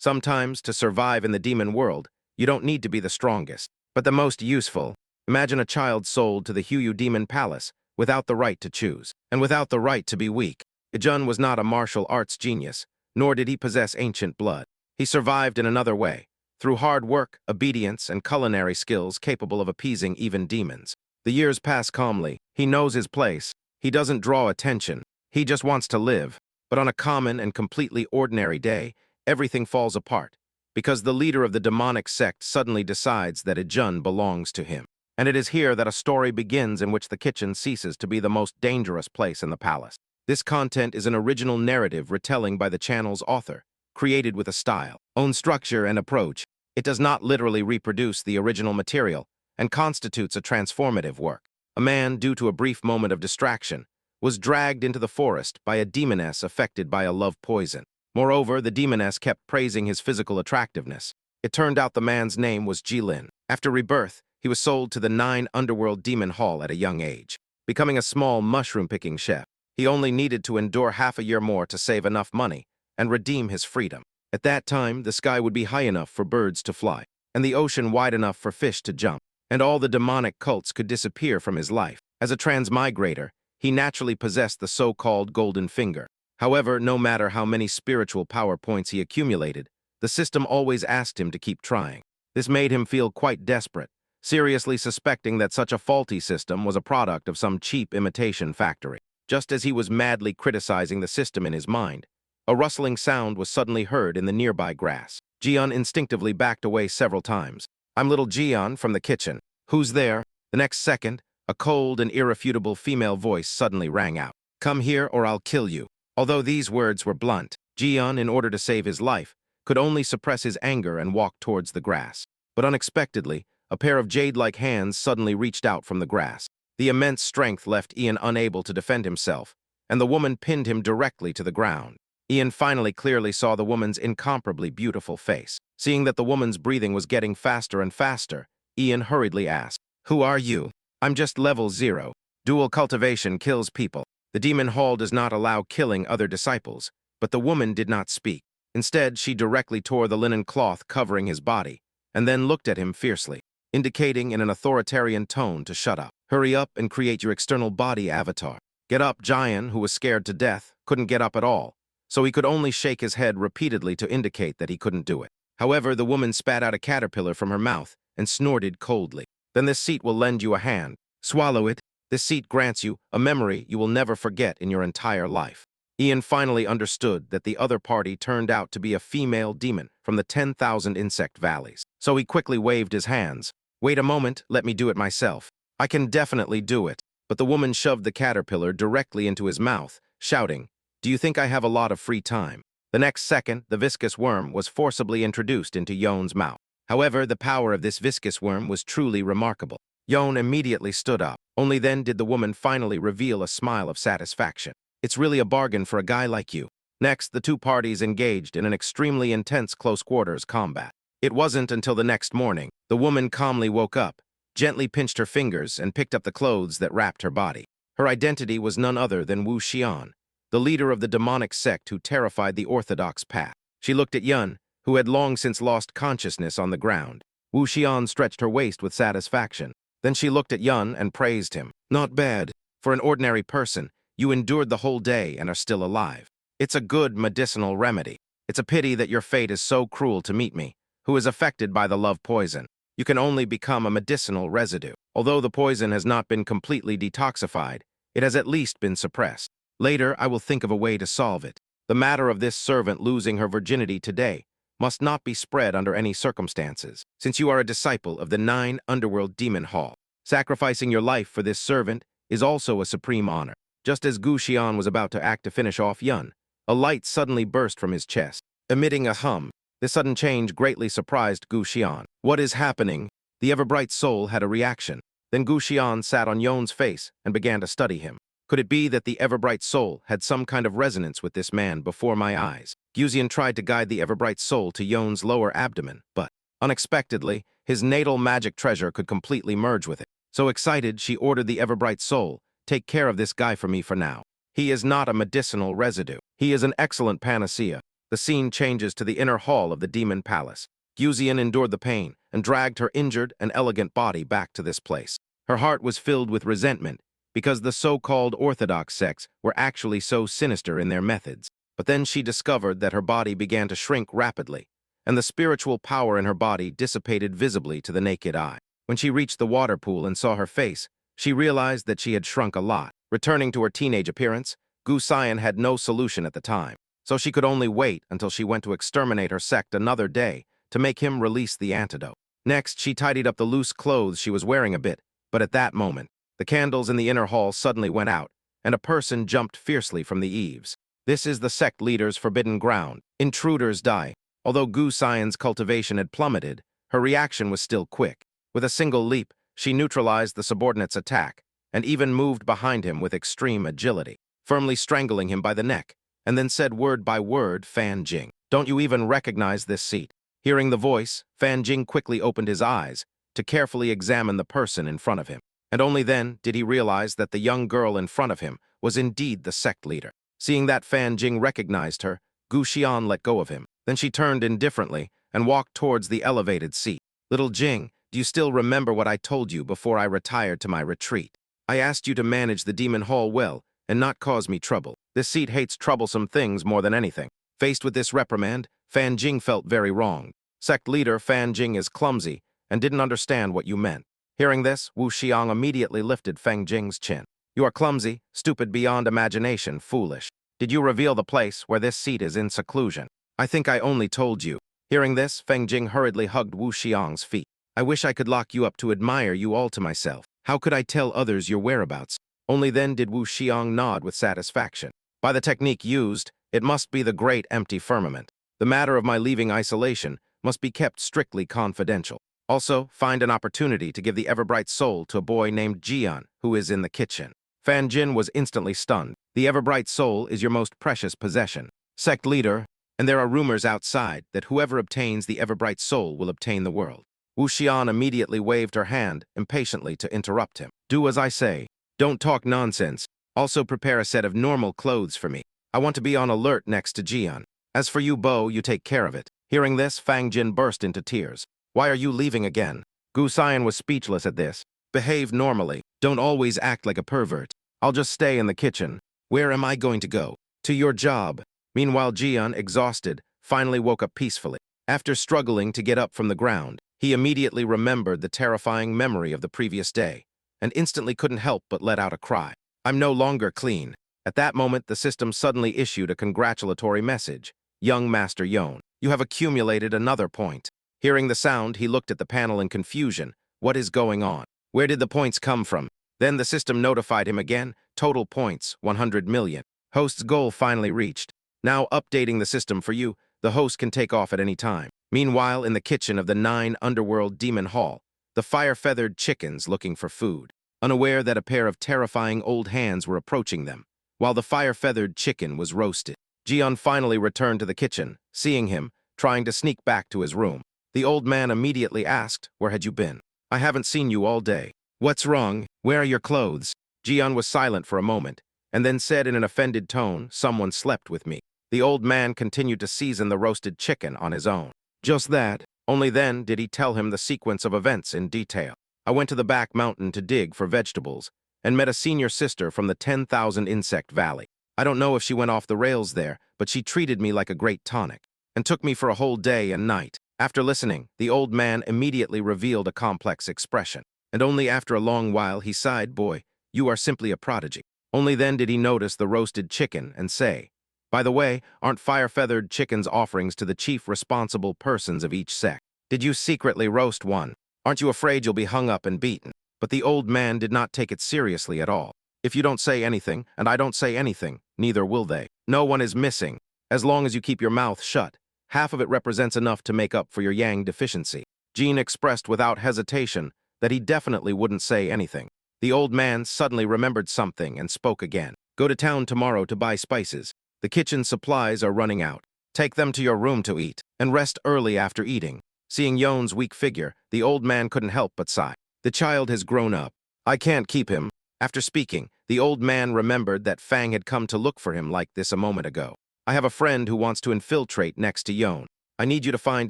Sometimes, to survive in the demon world, you don't need to be the strongest, but the most useful. Imagine a child sold to the Huyu demon palace without the right to choose, and without the right to be weak. Ijun was not a martial arts genius, nor did he possess ancient blood. He survived in another way, through hard work, obedience, and culinary skills capable of appeasing even demons. The years pass calmly. He knows his place. He doesn't draw attention. He just wants to live. But on a common and completely ordinary day, everything falls apart, because the leader of the demonic sect suddenly decides that Ijun belongs to him. And it is here that a story begins in which the kitchen ceases to be the most dangerous place in the palace. This content is an original narrative retelling by the channel's author, created with a style, own structure, and approach. It does not literally reproduce the original material and constitutes a transformative work. A man, due to a brief moment of distraction, was dragged into the forest by a demoness affected by a love poison. Moreover, the demoness kept praising his physical attractiveness. It turned out the man's name was Jilin. After rebirth, he was sold to the 9 underworld demon hall at a young age, becoming a small mushroom-picking chef. He only needed to endure half a year more to save enough money and redeem his freedom. At that time, the sky would be high enough for birds to fly, and the ocean wide enough for fish to jump, and all the demonic cults could disappear from his life. As a transmigrator, he naturally possessed the so-called golden finger. However, no matter how many spiritual power points he accumulated, the system always asked him to keep trying. This made him feel quite desperate, seriously suspecting that such a faulty system was a product of some cheap imitation factory. Just as he was madly criticizing the system in his mind, a rustling sound was suddenly heard in the nearby grass. Jian instinctively backed away several times. "I'm little Jian from the kitchen. Who's there?" The next second, a cold and irrefutable female voice suddenly rang out. "Come here or I'll kill you." Although these words were blunt, Jian, in order to save his life, could only suppress his anger and walk towards the grass. But unexpectedly, a pair of jade-like hands suddenly reached out from the grass. The immense strength left Ian unable to defend himself, and the woman pinned him directly to the ground. Ian finally clearly saw the woman's incomparably beautiful face. Seeing that the woman's breathing was getting faster and faster, Ian hurriedly asked, "Who are you?" "I'm just level 0. Dual cultivation kills people. The demon hall does not allow killing other disciples." But the woman did not speak. Instead, she directly tore the linen cloth covering his body, and then looked at him fiercely, indicating in an authoritarian tone to shut up. "Hurry up and create your external body avatar." "Get up." Jian, who was scared to death, couldn't get up at all, so he could only shake his head repeatedly to indicate that he couldn't do it. However, the woman spat out a caterpillar from her mouth and snorted coldly. "Then this seat will lend you a hand. Swallow it. This seat grants you a memory you will never forget in your entire life." Ian finally understood that the other party turned out to be a female demon from the 10,000 insect valleys. So he quickly waved his hands. "Wait a moment, let me do it myself. I can definitely do it." But the woman shoved the caterpillar directly into his mouth, shouting, "Do you think I have a lot of free time?" The next second, the viscous worm was forcibly introduced into Yon's mouth. However, the power of this viscous worm was truly remarkable. Yon immediately stood up. Only then did the woman finally reveal a smile of satisfaction. "It's really a bargain for a guy like you." Next, the two parties engaged in an extremely intense close-quarters combat. It wasn't until the next morning. The woman calmly woke up, gently pinched her fingers, and picked up the clothes that wrapped her body. Her identity was none other than Wu Xian, the leader of the demonic sect who terrified the orthodox path. She looked at Yun, who had long since lost consciousness, on the ground. Wu Xian stretched her waist with satisfaction. Then she looked at Yun and praised him. "Not bad. For an ordinary person, you endured the whole day and are still alive. It's a good medicinal remedy. It's a pity that your fate is so cruel to meet me, who is affected by the love poison. You can only become a medicinal residue. Although the poison has not been completely detoxified, it has at least been suppressed. Later, I will think of a way to solve it. The matter of this servant losing her virginity today must not be spread under any circumstances, since you are a disciple of the 9 underworld demon hall. Sacrificing your life for this servant is also a supreme honor." Just as Gu Xian was about to act to finish off Yun, a light suddenly burst from his chest, emitting a hum. This sudden change greatly surprised Gu Xian. "What is happening?" The ever-bright soul had a reaction. Then Gu Xian sat on Yon's face and began to study him. Could it be that the ever-bright soul had some kind of resonance with this man before my eyes? Gu Xian tried to guide the ever-bright soul to Yon's lower abdomen, but, unexpectedly, his natal magic treasure could completely merge with it. So excited, she ordered the ever-bright soul, "Take care of this guy for me for now. He is not a medicinal residue. He is an excellent panacea." the scene changes to the inner hall of the demon palace. Guzian endured the pain and dragged her injured and elegant body back to this place. Her heart was filled with resentment because the so-called orthodox sects were actually so sinister in their methods. But then she discovered that her body began to shrink rapidly, and the spiritual power in her body dissipated visibly to the naked eye. When she reached the water pool and saw her face, she realized that she had shrunk a lot. Returning to her teenage appearance, Gu Xian had no solution at the time, so she could only wait until she went to exterminate her sect another day to make him release the antidote. Next, she tidied up the loose clothes she was wearing a bit, but at that moment, the candles in the inner hall suddenly went out, and a person jumped fiercely from the eaves. This is the sect leader's forbidden ground. Intruders die. Although Gu Xian's cultivation had plummeted, her reaction was still quick. With a single leap, she neutralized the subordinate's attack, and even moved behind him with extreme agility, firmly strangling him by the neck, and then said word by word, "Fan Jing, don't you even recognize this seat?" Hearing the voice, Fan Jing quickly opened his eyes to carefully examine the person in front of him, and only then did he realize that the young girl in front of him was indeed the sect leader. Seeing that Fan Jing recognized her, Gu Xian let go of him. Then she turned indifferently and walked towards the elevated seat. "Little Jing, do you still remember what I told you before I retired to my retreat? I asked you to manage the demon hall well and not cause me trouble. This seat hates troublesome things more than anything." Faced with this reprimand, Fan Jing felt very wronged. Sect leader Fan Jing is clumsy and didn't understand what you meant. Hearing this, Wu Xiang immediately lifted Fan Jing's chin. "You are clumsy, stupid beyond imagination, foolish. Did you reveal the place where this seat is in seclusion? I think I only told you." Hearing this, Feng Jing hurriedly hugged Wu Xiang's feet. "I wish I could lock you up to admire you all to myself. How could I tell others your whereabouts?" Only then did Wu Xiang nod with satisfaction. "By the technique used, it must be the great empty firmament. The matter of my leaving isolation must be kept strictly confidential. Also, find an opportunity to give the ever-bright soul to a boy named Jian, who is in the kitchen." Fan Jin was instantly stunned. "The ever-bright soul is your most precious possession, sect leader, and there are rumors outside that whoever obtains the ever-bright soul will obtain the world." Wu Xian immediately waved her hand impatiently to interrupt him. "Do as I say. Don't talk nonsense. Also prepare a set of normal clothes for me. I want to be on alert next to Jian. As for you, Bo, you take care of it." Hearing this, Fang Jin burst into tears. "Why are you leaving again?" Gu Xian was speechless at this. "Behave normally. Don't always act like a pervert. I'll just stay in the kitchen. Where am I going to go?" "To your job." Meanwhile, Jian, exhausted, finally woke up peacefully. After struggling to get up from the ground, he immediately remembered the terrifying memory of the previous day, and instantly couldn't help but let out a cry. "I'm no longer clean." At that moment, the system suddenly issued a congratulatory message. "Young Master Yon, you have accumulated another point." Hearing the sound, he looked at the panel in confusion. What is going on? Where did the points come from? Then the system notified him again. Total points, 100 million. Host's goal finally reached. Now updating the system for you, the host can take off at any time. Meanwhile, in the kitchen of the 9 Underworld Demon Hall, the fire-feathered chickens looking for food, unaware that a pair of terrifying old hands were approaching them, while the fire-feathered chicken was roasted. Jian finally returned to the kitchen, seeing him, trying to sneak back to his room. The old man immediately asked, "Where had you been? I haven't seen you all day. What's wrong? Where are your clothes?" Jian was silent for a moment, and then said in an offended tone, "Someone slept with me." The old man continued to season the roasted chicken on his own. Just that. Only then did he tell him the sequence of events in detail. "I went to the back mountain to dig for vegetables, and met a senior sister from the 10,000 Insect Valley. I don't know if she went off the rails there, but she treated me like a great tonic, and took me for a whole day and night." After listening, the old man immediately revealed a complex expression, and only after a long while he sighed, "Boy, you are simply a prodigy." Only then did he notice the roasted chicken and say, "By the way, aren't fire-feathered chickens offerings to the chief responsible persons of each sect? Did you secretly roast one? Aren't you afraid you'll be hung up and beaten?" But the old man did not take it seriously at all. "If you don't say anything, and I don't say anything, neither will they. No one is missing. As long as you keep your mouth shut, half of it represents enough to make up for your yang deficiency." Jean expressed without hesitation that he definitely wouldn't say anything. The old man suddenly remembered something and spoke again. "Go to town tomorrow to buy spices. The kitchen supplies are running out. Take them to your room to eat, and rest early after eating." Seeing Yon's weak figure, the old man couldn't help but sigh. "The child has grown up. I can't keep him." After speaking, the old man remembered that Fang had come to look for him like this a moment ago. I have a friend who wants to infiltrate next to Yon. I need you to find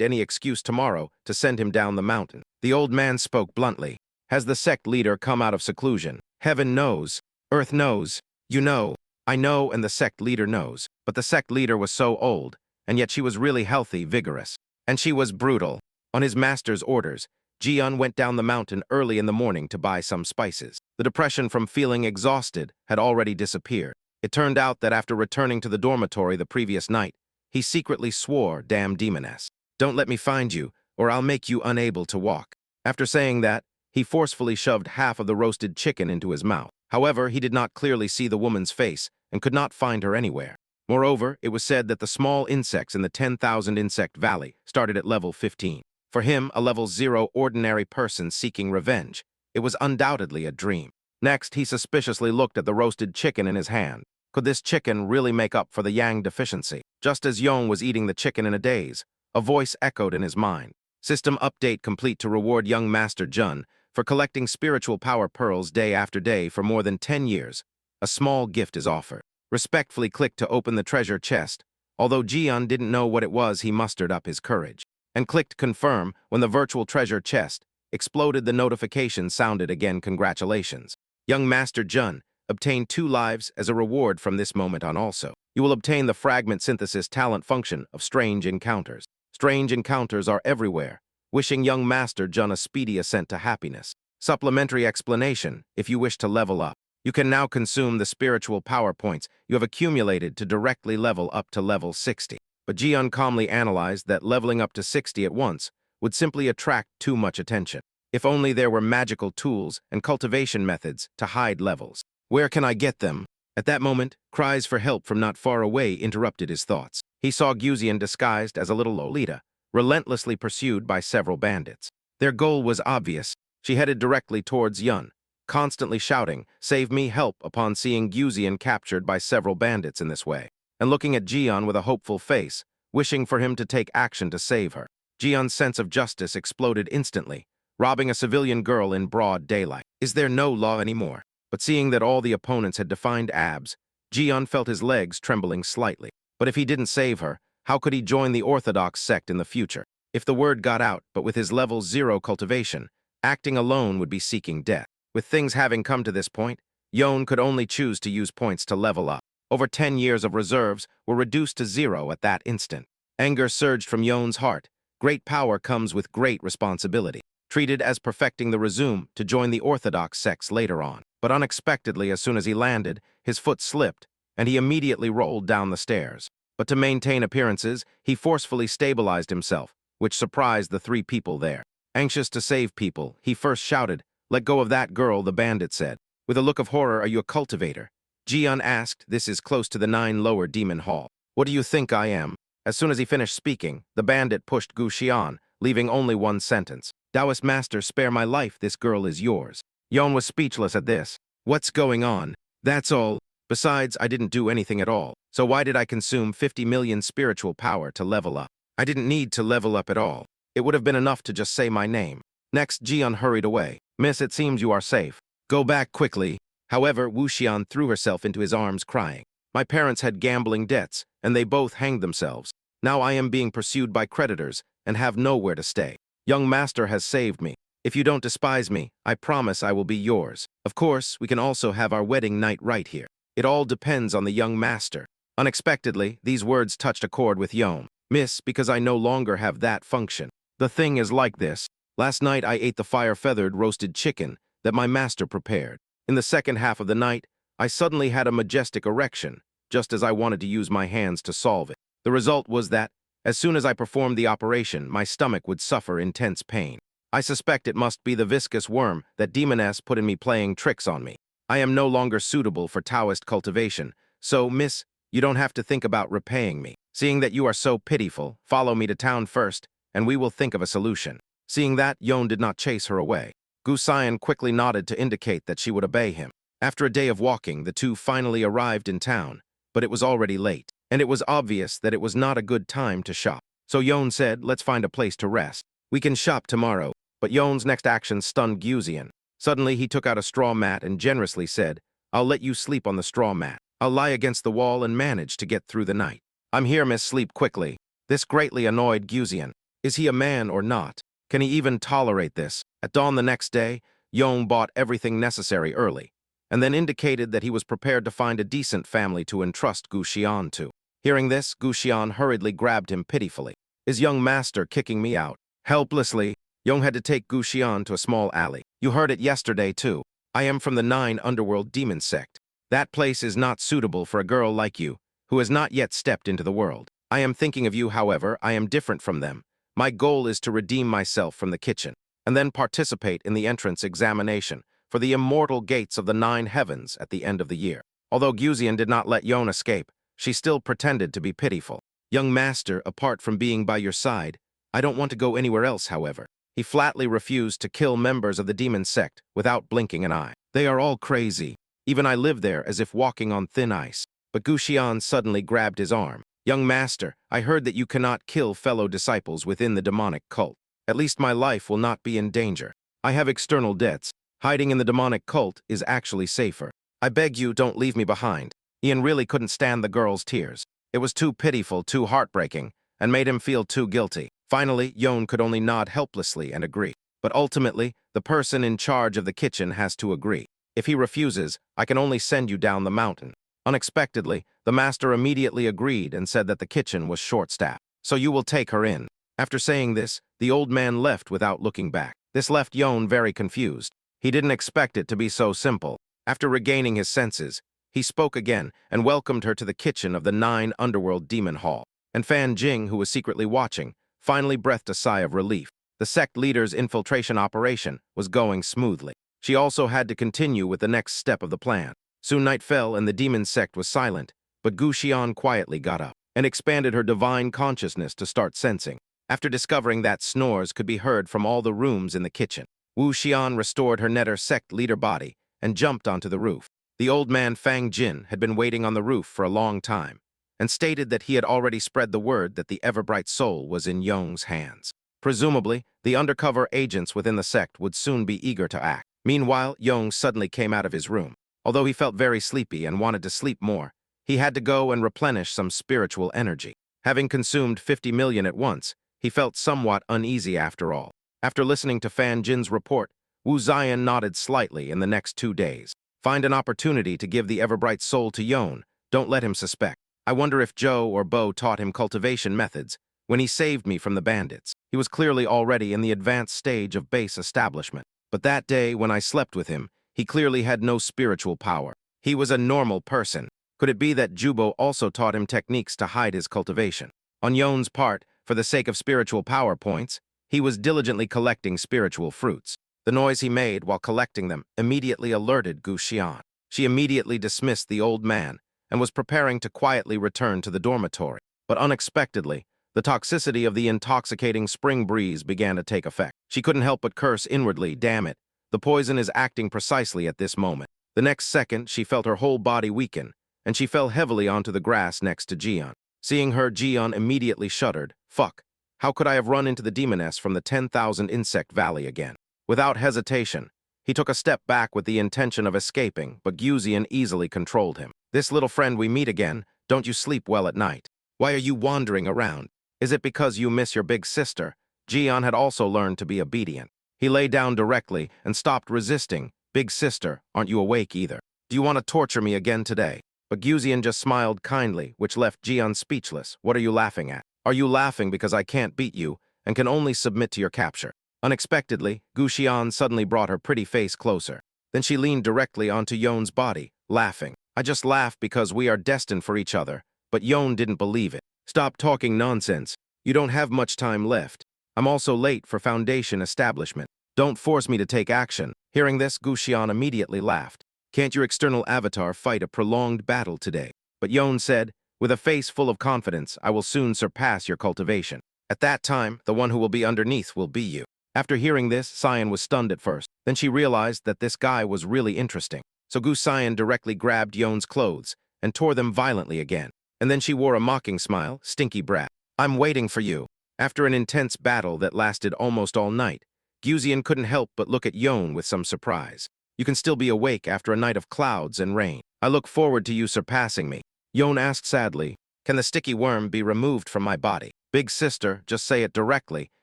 any excuse tomorrow to send him down the mountain. The old man spoke bluntly. Has the sect leader come out of seclusion? Heaven knows. Earth knows. You know. I know, and the sect leader knows. But the sect leader was so old, and yet she was really healthy, vigorous. And she was brutal. On his master's orders, Jian went down the mountain early in the morning to buy some spices. The depression from feeling exhausted had already disappeared. It turned out that after returning to the dormitory the previous night, he secretly swore, "Damn demoness. Don't let me find you, or I'll make you unable to walk." After saying that, he forcefully shoved half of the roasted chicken into his mouth. However, he did not clearly see the woman's face and could not find her anywhere. Moreover, it was said that the small insects in the 10,000 insect valley started at level 15. For him, a level 0 ordinary person seeking revenge, it was undoubtedly a dream. Next, he suspiciously looked at the roasted chicken in his hand. Could this chicken really make up for the yang deficiency? Just as Yong was eating the chicken in a daze, a voice echoed in his mind. System update complete to reward young Master Jun for collecting spiritual power pearls day after day for more than 10 years. A small gift is offered. Respectfully clicked to open the treasure chest. Although Jian didn't know what it was, he mustered up his courage and clicked confirm when the virtual treasure chest exploded. The notification sounded again. Congratulations. Young Master Jun obtained 2 lives as a reward from this moment on. Also, you will obtain the fragment synthesis talent function of strange encounters. Strange encounters are everywhere. Wishing young Master Jun a speedy ascent to happiness. Supplementary explanation: if you wish to level up, you can now consume the spiritual power points you have accumulated to directly level up to level 60. But Jian calmly analyzed that leveling up to 60 at once would simply attract too much attention. If only there were magical tools and cultivation methods to hide levels. Where can I get them? At that moment, cries for help from not far away interrupted his thoughts. He saw Guzian disguised as a little Lolita, relentlessly pursued by several bandits. Their goal was obvious. She headed directly towards Yun, constantly shouting, "Save me, help," upon seeing Guzian captured by several bandits in this way, and looking at Jian with a hopeful face, wishing for him to take action to save her. Jian's sense of justice exploded instantly, robbing a civilian girl in broad daylight. Is there no law anymore? But seeing that all the opponents had defined abs, Jian felt his legs trembling slightly. But if he didn't save her, how could he join the Orthodox sect in the future? If the word got out, but with his level 0 cultivation, acting alone would be seeking death. With things having come to this point, Yon could only choose to use points to level up. Over 10 years of reserves were reduced to 0 at that instant. Anger surged from Yon's heart. Great power comes with great responsibility. Treated as perfecting the resume to join the Orthodox sects later on. But unexpectedly, as soon as he landed, his foot slipped, and he immediately rolled down the stairs. But to maintain appearances, he forcefully stabilized himself, which surprised the 3 people there. Anxious to save people, he first shouted, "Let go of that girl," the bandit said. With a look of horror, "Are you a cultivator?" Jian asked. "This is close to the 9 lower demon hall." "What do you think I am?" As soon as he finished speaking, the bandit pushed Gu Xian, leaving only one sentence. "Taoist master, spare my life, this girl is yours." Yon was speechless at this. What's going on? That's all. Besides, I didn't do anything at all. So why did I consume 50 million spiritual power to level up? I didn't need to level up at all. It would have been enough to just say my name. Next, Jian hurried away. "Miss, it seems you are safe. Go back quickly." However, Wu Xian threw herself into his arms crying. "My parents had gambling debts, and they both hanged themselves. Now I am being pursued by creditors and have nowhere to stay. Young master has saved me. If you don't despise me, I promise I will be yours. Of course, we can also have our wedding night right here. It all depends on the young master." Unexpectedly, these words touched a chord with Yon. "Miss, because I no longer have that function. The thing is like this. Last night I ate the fire-feathered roasted chicken that my master prepared. In the second half of the night, I suddenly had a majestic erection, just as I wanted to use my hands to solve it. The result was that, as soon as I performed the operation, my stomach would suffer intense pain. I suspect it must be the viscous worm that demoness put in me playing tricks on me. I am no longer suitable for Taoist cultivation, so, miss, you don't have to think about repaying me. Seeing that you are so pitiful, follow me to town first, and we will think of a solution." Seeing that, Yon did not chase her away. Gu Xian quickly nodded to indicate that she would obey him. After a day of walking, the 2 finally arrived in town, but it was already late, and it was obvious that it was not a good time to shop. So Yon said, "Let's find a place to rest. We can shop tomorrow." But Yon's next action stunned Guzian. Suddenly, he took out a straw mat and generously said, "I'll let you sleep on the straw mat. I'll lie against the wall and manage to get through the night." I'm here, miss, sleep quickly. This greatly annoyed Guzian. Is he a man or not? Can he even tolerate this? At dawn the next day, Yong bought everything necessary early, and then indicated that he was prepared to find a decent family to entrust Gu Xian to. Hearing this, Gu Xian hurriedly grabbed him pitifully. Is young master kicking me out? Helplessly, Yong had to take Gu Xian to a small alley. You heard it yesterday, too. I am from the 9 underworld demon sect. That place is not suitable for a girl like you, who has not yet stepped into the world. I am thinking of you, however. I am different from them. My goal is to redeem myself from the kitchen, and then participate in the entrance examination for the immortal gates of the 9 heavens at the end of the year. Although Guzian did not let Yon escape, she still pretended to be pitiful. Young master, apart from being by your side, I don't want to go anywhere else, however. He flatly refused to kill members of the demon sect without blinking an eye. They are all crazy. Even I live there as if walking on thin ice. But Gu Xian suddenly grabbed his arm. Young master, I heard that you cannot kill fellow disciples within the demonic cult. At least my life will not be in danger. I have external debts. Hiding in the demonic cult is actually safer. I beg you, don't leave me behind. Ian really couldn't stand the girl's tears. It was too pitiful, too heartbreaking, and made him feel too guilty. Finally, Yon could only nod helplessly and agree. But ultimately, the person in charge of the kitchen has to agree. If he refuses, I can only send you down the mountain. Unexpectedly, the master immediately agreed and said that the kitchen was short-staffed. So you will take her in. After saying this, the old man left without looking back. This left Yon very confused. He didn't expect it to be so simple. After regaining his senses, he spoke again and welcomed her to the kitchen of the 9 underworld demon hall. And Fan Jing, who was secretly watching, finally breathed a sigh of relief. The sect leader's infiltration operation was going smoothly. She also had to continue with the next step of the plan. Soon night fell and the demon sect was silent, but Gu Xian quietly got up and expanded her divine consciousness to start sensing. After discovering that snores could be heard from all the rooms in the kitchen, Wu Xian restored her netter sect leader body and jumped onto the roof. The old man Fang Jin had been waiting on the roof for a long time and stated that he had already spread the word that the ever-bright soul was in Yong's hands. Presumably, the undercover agents within the sect would soon be eager to act. Meanwhile, Yong suddenly came out of his room. Although he felt very sleepy and wanted to sleep more, he had to go and replenish some spiritual energy. Having consumed 50 million at once, he felt somewhat uneasy after all. After listening to Fan Jin's report, Wu Ziyan nodded slightly in the next 2 days. Find an opportunity to give the ever-bright soul to Yon. Don't let him suspect. I wonder if Zhou or Bo taught him cultivation methods when he saved me from the bandits. He was clearly already in the advanced stage of base establishment. But that day, when I slept with him, he clearly had no spiritual power. He was a normal person. Could it be that Jubo also taught him techniques to hide his cultivation? On Yon's part, for the sake of spiritual power points, he was diligently collecting spiritual fruits. The noise he made while collecting them immediately alerted Gu Xian. She immediately dismissed the old man and was preparing to quietly return to the dormitory. But unexpectedly, the toxicity of the intoxicating spring breeze began to take effect. She couldn't help but curse inwardly, damn it. The poison is acting precisely at this moment. The next second, she felt her whole body weaken, and she fell heavily onto the grass next to Jian. Seeing her, Jian immediately shuddered. Fuck. How could I have run into the demoness from the 10,000 insect valley again? Without hesitation, he took a step back with the intention of escaping, but Guzian easily controlled him. This little friend we meet again, don't you sleep well at night? Why are you wandering around? Is it because you miss your big sister? Jian had also learned to be obedient. He lay down directly and stopped resisting. Big sister, aren't you awake either? Do you want to torture me again today? But Guzian just smiled kindly, which left Jian speechless. What are you laughing at? Are you laughing because I can't beat you and can only submit to your capture? Unexpectedly, Gu Xian suddenly brought her pretty face closer. Then she leaned directly onto Yon's body, laughing. I just laughed because we are destined for each other, but Yon didn't believe it. Stop talking nonsense. You don't have much time left. I'm also late for foundation establishment. Don't force me to take action. Hearing this, Gu Xian immediately laughed. Can't your external avatar fight a prolonged battle today? But Yon said, with a face full of confidence, I will soon surpass your cultivation. At that time, the one who will be underneath will be you. After hearing this, Cyan was stunned at first. Then she realized that this guy was really interesting. So Gu Cyan directly grabbed Yon's clothes and tore them violently again. And then she wore a mocking smile, stinky brat. I'm waiting for you. After an intense battle that lasted almost all night, Guzian couldn't help but look at Yon with some surprise. You can still be awake after a night of clouds and rain. I look forward to you surpassing me. Yon asked sadly, Can the sticky worm be removed from my body? Big sister, just say it directly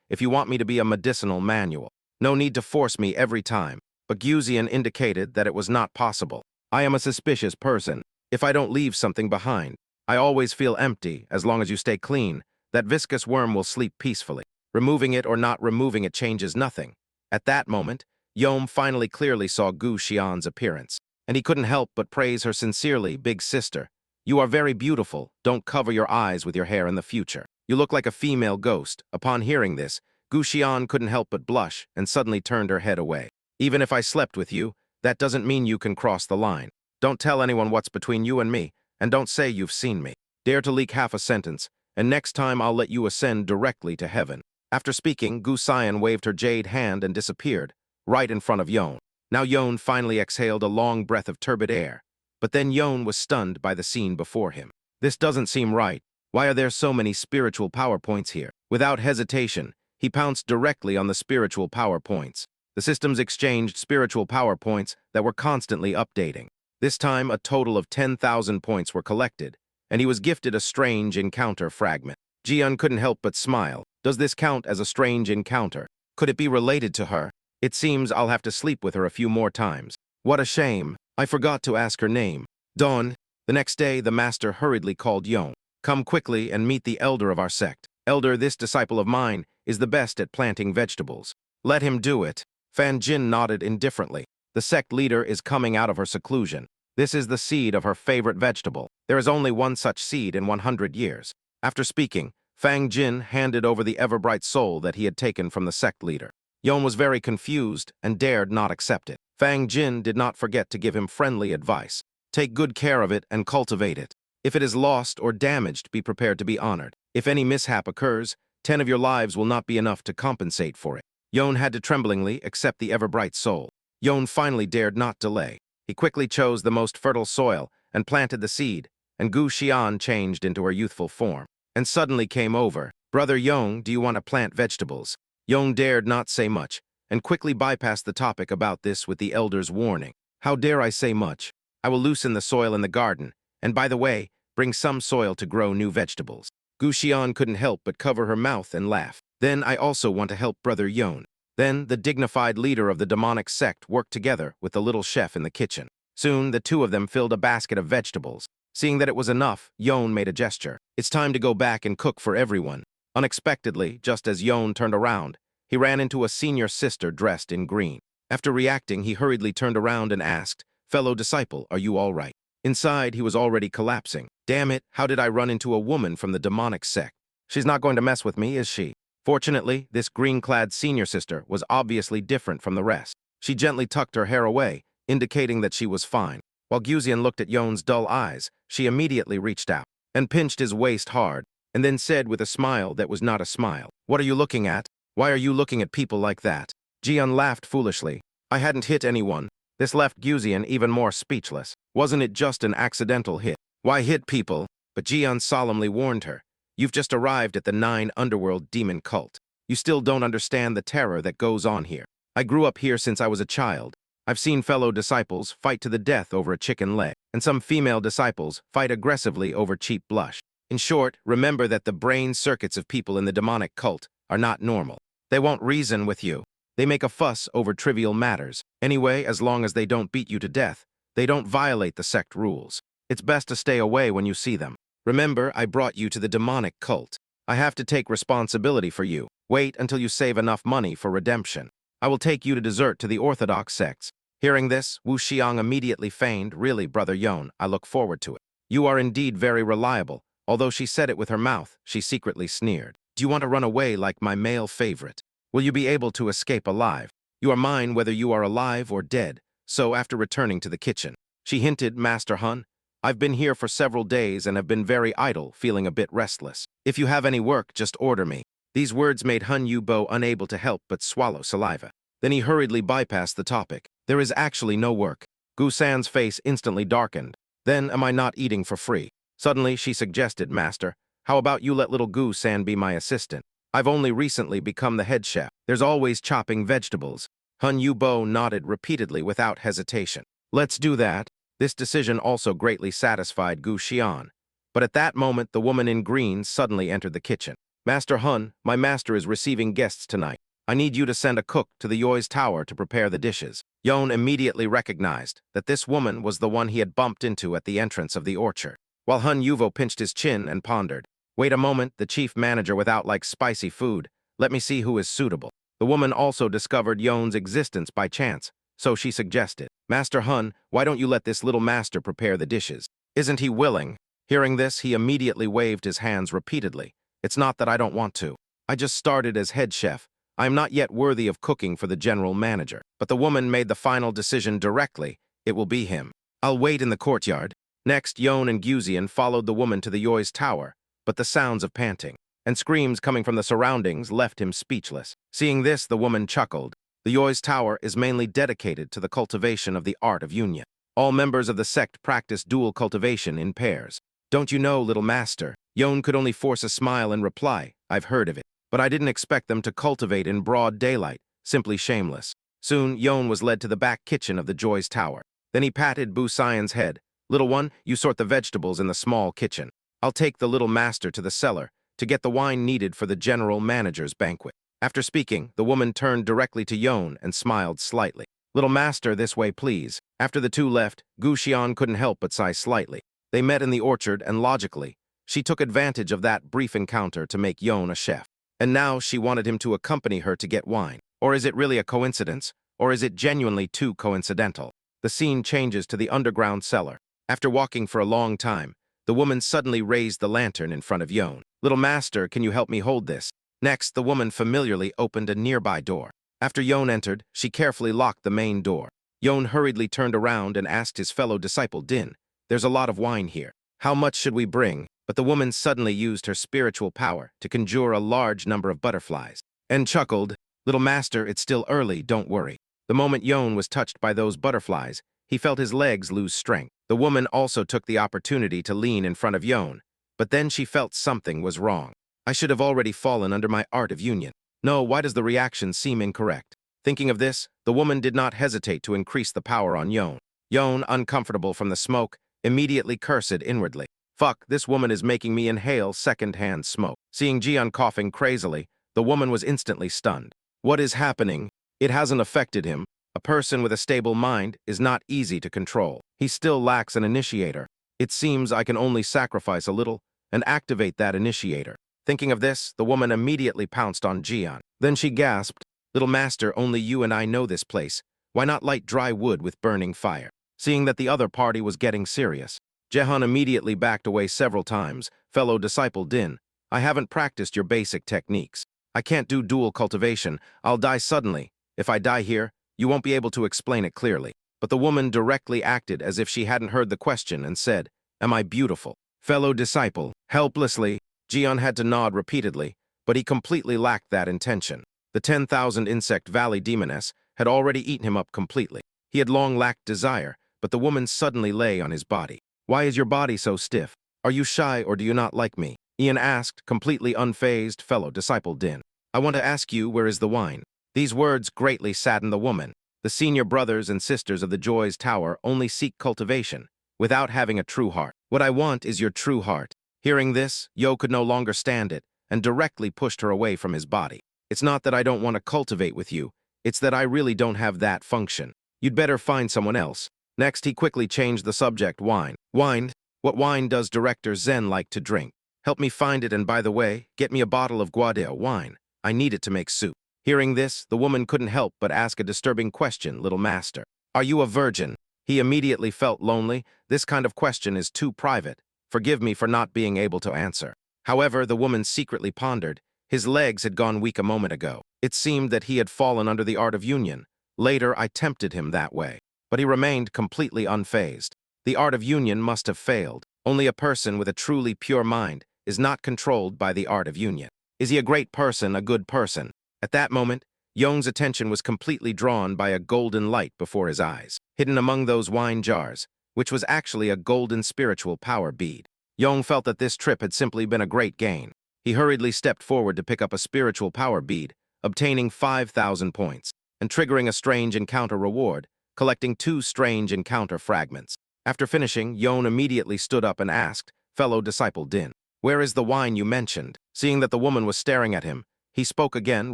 if you want me to be a medicinal manual. No need to force me every time. But Guzian indicated that it was not possible. I am a suspicious person. If I don't leave something behind, I always feel empty as long as you stay clean. That viscous worm will sleep peacefully. Removing it or not removing it changes nothing. At that moment, Yom finally clearly saw Gu Xian's appearance, and he couldn't help but praise her sincerely, big sister. You are very beautiful. Don't cover your eyes with your hair in the future. You look like a female ghost. Upon hearing this, Gu Xian couldn't help but blush and suddenly turned her head away. Even if I slept with you, that doesn't mean you can cross the line. Don't tell anyone what's between you and me, and don't say you've seen me. Dare to leak half a sentence, and next time I'll let you ascend directly to heaven. After speaking, Gu Xian waved her jade hand and disappeared, right in front of Yon. Now Yon finally exhaled a long breath of turbid air, but then Yon was stunned by the scene before him. This doesn't seem right. Why are there so many spiritual power points here? Without hesitation, he pounced directly on the spiritual power points. The systems exchanged spiritual power points that were constantly updating. This time, a total of 10,000 points were collected, and he was gifted a strange encounter fragment. Jian couldn't help but smile. Does this count as a strange encounter? Could it be related to her? It seems I'll have to sleep with her a few more times. What a shame. I forgot to ask her name. Dawn. The next day, the master hurriedly called Yong. Come quickly and meet the elder of our sect. Elder, this disciple of mine is the best at planting vegetables. Let him do it. Fan Jin nodded indifferently. The sect leader is coming out of her seclusion. This is the seed of her favorite vegetable. There is only one such seed in 100 years. After speaking, Fang Jin handed over the ever-bright soul that he had taken from the sect leader. Yon was very confused and dared not accept it. Fang Jin did not forget to give him friendly advice. Take good care of it and cultivate it. If it is lost or damaged, be prepared to be honored. If any mishap occurs, 10 of your lives will not be enough to compensate for it. Yon had to tremblingly accept the ever-bright soul. Yon finally dared not delay. He quickly chose the most fertile soil and planted the seed, and Gu Xian changed into her youthful form. And suddenly came over. Brother Yong, do you want to plant vegetables? Yong dared not say much, and quickly bypassed the topic about this with the elder's warning. How dare I say much? I will loosen the soil in the garden, and by the way, bring some soil to grow new vegetables. Gu Xian couldn't help but cover her mouth and laugh. Then I also want to help Brother Yon. Then the dignified leader of the demonic sect worked together with the little chef in the kitchen. Soon the two of them filled a basket of vegetables. Seeing that it was enough, Yon made a gesture. It's time to go back and cook for everyone. Unexpectedly, just as Yon turned around, he ran into a senior sister dressed in green. After reacting, he hurriedly turned around and asked, "Fellow disciple, are you all right?" Inside, he was already collapsing. Damn it, how did I run into a woman from the demonic sect? She's not going to mess with me, is she? Fortunately, this green-clad senior sister was obviously different from the rest. She gently tucked her hair away, indicating that she was fine. While Guzian looked at Yon's dull eyes, she immediately reached out and pinched his waist hard, and then said with a smile that was not a smile, "What are you looking at? Why are you looking at people like that?" Jian laughed foolishly. I hadn't hit anyone. This left Guzian even more speechless. Wasn't it just an accidental hit? Why hit people? But Jian solemnly warned her. You've just arrived at the 9 underworld demon cult. You still don't understand the terror that goes on here. I grew up here since I was a child. I've seen fellow disciples fight to the death over a chicken leg, and some female disciples fight aggressively over cheap blush. In short, remember that the brain circuits of people in the demonic cult are not normal. They won't reason with you. They make a fuss over trivial matters. Anyway, as long as they don't beat you to death, they don't violate the sect rules. It's best to stay away when you see them. Remember, I brought you to the demonic cult. I have to take responsibility for you. Wait until you save enough money for redemption. I will take you to desert to the orthodox sects. Hearing this, Wu Xiang immediately feigned, "Really, Brother Yon, I look forward to it. You are indeed very reliable." Although she said it with her mouth, she secretly sneered. "Do you want to run away like my male favorite? Will you be able to escape alive? You are mine whether you are alive or dead." So after returning to the kitchen, she hinted, "Master Hun, I've been here for several days and have been very idle, feeling a bit restless. If you have any work, just order me." These words made Hun Yubo unable to help but swallow saliva. Then he hurriedly bypassed the topic. "There is actually no work." Gu San's face instantly darkened. "Then am I not eating for free?" Suddenly, she suggested, "Master, how about you let little Gu San be my assistant? I've only recently become the head chef. There's always chopping vegetables." Hun Yubo nodded repeatedly without hesitation. "Let's do that." This decision also greatly satisfied Gu Xian, But at that moment, the woman in green suddenly entered the kitchen. Master Hun, my master is receiving guests tonight. I need you to send a cook to the Yoi's tower to prepare the dishes. Yon immediately recognized that this woman was the one he had bumped into at the entrance of the orchard. While Hun Yuvo pinched his chin and pondered, "Wait a moment, the chief manager without like spicy food. Let me see who is suitable." The woman also discovered Yon's existence by chance, so she suggested, "Master Hun, why don't you let this little master prepare the dishes? Isn't he willing?" Hearing this, he immediately waved his hands repeatedly. "It's not that I don't want to. I just started as head chef. I am not yet worthy of cooking for the general manager." But the woman made the final decision directly. It will be him. "I'll wait in the courtyard." Next, Yon and Guzian followed the woman to the Yoi's tower, but the sounds of panting and screams coming from the surroundings left him speechless. Seeing this, the woman chuckled. The Yoi's tower is mainly dedicated to the cultivation of the art of union. All members of the sect practice dual cultivation in pairs. "Don't you know, little master?" Yon could only force a smile and reply, "I've heard of it. But I didn't expect them to cultivate in broad daylight, simply shameless." Soon, Yon was led to the back kitchen of the Joy's tower. Then he patted Bu Sion's head. "Little one, you sort the vegetables in the small kitchen. I'll take the little master to the cellar to get the wine needed for the general manager's banquet." After speaking, the woman turned directly to Yon and smiled slightly. "Little master, this way, please." After the two left, Gu Xian couldn't help but sigh slightly. They met in the orchard, and logically, she took advantage of that brief encounter to make Yon a chef. And now she wanted him to accompany her to get wine. Or is it really a coincidence? Or is it genuinely too coincidental? The scene changes to the underground cellar. After walking for a long time, the woman suddenly raised the lantern in front of Yon. "Little master, can you help me hold this?" Next, the woman familiarly opened a nearby door. After Yon entered, she carefully locked the main door. Yon hurriedly turned around and asked his fellow disciple Din, "There's a lot of wine here. How much should we bring?" But the woman suddenly used her spiritual power to conjure a large number of butterflies, and chuckled, "Little master, it's still early, don't worry." The moment Yon was touched by those butterflies, he felt his legs lose strength. The woman also took the opportunity to lean in front of Yon, but then she felt something was wrong. "I should have already fallen under my art of union. No, why does the reaction seem incorrect?" Thinking of this, the woman did not hesitate to increase the power on Yon. Yon, uncomfortable from the smoke, immediately cursed inwardly. "Fuck, this woman is making me inhale second-hand smoke." Seeing Jian coughing crazily, the woman was instantly stunned. What is happening? It hasn't affected him. A person with a stable mind is not easy to control. He still lacks an initiator. It seems I can only sacrifice a little and activate that initiator. Thinking of this, the woman immediately pounced on Jian. Then she gasped, "Little master, only you and I know this place. Why not light dry wood with burning fire?" Seeing that the other party was getting serious, Jehan immediately backed away several times. "Fellow disciple Din, I haven't practiced your basic techniques. I can't do dual cultivation. I'll die suddenly. If I die here, you won't be able to explain it clearly." But the woman directly acted as if she hadn't heard the question and said, "Am I beautiful?" "Fellow disciple." Helplessly, Jian had to nod repeatedly, but he completely lacked that intention. The 10,000 insect valley demoness had already eaten him up completely. He had long lacked desire, but the woman suddenly lay on his body. "Why is your body so stiff? Are you shy or do you not like me?" Ian asked, completely unfazed. "Fellow disciple Din, I want to ask you, where is the wine?" These words greatly saddened the woman. The senior brothers and sisters of the Joy's Tower only seek cultivation, without having a true heart. "What I want is your true heart." Hearing this, Yo could no longer stand it, and directly pushed her away from his body. "It's not that I don't want to cultivate with you, it's that I really don't have that function. You'd better find someone else." Next, he quickly changed the subject. "Wine. Wine? What wine does Director Zen like to drink? Help me find it, and by the way, get me a bottle of Guadao wine. I need it to make soup." Hearing this, the woman couldn't help but ask a disturbing question. "Little master, are you a virgin?" He immediately felt lonely. This kind of question is too private. Forgive me for not being able to answer. However, the woman secretly pondered. His legs had gone weak a moment ago. It seemed that he had fallen under the art of union. Later, I tempted him that way. But he remained completely unfazed. The art of union must have failed. Only a person with a truly pure mind is not controlled by the art of union. Is he a great person, a good person? At that moment, Yong's attention was completely drawn by a golden light before his eyes, hidden among those wine jars, which was actually a golden spiritual power bead. Yong felt that this trip had simply been a great gain. He hurriedly stepped forward to pick up a spiritual power bead, obtaining 5,000 points, and triggering a strange encounter reward, collecting 2 strange encounter fragments. After finishing, Yon immediately stood up and asked, fellow disciple Din. Where is the wine you mentioned? Seeing that the woman was staring at him, he spoke again,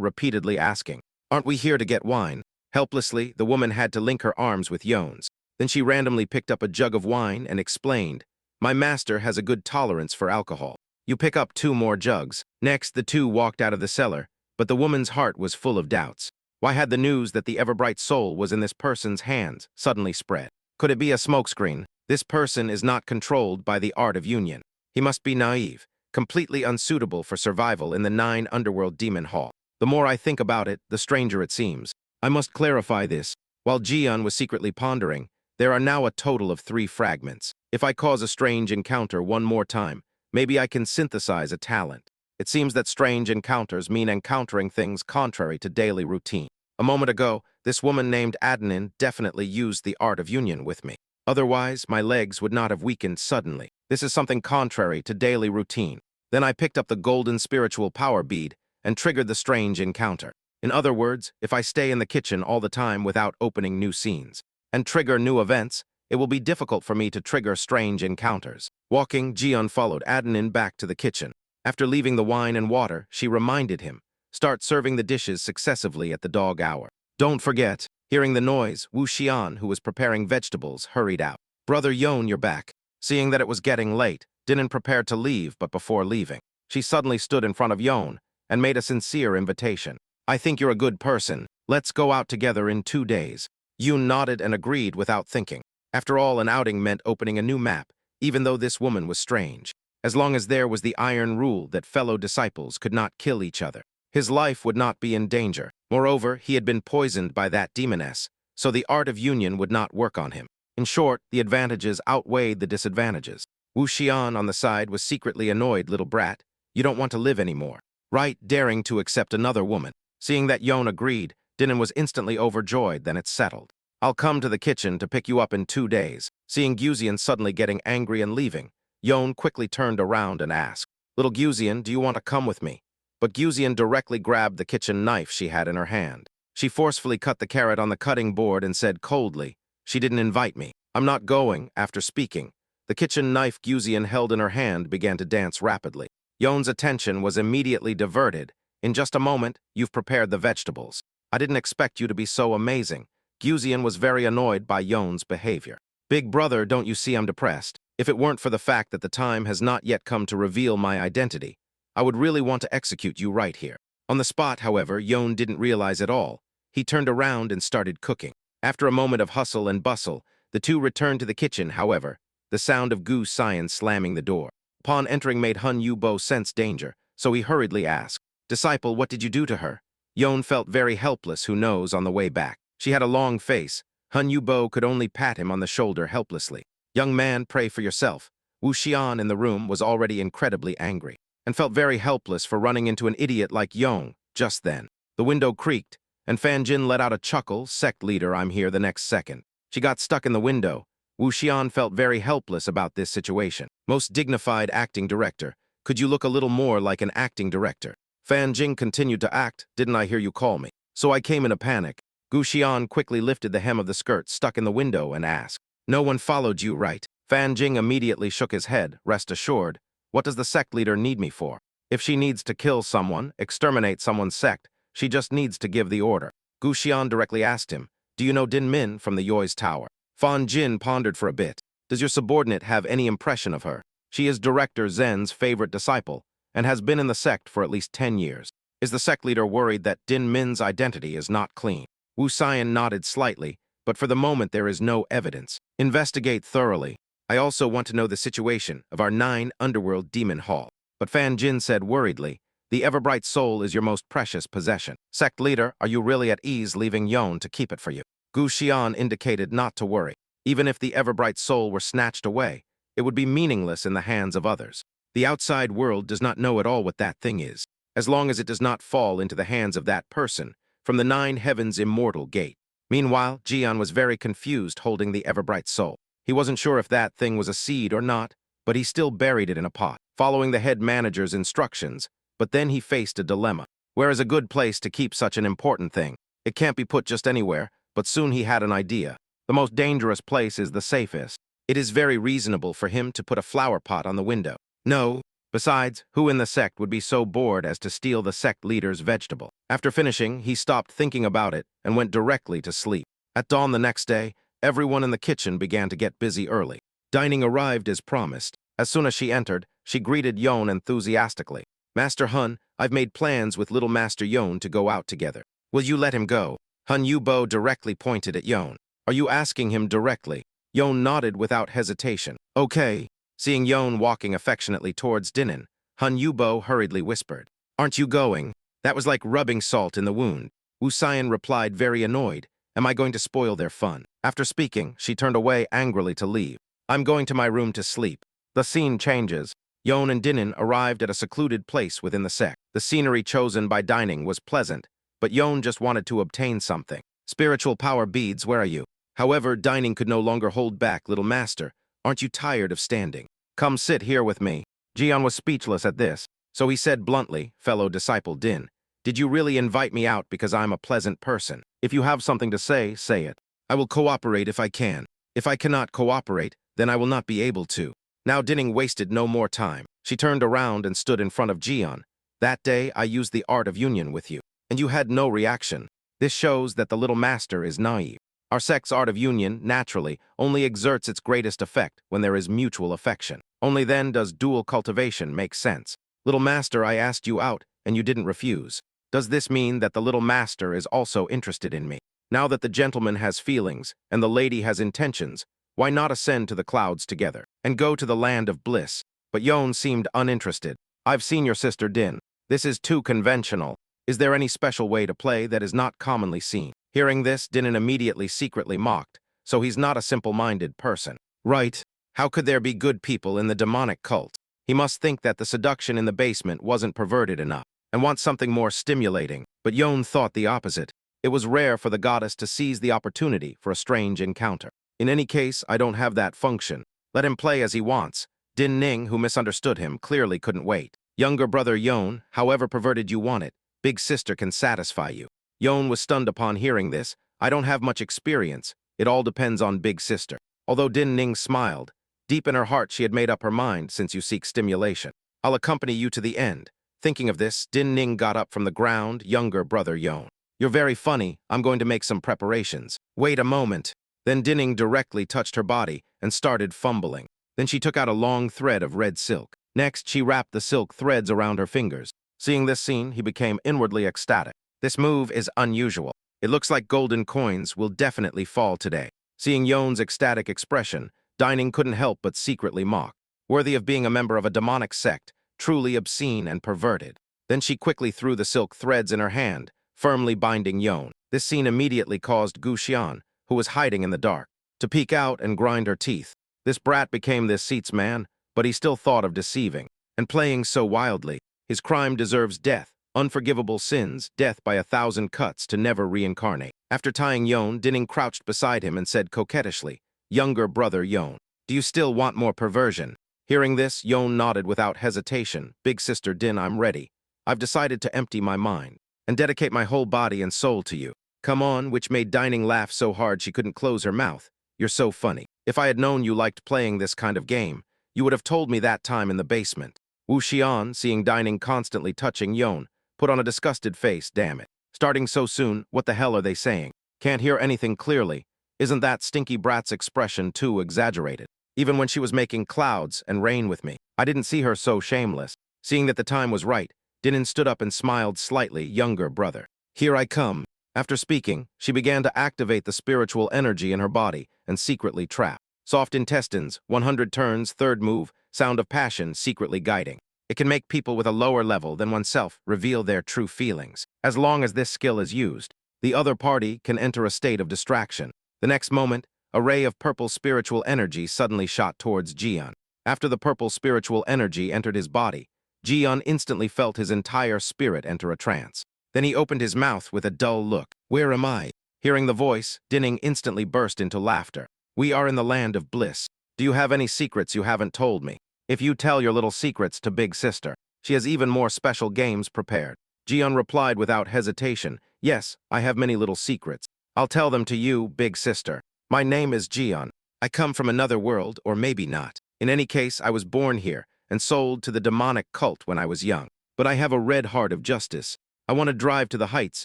repeatedly asking, Aren't we here to get wine? Helplessly, the woman had to link her arms with Yon's. Then she randomly picked up a jug of wine and explained, My master has a good tolerance for alcohol. You pick up 2 more jugs. Next, the two walked out of the cellar, but the woman's heart was full of doubts. Why had the news that the ever-bright soul was in this person's hands suddenly spread? Could it be a smokescreen? This person is not controlled by the art of union. He must be naive, completely unsuitable for survival in the 9 underworld demon hall. The more I think about it, the stranger it seems. I must clarify this. While Jian was secretly pondering, there are now a total of 3 fragments. If I cause a strange encounter one more time, maybe I can synthesize a talent. It seems that strange encounters mean encountering things contrary to daily routine. A moment ago, this woman named Adnan definitely used the art of union with me. Otherwise, my legs would not have weakened suddenly. This is something contrary to daily routine. Then I picked up the golden spiritual power bead and triggered the strange encounter. In other words, if I stay in the kitchen all the time without opening new scenes and trigger new events, it will be difficult for me to trigger strange encounters. Walking, Jian followed Adnan back to the kitchen. After leaving the wine and water, she reminded him, Start serving the dishes successively at the dog hour. Don't forget. Hearing the noise, Wu Xian, who was preparing vegetables, hurried out. Brother Yon, you're back. Seeing that it was getting late, Dinan prepared to leave, but before leaving, she suddenly stood in front of Yon and made a sincere invitation. I think you're a good person. Let's go out together in 2 days. Yoon nodded and agreed without thinking. After all, an outing meant opening a new map, even though this woman was strange. As long as there was the iron rule that fellow disciples could not kill each other, his life would not be in danger. Moreover, he had been poisoned by that demoness, so the art of union would not work on him. In short, the advantages outweighed the disadvantages. Wu Xian on the side was secretly annoyed, little brat. You don't want to live anymore. Right, daring to accept another woman. Seeing that Yon agreed, Dinan was instantly overjoyed, then it's settled. I'll come to the kitchen to pick you up in 2 days. Seeing Guzian suddenly getting angry and leaving, Yon quickly turned around and asked, Little Guzian, do you want to come with me? But Guzian directly grabbed the kitchen knife she had in her hand. She forcefully cut the carrot on the cutting board and said coldly, She didn't invite me. I'm not going. After speaking, the kitchen knife Guzian held in her hand began to dance rapidly. Yon's attention was immediately diverted. In just a moment, you've prepared the vegetables. I didn't expect you to be so amazing. Guzian was very annoyed by Yon's behavior. Big brother, don't you see I'm depressed? If it weren't for the fact that the time has not yet come to reveal my identity, I would really want to execute you right here. On the spot, however, Yon didn't realize at all. He turned around and started cooking. After a moment of hustle and bustle, the two returned to the kitchen, however, the sound of Gu Xian slamming the door. Upon entering made Hun Yubo sense danger, so he hurriedly asked, Disciple, what did you do to her? Yon felt very helpless, who knows, on the way back. She had a long face. Hun Yubo could only pat him on the shoulder helplessly. Young man, pray for yourself. Wu Xian in the room was already incredibly angry and felt very helpless for running into an idiot like Yong. Just then, the window creaked, and Fan Jin let out a chuckle. Sect leader, I'm here the next second. She got stuck in the window. Wu Xian felt very helpless about this situation. Most dignified acting director, could you look a little more like an acting director? Fan Jing continued to act. Didn't I hear you call me? So I came in a panic. Gu Xian quickly lifted the hem of the skirt stuck in the window and asked, No one followed you, right? Fan Jing immediately shook his head. Rest assured. What does the sect leader need me for? If she needs to kill someone, exterminate someone's sect, she just needs to give the order. Gu Xian directly asked him, Do you know Din Min from the Yoi's tower? Fan Jin pondered for a bit. Does your subordinate have any impression of her? She is Director Zhen's favorite disciple and has been in the sect for at least 10 years. Is the sect leader worried that Din Min's identity is not clean? Wu Xian nodded slightly, but for the moment there is no evidence. Investigate thoroughly. I also want to know the situation of our 9 underworld demon hall. But Fan Jin said worriedly, The ever-bright soul is your most precious possession. Sect leader, are you really at ease leaving Yon to keep it for you? Gu Xian indicated not to worry. Even if the ever-bright soul were snatched away, it would be meaningless in the hands of others. The outside world does not know at all what that thing is, as long as it does not fall into the hands of that person from the 9 heavens immortal gate. Meanwhile, Jian was very confused holding the ever-bright soul. He wasn't sure if that thing was a seed or not, but he still buried it in a pot, following the head manager's instructions. But then he faced a dilemma. Where is a good place to keep such an important thing? It can't be put just anywhere, but soon he had an idea. The most dangerous place is the safest. It is very reasonable for him to put a flower pot on the window. No. Besides, who in the sect would be so bored as to steal the sect leader's vegetable? After finishing, he stopped thinking about it and went directly to sleep. At dawn the next day, everyone in the kitchen began to get busy early. Dining arrived as promised. As soon as she entered, she greeted Yon enthusiastically. Master Hun, I've made plans with little Master Yon to go out together. Will you let him go? Hun Yubo directly pointed at Yon. Are you asking him directly? Yon nodded without hesitation. Okay. Seeing Yon walking affectionately towards Dinin, Hun Yubo hurriedly whispered, Aren't you going? That was like rubbing salt in the wound. Wu Xian replied, very annoyed. Am I going to spoil their fun? After speaking, she turned away angrily to leave. I'm going to my room to sleep. The scene changes. Yon and Dinin arrived at a secluded place within the sect. The scenery chosen by dining was pleasant, but Yon just wanted to obtain something. Spiritual power beads, where are you? However, dining could no longer hold back, little master. Aren't you tired of standing? Come sit here with me. Jian was speechless at this, so he said bluntly, fellow disciple Din, did you really invite me out because I'm a pleasant person? If you have something to say it. I will cooperate if I can. If I cannot cooperate, then I will not be able to. Now Dinning wasted no more time. She turned around and stood in front of Jian. That day, I used the art of union with you, and you had no reaction. This shows that the little master is naive. Our sect's art of union, naturally, only exerts its greatest effect when there is mutual affection. Only then does dual cultivation make sense. Little master, I asked you out, and you didn't refuse. Does this mean that the little master is also interested in me? Now that the gentleman has feelings, and the lady has intentions, why not ascend to the clouds together, and go to the land of bliss? But Yon seemed uninterested. I've seen your sister Din. This is too conventional. Is there any special way to play that is not commonly seen? Hearing this, Dinin immediately secretly mocked, so he's not a simple-minded person. Right. How could there be good people in the demonic cult? He must think that the seduction in the basement wasn't perverted enough, and wants something more stimulating. But Yon thought the opposite. It was rare for the goddess to seize the opportunity for a strange encounter. In any case, I don't have that function. Let him play as he wants. Din Ning, who misunderstood him, clearly couldn't wait. Younger brother Yon, however perverted you want it, big sister can satisfy you. Yon was stunned upon hearing this. I don't have much experience. It all depends on big sister. Although Din Ning smiled, deep in her heart she had made up her mind since you seek stimulation. I'll accompany you to the end. Thinking of this, Din Ning got up from the ground, younger brother Yon. You're very funny. I'm going to make some preparations. Wait a moment. Then Dinning directly touched her body and started fumbling. Then she took out a long thread of red silk. Next, she wrapped the silk threads around her fingers. Seeing this scene, he became inwardly ecstatic. This move is unusual. It looks like golden coins will definitely fall today. Seeing Yon's ecstatic expression, Dining couldn't help but secretly mock. Worthy of being a member of a demonic sect, truly obscene and perverted. Then she quickly threw the silk threads in her hand, firmly binding Yon. This scene immediately caused Gu Xian, who was hiding in the dark, to peek out and grind her teeth. This brat became this seat's man, but he still thought of deceiving and playing so wildly. His crime deserves death. Unforgivable sins, death by 1,000 cuts to never reincarnate. After tying Yon, Dinning crouched beside him and said coquettishly, Younger brother Yon, do you still want more perversion? Hearing this, Yon nodded without hesitation. Big sister Din, I'm ready. I've decided to empty my mind and dedicate my whole body and soul to you. Come on, which made Dining laugh so hard she couldn't close her mouth. You're so funny. If I had known you liked playing this kind of game, you would have told me that time in the basement. Wu Xian, seeing Dining constantly touching Yon, put on a disgusted face. Damn it. Starting so soon, what the hell are they saying? Can't hear anything clearly. Isn't that stinky brat's expression too exaggerated? Even when she was making clouds and rain with me, I didn't see her so shameless. Seeing that the time was right, Dinin stood up and smiled slightly. Younger brother. Here I come. After speaking, she began to activate the spiritual energy in her body and secretly trap. Soft intestines, 100 turns, third move, sound of passion secretly guiding. It can make people with a lower level than oneself reveal their true feelings. As long as this skill is used, the other party can enter a state of distraction. The next moment, a ray of purple spiritual energy suddenly shot towards Jian. After the purple spiritual energy entered his body, Jian instantly felt his entire spirit enter a trance. Then he opened his mouth with a dull look. Where am I? Hearing the voice, Dinning instantly burst into laughter. We are in the land of bliss. Do you have any secrets you haven't told me? If you tell your little secrets to big sister, she has even more special games prepared. Jian replied without hesitation. Yes, I have many little secrets. I'll tell them to you, big sister. My name is Jian. I come from another world, or maybe not. In any case, I was born here and sold to the demonic cult when I was young. But I have a red heart of justice. I want to drive to the heights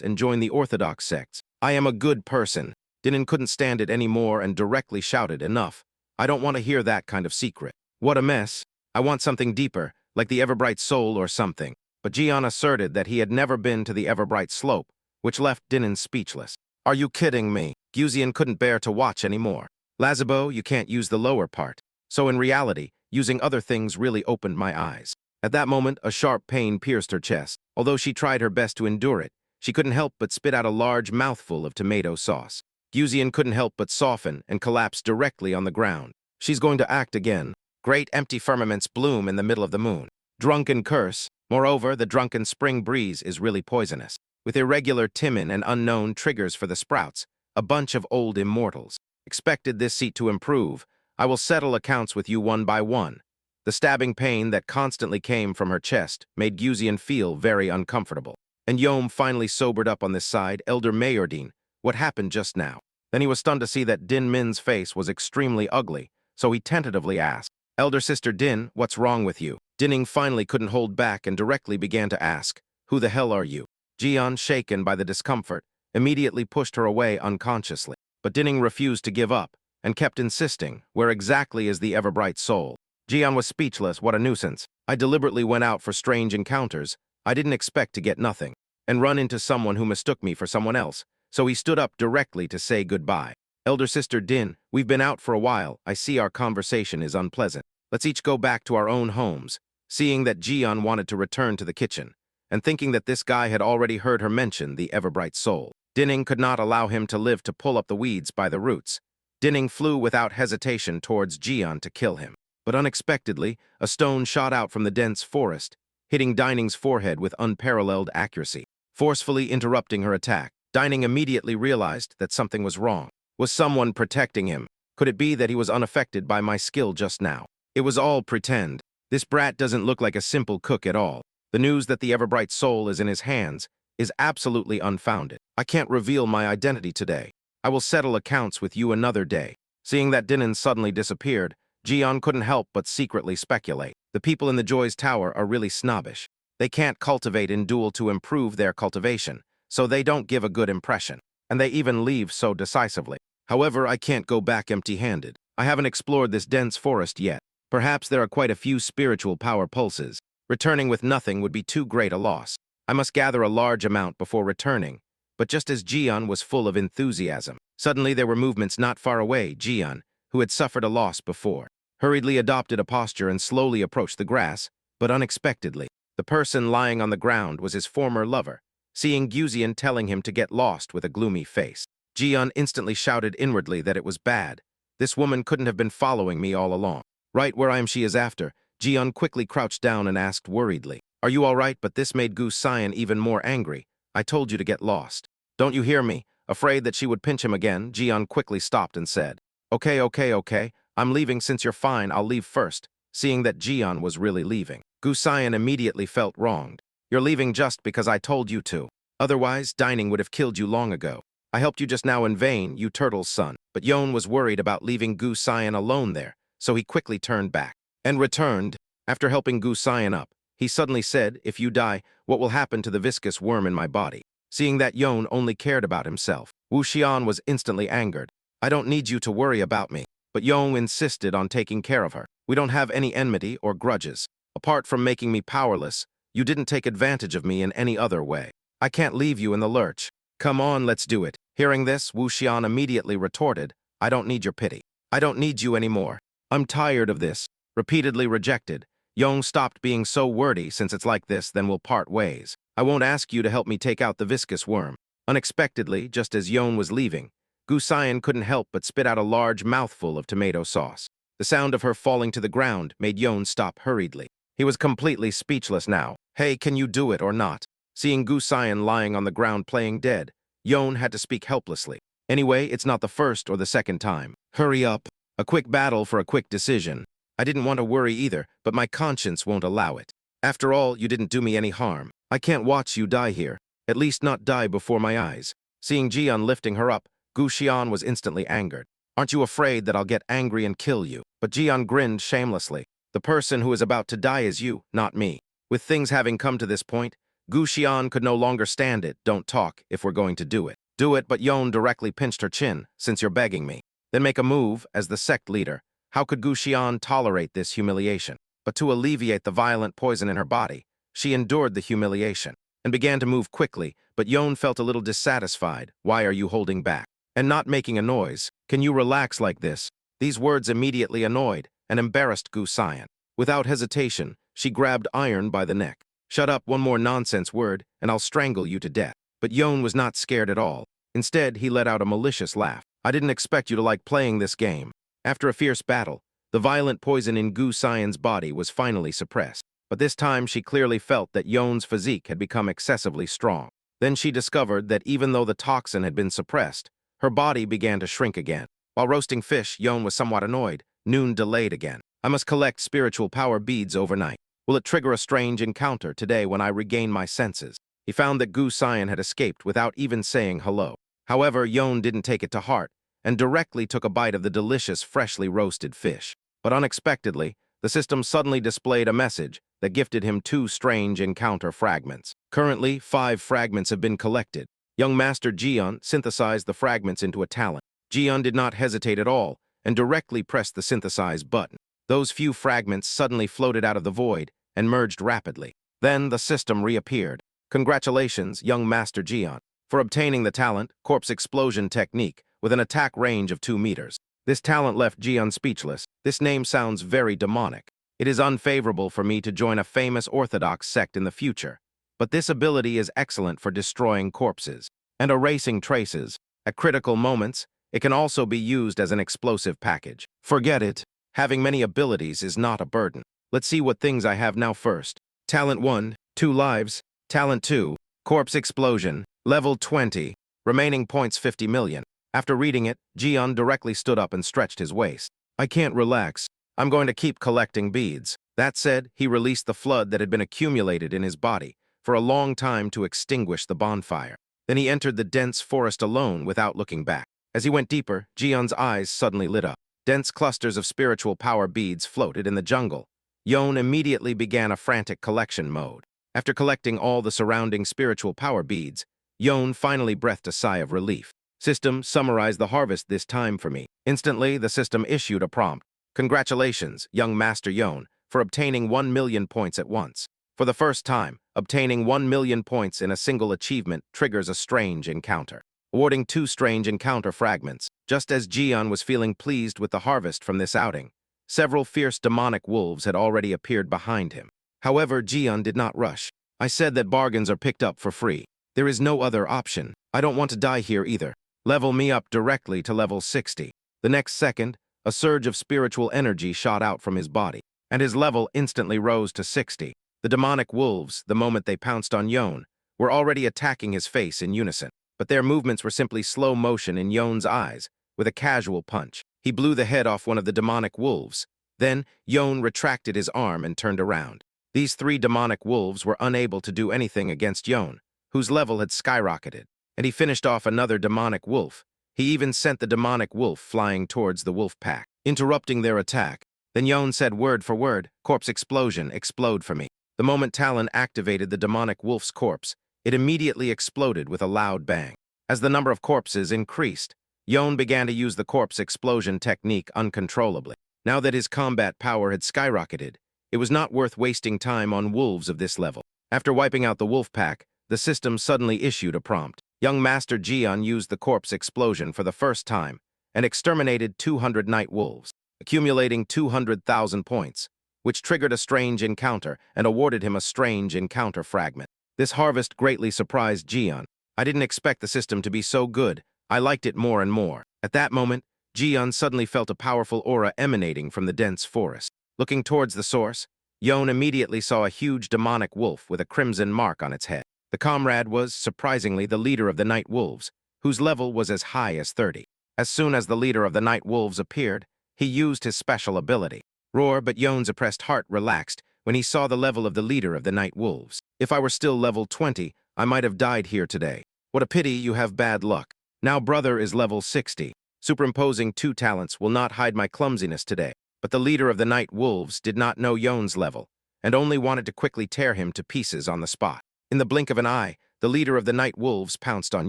and join the orthodox sects. I am a good person. Dinin couldn't stand it anymore and directly shouted, "Enough. I don't want to hear that kind of secret. What a mess. I want something deeper, like the Everbright Soul or something." But Jian asserted that he had never been to the Everbright Slope, which left Dinin speechless. "Are you kidding me?" Guzian couldn't bear to watch anymore. "Lazabo, you can't use the lower part." So in reality, using other things really opened my eyes. At that moment, a sharp pain pierced her chest. Although she tried her best to endure it, she couldn't help but spit out a large mouthful of tomato sauce. Guzian couldn't help but soften and collapse directly on the ground. She's going to act again. Great empty firmaments bloom in the middle of the moon. Drunken curse. Moreover, the drunken spring breeze is really poisonous. With irregular Timin and unknown triggers for the sprouts, a bunch of old immortals. Expected this seat to improve. I will settle accounts with you one by one. The stabbing pain that constantly came from her chest made Guzian feel very uncomfortable. And Yom finally sobered up on this side. "Elder Mayordine, what happened just now?" Then he was stunned to see that Din Min's face was extremely ugly, so he tentatively asked, "Elder Sister Din, what's wrong with you?" Dinning finally couldn't hold back and directly began to ask, "Who the hell are you?" Jian, shaken by the discomfort, immediately pushed her away unconsciously. But Dinning refused to give up and kept insisting, "Where exactly is the Everbright Soul?" Jian was speechless. What a nuisance. I deliberately went out for strange encounters. I didn't expect to get nothing, and run into someone who mistook me for someone else, so he stood up directly to say goodbye. "Elder Sister Din, we've been out for a while. I see our conversation is unpleasant. Let's each go back to our own homes." Seeing that Jian wanted to return to the kitchen, and thinking that this guy had already heard her mention the Everbright Soul, Dinning could not allow him to live to pull up the weeds by the roots. Dinning flew without hesitation towards Jian to kill him. But unexpectedly, a stone shot out from the dense forest, hitting Dining's forehead with unparalleled accuracy, forcefully interrupting her attack. Dining immediately realized that something was wrong. Was someone protecting him? Could it be that he was unaffected by my skill just now? It was all pretend. This brat doesn't look like a simple cook at all. The news that the Everbright Soul is in his hands is absolutely unfounded. I can't reveal my identity today. I will settle accounts with you another day. Seeing that Dinan suddenly disappeared, Jian couldn't help but secretly speculate. The people in the Joy's Tower are really snobbish. They can't cultivate in duel to improve their cultivation, so they don't give a good impression, and they even leave so decisively. However, I can't go back empty-handed. I haven't explored this dense forest yet. Perhaps there are quite a few spiritual power pulses. Returning with nothing would be too great a loss. I must gather a large amount before returning. But just as Jian was full of enthusiasm, suddenly there were movements not far away. Jian, who had suffered a loss before, hurriedly adopted a posture and slowly approached the grass, but unexpectedly, the person lying on the ground was his former lover. Seeing Guzian telling him to get lost with a gloomy face, Jian instantly shouted inwardly that it was bad. This woman couldn't have been following me all along. Right where I am she is after. Jian quickly crouched down and asked worriedly, "Are you all right?" But this made Gu Sion even more angry. "I told you to get lost. Don't you hear me?" Afraid that she would pinch him again, Jian quickly stopped and said, Okay. I'm leaving. Since you're fine, I'll leave first." Seeing that Jian was really leaving, Gu Sion immediately felt wronged. "You're leaving just because I told you to. Otherwise, Dining would have killed you long ago. I helped you just now in vain, you turtle's son." But Yon was worried about leaving Gu Sion alone there, so he quickly turned back and returned. After helping Gu Sion up, he suddenly said, "If you die, what will happen to the viscous worm in my body?" Seeing that Yon only cared about himself, Wu Xian was instantly angered. "I don't need you to worry about me." But Yon insisted on taking care of her. "We don't have any enmity or grudges. Apart from making me powerless, you didn't take advantage of me in any other way. I can't leave you in the lurch. Come on, let's do it." Hearing this, Wu Xian immediately retorted, "I don't need your pity. I don't need you anymore. I'm tired of this." Repeatedly rejected, Yong stopped being so wordy. "Since it's like this, then we'll part ways. I won't ask you to help me take out the viscous worm." Unexpectedly, just as Yon was leaving, Gu Sion couldn't help but spit out a large mouthful of tomato sauce. The sound of her falling to the ground made Yon stop hurriedly. He was completely speechless now. "Hey, can you do it or not?" Seeing Gu Sion lying on the ground playing dead, Yon had to speak helplessly. "Anyway, it's not the first or the second time. Hurry up." A quick battle for a quick decision. I didn't want to worry either, but my conscience won't allow it. After all, you didn't do me any harm. I can't watch you die here. At least not die before my eyes. Seeing Jian lifting her up, Gu Xian was instantly angered. Aren't you afraid that I'll get angry and kill you? But Jian grinned shamelessly. The person who is about to die is you, not me. With things having come to this point, Gu Xian could no longer stand it. Don't talk if we're going to do it. Do it, but Yon directly pinched her chin, since you're begging me. Then make a move, as the sect leader. How could Gu Xian tolerate this humiliation? But to alleviate the violent poison in her body, she endured the humiliation and began to move quickly, but Yon felt a little dissatisfied. Why are you holding back? And not making a noise. Can you relax like this? These words immediately annoyed and embarrassed Gu Xian. Without hesitation, she grabbed Iron by the neck. Shut up, one more nonsense word, and I'll strangle you to death. But Yon was not scared at all. Instead, he let out a malicious laugh. I didn't expect you to like playing this game. After a fierce battle, the violent poison in Gu Xian's body was finally suppressed. But this time she clearly felt that Yon's physique had become excessively strong. Then she discovered that even though the toxin had been suppressed, her body began to shrink again. While roasting fish, Yon was somewhat annoyed. Noon delayed again. I must collect spiritual power beads overnight. Will it trigger a strange encounter today when I regain my senses? He found that Gu Xian had escaped without even saying hello. However, Yon didn't take it to heart and directly took a bite of the delicious, freshly roasted fish. But unexpectedly, the system suddenly displayed a message that gifted him 2 strange encounter fragments. Currently, 5 fragments have been collected. Young Master Jian synthesized the fragments into a talent. Jian did not hesitate at all and directly pressed the synthesize button. Those few fragments suddenly floated out of the void and merged rapidly. Then the system reappeared. Congratulations, young Master Jian, for obtaining the talent, Corpse Explosion Technique, with an attack range of 2 meters. This talent left Jian speechless. This name sounds very demonic. It is unfavorable for me to join a famous orthodox sect in the future, but this ability is excellent for destroying corpses and erasing traces. At critical moments, it can also be used as an explosive package. Forget it. Having many abilities is not a burden. Let's see what things I have now first. Talent 1, 2 lives. Talent 2, Corpse Explosion, level 20, remaining points 50 million. After reading it, Jian directly stood up and stretched his waist. I can't relax. I'm going to keep collecting beads. That said, he released the flood that had been accumulated in his body for a long time to extinguish the bonfire. Then he entered the dense forest alone without looking back. As he went deeper, Jian's eyes suddenly lit up. Dense clusters of spiritual power beads floated in the jungle. Yon immediately began a frantic collection mode. After collecting all the surrounding spiritual power beads, Yon finally breathed a sigh of relief. System, summarize the harvest this time for me. Instantly, the system issued a prompt. Congratulations, young Master Yon, for obtaining 1 million points at once. For the first time, obtaining 1 million points in a single achievement triggers a strange encounter. Awarding 2 strange encounter fragments. Just as Jian was feeling pleased with the harvest from this outing, several fierce demonic wolves had already appeared behind him. However, Jian did not rush. I said that bargains are picked up for free. There is no other option. I don't want to die here either. Level me up directly to level 60. The next second, a surge of spiritual energy shot out from his body, and his level instantly rose to 60. The demonic wolves, the moment they pounced on Yon, were already attacking his face in unison. But their movements were simply slow motion in Yon's eyes, with a casual punch. He blew the head off one of the demonic wolves. Then, Yon retracted his arm and turned around. These 3 demonic wolves were unable to do anything against Yon, whose level had skyrocketed, and he finished off another demonic wolf. He even sent the demonic wolf flying towards the wolf pack, interrupting their attack. Then Yon said word for word, Corpse Explosion, explode for me. The moment Talon activated the demonic wolf's corpse, it immediately exploded with a loud bang. As the number of corpses increased, Yon began to use the Corpse Explosion technique uncontrollably. Now that his combat power had skyrocketed, it was not worth wasting time on wolves of this level. After wiping out the wolf pack, the system suddenly issued a prompt. Young Master Jian used the Corpse Explosion for the first time and exterminated 200 night wolves, accumulating 200,000 points, which triggered a strange encounter and awarded him a strange encounter fragment. This harvest greatly surprised Jian. I didn't expect the system to be so good. I liked it more and more. At that moment, Jian suddenly felt a powerful aura emanating from the dense forest. Looking towards the source, Yon immediately saw a huge demonic wolf with a crimson mark on its head. The comrade was, surprisingly, the leader of the Night Wolves, whose level was as high as 30. As soon as the leader of the Night Wolves appeared, he used his special ability. Roar, but Yon's oppressed heart relaxed when he saw the level of the leader of the Night Wolves. If I were still level 20, I might have died here today. What a pity you have bad luck. Now brother is level 60. Superimposing two talents will not hide my clumsiness today. But the leader of the night wolves did not know Yon's level, and only wanted to quickly tear him to pieces on the spot. In the blink of an eye, the leader of the night wolves pounced on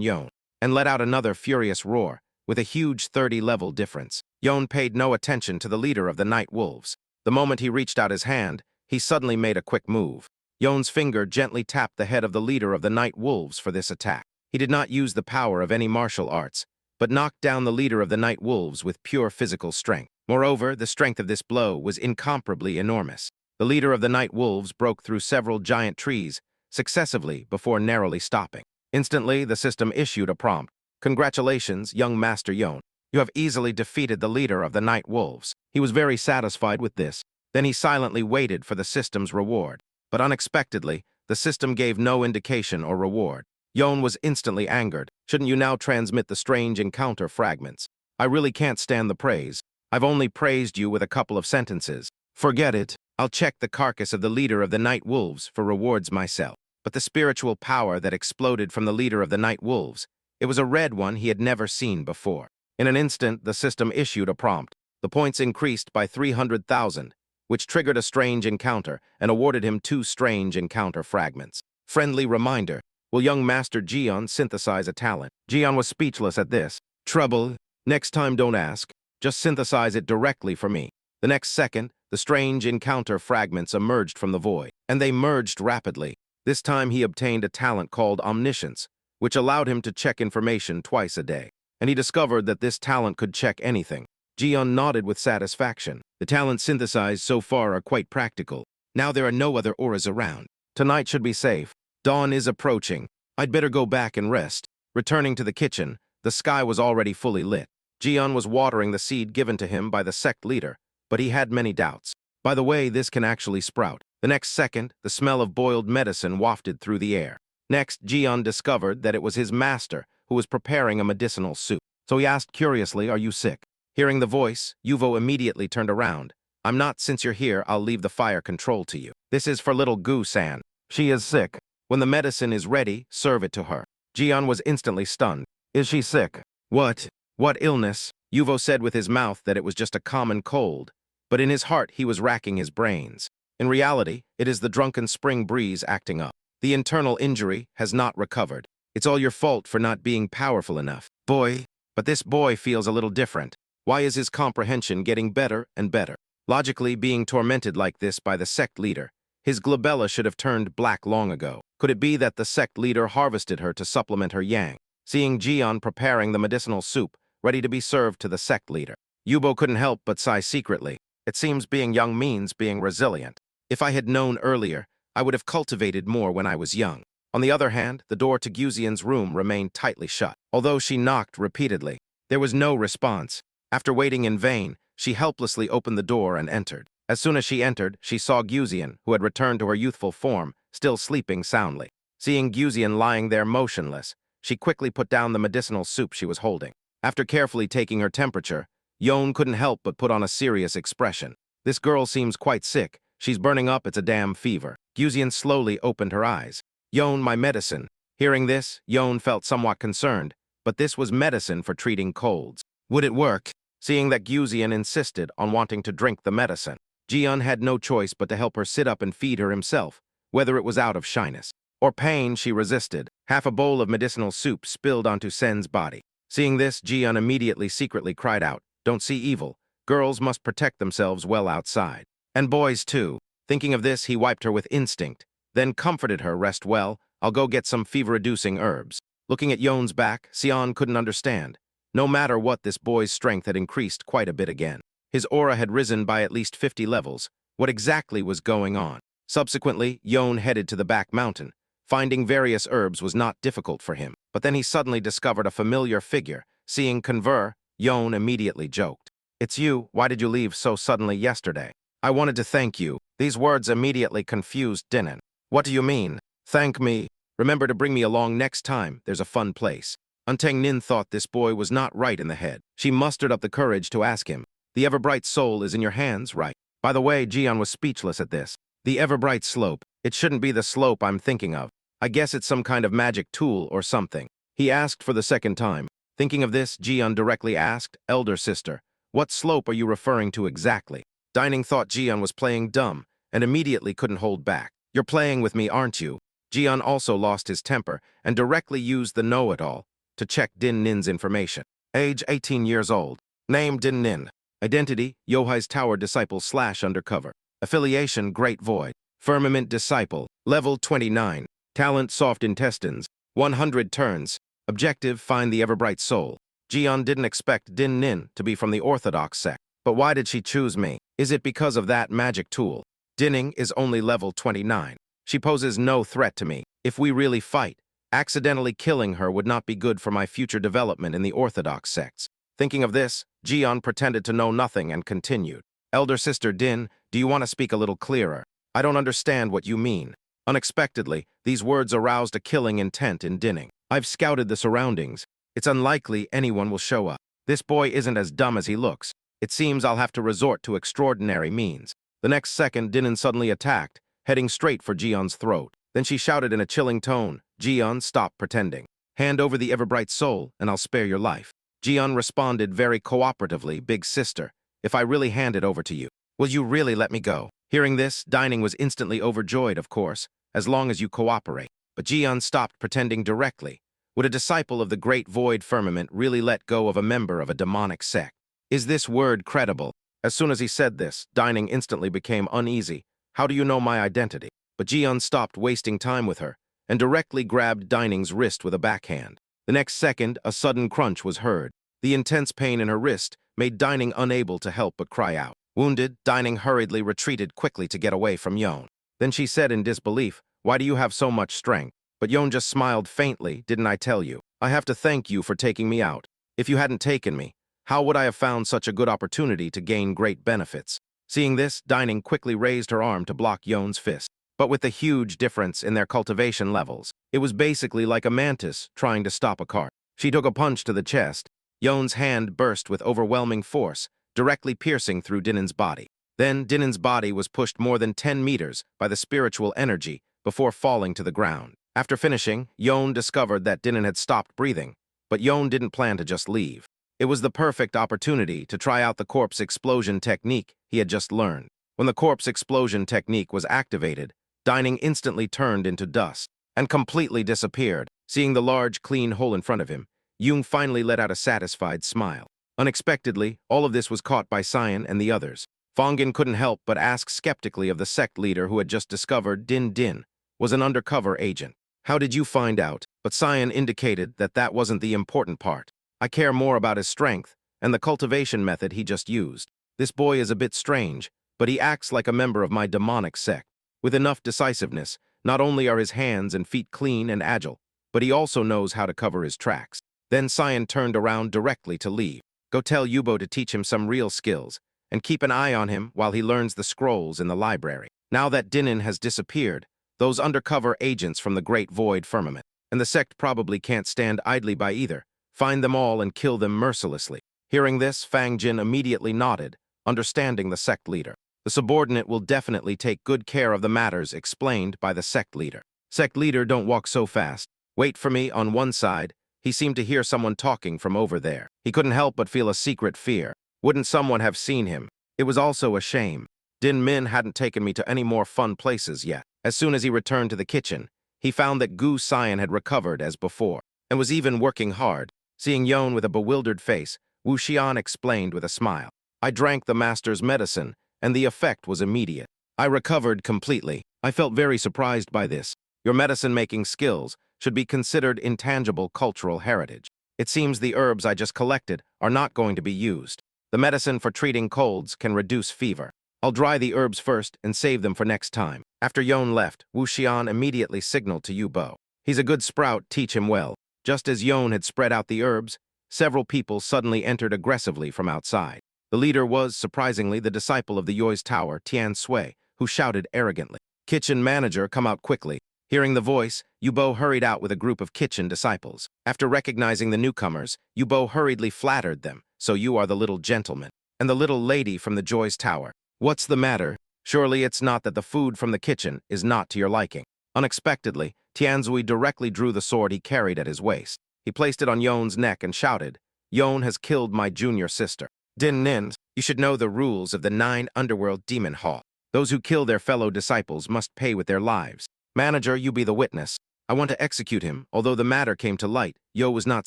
Yon, and let out another furious roar, with a huge 30-level difference. Yon paid no attention to the leader of the night wolves. The moment he reached out his hand, he suddenly made a quick move. Yon's finger gently tapped the head of the leader of the night wolves for this attack. He did not use the power of any martial arts, but knocked down the leader of the night wolves with pure physical strength. Moreover, the strength of this blow was incomparably enormous. The leader of the night wolves broke through several giant trees successively before narrowly stopping. Instantly, the system issued a prompt. Congratulations, young Master Yon. You have easily defeated the leader of the night wolves. He was very satisfied with this. Then he silently waited for the system's reward. But unexpectedly, the system gave no indication or reward. Yon was instantly angered. Shouldn't you now transmit the strange encounter fragments? I really can't stand the praise. I've only praised you with a couple of sentences. Forget it. I'll check the carcass of the leader of the night wolves for rewards myself. But the spiritual power that exploded from the leader of the night wolves, it was a red one he had never seen before. In an instant, the system issued a prompt. The points increased by 300,000, which triggered a strange encounter and awarded him 2 strange encounter fragments. Friendly reminder. Will young Master Jian synthesize a talent? Jian was speechless at this. Trouble. Next time don't ask. Just synthesize it directly for me. The next second, the strange encounter fragments emerged from the void, and they merged rapidly. This time he obtained a talent called omniscience, which allowed him to check information twice a day. And he discovered that this talent could check anything. Jian nodded with satisfaction. The talents synthesized so far are quite practical. Now there are no other auras around. Tonight should be safe. Dawn is approaching. I'd better go back and rest. Returning to the kitchen, the sky was already fully lit. Jian was watering the seed given to him by the sect leader, but he had many doubts. By the way, this can actually sprout. The next second, the smell of boiled medicine wafted through the air. Next, Jian discovered that it was his master who was preparing a medicinal soup. So he asked curiously, "Are you sick?" Hearing the voice, Yuvo immediately turned around. "I'm not. Since you're here, I'll leave the fire control to you. This is for little Gu-san. She is sick. When the medicine is ready, serve it to her." Jian was instantly stunned. "Is she sick? What? What illness?" Yuvo said with his mouth that it was just a common cold, but in his heart he was racking his brains. In reality, it is the drunken spring breeze acting up. The internal injury has not recovered. It's all your fault for not being powerful enough. Boy, but this boy feels a little different. Why is his comprehension getting better and better? Logically, being tormented like this by the sect leader, his glabella should have turned black long ago. Could it be that the sect leader harvested her to supplement her yang? Seeing Jian preparing the medicinal soup, ready to be served to the sect leader, Yubo couldn't help but sigh secretly. It seems being young means being resilient. If I had known earlier, I would have cultivated more when I was young. On the other hand, the door to Guzian's room remained tightly shut. Although she knocked repeatedly, there was no response. After waiting in vain, she helplessly opened the door and entered. As soon as she entered, she saw Guzian, who had returned to her youthful form, still sleeping soundly. Seeing Guzian lying there motionless, she quickly put down the medicinal soup she was holding. After carefully taking her temperature, Yon couldn't help but put on a serious expression. "This girl seems quite sick. She's burning up. It's a damn fever." Guzian slowly opened her eyes. "Yon, my medicine." Hearing this, Yon felt somewhat concerned, but this was medicine for treating colds. Would it work? Seeing that Guzian insisted on wanting to drink the medicine, Jian had no choice but to help her sit up and feed her himself, whether it was out of shyness or pain. She resisted. Half a bowl of medicinal soup spilled onto Sen's body. Seeing this, Jian immediately secretly cried out, "Don't see evil. Girls must protect themselves well outside. And boys too." Thinking of this, he wiped her with instinct, then comforted her. "Rest well. I'll go get some fever-reducing herbs." Looking at Yon's back, Xian couldn't understand. No matter what, this boy's strength had increased quite a bit again. His aura had risen by at least 50 levels. What exactly was going on? Subsequently, Yon headed to the back mountain. Finding various herbs was not difficult for him, but then he suddenly discovered a familiar figure. Seeing Conver, Yon immediately joked. "It's you. Why did you leave so suddenly yesterday?" "I wanted to thank you." These words immediately confused Dinan. "What do you mean? Thank me? Remember to bring me along next time. There's a fun place." Unteng Nin thought this boy was not right in the head. She mustered up the courage to ask him. "The ever-bright soul is in your hands, right?" By the way, Jian was speechless at this. "The ever-bright slope. It shouldn't be the slope I'm thinking of. I guess it's some kind of magic tool or something." He asked for the second time. Thinking of this, Jian directly asked, "Elder sister, what slope are you referring to exactly?" Dining thought Jian was playing dumb and immediately couldn't hold back. "You're playing with me, aren't you?" Jian also lost his temper and directly used the know-it-all to check Din Nin's information. Age 18 years old. Name Din Nin. Identity Yohai's Tower Disciple / Undercover. Affiliation Great Void. Firmament Disciple. Level 29. Talent Soft Intestines. 100 turns. Objective Find the Everbright Soul. Jian didn't expect Din Nin to be from the Orthodox sect. But why did she choose me? Is it because of that magic tool? Dinning is only level 29. She poses no threat to me. If we really fight, accidentally killing her would not be good for my future development in the Orthodox sects. Thinking of this, Jian pretended to know nothing and continued. "Elder sister Din, do you want to speak a little clearer? I don't understand what you mean." Unexpectedly, these words aroused a killing intent in Dinning. "I've scouted the surroundings. It's unlikely anyone will show up. This boy isn't as dumb as he looks. It seems I'll have to resort to extraordinary means." The next second, Dinning suddenly attacked, heading straight for Jian's throat. Then she shouted in a chilling tone, "Jian, stop pretending. Hand over the Everbright Soul, and I'll spare your life." Jian responded very cooperatively, "Big sister, if I really hand it over to you, will you really let me go?" Hearing this, Dining was instantly overjoyed, of course, as long as you cooperate. But Jian stopped pretending directly. Would a disciple of the Great Void Firmament really let go of a member of a demonic sect? Is this word credible? As soon as he said this, Dining instantly became uneasy. "How do you know my identity?" But Jian stopped wasting time with her and directly grabbed Dining's wrist with a backhand. The next second, a sudden crunch was heard. The intense pain in her wrist made Dining unable to help but cry out. Wounded, Dining hurriedly retreated quickly to get away from Yon. Then she said in disbelief, "Why do you have so much strength?" But Yon just smiled faintly. "Didn't I tell you? I have to thank you for taking me out. If you hadn't taken me, how would I have found such a good opportunity to gain great benefits?" Seeing this, Dining quickly raised her arm to block Yon's fist. But with the huge difference in their cultivation levels, it was basically like a mantis trying to stop a cart. She took a punch to the chest. Yon's hand burst with overwhelming force, directly piercing through Dinin's body. Then Dinin's body was pushed more than 10 meters by the spiritual energy before falling to the ground. After finishing, Yon discovered that Dinin had stopped breathing, but Yon didn't plan to just leave. It was the perfect opportunity to try out the corpse explosion technique he had just learned. When the corpse explosion technique was activated, Dining instantly turned into dust and completely disappeared. Seeing the large, clean hole in front of him, Yung finally let out a satisfied smile. Unexpectedly, all of this was caught by Cyan and the others. Fongin couldn't help but ask skeptically of the sect leader who had just discovered Din Din was an undercover agent. "How did you find out?" But Cyan indicated that that wasn't the important part. "I care more about his strength and the cultivation method he just used. This boy is a bit strange, but he acts like a member of my demonic sect. With enough decisiveness, not only are his hands and feet clean and agile, but he also knows how to cover his tracks." Then Cyan turned around directly to leave. "Go tell Yubo to teach him some real skills, and keep an eye on him while he learns the scrolls in the library." Now that Dinin has disappeared, those undercover agents from the Great Void Firmament, and the sect probably can't stand idly by either, find them all and kill them mercilessly. Hearing this, Fang Jin immediately nodded, understanding the sect leader. The subordinate will definitely take good care of the matters explained by the sect leader. "Sect leader, don't walk so fast. Wait for me on one side." He seemed to hear someone talking from over there. He couldn't help but feel a secret fear. Wouldn't someone have seen him? It was also a shame. Din Min hadn't taken me to any more fun places yet. As soon as he returned to the kitchen, he found that Gu Cyan had recovered as before, and was even working hard. Seeing Yon with a bewildered face, Wu Xian explained with a smile. "I drank the master's medicine, and the effect was immediate. I recovered completely. I felt very surprised by this. Your medicine-making skills should be considered intangible cultural heritage. It seems the herbs I just collected are not going to be used. The medicine for treating colds can reduce fever. I'll dry the herbs first and save them for next time." After Yon left, Wu Xian immediately signaled to Yu Bo. "He's a good sprout, teach him well." Just as Yon had spread out the herbs, several people suddenly entered aggressively from outside. The leader was, surprisingly, the disciple of the Yoi's Tower, Tian Sui, who shouted arrogantly, "Kitchen manager, come out quickly." Hearing the voice, Yubo hurried out with a group of kitchen disciples. After recognizing the newcomers, Yubo hurriedly flattered them. "So you are the little gentleman and the little lady from the Joy's Tower. What's the matter? Surely it's not that the food from the kitchen is not to your liking." Unexpectedly, Tianzui directly drew the sword he carried at his waist. He placed it on Yon's neck and shouted, "Yon has killed my junior sister. Din Nin, you should know the rules of the 9 underworld demon hall. Those who kill their fellow disciples must pay with their lives. Manager, you be the witness. I want to execute him." Although the matter came to light, Yo was not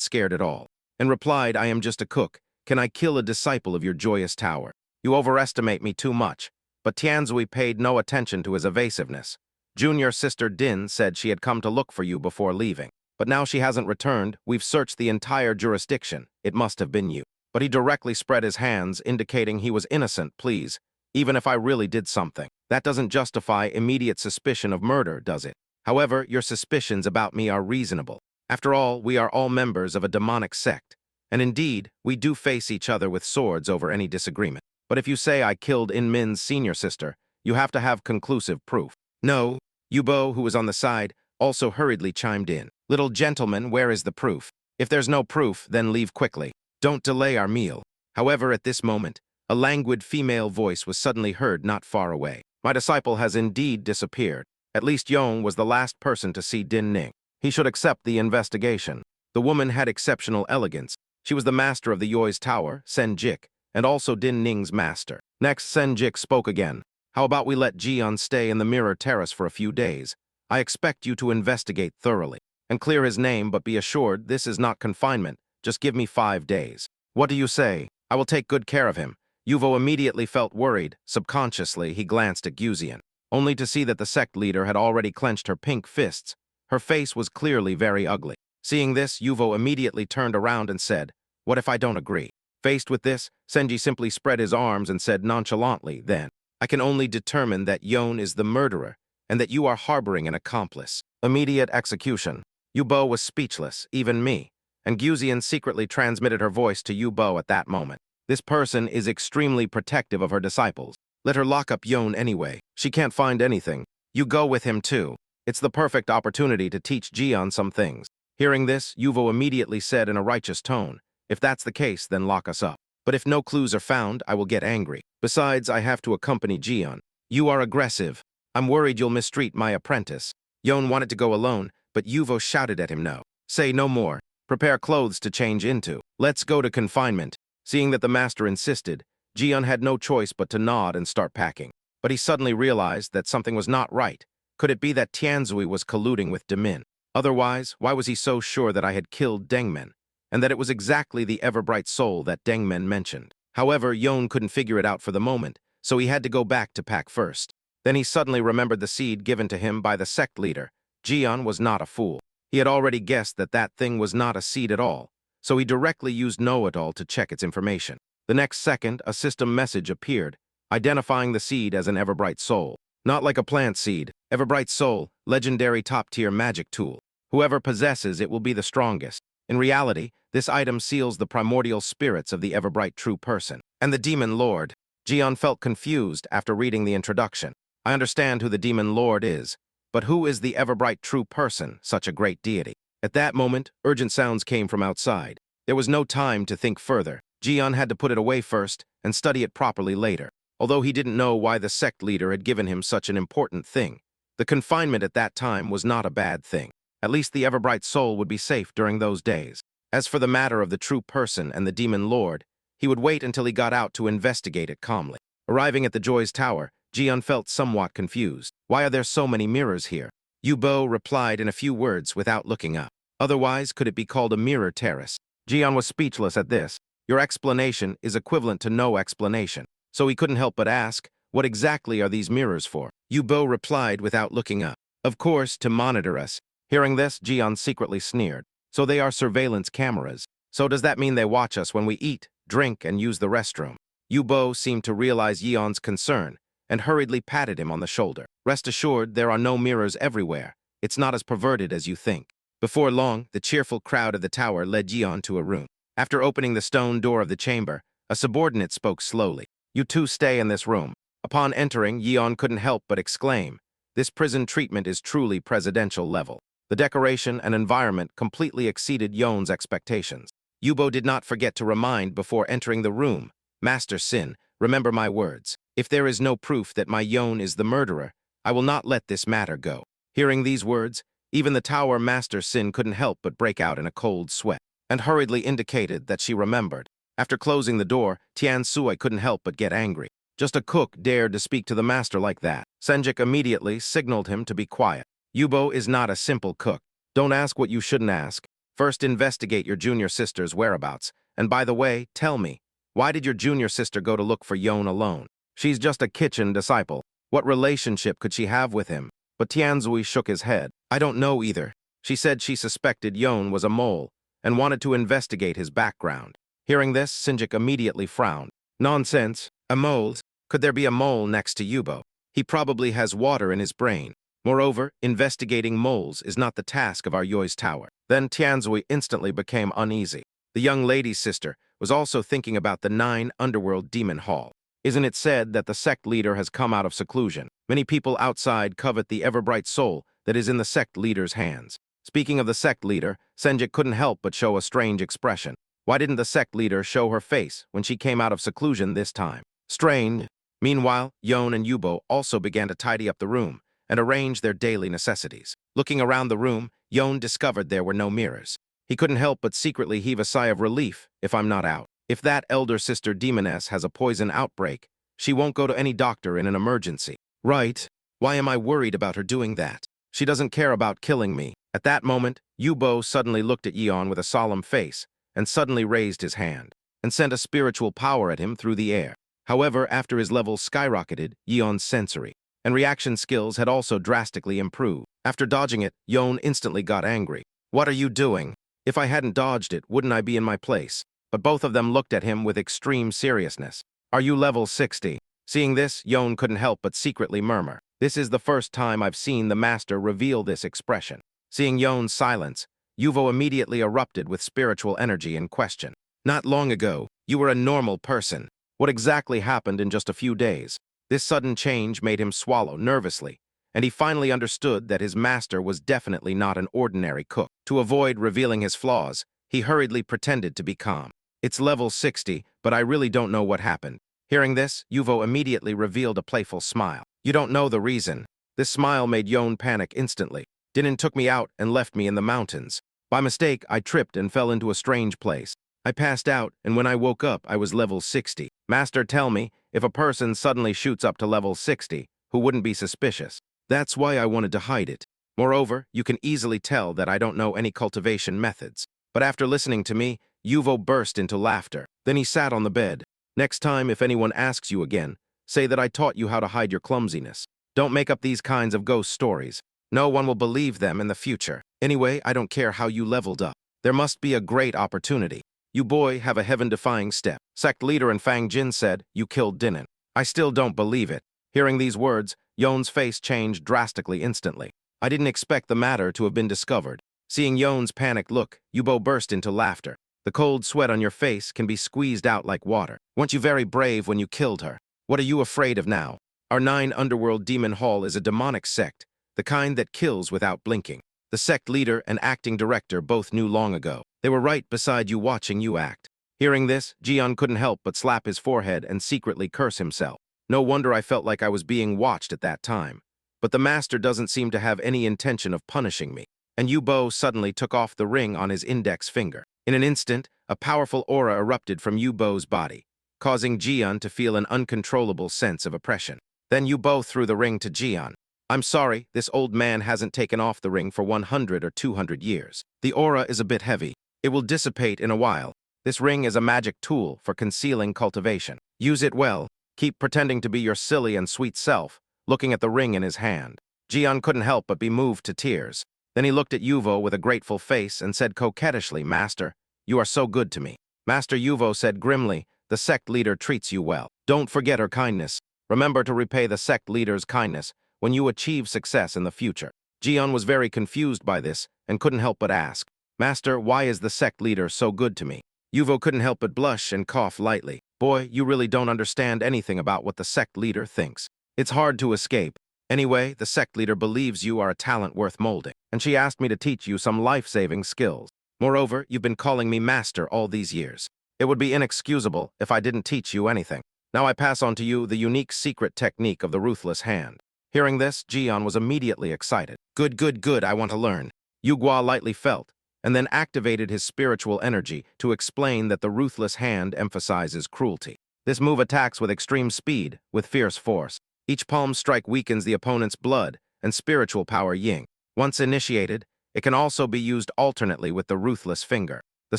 scared at all, and replied, "I am just a cook. Can I kill a disciple of your joyous tower? You overestimate me too much." But Tianzui paid no attention to his evasiveness. Junior sister Din said she had come to look for you before leaving. But now she hasn't returned. We've searched the entire jurisdiction. It must have been you. But he directly spread his hands, indicating he was innocent. Please, even if I really did something, that doesn't justify immediate suspicion of murder, does it? However, your suspicions about me are reasonable. After all, we are all members of a demonic sect. And indeed, we do face each other with swords over any disagreement. But if you say I killed In Min's senior sister, you have to have conclusive proof. No, Yubo, who was on the side, also hurriedly chimed in. Little gentleman, where is the proof? If there's no proof, then leave quickly. Don't delay our meal. However, at this moment, a languid female voice was suddenly heard not far away. My disciple has indeed disappeared. At least Yong was the last person to see Din Ning. He should accept the investigation. The woman had exceptional elegance. She was the master of the Yoi's tower, Sen Jik, and also Din Ning's master. Next, Sen Jik spoke again. How about we let Jian stay in the Mirror Terrace for a few days? I expect you to investigate thoroughly and clear his name, but be assured this is not confinement. Just give me 5 days. What do you say? I will take good care of him. Yuvo immediately felt worried. Subconsciously, he glanced at Guzian, only to see that the sect leader had already clenched her pink fists. Her face was clearly very ugly. Seeing this, Yuvo immediately turned around and said, "What if I don't agree?" Faced with this, Senji simply spread his arms and said nonchalantly, "Then, I can only determine that Yon is the murderer and that you are harboring an accomplice. Immediate execution." Yubo was speechless, even me, and Guzian secretly transmitted her voice to Yubo at that moment. This person is extremely protective of her disciples. Let her lock up Yon anyway. She can't find anything. You go with him too. It's the perfect opportunity to teach Jian some things. Hearing this, Yuvo immediately said in a righteous tone, "If that's the case, then lock us up. But if no clues are found, I will get angry. Besides, I have to accompany Jian. You are aggressive. I'm worried you'll mistreat my apprentice." Yon wanted to go alone, but Yuvo shouted at him, "No. Say no more. Prepare clothes to change into. Let's go to confinement." Seeing that the master insisted, Jian had no choice but to nod and start packing. But he suddenly realized that something was not right. Could it be that Tianzui was colluding with Demin? Otherwise, why was he so sure that I had killed Dengmen, and that it was exactly the ever-bright soul that Dengmen mentioned? However, Yon couldn't figure it out for the moment, so he had to go back to pack first. Then he suddenly remembered the seed given to him by the sect leader. Jian was not a fool. He had already guessed that that thing was not a seed at all, so he directly used know-it-all to check its information. The next second, a system message appeared, identifying the seed as an ever-bright soul. Not like a plant seed, ever-bright soul, legendary top-tier magic tool. Whoever possesses it will be the strongest. In reality, this item seals the primordial spirits of the ever-bright true person. And the demon lord. Jian felt confused after reading the introduction. I understand who the demon lord is, but who is the ever-bright true person, such a great deity? At that moment, urgent sounds came from outside. There was no time to think further. Jian had to put it away first and study it properly later. Although he didn't know why the sect leader had given him such an important thing, the confinement at that time was not a bad thing. At least the ever-bright soul would be safe during those days. As for the matter of the true person and the demon lord, he would wait until he got out to investigate it calmly. Arriving at the Joy's tower, Jian felt somewhat confused. Why are there so many mirrors here? Yubo replied in a few words without looking up. Otherwise, could it be called a mirror terrace? Jian was speechless at this. Your explanation is equivalent to no explanation. So he couldn't help but ask, what exactly are these mirrors for? Yubo replied without looking up. Of course, to monitor us. Hearing this, Jian secretly sneered. So they are surveillance cameras. So does that mean they watch us when we eat, drink, and use the restroom? Yubo seemed to realize Yeon's concern and hurriedly patted him on the shoulder. Rest assured, there are no mirrors everywhere. It's not as perverted as you think. Before long, the cheerful crowd of the tower led Yeon to a room. After opening the stone door of the chamber, a subordinate spoke slowly. You two stay in this room. Upon entering, Yeon couldn't help but exclaim, this prison treatment is truly presidential level. The decoration and environment completely exceeded Yeon's expectations. Yubo did not forget to remind before entering the room, Master Sin, remember my words. If there is no proof that my Yeon is the murderer, I will not let this matter go. Hearing these words, Even the Tower Master Sin couldn't help but break out in a cold sweat, and hurriedly indicated that she remembered. After closing the door, Tian Sui couldn't help but get angry. Just a cook dared to speak to the master like that. Senjik immediately signaled him to be quiet. Yubo is not a simple cook. Don't ask what you shouldn't ask. First investigate your junior sister's whereabouts. And by the way, tell me, why did your junior sister go to look for Yon alone? She's just a kitchen disciple. What relationship could she have with him? But Tianzui shook his head. I don't know either. She said she suspected Yon was a mole and wanted to investigate his background. Hearing this, Sinjik immediately frowned. Nonsense. A mole? Could there be a mole next to Yubo? He probably has water in his brain. Moreover, investigating moles is not the task of our Yoi's tower. Then Tianzui instantly became uneasy. The young lady's sister was also thinking about the 9 underworld demon hall. Isn't it said that the sect leader has come out of seclusion? Many people outside covet the ever-bright soul that is in the sect leader's hands. Speaking of the sect leader, Senjik couldn't help but show a strange expression. Why didn't the sect leader show her face when she came out of seclusion this time? Strange. Meanwhile, Yon and Yubo also began to tidy up the room and arrange their daily necessities. Looking around the room, Yon discovered there were no mirrors. He couldn't help but secretly heave a sigh of relief. If I'm not out. If that elder sister demoness has a poison outbreak, she won't go to any doctor in an emergency. Right. Why am I worried about her doing that? She doesn't care about killing me. At that moment, Yubo suddenly looked at Yeon with a solemn face and suddenly raised his hand and sent a spiritual power at him through the air. However, after his levels skyrocketed, Yeon's sensory and reaction skills had also drastically improved. After dodging it, Yeon instantly got angry. What are you doing? If I hadn't dodged it, wouldn't I be in my place? But both of them looked at him with extreme seriousness. Are you level 60? Seeing this, Yeon couldn't help but secretly murmur. This is the first time I've seen the master reveal this expression. Seeing Yeon's silence, Yuvo immediately erupted with spiritual energy and question. Not long ago, you were a normal person. What exactly happened in just a few days? This sudden change made him swallow nervously, and he finally understood that his master was definitely not an ordinary cook. To avoid revealing his flaws, he hurriedly pretended to be calm. It's level 60, but I really don't know what happened. Hearing this, Yuvo immediately revealed a playful smile. You don't know the reason. This smile made Yon panic instantly. Dinin took me out and left me in the mountains. By mistake, I tripped and fell into a strange place. I passed out, and when I woke up, I was level 60. Master, tell me, if a person suddenly shoots up to level 60, who wouldn't be suspicious? That's why I wanted to hide it. Moreover, you can easily tell that I don't know any cultivation methods. But after listening to me, Yuvo burst into laughter. Then he sat on the bed. Next time, if anyone asks you again, say that I taught you how to hide your clumsiness. Don't make up these kinds of ghost stories. No one will believe them in the future. Anyway, I don't care how you leveled up. There must be a great opportunity. You boy have a heaven-defying step. Sect leader and Fang Jin said, you killed Dinin. I still don't believe it. Hearing these words, Yon's face changed drastically instantly. I didn't expect the matter to have been discovered. Seeing Yon's panicked look, Yubo burst into laughter. The cold sweat on your face can be squeezed out like water. Weren't you very brave when you killed her? What are you afraid of now? Our 9 underworld demon hall is a demonic sect, the kind that kills without blinking. The sect leader and acting director both knew long ago. They were right beside you watching you act. Hearing this, Jian couldn't help but slap his forehead and secretly curse himself. No wonder I felt like I was being watched at that time. But the master doesn't seem to have any intention of punishing me. And Yubo suddenly took off the ring on his index finger. In an instant, a powerful aura erupted from Yubo's body, causing Jian to feel an uncontrollable sense of oppression. Then Yubo threw the ring to Jian. I'm sorry, this old man hasn't taken off the ring for 100 or 200 years. The aura is a bit heavy. It will dissipate in a while. This ring is a magic tool for concealing cultivation. Use it well. Keep pretending to be your silly and sweet self, looking at the ring in his hand. Jian couldn't help but be moved to tears. Then he looked at Yuvo with a grateful face and said coquettishly, Master, you are so good to me. Master Yuvo said grimly, the sect leader treats you well. Don't forget her kindness. Remember to repay the sect leader's kindness when you achieve success in the future. Jian was very confused by this and couldn't help but ask, Master, why is the sect leader so good to me? Yuvo couldn't help but blush and cough lightly. Boy, you really don't understand anything about what the sect leader thinks. It's hard to escape. Anyway, the sect leader believes you are a talent worth molding, and she asked me to teach you some life-saving skills. Moreover, you've been calling me master all these years. It would be inexcusable if I didn't teach you anything. Now I pass on to you the unique secret technique of the ruthless hand. Hearing this, Jian was immediately excited. Good, good, good, I want to learn. Yugua lightly felt, and then activated his spiritual energy to explain that the ruthless hand emphasizes cruelty. This move attacks with extreme speed, with fierce force. Each palm strike weakens the opponent's blood and spiritual power yin. Once initiated, it can also be used alternately with the ruthless finger. The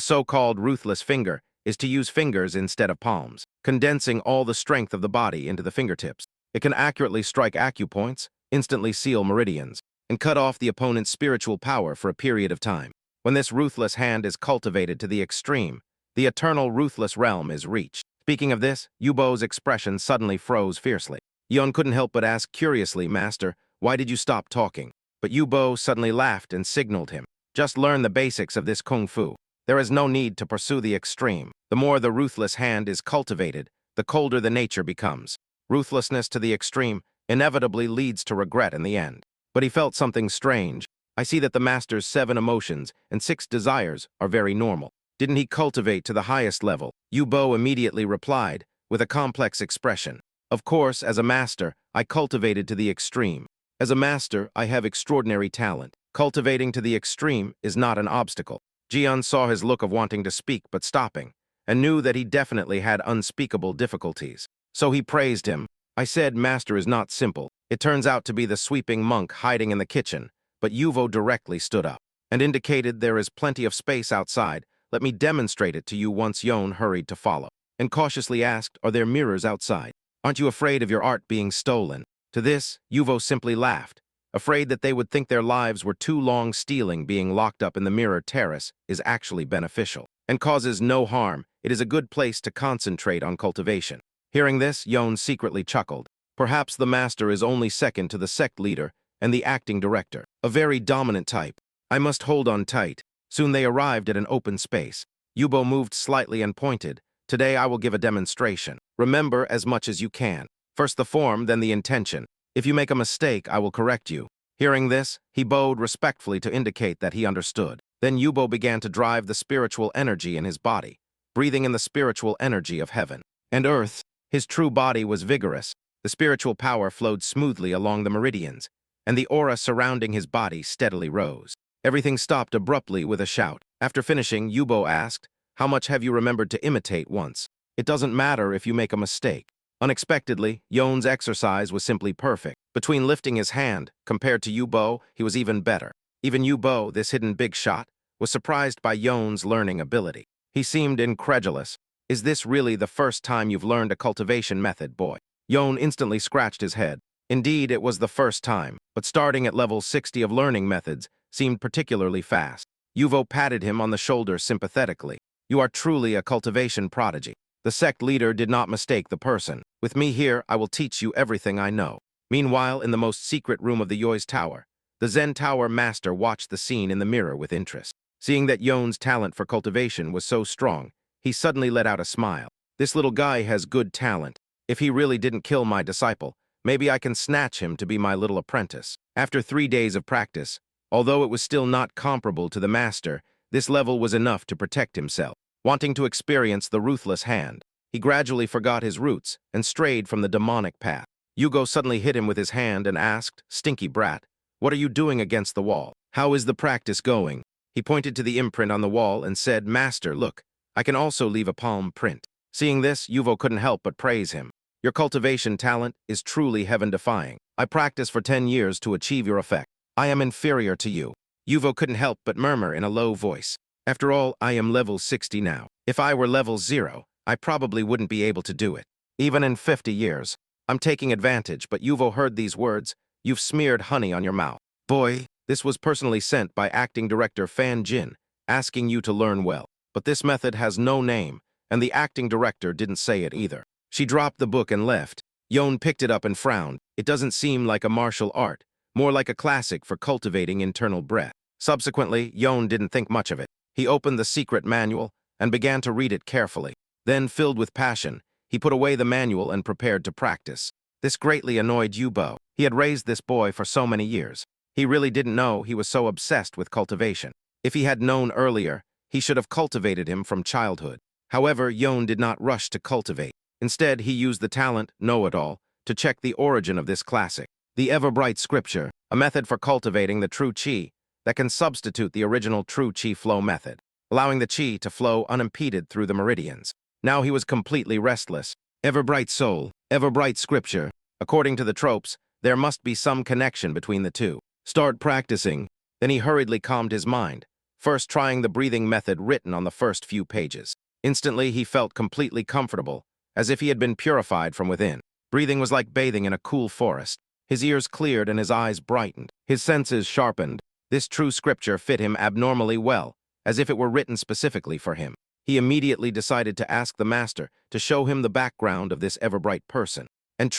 so-called ruthless finger is to use fingers instead of palms, condensing all the strength of the body into the fingertips. It can accurately strike acupoints, instantly seal meridians, and cut off the opponent's spiritual power for a period of time. When this ruthless hand is cultivated to the extreme, the eternal ruthless realm is reached. Speaking of this, Yubo's expression suddenly froze fiercely. Yon couldn't help but ask curiously, Master, why did you stop talking? But Yubo suddenly laughed and signaled him. Just learn the basics of this kung fu. There is no need to pursue the extreme. The more the ruthless hand is cultivated, the colder the nature becomes. Ruthlessness to the extreme inevitably leads to regret in the end. But he felt something strange. I see that the master's 7 emotions and 6 desires are very normal. Didn't he cultivate to the highest level? Yubo immediately replied, with a complex expression. Of course, as a master, I cultivated to the extreme. As a master, I have extraordinary talent. Cultivating to the extreme is not an obstacle. Jian saw his look of wanting to speak but stopping, and knew that he definitely had unspeakable difficulties. So he praised him. I said master is not simple. It turns out to be the sweeping monk hiding in the kitchen, but Yuvo directly stood up and indicated there is plenty of space outside. Let me demonstrate it to you once Yon hurried to follow, and cautiously asked, are there mirrors outside? Aren't you afraid of your art being stolen? To this, Yuvo simply laughed, afraid that they would think their lives were too long. Stealing being locked up in the mirror terrace is actually beneficial and causes no harm. It is a good place to concentrate on cultivation. Hearing this, Yon secretly chuckled. Perhaps the master is only second to the sect leader and the acting director, a very dominant type. I must hold on tight. Soon they arrived at an open space. Yubo moved slightly and pointed. Today I will give a demonstration. Remember as much as you can. First the form, then the intention. If you make a mistake, I will correct you. Hearing this, he bowed respectfully to indicate that he understood. Then Yubo began to drive the spiritual energy in his body, breathing in the spiritual energy of heaven and earth. His true body was vigorous. The spiritual power flowed smoothly along the meridians, and the aura surrounding his body steadily rose. Everything stopped abruptly with a shout. After finishing, Yubo asked, how much have you remembered to imitate once? It doesn't matter if you make a mistake. Unexpectedly, Yon's exercise was simply perfect. Between lifting his hand, compared to Yubo, he was even better. Even Yubo, this hidden big shot, was surprised by Yon's learning ability. He seemed incredulous. Is this really the first time you've learned a cultivation method, boy? Yon instantly scratched his head. Indeed, it was the first time, but starting at level 60 of learning methods seemed particularly fast. Yuvo patted him on the shoulder sympathetically. You are truly a cultivation prodigy. The sect leader did not mistake the person. With me here, I will teach you everything I know. Meanwhile, in the most secret room of the Yoi's tower, the Zen Tower master watched the scene in the mirror with interest. Seeing that Yon's talent for cultivation was so strong, he suddenly let out a smile. This little guy has good talent. If he really didn't kill my disciple, maybe I can snatch him to be my little apprentice. After 3 days of practice, although it was still not comparable to the master, this level was enough to protect himself. Wanting to experience the ruthless hand, he gradually forgot his roots and strayed from the demonic path. Yugo suddenly hit him with his hand and asked, stinky brat, what are you doing against the wall? How is the practice going? He pointed to the imprint on the wall and said, Master, look, I can also leave a palm print. Seeing this, Yuvo couldn't help but praise him. Your cultivation talent is truly heaven-defying. I practiced for 10 years to achieve your effect. I am inferior to you. Yuvo couldn't help but murmur in a low voice. After all, I am level 60 now. If I were level 0, I probably wouldn't be able to do it. Even in 50 years. I'm taking advantage, but Yuvo heard these words. You've smeared honey on your mouth. Boy, this was personally sent by acting director Fan Jin, asking you to learn well. But this method has no name, and the acting director didn't say it either. She dropped the book and left. Yon picked it up and frowned. It doesn't seem like a martial art, more like a classic for cultivating internal breath. Subsequently, Yon didn't think much of it. He opened the secret manual and began to read it carefully. Then, filled with passion, he put away the manual and prepared to practice. This greatly annoyed Yubo. He had raised this boy for so many years. He really didn't know he was so obsessed with cultivation. If he had known earlier, he should have cultivated him from childhood. However, Yon did not rush to cultivate. Instead, he used the talent, know-it-all, to check the origin of this classic. The ever-bright scripture, a method for cultivating the true chi that can substitute the original true chi flow method, allowing the chi to flow unimpeded through the meridians. Now he was completely restless. Ever-bright soul, ever-bright scripture. According to the tropes, there must be some connection between the two. Start practicing. Then he hurriedly calmed his mind, first trying the breathing method written on the first few pages. Instantly, he felt completely comfortable, as if he had been purified from within. Breathing was like bathing in a cool forest. His ears cleared and his eyes brightened. His senses sharpened. This true scripture fit him abnormally well, as if it were written specifically for him. He immediately decided to ask the master to show him the background of this ever-bright person, and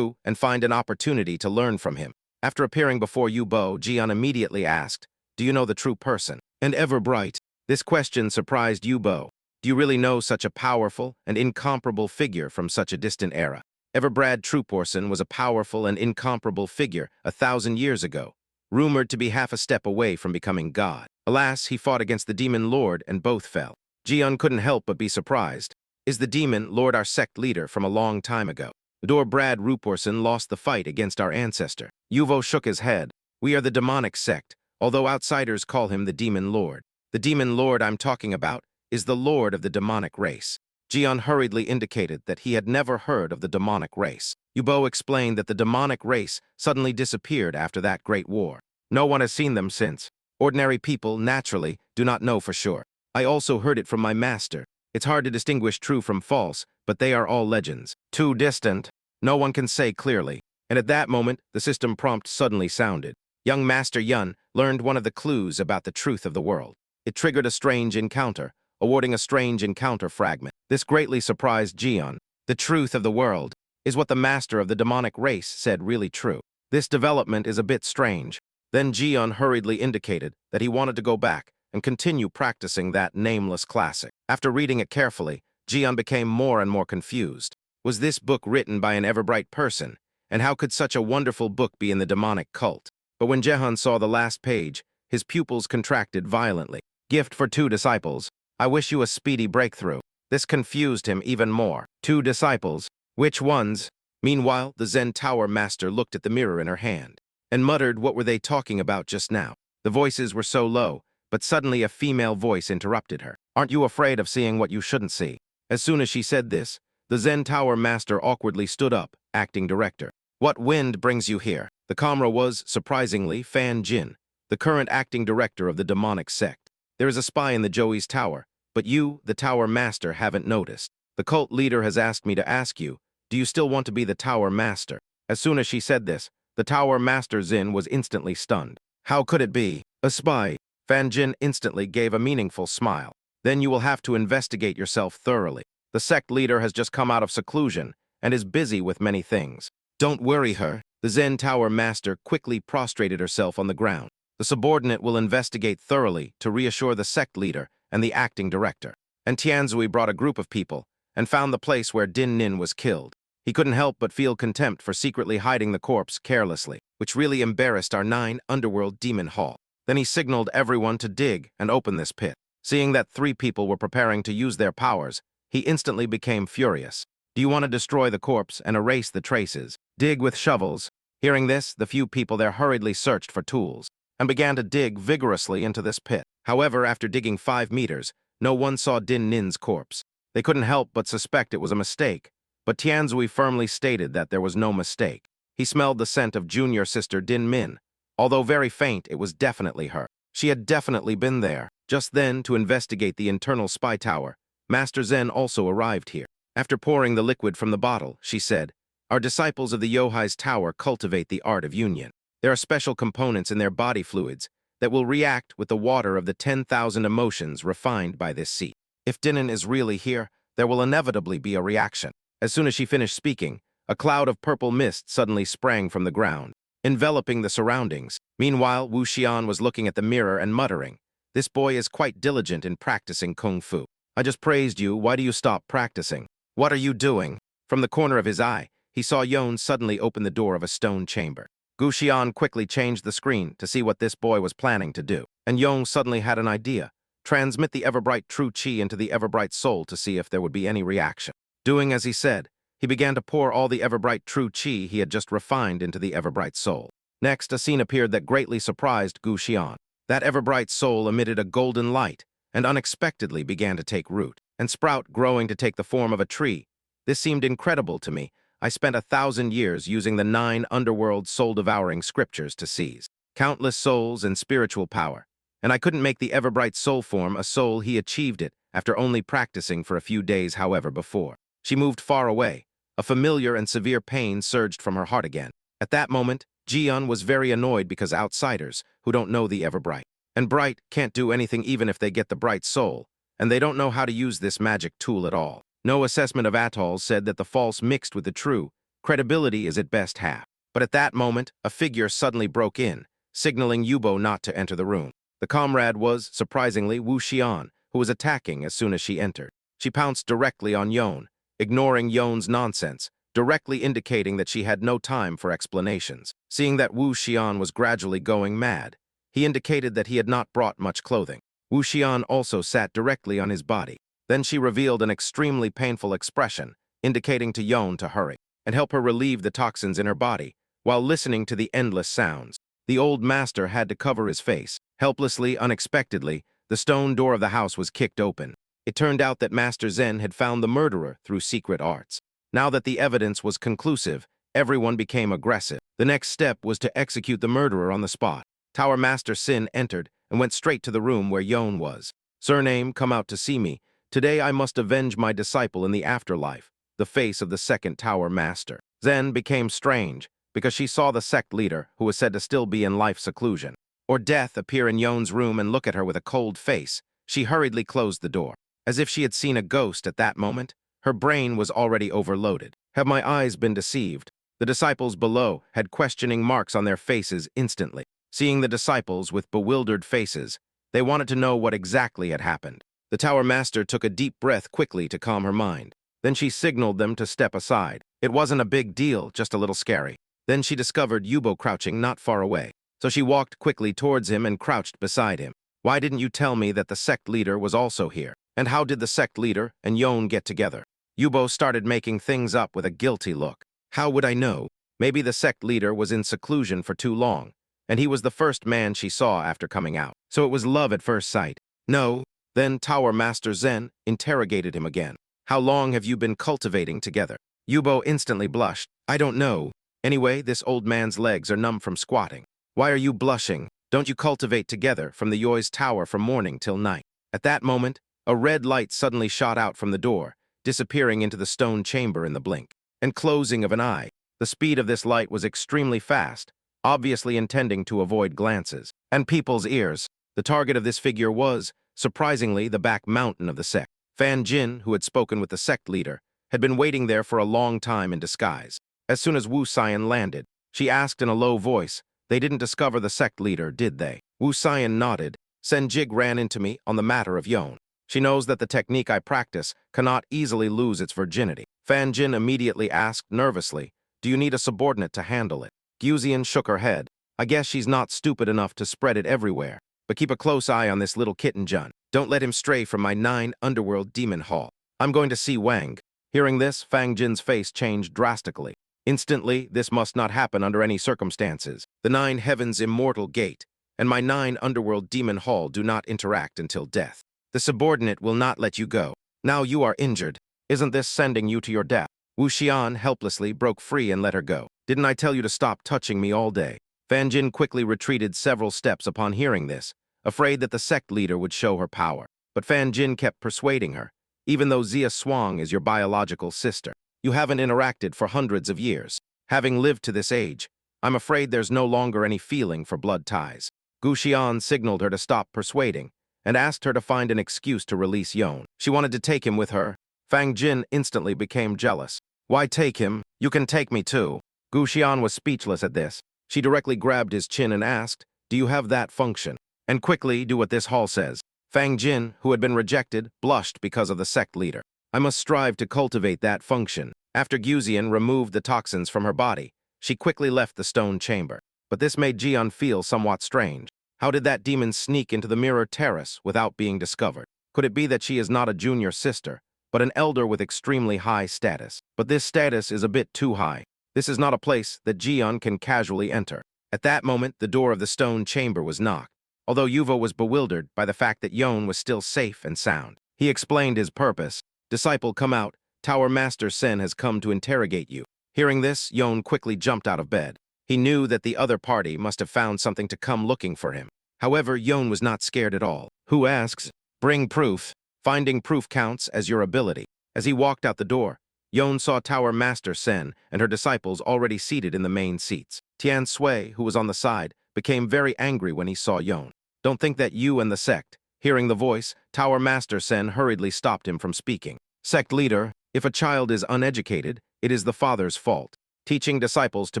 find an opportunity to learn from him. After appearing before Yubo, Jian immediately asked, "Do you know the true person?" And ever-bright. This question surprised Yubo. Do you really know such a powerful and incomparable figure from such a distant era? Everbrad Trueporson was a powerful and incomparable figure 1,000 years ago, rumored to be half a step away from becoming God. Alas, he fought against the demon lord and both fell. Jian couldn't help but be surprised. Is the demon lord our sect leader from a long time ago? Brad Ruporson lost the fight against our ancestor. Yuvo shook his head. We are the demonic sect, although outsiders call him the demon lord. The demon lord I'm talking about is the lord of the demonic race. Jian hurriedly indicated that he had never heard of the demonic race. Yubo explained that the demonic race suddenly disappeared after that great war. No one has seen them since. Ordinary people, naturally, do not know for sure. I also heard it from my master. It's hard to distinguish true from false, but they are all legends. Too distant. No one can say clearly. And at that moment, the system prompt suddenly sounded. Young Master Yun learned one of the clues about the truth of the world. It triggered a strange encounter, awarding a strange encounter fragment. This greatly surprised Jian. The truth of the world. Is what the master of the demonic race said really true? This development is a bit strange. Then Jian hurriedly indicated that he wanted to go back and continue practicing that nameless classic. After reading it carefully, Jian became more and more confused. Was this book written by an ever-bright person? And how could such a wonderful book be in the demonic cult? But when Jehan saw the last page, his pupils contracted violently. Gift for 2 disciples. I wish you a speedy breakthrough. This confused him even more. 2 disciples? Which ones? Meanwhile, the Zen Tower master looked at the mirror in her hand and muttered, what were they talking about just now? The voices were so low, but suddenly a female voice interrupted her. Aren't you afraid of seeing what you shouldn't see? As soon as she said this, the Zen Tower master awkwardly stood up, acting director. What wind brings you here? The comrade was, surprisingly, Fan Jin, the current acting director of the demonic sect. There is a spy in the Joey's tower, but you, the tower master, haven't noticed. The cult leader has asked me to ask you, do you still want to be the tower master? As soon as she said this, the tower master Zin was instantly stunned. How could it be? A spy? Fan Jin instantly gave a meaningful smile. Then you will have to investigate yourself thoroughly. The sect leader has just come out of seclusion and is busy with many things. Don't worry her. The Zen Tower master quickly prostrated herself on the ground. The subordinate will investigate thoroughly to reassure the sect leader and the acting director. And Tianzui brought a group of people and found the place where Din Nin was killed. He couldn't help but feel contempt for secretly hiding the corpse carelessly, which really embarrassed our 9 underworld demon hall. Then he signaled everyone to dig and open this pit. Seeing that 3 people were preparing to use their powers, he instantly became furious. Do you want to destroy the corpse and erase the traces? Dig with shovels. Hearing this, the few people there hurriedly searched for tools and began to dig vigorously into this pit. However, after digging 5 meters, no one saw Din Nin's corpse. They couldn't help but suspect it was a mistake, but Tianzui firmly stated that there was no mistake. He smelled the scent of junior sister Din Min. Although very faint, it was definitely her. She had definitely been there. Just then, to investigate the internal spy tower, Master Zen also arrived here. After pouring the liquid from the bottle, she said, our disciples of the Yohai's tower cultivate the art of union. There are special components in their body fluids that will react with the water of the 10,000 emotions refined by this seat. If Dinin is really here, there will inevitably be a reaction. As soon as she finished speaking, a cloud of purple mist suddenly sprang from the ground, enveloping the surroundings. Meanwhile, Wu Xian was looking at the mirror and muttering, this boy is quite diligent in practicing kung fu. I just praised you, why do you stop practicing? What are you doing? From the corner of his eye, he saw Yon suddenly open the door of a stone chamber. Gu Xian quickly changed the screen to see what this boy was planning to do. And Yon suddenly had an idea. Transmit the ever-bright true chi into the ever-bright soul to see if there would be any reaction. Doing as he said, He began to pour all the ever-bright true chi he had just refined into the ever-bright soul. Next, a scene appeared that greatly surprised Gu Xian. That ever-bright soul emitted a golden light and unexpectedly began to take root and sprout, growing to take the form of a tree. This seemed incredible to me. I spent 1,000 years using the 9 underworld soul-devouring scriptures to seize countless souls and spiritual power, and I couldn't make the ever-bright soul form a soul. He achieved it after only practicing for a few days, however, before. She moved far away. A familiar and severe pain surged from her heart again. At that moment, Jian was very annoyed because outsiders, who don't know the ever-bright, and bright can't do anything even if they get the bright soul, and they don't know how to use this magic tool at all. No assessment of atolls said that the false mixed with the true. Credibility is at best half. But at that moment, a figure suddenly broke in, signaling Yubo not to enter the room. The comrade was, surprisingly, Wu Xian, who was attacking as soon as she entered. She pounced directly on Yon, ignoring Yon's nonsense, directly indicating that she had no time for explanations. Seeing that Wu Xian was gradually going mad, he indicated that he had not brought much clothing. Wu Xian also sat directly on his body. Then she revealed an extremely painful expression, indicating to Yon to hurry and help her relieve the toxins in her body, while listening to the endless sounds. The old master had to cover his face. Helplessly, unexpectedly, the stone door of the house was kicked open. It turned out that Master Zen had found the murderer through secret arts. Now that the evidence was conclusive, everyone became aggressive. The next step was to execute the murderer on the spot. Tower Master Sin entered and went straight to the room where Yon was. Surname, come out to see me. Today I must avenge my disciple in the afterlife, the face of the second Tower Master. Zen became strange, because she saw the sect leader, who was said to still be in life seclusion, or death, appear in Yon's room and look at her with a cold face. She hurriedly closed the door. As if she had seen a ghost at that moment, her brain was already overloaded. Have my eyes been deceived? The disciples below had questioning marks on their faces instantly. Seeing the disciples with bewildered faces, they wanted to know what exactly had happened. The Tower Master took a deep breath quickly to calm her mind. Then she signaled them to step aside. It wasn't a big deal, just a little scary. Then she discovered Yubo crouching not far away, so she walked quickly towards him and crouched beside him. Why didn't you tell me that the sect leader was also here? And how did the sect leader and Yon get together? Yubo started making things up with a guilty look. How would I know? Maybe the sect leader was in seclusion for too long, and he was the first man she saw after coming out. So it was love at first sight. No. Then Tower Master Zen interrogated him again. How long have you been cultivating together? Yubo instantly blushed. I don't know. Anyway, this old man's legs are numb from squatting. Why are you blushing? Don't you cultivate together from the Yoi's tower from morning till night? At that moment, a red light suddenly shot out from the door, disappearing into the stone chamber in the blink and closing of an eye. The speed of this light was extremely fast, obviously intending to avoid glances and people's ears. The target of this figure was, surprisingly, the back mountain of the sect. Fan Jin, who had spoken with the sect leader, had been waiting there for a long time in disguise. As soon as Wu Xian landed, she asked in a low voice, "They didn't discover the sect leader, did they?" Wu Xian nodded. Senjig ran into me on the matter of Yon. She knows that the technique I practice cannot easily lose its virginity. Fan Jin immediately asked nervously, "Do you need a subordinate to handle it?" Guzian shook her head. "I guess she's not stupid enough to spread it everywhere. But keep a close eye on this little kitten Jun. Don't let him stray from my 9 underworld demon hall. I'm going to see Wang." Hearing this, Fang Jin's face changed drastically. Instantly, this must not happen under any circumstances. The 9 heavens immortal gate and my 9 underworld demon hall do not interact until death. The subordinate will not let you go. Now you are injured. Isn't this sending you to your death? Wu Xian helplessly broke free and let her go. Didn't I tell you to stop touching me all day? Fan Jin quickly retreated several steps upon hearing this, afraid that the sect leader would show her power. But Fan Jin kept persuading her, even though Xia Swang is your biological sister. You haven't interacted for hundreds of years. Having lived to this age, I'm afraid there's no longer any feeling for blood ties. Gu Xian signaled her to stop persuading and asked her to find an excuse to release Yon. She wanted to take him with her. Fang Jin instantly became jealous. Why take him? You can take me too. Gu Xian was speechless at this. She directly grabbed his chin and asked, "Do you have that function? And quickly do what this hall says." Fang Jin, who had been rejected, blushed because of the sect leader. I must strive to cultivate that function. After Guzian removed the toxins from her body, she quickly left the stone chamber. But this made Jian feel somewhat strange. How did that demon sneak into the mirror terrace without being discovered? Could it be that she is not a junior sister, but an elder with extremely high status. But this status is a bit too high. This is not a place that Jian can casually enter. At that moment, the door of the stone chamber was knocked, although Yuvo was bewildered by the fact that Yon was still safe and sound. He explained his purpose. Disciple, come out. Tower Master Sen has come to interrogate you. Hearing this, Yon quickly jumped out of bed. He knew that the other party must have found something to come looking for him. However, Yon was not scared at all. Who asks? Bring proof. Finding proof counts as your ability. As he walked out the door, Yon saw Tower Master Sen and her disciples already seated in the main seats. Tian Sui, who was on the side, became very angry when he saw Yon. Don't think that you and the sect. Hearing the voice, Tower Master Sen hurriedly stopped him from speaking. Sect leader, if a child is uneducated, it is the father's fault. Teaching disciples to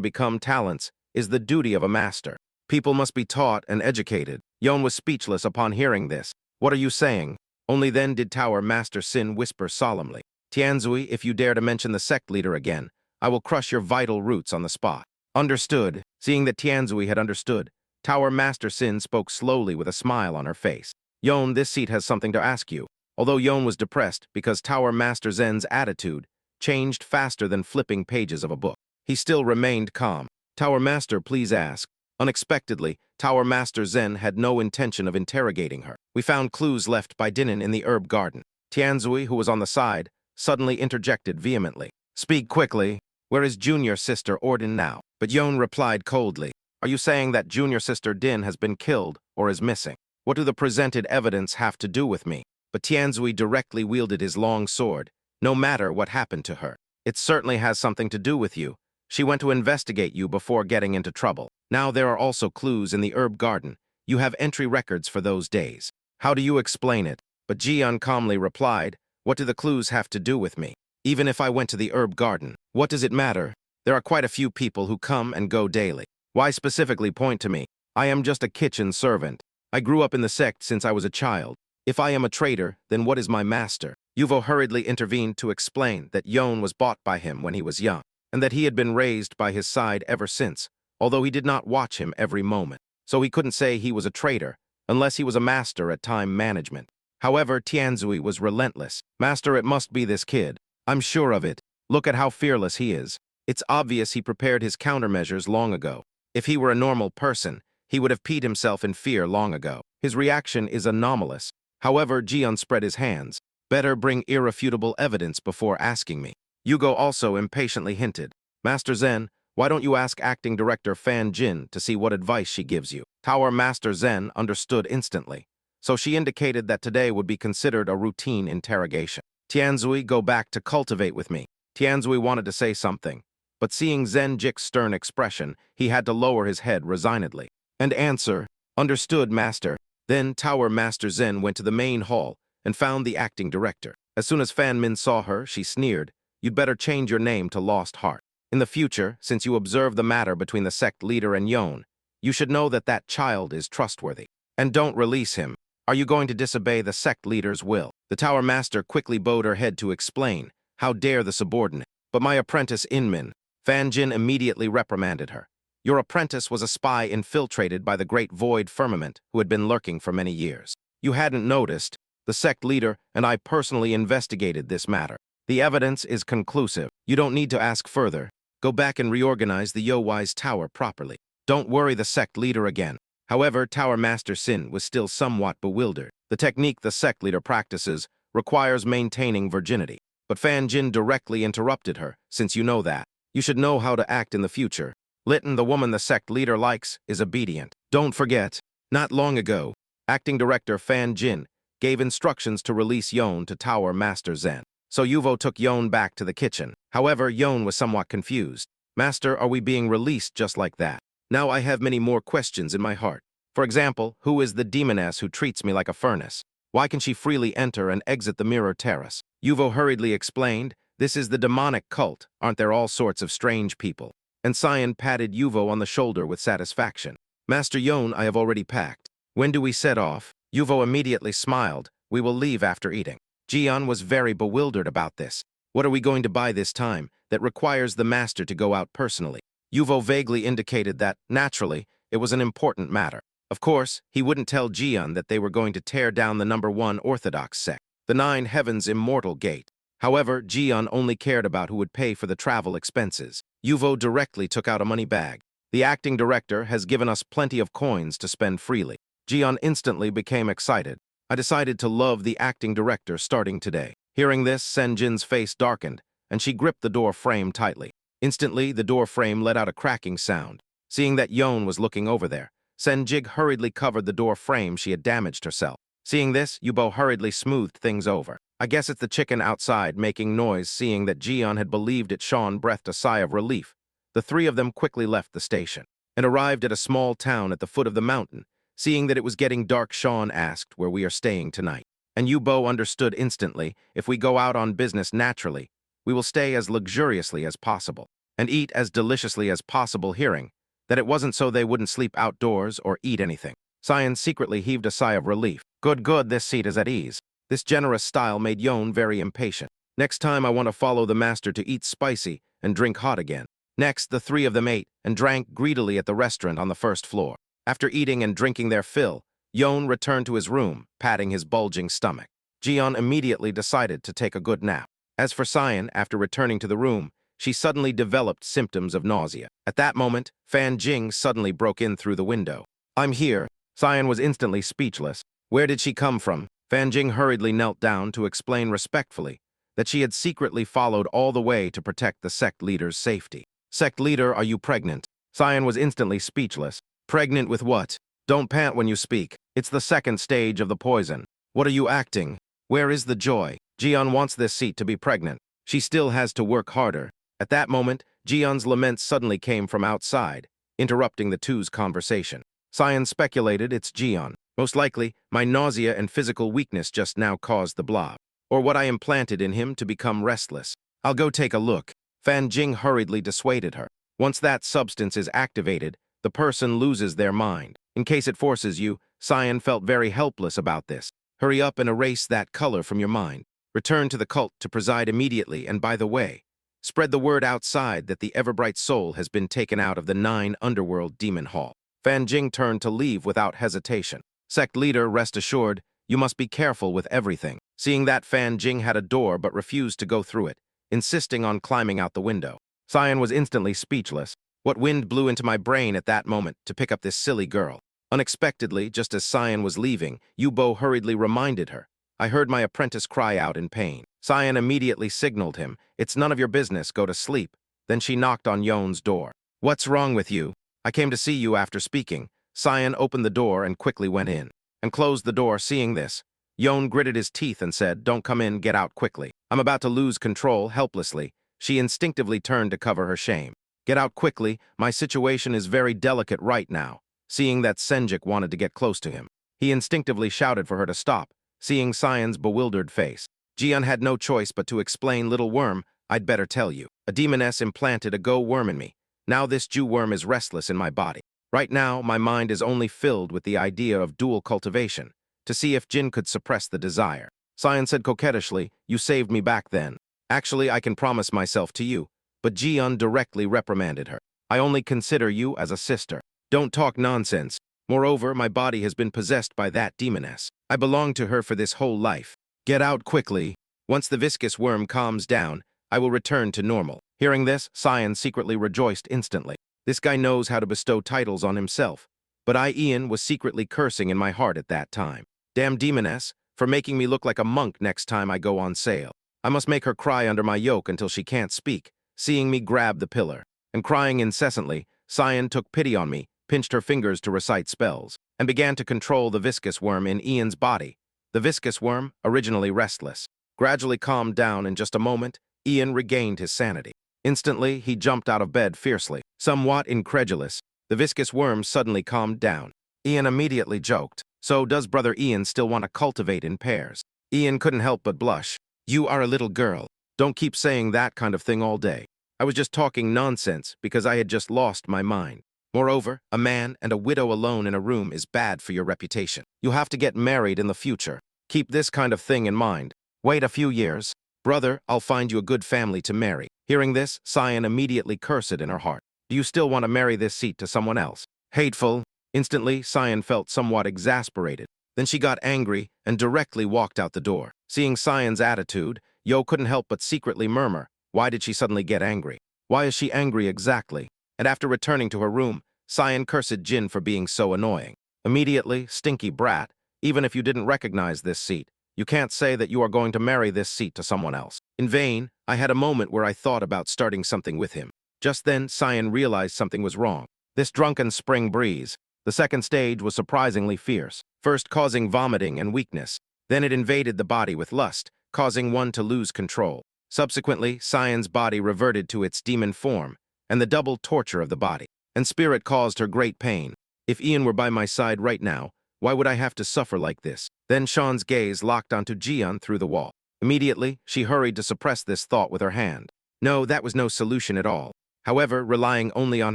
become talents is the duty of a master. People must be taught and educated. Yon was speechless upon hearing this. What are you saying? Only then did Tower Master Sin whisper solemnly. Tianzui, if you dare to mention the sect leader again, I will crush your vital roots on the spot. Understood. Seeing that Tianzui had understood, Tower Master Sin spoke slowly with a smile on her face. Yon, this seat has something to ask you. Although Yon was depressed because Tower Master Zen's attitude changed faster than flipping pages of a book, he still remained calm. Tower Master, please ask. Unexpectedly, Tower Master Zen had no intention of interrogating her. We found clues left by Dinin in the herb garden. Tianzui, who was on the side, suddenly interjected vehemently. Speak quickly. Where is junior sister Ordin now? But Yon replied coldly. Are you saying that junior sister Din has been killed or is missing? What do the presented evidence have to do with me? But Tianzui directly wielded his long sword. No matter what happened to her, it certainly has something to do with you. She went to investigate you before getting into trouble. Now there are also clues in the herb garden. You have entry records for those days. How do you explain it? But Jian calmly replied, what do the clues have to do with me? Even if I went to the herb garden, what does it matter? There are quite a few people who come and go daily. Why specifically point to me? I am just a kitchen servant. I grew up in the sect since I was a child. If I am a traitor, then what is my master? Yuvo hurriedly intervened to explain that Yon was bought by him when he was young, and that he had been raised by his side ever since, although he did not watch him every moment. So he couldn't say he was a traitor, unless he was a master at time management. However, Tianzui was relentless. Master, it must be this kid. I'm sure of it. Look at how fearless he is. It's obvious he prepared his countermeasures long ago. If he were a normal person, he would have peed himself in fear long ago. His reaction is anomalous. However, Jian spread his hands. Better bring irrefutable evidence before asking me. Yugo also impatiently hinted. Master Zen, why don't you ask acting director Fan Jin to see what advice she gives you? Tower Master Zen understood instantly, so she indicated that today would be considered a routine interrogation. Tianzui, go back to cultivate with me. Tianzui wanted to say something, but seeing Zen Jik's stern expression, he had to lower his head resignedly. And answer, understood, master. Then Tower Master Zen went to the main hall and found the acting director. As soon as Fan Min saw her, she sneered, you'd better change your name to Lost Heart. In the future, since you observe the matter between the sect leader and Yon, you should know that that child is trustworthy. And don't release him. Are you going to disobey the sect leader's will? The Tower Master quickly bowed her head to explain. How dare the subordinate? But my apprentice Inmin. Fan Jin immediately reprimanded her. Your apprentice was a spy infiltrated by the great void firmament who had been lurking for many years. You hadn't noticed. The sect leader and I personally investigated this matter. The evidence is conclusive. You don't need to ask further. Go back and reorganize the Yowai's tower properly. Don't worry the sect leader again. However, Tower Master Sin was still somewhat bewildered. The technique the sect leader practices requires maintaining virginity. But Fan Jin directly interrupted her, since you know that. You should know how to act in the future. Litten, the woman the sect leader likes, is obedient. Don't forget, not long ago, acting director Fan Jin gave instructions to release Yon to Tower Master Zen. So Yuvo took Yon back to the kitchen. However, Yon was somewhat confused. Master, are we being released just like that? Now I have many more questions in my heart. For example, who is the demoness who treats me like a furnace? Why can she freely enter and exit the mirror terrace? Yuvo hurriedly explained, this is the demonic cult. Aren't there all sorts of strange people? And Cyan patted Yuvo on the shoulder with satisfaction. Master Yon, I have already packed. When do we set off? Yuvo immediately smiled. We will leave after eating. Jian was very bewildered about this. What are we going to buy this time that requires the master to go out personally? Yuvo vaguely indicated that, naturally, it was an important matter. Of course, he wouldn't tell Jian that they were going to tear down the #1 Orthodox sect, the 9 Heavens Immortal Gate. However, Jian only cared about who would pay for the travel expenses. Yuvo directly took out a money bag. The acting director has given us plenty of coins to spend freely. Jian instantly became excited. I decided to love the acting director starting today. Hearing this, Senjin's face darkened, and she gripped the door frame tightly. Instantly, the door frame let out a cracking sound. Seeing that Yon was looking over there, Senjig hurriedly covered the door frame she had damaged herself. Seeing this, Yubo hurriedly smoothed things over. I guess it's the chicken outside making noise. Seeing that Jian had believed it, Sean breathed a sigh of relief. The three of them quickly left the station and arrived at a small town at the foot of the mountain. Seeing that it was getting dark, Sean asked where we are staying tonight. And Yubo understood instantly. If we go out on business naturally, we will stay as luxuriously as possible and eat as deliciously as possible. Hearing that it wasn't so they wouldn't sleep outdoors or eat anything, Cyan secretly heaved a sigh of relief. Good, this seat is at ease. This generous style made Yon very impatient. Next time I want to follow the master to eat spicy and drink hot again. Next, the three of them ate and drank greedily at the restaurant on the first floor. After eating and drinking their fill, Yon returned to his room, patting his bulging stomach. Jian immediately decided to take a good nap. As for Cyan, after returning to the room, she suddenly developed symptoms of nausea. At that moment, Fan Jing suddenly broke in through the window. I'm here. Cyan was instantly speechless. Where did she come from? Fan Jing hurriedly knelt down to explain respectfully that she had secretly followed all the way to protect the sect leader's safety. Sect leader, are you pregnant? Cyan was instantly speechless. Pregnant with what? Don't pant when you speak. It's the second stage of the poison. What are you acting? Where is the joy? Jian wants this seat to be pregnant. She still has to work harder. At that moment, Jian's lament suddenly came from outside, interrupting the two's conversation. Cyan speculated it's Jian. Most likely, my nausea and physical weakness just now caused the blob, or what I implanted in him to become restless. I'll go take a look. Fan Jing hurriedly dissuaded her. Once that substance is activated, the person loses their mind. In case it forces you, Cyan felt very helpless about this. Hurry up and erase that color from your mind. Return to the cult to preside immediately, and by the way, spread the word outside that the ever-bright soul has been taken out of the 9 underworld demon hall. Fan Jing turned to leave without hesitation. Sect leader, rest assured, you must be careful with everything. Seeing that, Fan Jing had a door but refused to go through it, insisting on climbing out the window. Cyan was instantly speechless. What wind blew into my brain at that moment to pick up this silly girl? Unexpectedly, just as Cyan was leaving, Yubo hurriedly reminded her. I heard my apprentice cry out in pain. Cyan immediately signaled him. It's none of your business, go to sleep. Then she knocked on Yon's door. What's wrong with you? I came to see you after speaking. Cyan opened the door and quickly went in and closed the door. Seeing this, Yon gritted his teeth and said, don't come in, get out quickly. I'm about to lose control. Helplessly, she instinctively turned to cover her shame. Get out quickly, my situation is very delicate right now. Seeing that Senjik wanted to get close to him, he instinctively shouted for her to stop. Seeing Cyan's bewildered face, Jian had no choice but to explain. Little worm, I'd better tell you. A demoness implanted a go worm in me. Now this Jew worm is restless in my body. Right now, my mind is only filled with the idea of dual cultivation, to see if Jin could suppress the desire. Cyan said coquettishly, you saved me back then. Actually, I can promise myself to you. But Jian directly reprimanded her. I only consider you as a sister. Don't talk nonsense. Moreover, my body has been possessed by that demoness. I belong to her for this whole life. Get out quickly. Once the viscous worm calms down, I will return to normal. Hearing this, Cyan secretly rejoiced instantly. This guy knows how to bestow titles on himself. But Ian was secretly cursing in my heart at that time. Damn demoness, for making me look like a monk next time I go on sale. I must make her cry under my yoke until she can't speak. Seeing me grab the pillar and crying incessantly, Cyan took pity on me, pinched her fingers to recite spells, and began to control the viscous worm in Ian's body. The viscous worm, originally restless, gradually calmed down. In just a moment, Ian regained his sanity. Instantly, he jumped out of bed fiercely. Somewhat incredulous, the viscous worm suddenly calmed down. Ian immediately joked, so does brother Ian still want to cultivate in pairs? Ian couldn't help but blush. You are a little girl. Don't keep saying that kind of thing all day. I was just talking nonsense because I had just lost my mind. Moreover, a man and a widow alone in a room is bad for your reputation. You have to get married in the future. Keep this kind of thing in mind. Wait a few years. Brother, I'll find you a good family to marry. Hearing this, Cyan immediately cursed in her heart. Do you still want to marry this seat to someone else? Hateful. Instantly, Cyan felt somewhat exasperated. Then she got angry and directly walked out the door. Seeing Cyan's attitude, Yo couldn't help but secretly murmur, why did she suddenly get angry? Why is she angry exactly? And after returning to her room, Cyan cursed Jin for being so annoying. Immediately, stinky brat, even if you didn't recognize this seat, you can't say that you are going to marry this seat to someone else. In vain, I had a moment where I thought about starting something with him. Just then, Cyan realized something was wrong. This drunken spring breeze. The second stage was surprisingly fierce, first causing vomiting and weakness. Then it invaded the body with lust, causing one to lose control. Subsequently, Cyan's body reverted to its demon form, and the double torture of the body and spirit caused her great pain. If Ian were by my side right now, why would I have to suffer like this? Then Sean's gaze locked onto Jian through the wall. Immediately, she hurried to suppress this thought with her hand. No, that was no solution at all. However, relying only on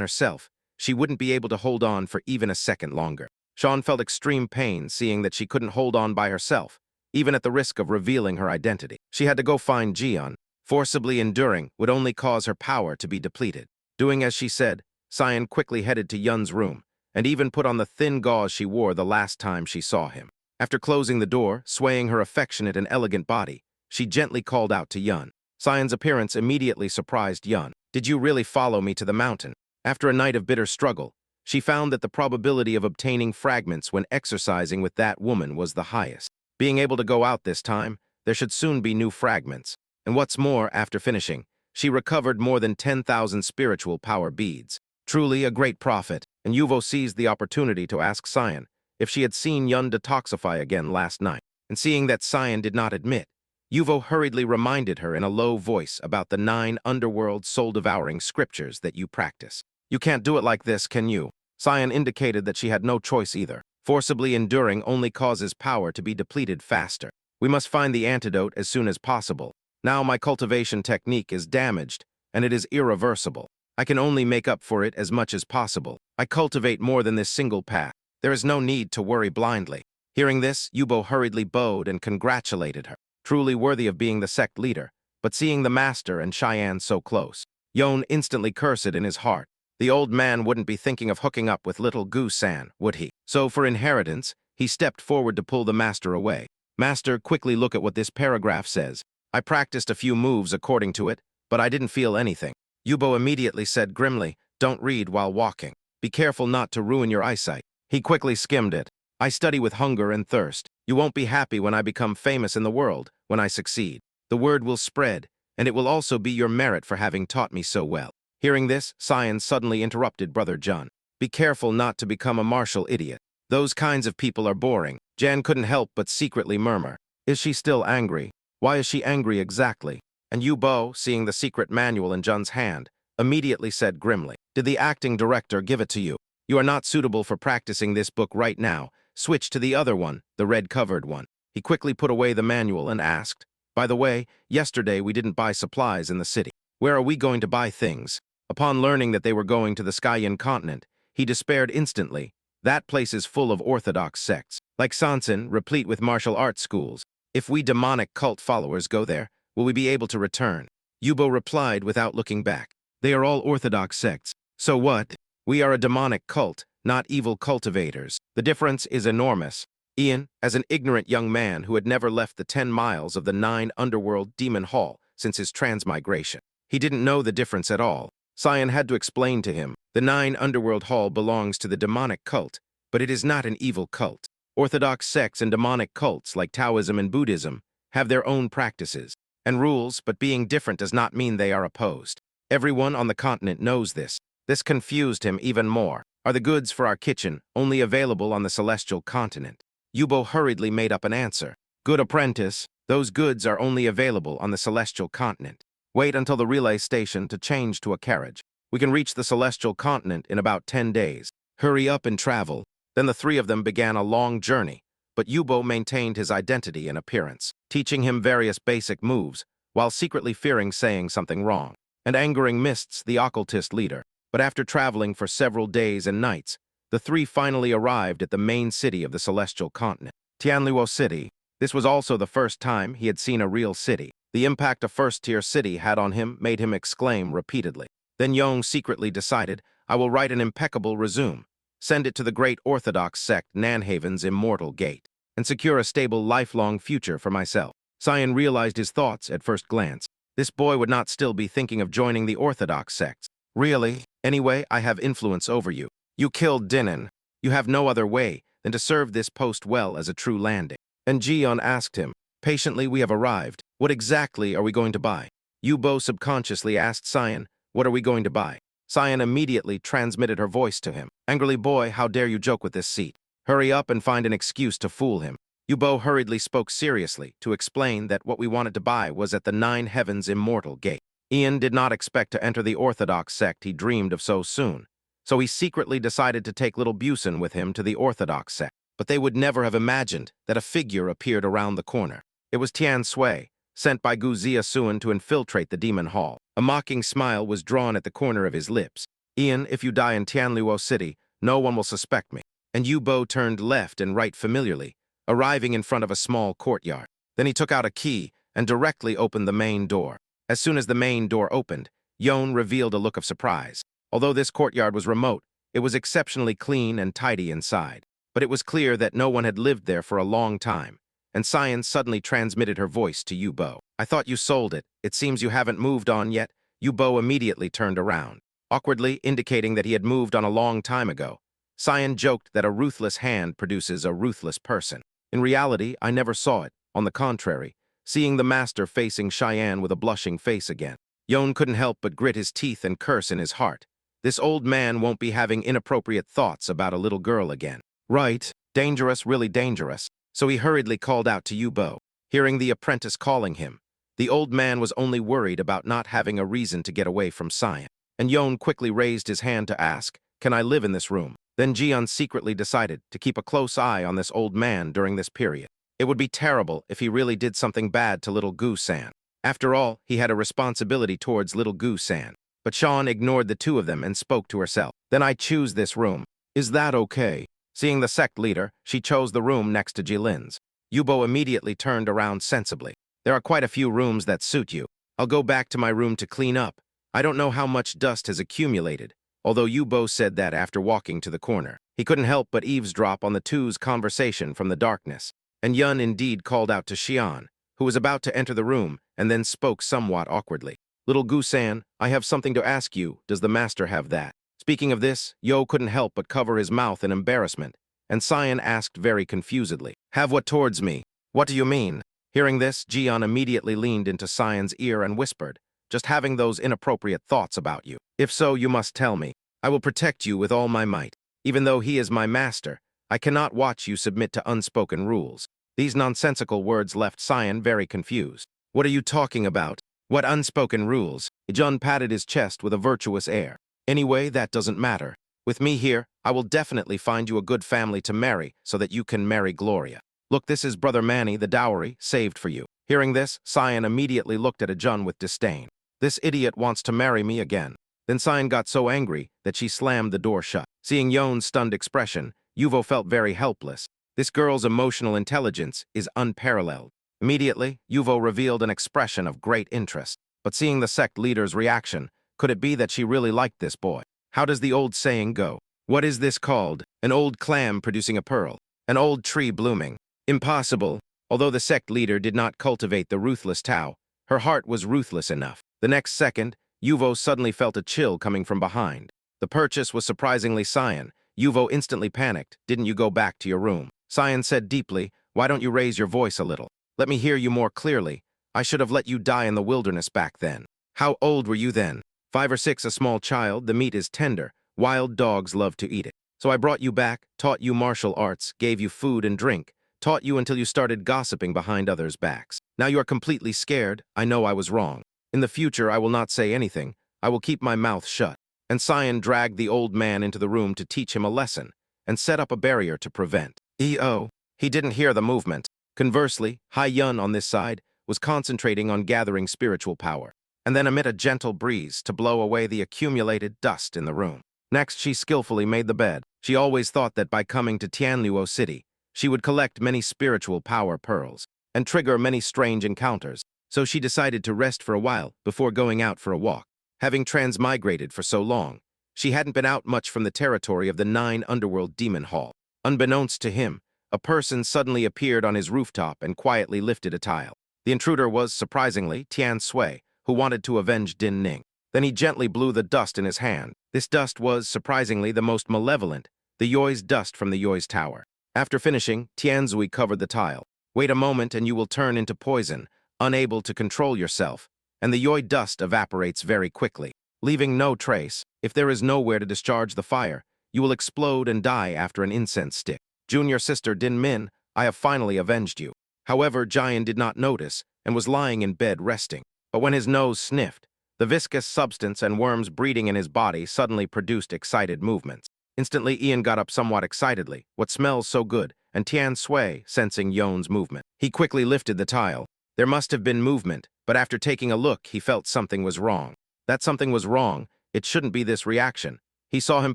herself, she wouldn't be able to hold on for even a second longer. Sean felt extreme pain seeing that she couldn't hold on by herself, even at the risk of revealing her identity. She had to go find Jian. Forcibly enduring would only cause her power to be depleted. Doing as she said, Cyan quickly headed to Yun's room, and even put on the thin gauze she wore the last time she saw him. After closing the door, swaying her affectionate and elegant body, she gently called out to Yun. Cyan's appearance immediately surprised Yun. Did you really follow me to the mountain? After a night of bitter struggle, she found that the probability of obtaining fragments when exercising with that woman was the highest. Being able to go out this time, there should soon be new fragments. And what's more, after finishing, she recovered more than 10,000 spiritual power beads. Truly a great prophet, and Yuvo seized the opportunity to ask Cyan if she had seen Yun detoxify again last night. And seeing that Cyan did not admit, Yuvo hurriedly reminded her in a low voice about the 9 underworld soul-devouring scriptures that you practice. You can't do it like this, can you? Cyan indicated that she had no choice either. Forcibly enduring only causes power to be depleted faster. We must find the antidote as soon as possible. Now my cultivation technique is damaged, and it is irreversible. I can only make up for it as much as possible. I cultivate more than this single path. There is no need to worry blindly. Hearing this, Yubo hurriedly bowed and congratulated her. Truly worthy of being the sect leader, but seeing the master and Cheyenne so close, Yon instantly cursed in his heart. The old man wouldn't be thinking of hooking up with little Gu-san, would he? So for inheritance, he stepped forward to pull the master away. Master, quickly look at what this paragraph says. I practiced a few moves according to it, but I didn't feel anything. Yubo immediately said grimly, don't read while walking. Be careful not to ruin your eyesight. He quickly skimmed it. I study with hunger and thirst. You won't be happy when I become famous in the world, when I succeed. The word will spread, and it will also be your merit for having taught me so well. Hearing this, Cyan suddenly interrupted Brother Jun. Be careful not to become a martial idiot. Those kinds of people are boring. Jan couldn't help but secretly murmur. Is she still angry? Why is she angry exactly? And Yubo, seeing the secret manual in Jun's hand, immediately said grimly, did the acting director give it to you? You are not suitable for practicing this book right now. Switch to the other one, the red-covered one. He quickly put away the manual and asked, by the way, yesterday we didn't buy supplies in the city. Where are we going to buy things? Upon learning that they were going to the Skyan continent, he despaired instantly. That place is full of orthodox sects, like Sansan, replete with martial arts schools. If we demonic cult followers go there, will we be able to return? Yubo replied without looking back. They are all orthodox sects. So what? We are a demonic cult, not evil cultivators. The difference is enormous. Ian, as an ignorant young man who had never left the 10 miles of the 9 underworld demon hall since his transmigration, he didn't know the difference at all. Cyan had to explain to him, the 9 underworld hall belongs to the demonic cult, but it is not an evil cult. Orthodox sects and demonic cults like Taoism and Buddhism have their own practices and rules, but being different does not mean they are opposed. Everyone on the continent knows this. This confused him even more. Are the goods for our kitchen only available on the celestial continent? Yubo hurriedly made up an answer. Good apprentice, those goods are only available on the celestial continent. Wait until the relay station to change to a carriage. We can reach the celestial continent in about 10 days. Hurry up and travel. Then the 3 of them began a long journey, but Yubo maintained his identity and appearance, teaching him various basic moves, while secretly fearing saying something wrong, and angering Mists, the occultist leader. But after traveling for several days and nights, the 3 finally arrived at the main city of the celestial continent, Tianluo City. This was also the first time he had seen a real city. The impact a first-tier city had on him made him exclaim repeatedly. Then Yong secretly decided, I will write an impeccable resume, send it to the great Orthodox sect Nanhaven's Immortal Gate, and secure a stable lifelong future for myself. Cyan realized his thoughts at first glance. This boy would not still be thinking of joining the Orthodox sects. Really? Anyway, I have influence over you. You killed Dinan. You have no other way than to serve this post well as a true landing. And Jion asked him, patiently, we have arrived. What exactly are we going to buy? Yubo subconsciously asked Cyan, what are we going to buy? Cyan immediately transmitted her voice to him. Angrily, boy, how dare you joke with this seat? Hurry up and find an excuse to fool him. Yubo hurriedly spoke seriously to explain that what we wanted to buy was at the Nine Heavens Immortal Gate. Ian did not expect to enter the Orthodox sect he dreamed of so soon, so he secretly decided to take little Busen with him to the Orthodox sect. But they would never have imagined that a figure appeared around the corner. It was Tian Sui, sent by Gu Ziasuan to infiltrate the demon hall. A mocking smile was drawn at the corner of his lips. Ian, if you die in Tianluo City, no one will suspect me. And Yubo turned left and right familiarly, arriving in front of a small courtyard. Then he took out a key and directly opened the main door. As soon as the main door opened, Yon revealed a look of surprise. Although this courtyard was remote, it was exceptionally clean and tidy inside. But it was clear that no one had lived there for a long time, and Cyan suddenly transmitted her voice to Yubo. I thought you sold it. It seems you haven't moved on yet. Yubo immediately turned around, awkwardly indicating that he had moved on a long time ago. Cyan joked that a ruthless hand produces a ruthless person. In reality, I never saw it. On the contrary, seeing the master facing Cheyenne with a blushing face again. Yon couldn't help but grit his teeth and curse in his heart. This old man won't be having inappropriate thoughts about a little girl again. Right, dangerous, really dangerous. So he hurriedly called out to Yubo. Hearing the apprentice calling him, the old man was only worried about not having a reason to get away from Cyan. And Yon quickly raised his hand to ask, can I live in this room? Then Jian secretly decided to keep a close eye on this old man during this period. It would be terrible if he really did something bad to little Gu-san. After all, he had a responsibility towards little Gu-san. But Sean ignored the two of them and spoke to herself. Then I choose this room. Is that okay? Seeing the sect leader, she chose the room next to Jilin's. Yubo immediately turned around sensibly. There are quite a few rooms that suit you. I'll go back to my room to clean up. I don't know how much dust has accumulated, although Yubo said that after walking to the corner. He couldn't help but eavesdrop on the two's conversation from the darkness. And Yun indeed called out to Xian, who was about to enter the room, and then spoke somewhat awkwardly. Little Gu-san, I have something to ask you. Does the master have that? Speaking of this, Yo couldn't help but cover his mouth in embarrassment, and Cyan asked very confusedly, have what towards me? What do you mean? Hearing this, Jian immediately leaned into Cyan's ear and whispered, just having those inappropriate thoughts about you. If so, you must tell me. I will protect you with all my might. Even though he is my master, I cannot watch you submit to unspoken rules. These nonsensical words left Cyan very confused. What are you talking about? What unspoken rules? Jun patted his chest with a virtuous air. Anyway, that doesn't matter. With me here, I will definitely find you a good family to marry so that you can marry Gloria. Look, this is Brother Manny, the dowry, saved for you. Hearing this, Cyan immediately looked at Ajun with disdain. This idiot wants to marry me again. Then Cyan got so angry that she slammed the door shut. Seeing Yon's stunned expression, Yuvo felt very helpless. This girl's emotional intelligence is unparalleled. Immediately, Yuvo revealed an expression of great interest. But seeing the sect leader's reaction, could it be that she really liked this boy? How does the old saying go? What is this called? An old clam producing a pearl. An old tree blooming. Impossible. Although the sect leader did not cultivate the ruthless Tao, her heart was ruthless enough. The next second, Yuvo suddenly felt a chill coming from behind. The purchase was surprisingly Cyan. Yuvo instantly panicked. Didn't you go back to your room? Cyan said deeply, why don't you raise your voice a little? Let me hear you more clearly. I should have let you die in the wilderness back then. How old were you then? 5 or 6, a small child. The meat is tender. Wild dogs love to eat it. So I brought you back, taught you martial arts, gave you food and drink, taught you until you started gossiping behind others' backs. Now you are completely scared. I know I was wrong. In the future, I will not say anything. I will keep my mouth shut. And Cyan dragged the old man into the room to teach him a lesson and set up a barrier to prevent. E.O. He didn't hear the movement. Conversely, Hai Yun on this side was concentrating on gathering spiritual power, and then emit a gentle breeze to blow away the accumulated dust in the room. Next, she skillfully made the bed. She always thought that by coming to Tianluo City, she would collect many spiritual power pearls and trigger many strange encounters, so she decided to rest for a while before going out for a walk. Having transmigrated for so long, she hadn't been out much from the territory of the 9 underworld demon hall. Unbeknownst to him, a person suddenly appeared on his rooftop and quietly lifted a tile. The intruder was, surprisingly, Tian Sui, who wanted to avenge Din Ning. Then he gently blew the dust in his hand. This dust was, surprisingly, the most malevolent, the Yoi's dust from the Yoi's tower. After finishing, Tianzui covered the tile. Wait a moment and you will turn into poison, unable to control yourself, and the Yoi dust evaporates very quickly, leaving no trace. If there is nowhere to discharge the fire, you will explode and die after an incense stick. Junior sister Din Min, I have finally avenged you. However, Jian did not notice and was lying in bed resting. But when his nose sniffed, the viscous substance and worms breeding in his body suddenly produced excited movements. Instantly, Ian got up somewhat excitedly. What smells so good? And Tian Sui, sensing Yon's movement. He quickly lifted the tile. There must have been movement, but after taking a look, he felt something was wrong. That something was wrong. It shouldn't be this reaction. He saw him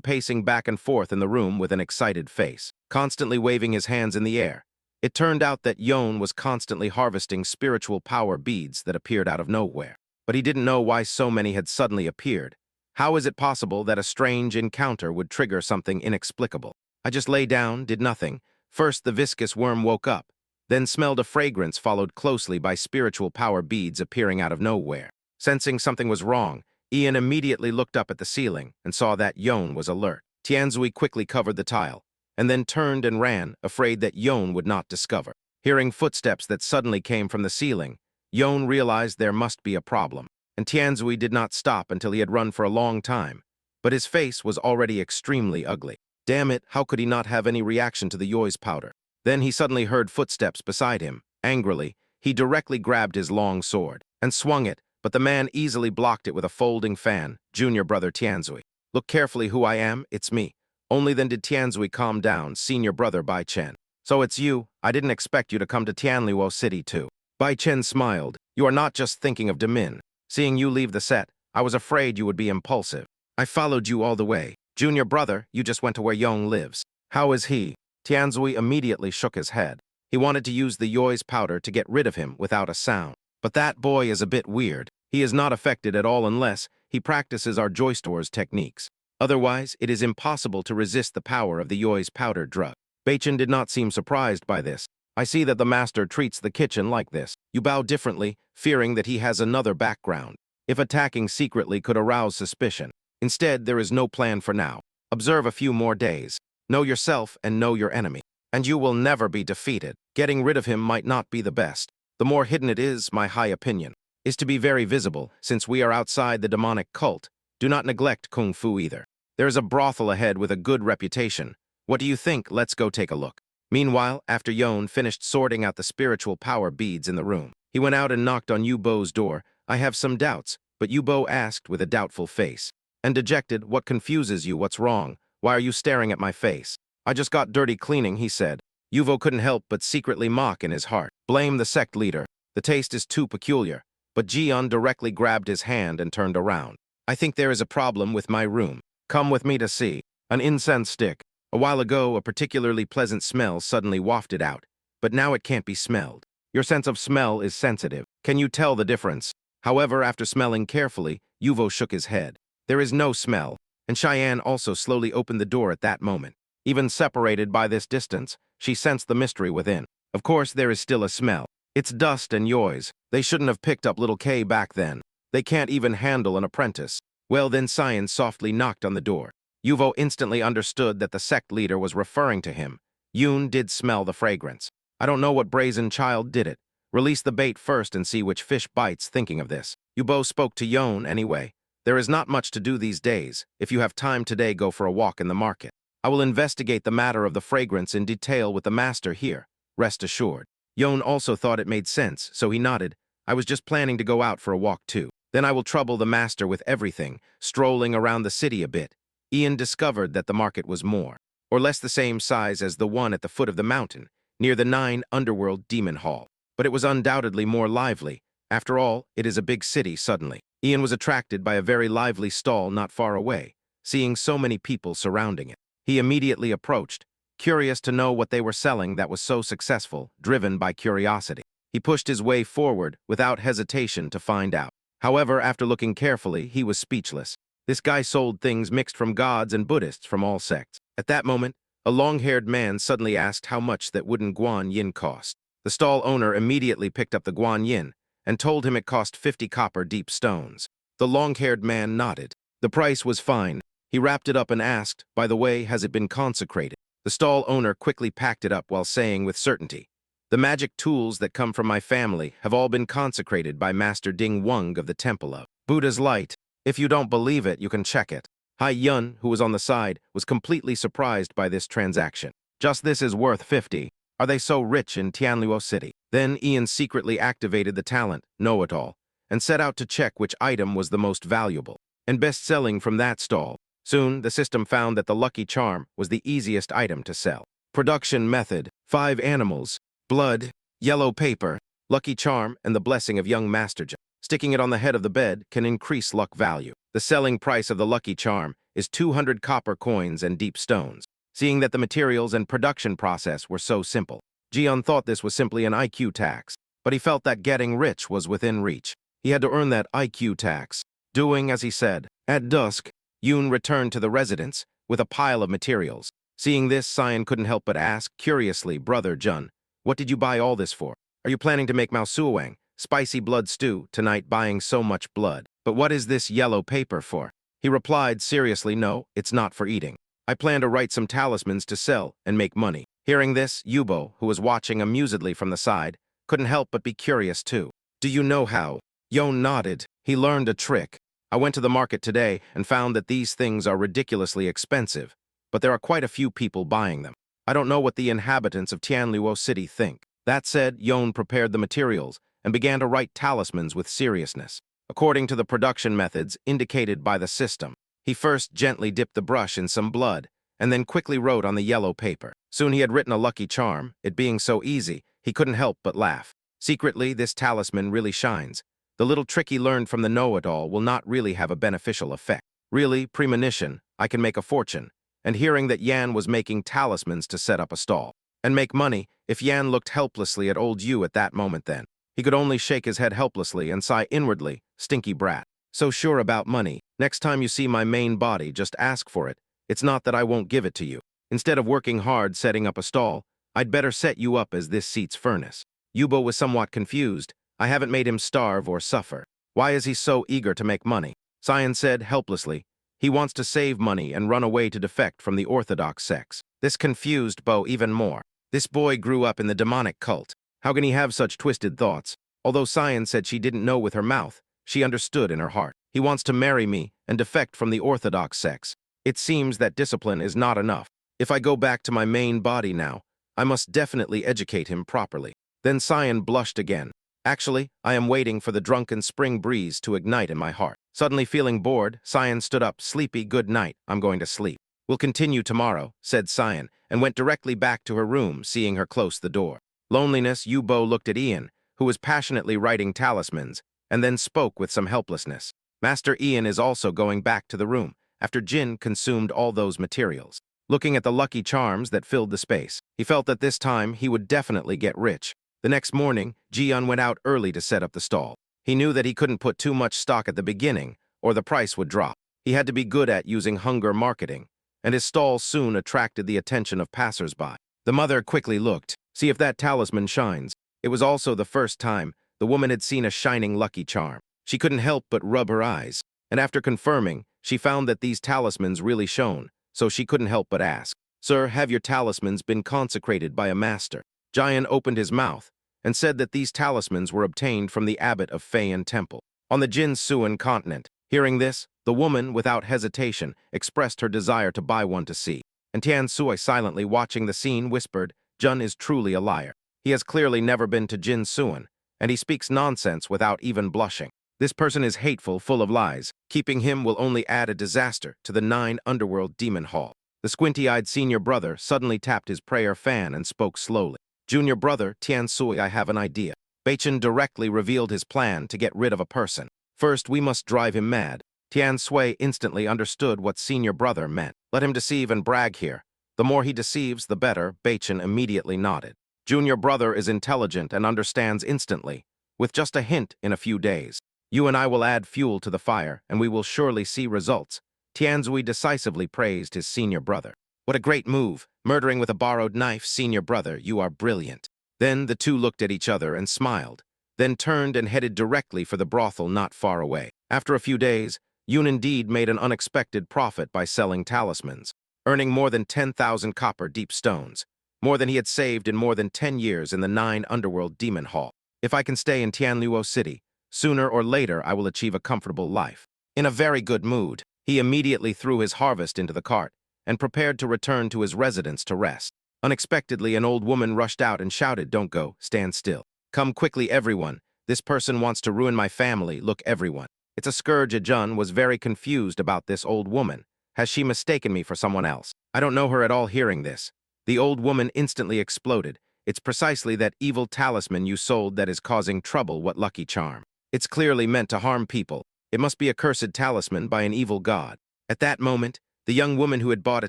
pacing back and forth in the room with an excited face, constantly waving his hands in the air. It turned out that Yon was constantly harvesting spiritual power beads that appeared out of nowhere. But he didn't know why so many had suddenly appeared. How is it possible that a strange encounter would trigger something inexplicable? I just lay down, did nothing. First, the viscous worm woke up, then smelled a fragrance followed closely by spiritual power beads appearing out of nowhere. Sensing something was wrong, Ian immediately looked up at the ceiling and saw that Yon was alert. Tianzui quickly covered the tile, and then turned and ran, afraid that Yon would not discover. Hearing footsteps that suddenly came from the ceiling, Yon realized there must be a problem, and Tianzui did not stop until he had run for a long time, but his face was already extremely ugly. Damn it, how could he not have any reaction to the Yoi's powder? Then he suddenly heard footsteps beside him. Angrily, he directly grabbed his long sword and swung it, but the man easily blocked it with a folding fan. Junior brother Tianzui. Look carefully who I am, it's me. Only then did Tianzui calm down, senior brother Bai Chen. So it's you, I didn't expect you to come to Tianluo City too. Bai Chen smiled. You are not just thinking of Demin. Seeing you leave the set, I was afraid you would be impulsive. I followed you all the way. Junior brother, you just went to where Yong lives. How is he? Tianzui immediately shook his head. He wanted to use the Yoi's powder to get rid of him without a sound. But that boy is a bit weird. He is not affected at all unless he practices our Joystor's techniques. Otherwise, it is impossible to resist the power of the Yoi's powder drug. Baichen did not seem surprised by this. I see that the master treats the kitchen like this. You bow differently, fearing that he has another background. If attacking secretly could arouse suspicion. Instead, there is no plan for now. Observe a few more days. Know yourself and know your enemy. And you will never be defeated. Getting rid of him might not be the best. The more hidden it is, my high opinion, is to be very visible, since we are outside the demonic cult. Do not neglect Kung Fu either. There is a brothel ahead with a good reputation. What do you think? Let's go take a look. Meanwhile, after Yon finished sorting out the spiritual power beads in the room, he went out and knocked on Yubo's door. I have some doubts, but Yubo asked with a doubtful face. And dejected, what confuses you? What's wrong? Why are you staring at my face? I just got dirty cleaning, he said. Yubo couldn't help but secretly mock in his heart. Blame the sect leader. The taste is too peculiar. But Jian directly grabbed his hand and turned around. I think there is a problem with my room. Come with me to see. An incense stick. A while ago, a particularly pleasant smell suddenly wafted out, but now it can't be smelled. Your sense of smell is sensitive. Can you tell the difference? However, after smelling carefully, Yuvo shook his head. There is no smell, and Cheyenne also slowly opened the door at that moment. Even separated by this distance, she sensed the mystery within. Of course, there is still a smell. It's dust and Yoi's. They shouldn't have picked up little K back then. They can't even handle an apprentice. Well, then Cyan softly knocked on the door. Yuvo instantly understood that the sect leader was referring to him. Yoon did smell the fragrance. I don't know what brazen child did it. Release the bait first and see which fish bites. Thinking of this, Yubo spoke to Yon anyway. There is not much to do these days. If you have time today, go for a walk in the market. I will investigate the matter of the fragrance in detail with the master here. Rest assured. Yon also thought it made sense, so he nodded. I was just planning to go out for a walk too. Then I will trouble the master with everything, strolling around the city a bit. Ian discovered that the market was more or less the same size as the one at the foot of the mountain, near the 9 Underworld Demon Hall. But it was undoubtedly more lively. After all, it is a big city suddenly. Ian was attracted by a very lively stall not far away, seeing so many people surrounding it. He immediately approached, curious to know what they were selling that was so successful, driven by curiosity. He pushed his way forward without hesitation to find out. However, after looking carefully, he was speechless. This guy sold things mixed from gods and Buddhists from all sects. At that moment, a long-haired man suddenly asked how much that wooden guan yin cost. The stall owner immediately picked up the guan yin and told him it cost 50 copper deep stones. The long-haired man nodded. The price was fine. He wrapped it up and asked, "By the way, has it been consecrated?" The stall owner quickly packed it up while saying with certainty, "The magic tools that come from my family have all been consecrated by Master Ding Wung of the Temple of Buddha's Light. If you don't believe it, you can check it." Hai Yun, who was on the side, was completely surprised by this transaction. Just this is worth 50. Are they so rich in Tianluo City? Then Ian secretly activated the talent, Know-It-All, and set out to check which item was the most valuable and best-selling from that stall. Soon, the system found that the lucky charm was the easiest item to sell. Production method: 5 animals, blood, yellow paper, lucky charm, and the blessing of young Master Jin. Sticking it on the head of the bed can increase luck value. The selling price of the lucky charm is 200 copper coins and deep stones. Seeing that the materials and production process were so simple, Jian thought this was simply an IQ tax, but he felt that getting rich was within reach. He had to earn that IQ tax. Doing as he said. At dusk, Yoon returned to the residence with a pile of materials. Seeing this, Cyan couldn't help but ask, curiously, "Brother Jun, what did you buy all this for? Are you planning to make Maosuowang, spicy blood stew, tonight buying so much blood? But what is this yellow paper for?" He replied seriously, "No, it's not for eating. I plan to write some talismans to sell and make money." Hearing this, Yubo, who was watching amusedly from the side, couldn't help but be curious too. "Do you know how?" Yon nodded. He learned a trick. "I went to the market today and found that these things are ridiculously expensive, but there are quite a few people buying them. I don't know what the inhabitants of Tianluo City think." That said, Yon prepared the materials and began to write talismans with seriousness. According to the production methods indicated by the system, he first gently dipped the brush in some blood and then quickly wrote on the yellow paper. Soon he had written a lucky charm. It being so easy, he couldn't help but laugh. Secretly, this talisman really shines. The little trick he learned from the know-it-all will not really have a beneficial effect. Really, premonition, I can make a fortune. And hearing that Yan was making talismans to set up a stall and make money, if Yan looked helplessly at old Yu at that moment then, he could only shake his head helplessly and sigh inwardly, "Stinky brat. So sure about money. Next time you see my main body, just ask for it. It's not that I won't give it to you. Instead of working hard setting up a stall, I'd better set you up as this seat's furnace." Yubo was somewhat confused. "I haven't made him starve or suffer. Why is he so eager to make money?" Cyan said helplessly, "He wants to save money and run away to defect from the orthodox sects." This confused Bo even more. This boy grew up in the demonic cult. How can he have such twisted thoughts? Although Cyan said she didn't know with her mouth, she understood in her heart. He wants to marry me and defect from the orthodox sects. It seems that discipline is not enough. If I go back to my main body now, I must definitely educate him properly. Then Cyan blushed again. "Actually, I am waiting for the drunken spring breeze to ignite in my heart." Suddenly feeling bored, Cyan stood up. "Sleepy, good night. I'm going to sleep." "We'll continue tomorrow," said Cyan, and went directly back to her room, seeing her close the door. Loneliness, Yubo looked at Ian, who was passionately writing talismans, and then spoke with some helplessness. Master Ian is also going back to the room, after Jin consumed all those materials. Looking at the lucky charms that filled the space, he felt that this time he would definitely get rich. The next morning, Jian went out early to set up the stall. He knew that he couldn't put too much stock at the beginning, or the price would drop. He had to be good at using hunger marketing, and his stall soon attracted the attention of passers-by. The mother quickly looked, "See if that talisman shines." It was also the first time the woman had seen a shining lucky charm. She couldn't help but rub her eyes, and after confirming, she found that these talismans really shone, so she couldn't help but ask, "Sir, have your talismans been consecrated by a master?" Jian opened his mouth and said that these talismans were obtained from the abbot of Feiyan Temple on the Jin-Suan continent. Hearing this, the woman, without hesitation, expressed her desire to buy one to see. And Tian Sui, silently watching the scene, whispered, "Jun is truly a liar. He has clearly never been to Jin-Suan, and he speaks nonsense without even blushing. This person is hateful, full of lies. Keeping him will only add a disaster to the 9 underworld demon hall." The squinty-eyed senior brother suddenly tapped his prayer fan and spoke slowly. "Junior brother, Tian Sui, I have an idea." Beichen directly revealed his plan to get rid of a person. "First, we must drive him mad." Tian Sui instantly understood what senior brother meant. "Let him deceive and brag here. The more he deceives, the better." Beichen immediately nodded. "Junior brother is intelligent and understands instantly, with just a hint in a few days. You and I will add fuel to the fire, and we will surely see results." Tianzui decisively praised his senior brother. "What a great move, murdering with a borrowed knife, senior brother, you are brilliant." Then the two looked at each other and smiled, then turned and headed directly for the brothel not far away. After a few days, Yoon indeed made an unexpected profit by selling talismans, earning more than 10,000 copper deep stones, more than he had saved in more than 10 years in the 9 underworld demon hall. If I can stay in Tianluo City, sooner or later I will achieve a comfortable life. In a very good mood, he immediately threw his harvest into the cart and prepared to return to his residence to rest. Unexpectedly, an old woman rushed out and shouted, "Don't go, stand still. Come quickly, everyone. This person wants to ruin my family. Look, everyone." It's a scourge. Ajun was very confused about this old woman. Has she mistaken me for someone else? I don't know her at all. Hearing this, the old woman instantly exploded. It's precisely that evil talisman you sold that is causing trouble. What lucky charm. It's clearly meant to harm people. It must be a cursed talisman by an evil god. At that moment, the young woman who had bought a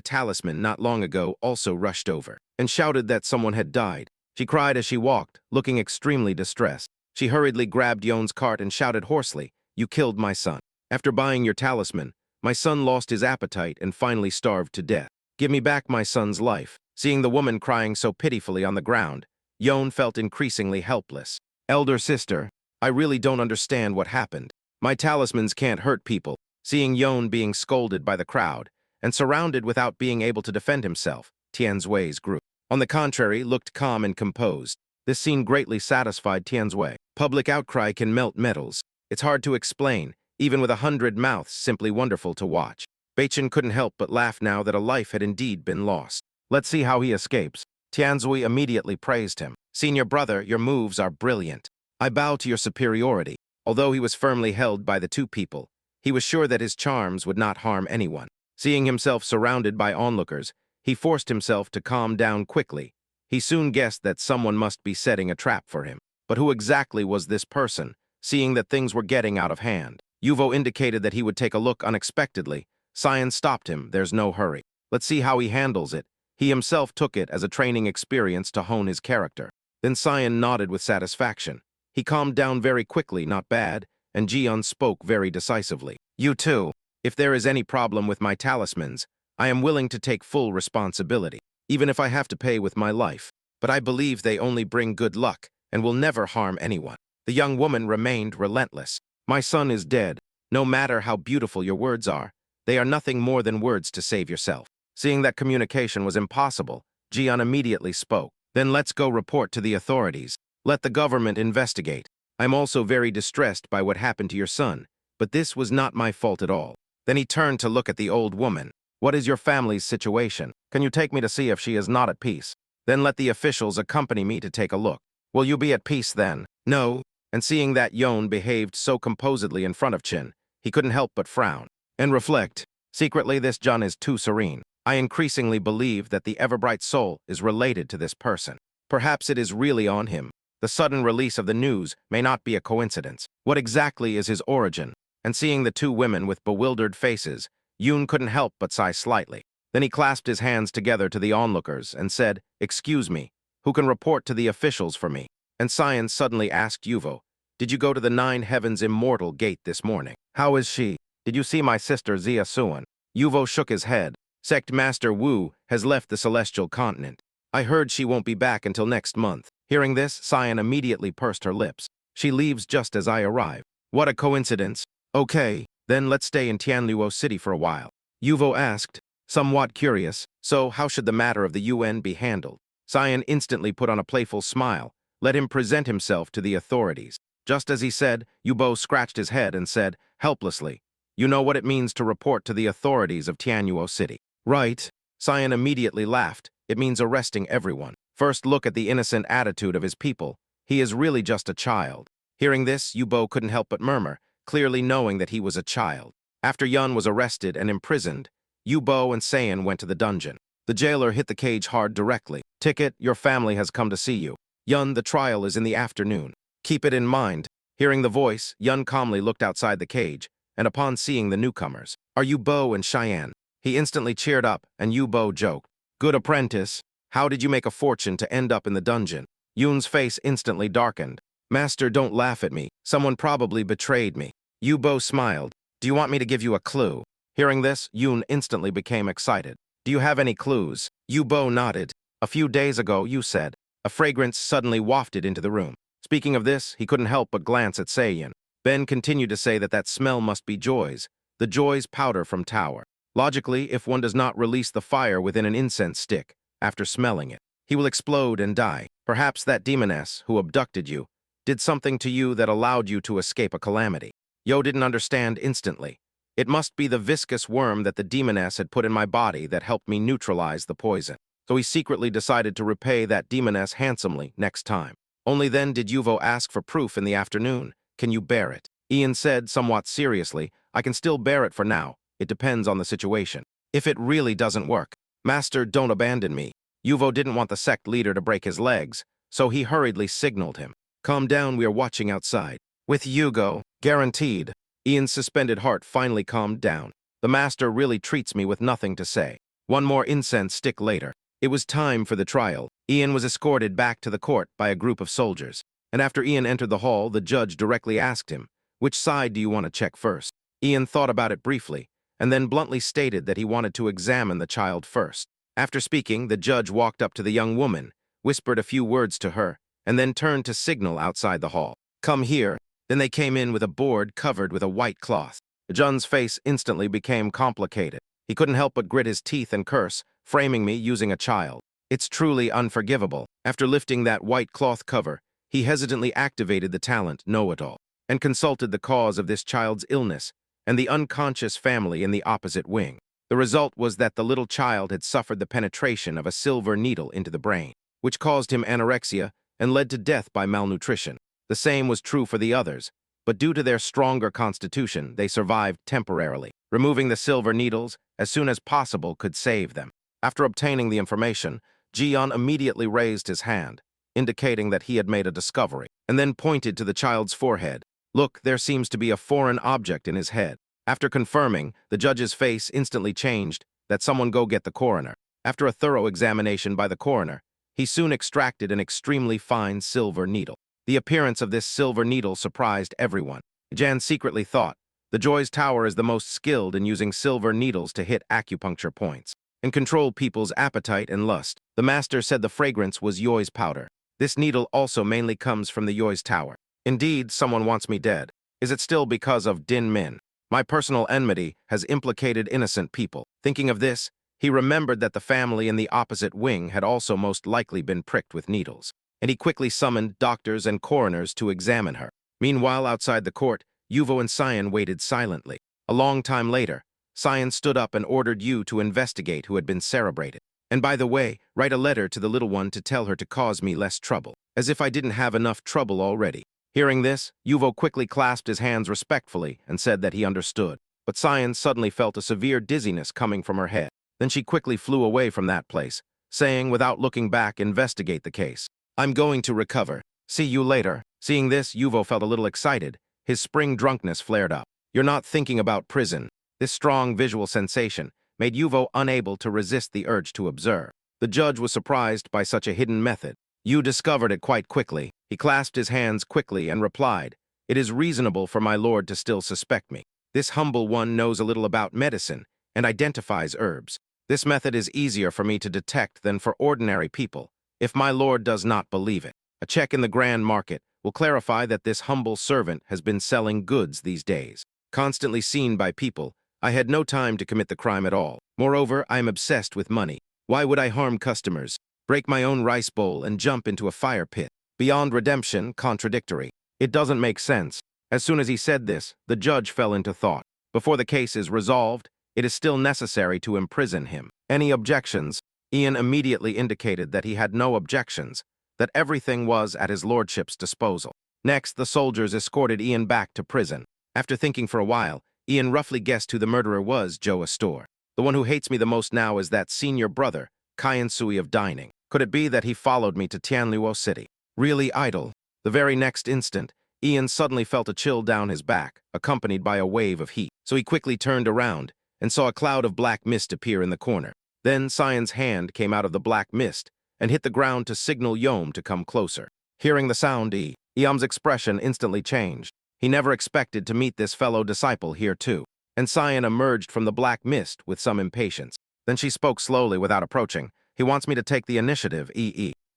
talisman not long ago also rushed over and shouted that someone had died. She cried as she walked, looking extremely distressed. She hurriedly grabbed Yoon's cart and shouted hoarsely, "You killed my son. After buying your talisman, my son lost his appetite and finally starved to death. Give me back my son's life." Seeing the woman crying so pitifully on the ground, Yoon felt increasingly helpless. "Elder sister, I really don't understand what happened. My talismans can't hurt people." Seeing Yoon being scolded by the crowd and surrounded without being able to defend himself, Tianzui's group, on the contrary, looked calm and composed. This scene greatly satisfied Tianzui. Public outcry can melt metals. It's hard to explain, even with 100 mouths, simply wonderful to watch. Beichen couldn't help but laugh now that a life had indeed been lost. Let's see how he escapes. Tianzui immediately praised him. "Senior brother, your moves are brilliant. I bow to your superiority." Although he was firmly held by the two people, he was sure that his charms would not harm anyone. Seeing himself surrounded by onlookers, he forced himself to calm down quickly. He soon guessed that someone must be setting a trap for him. But who exactly was this person, seeing that things were getting out of hand? Yuvo indicated that he would take a look unexpectedly. Cyan stopped him. "There's no hurry. Let's see how he handles it." He himself took it as a training experience to hone his character. Then Cyan nodded with satisfaction. He calmed down very quickly, "Not bad," and Jian spoke very decisively. "You too. If there is any problem with my talismans, I am willing to take full responsibility, even if I have to pay with my life. But I believe they only bring good luck and will never harm anyone." The young woman remained relentless. "My son is dead. No matter how beautiful your words are, they are nothing more than words to save yourself." Seeing that communication was impossible, Jian immediately spoke. "Then let's go report to the authorities. Let the government investigate. I'm also very distressed by what happened to your son, but this was not my fault at all." Then he turned to look at the old woman. "What is your family's situation? Can you take me to see if she is not at peace? Then let the officials accompany me to take a look." "Will you be at peace then?" "No." And seeing that Yoon behaved so composedly in front of Chin, he couldn't help but frown and reflect. Secretly, this Jun is too serene. I increasingly believe that the ever-bright soul is related to this person. Perhaps it is really on him. The sudden release of the news may not be a coincidence. What exactly is his origin? And seeing the two women with bewildered faces, Yoon couldn't help but sigh slightly. Then he clasped his hands together to the onlookers and said, "Excuse me, who can report to the officials for me?" And Cyan suddenly asked Yuvo, "Did you go to the 9 Heavens Immortal Gate this morning? How is she? Did you see my sister Zia Suan?" Yuvo shook his head. "Sect Master Wu has left the Celestial Continent. I heard she won't be back until next month." Hearing this, Cyan immediately pursed her lips. "She leaves just as I arrive. What a coincidence." "Okay, then let's stay in Tianluo City for a while." Yuvo asked, somewhat curious, "So how should the matter of the UN be handled?" Cyan instantly put on a playful smile. Let him present himself to the authorities. Just as he said, Yubo scratched his head and said, helplessly, "You know what it means to report to the authorities of Tianluo City." "Right." Cyan immediately laughed. "It means arresting everyone. First look at the innocent attitude of his people. He is really just a child." Hearing this, Yubo couldn't help but murmur, clearly knowing that he was a child. After Yun was arrested and imprisoned, Yubo and Sayan went to the dungeon. The jailer hit the cage hard directly. "Ticket, your family has come to see you. Yun, the trial is in the afternoon. Keep it in mind." Hearing the voice, Yun calmly looked outside the cage, and upon seeing the newcomers, "Are you Bo and Cheyenne?" He instantly cheered up, and Yubo joked, "Good apprentice. How did you make a fortune to end up in the dungeon?" Yun's face instantly darkened. "Master, don't laugh at me. Someone probably betrayed me." Yubo smiled. "Do you want me to give you a clue?" Hearing this, Yun instantly became excited. "Do you have any clues?" Yubo nodded. "A few days ago, you said, A fragrance suddenly wafted into the room. Speaking of this, he couldn't help but glance at Seiyin. Ben continued to say that that smell must be Joy's, the Joy's powder from Tower. Logically, if one does not release the fire within an incense stick, after smelling it, he will explode and die. Perhaps that demoness, who abducted you, did something to you that allowed you to escape a calamity. Yo didn't understand instantly. It must be the viscous worm that the demoness had put in my body that helped me neutralize the poison. So he secretly decided to repay that demoness handsomely next time. Only then did Yuvo ask for proof in the afternoon. Can you bear it? Ian said somewhat seriously, I can still bear it for now. It depends on the situation. If it really doesn't work, Master, don't abandon me. Yuvo didn't want the sect leader to break his legs, so he hurriedly signaled him. Calm down, we are watching outside. With Yugo, guaranteed. Ian's suspended heart finally calmed down. The master really treats me with nothing to say. One more incense stick later. It was time for the trial. Ian was escorted back to the court by a group of soldiers. And after Ian entered the hall, the judge directly asked him, which side do you want to check first? Ian thought about it briefly, and then bluntly stated that he wanted to examine the child first. After speaking, the judge walked up to the young woman, whispered a few words to her, and then turned to signal outside the hall. Come here. Then they came in with a board covered with a white cloth. Jun's face instantly became complicated. He couldn't help but grit his teeth and curse, framing me using a child. It's truly unforgivable. After lifting that white cloth cover, he hesitantly activated the talent Know-It-All and consulted the cause of this child's illness and the unconscious family in the opposite wing. The result was that the little child had suffered the penetration of a silver needle into the brain, which caused him anorexia and led to death by malnutrition. The same was true for the others, but due to their stronger constitution, they survived temporarily. Removing the silver needles as soon as possible could save them. After obtaining the information, Jian immediately raised his hand, indicating that he had made a discovery, and then pointed to the child's forehead. Look, there seems to be a foreign object in his head. After confirming, the judge's face instantly changed, that someone go get the coroner. After a thorough examination by the coroner, he soon extracted an extremely fine silver needle. The appearance of this silver needle surprised everyone. Jan secretly thought, the Joy's Tower is the most skilled in using silver needles to hit acupuncture points and control people's appetite and lust. The master said the fragrance was Yoi's powder. This needle also mainly comes from the Yoi's Tower. Indeed, someone wants me dead. Is it still because of Din Min? My personal enmity has implicated innocent people. Thinking of this, he remembered that the family in the opposite wing had also most likely been pricked with needles, and he quickly summoned doctors and coroners to examine her. Meanwhile, outside the court, Yuvo and Cyan waited silently. A long time later, Cyan stood up and ordered Yu to investigate who had been cerebrated. And by the way, write a letter to the little one to tell her to cause me less trouble, as if I didn't have enough trouble already. Hearing this, Yuvo quickly clasped his hands respectfully and said that he understood. But Cyan suddenly felt a severe dizziness coming from her head. Then she quickly flew away from that place, saying without looking back, investigate the case. I'm going to recover. See you later. Seeing this, Yuvo felt a little excited. His spring drunkenness flared up. You're not thinking about prison. This strong visual sensation made Yuvo unable to resist the urge to observe. The judge was surprised by such a hidden method. Yu discovered it quite quickly. He clasped his hands quickly and replied, It is reasonable for my lord to still suspect me. This humble one knows a little about medicine and identifies herbs. This method is easier for me to detect than for ordinary people, if my lord does not believe it. A check in the grand market will clarify that this humble servant has been selling goods these days. Constantly seen by people, I had no time to commit the crime at all. Moreover, I am obsessed with money. Why would I harm customers, break my own rice bowl, and jump into a fire pit? Beyond redemption, contradictory. It doesn't make sense. As soon as he said this, the judge fell into thought. Before the case is resolved, it is still necessary to imprison him. Any objections? Ian immediately indicated that he had no objections, that everything was at his lordship's disposal. Next, the soldiers escorted Ian back to prison. After thinking for a while, Ian roughly guessed who the murderer was, Joe Astor. The one who hates me the most now is that senior brother, Kyan Sui of Dining. Could it be that he followed me to Tianluo City? Really idle. The very next instant, Ian suddenly felt a chill down his back, accompanied by a wave of heat. So he quickly turned around and saw a cloud of black mist appear in the corner. Then Cyan's hand came out of the black mist and hit the ground to signal Yom to come closer. Hearing the sound, Yom's expression instantly changed. He never expected to meet this fellow disciple here too. And Cyan emerged from the black mist with some impatience. Then she spoke slowly without approaching. He wants me to take the initiative,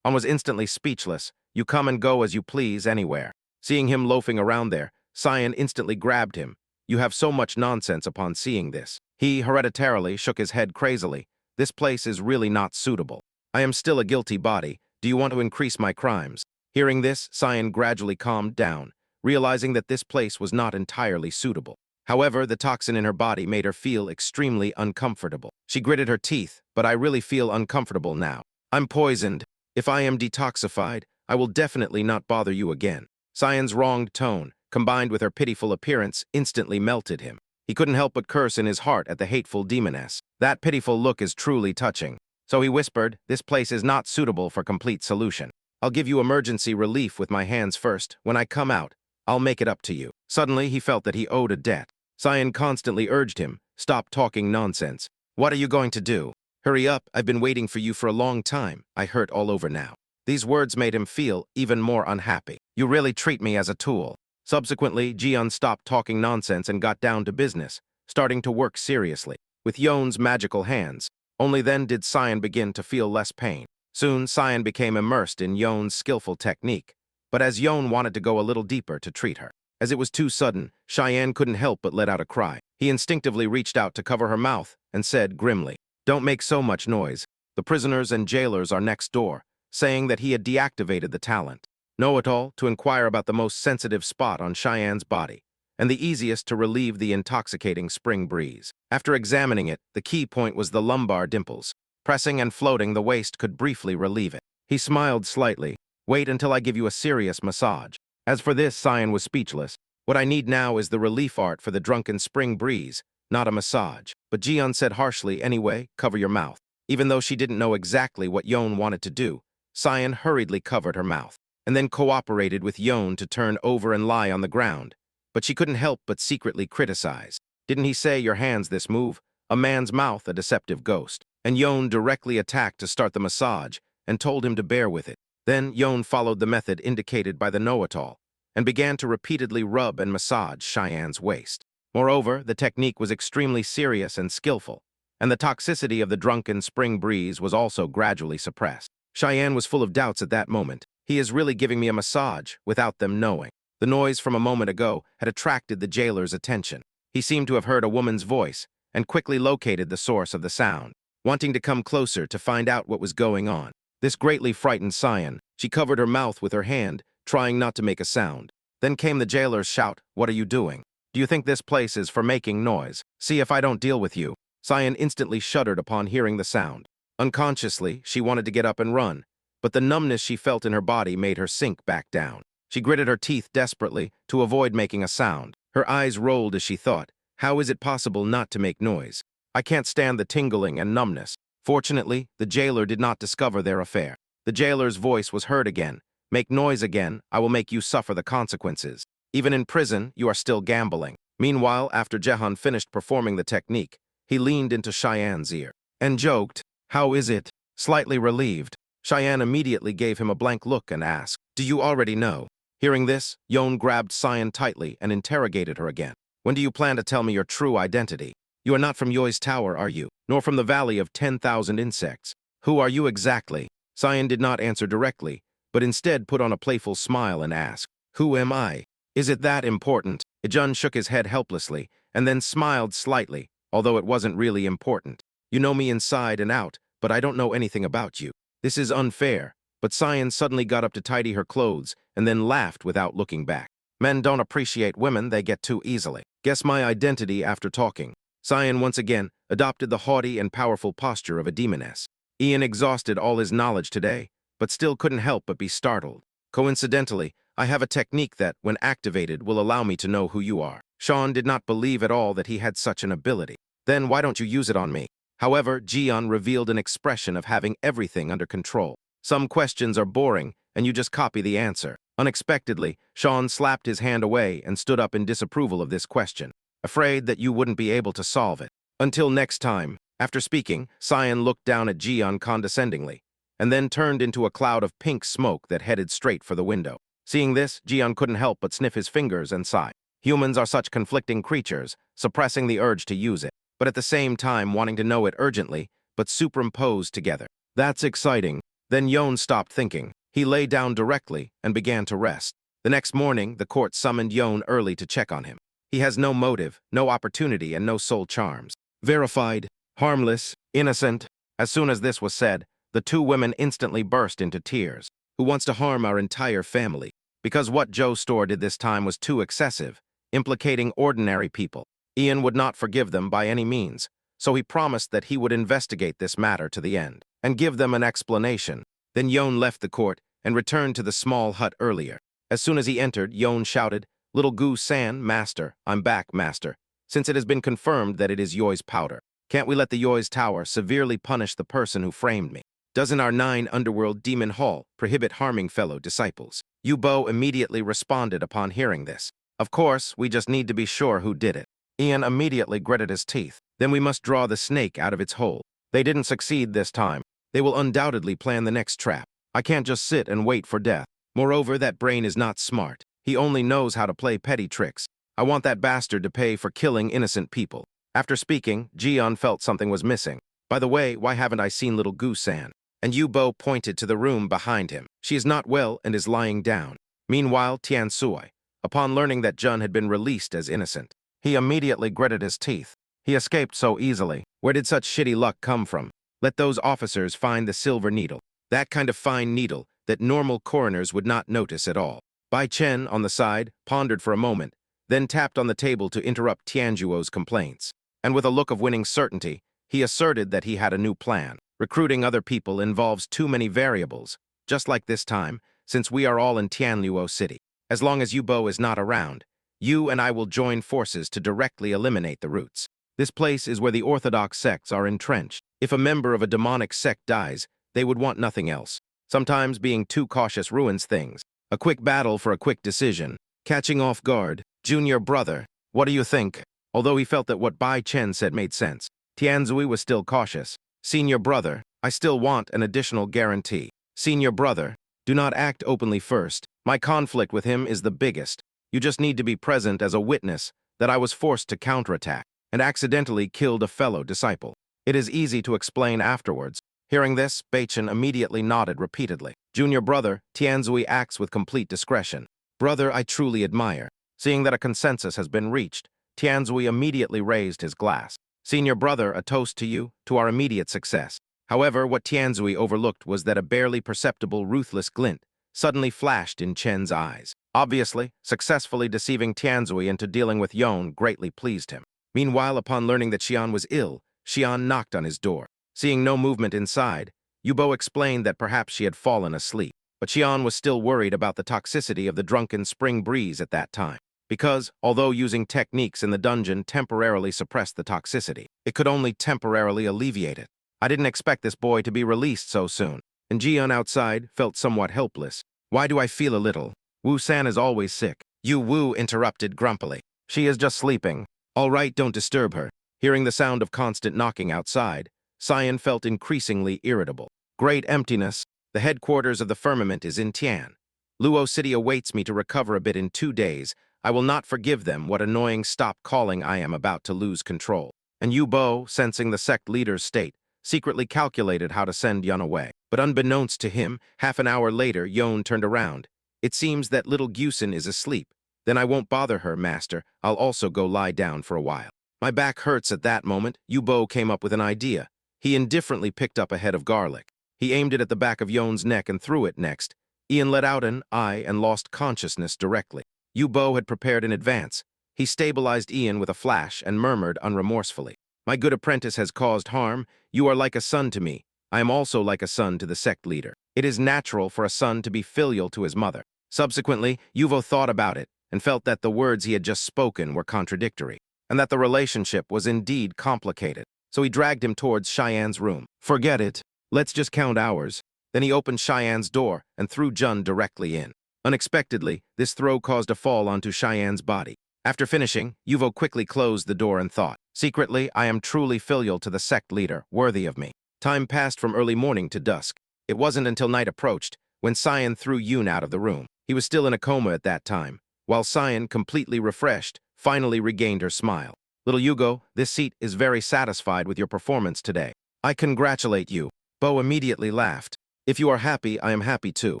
On was instantly speechless. You come and go as you please anywhere. Seeing him loafing around there, Cyan instantly grabbed him. You have so much nonsense upon seeing this. He hereditarily shook his head crazily. This place is really not suitable. I am still a guilty body. Do you want to increase my crimes? Hearing this, Cyan gradually calmed down, realizing that this place was not entirely suitable. However, the toxin in her body made her feel extremely uncomfortable. She gritted her teeth, but I really feel uncomfortable now. I'm poisoned. If I am detoxified, I will definitely not bother you again. Cyan's wronged tone, combined with her pitiful appearance, instantly melted him. He couldn't help but curse in his heart at the hateful demoness. That pitiful look is truly touching. So he whispered, this place is not suitable for complete solution. I'll give you emergency relief with my hands first. When I come out, I'll make it up to you. Suddenly, he felt that he owed a debt. Cyan constantly urged him, stop talking nonsense. What are you going to do? Hurry up, I've been waiting for you for a long time. I hurt all over now. These words made him feel even more unhappy. You really treat me as a tool. Subsequently, Jian stopped talking nonsense and got down to business, starting to work seriously, with Yon's magical hands. Only then did Cyan begin to feel less pain. Soon, Cyan became immersed in Yon's skillful technique. But as Yon wanted to go a little deeper to treat her. As it was too sudden, Cheyenne couldn't help but let out a cry. He instinctively reached out to cover her mouth and said grimly, don't make so much noise. The prisoners and jailers are next door, saying that he had deactivated the talent. Know-it-all to inquire about the most sensitive spot on Cheyenne's body, and the easiest to relieve the intoxicating spring breeze. After examining it, the key point was the lumbar dimples. Pressing and floating the waist could briefly relieve it. He smiled slightly. Wait until I give you a serious massage. As for this, Cyan was speechless. What I need now is the relief art for the drunken spring breeze, not a massage. But Jian said harshly, anyway, cover your mouth. Even though she didn't know exactly what Yon wanted to do, Cyan hurriedly covered her mouth, and then cooperated with Yon to turn over and lie on the ground. But she couldn't help but secretly criticize. Didn't he say your hands this move? A man's mouth, a deceptive ghost. And Yon directly attacked to start the massage and told him to bear with it. Then Yon followed the method indicated by the know-it-all and began to repeatedly rub and massage Cheyenne's waist. Moreover, the technique was extremely serious and skillful, and the toxicity of the drunken spring breeze was also gradually suppressed. Cheyenne was full of doubts at that moment. He is really giving me a massage without them knowing. The noise from a moment ago had attracted the jailer's attention. He seemed to have heard a woman's voice and quickly located the source of the sound, wanting to come closer to find out what was going on. This greatly frightened Cyan. She covered her mouth with her hand, trying not to make a sound. Then came the jailer's shout, what are you doing? Do you think this place is for making noise? See if I don't deal with you. Cyan instantly shuddered upon hearing the sound. Unconsciously, she wanted to get up and run, but the numbness she felt in her body made her sink back down. She gritted her teeth desperately to avoid making a sound. Her eyes rolled as she thought, how is it possible not to make noise? I can't stand the tingling and numbness. Fortunately, the jailer did not discover their affair. The jailer's voice was heard again. Make noise again, I will make you suffer the consequences. Even in prison, you are still gambling. Meanwhile, after Jehan finished performing the technique, he leaned into Cheyenne's ear and joked, how is it? Slightly relieved, Cheyenne immediately gave him a blank look and asked, do you already know? Hearing this, Yon grabbed Cyan tightly and interrogated her again. When do you plan to tell me your true identity? You are not from Yoi's tower, are you? Nor from the Valley of 10,000 Insects. Who are you exactly? Cyan did not answer directly, but instead put on a playful smile and asked, who am I? Is it that important? Ijun shook his head helplessly, and then smiled slightly, although it wasn't really important. You know me inside and out, but I don't know anything about you. This is unfair. But Cyan suddenly got up to tidy her clothes, and then laughed without looking back. Men don't appreciate women, they get too easily. Guess my identity after talking. Cyan once again adopted the haughty and powerful posture of a demoness. Ian exhausted all his knowledge today, but still couldn't help but be startled. Coincidentally, I have a technique that, when activated, will allow me to know who you are. Sean did not believe at all that he had such an ability. Then why don't you use it on me? However, Jian revealed an expression of having everything under control. Some questions are boring, and you just copy the answer. Unexpectedly, Sean slapped his hand away and stood up in disapproval of this question, afraid that you wouldn't be able to solve it. Until next time. After speaking, Cyan looked down at Jian condescendingly, and then turned into a cloud of pink smoke that headed straight for the window. Seeing this, Jian couldn't help but sniff his fingers and sigh. Humans are such conflicting creatures, suppressing the urge to use it, but at the same time wanting to know it urgently, but superimposed together. That's exciting. Then Yon stopped thinking. He lay down directly and began to rest. The next morning, the court summoned Yon early to check on him. He has no motive, no opportunity, and no soul charms. Verified, harmless, innocent. As soon as this was said, the two women instantly burst into tears. Who wants to harm our entire family? Because what Joe Store did this time was too excessive, implicating ordinary people. Ian would not forgive them by any means, so he promised that he would investigate this matter to the end and give them an explanation. Then Yon left the court and returned to the small hut earlier. As soon as he entered, Yon shouted, "Little Gu San, master, I'm back, master, since it has been confirmed that it is Yoi's powder. Can't we let the Yoi's tower severely punish the person who framed me? Doesn't our 9 underworld demon hall prohibit harming fellow disciples?" Yubo immediately responded upon hearing this. "Of course, we just need to be sure who did it." Ian immediately gritted his teeth. "Then we must draw the snake out of its hole. They didn't succeed this time. They will undoubtedly plan the next trap. I can't just sit and wait for death. Moreover, that brain is not smart. He only knows how to play petty tricks. I want that bastard to pay for killing innocent people." After speaking, Jian felt something was missing. "By the way, why haven't I seen little Gu-san?" And Yubo pointed to the room behind him. "She is not well and is lying down." Meanwhile, Tian Sui, upon learning that Jun had been released as innocent, he immediately gritted his teeth. He escaped so easily. Where did such shitty luck come from? Let those officers find the silver needle. That kind of fine needle that normal coroners would not notice at all. Bai Chen, on the side, pondered for a moment, then tapped on the table to interrupt Tianjuo's complaints. And with a look of winning certainty, he asserted that he had a new plan. Recruiting other people involves too many variables, just like this time, since we are all in Tianluo City. As long as Yubo is not around, you and I will join forces to directly eliminate the roots. This place is where the orthodox sects are entrenched. If a member of a demonic sect dies, they would want nothing else. Sometimes being too cautious ruins things. A quick battle for a quick decision. Catching off guard. Junior brother, what do you think? Although he felt that what Bai Chen said made sense, Tianzui was still cautious. Senior brother, I still want an additional guarantee. Senior brother, do not act openly first. My conflict with him is the biggest. You just need to be present as a witness that I was forced to counterattack and accidentally killed a fellow disciple. It is easy to explain afterwards. Hearing this, Beichen immediately nodded repeatedly. Junior brother, Tianzui acts with complete discretion. Brother, I truly admire. Seeing that a consensus has been reached, Tianzui immediately raised his glass. Senior brother, a toast to you, to our immediate success. However, what Tianzui overlooked was that a barely perceptible ruthless glint suddenly flashed in Chen's eyes. Obviously, successfully deceiving Tianzui into dealing with Yon greatly pleased him. Meanwhile, upon learning that Xian was ill, Xian knocked on his door. Seeing no movement inside, Yubo explained that perhaps she had fallen asleep. But Xian was still worried about the toxicity of the drunken spring breeze at that time. Because, although using techniques in the dungeon temporarily suppressed the toxicity, it could only temporarily alleviate it. I didn't expect this boy to be released so soon. And Jian outside felt somewhat helpless. Why do I feel a little? Wu-san is always sick. Yu Wu interrupted grumpily. She is just sleeping. All right, don't disturb her. Hearing the sound of constant knocking outside, Cyan felt increasingly irritable. Great emptiness. The headquarters of the firmament is in Tian. Luo City awaits me to recover a bit in 2 days. I will not forgive them what annoying stop calling I am about to lose control. And Yu Bo, sensing the sect leader's state, secretly calculated how to send Yun away. But unbeknownst to him, half an hour later, Yon turned around. It seems that little Gusen is asleep. Then I won't bother her, master. I'll also go lie down for a while. My back hurts at that moment. Yu Bo came up with an idea. He indifferently picked up a head of garlic. He aimed it at the back of Yon's neck and threw it next. Ian let out an "I" and lost consciousness directly. Yu Bo had prepared in advance. He stabilized Ian with a flash and murmured unremorsefully, "My good apprentice has caused harm. You are like a son to me. I am also like a son to the sect leader. It is natural for a son to be filial to his mother." Subsequently, Yuvo thought about it and felt that the words he had just spoken were contradictory, and that the relationship was indeed complicated. So he dragged him towards Cheyenne's room. "Forget it. Let's just count hours." Then he opened Cheyenne's door and threw Jun directly in. Unexpectedly, this throw caused a fall onto Cheyenne's body. After finishing, Yuvo quickly closed the door and thought, "Secretly, I am truly filial to the sect leader, worthy of me." Time passed from early morning to dusk. It wasn't until night approached when Cyan threw Yoon out of the room. He was still in a coma at that time, while Cyan, completely refreshed, finally regained her smile. "Little Yugo, this seat is very satisfied with your performance today. I congratulate you." Bo immediately laughed. If you are happy, I am happy too.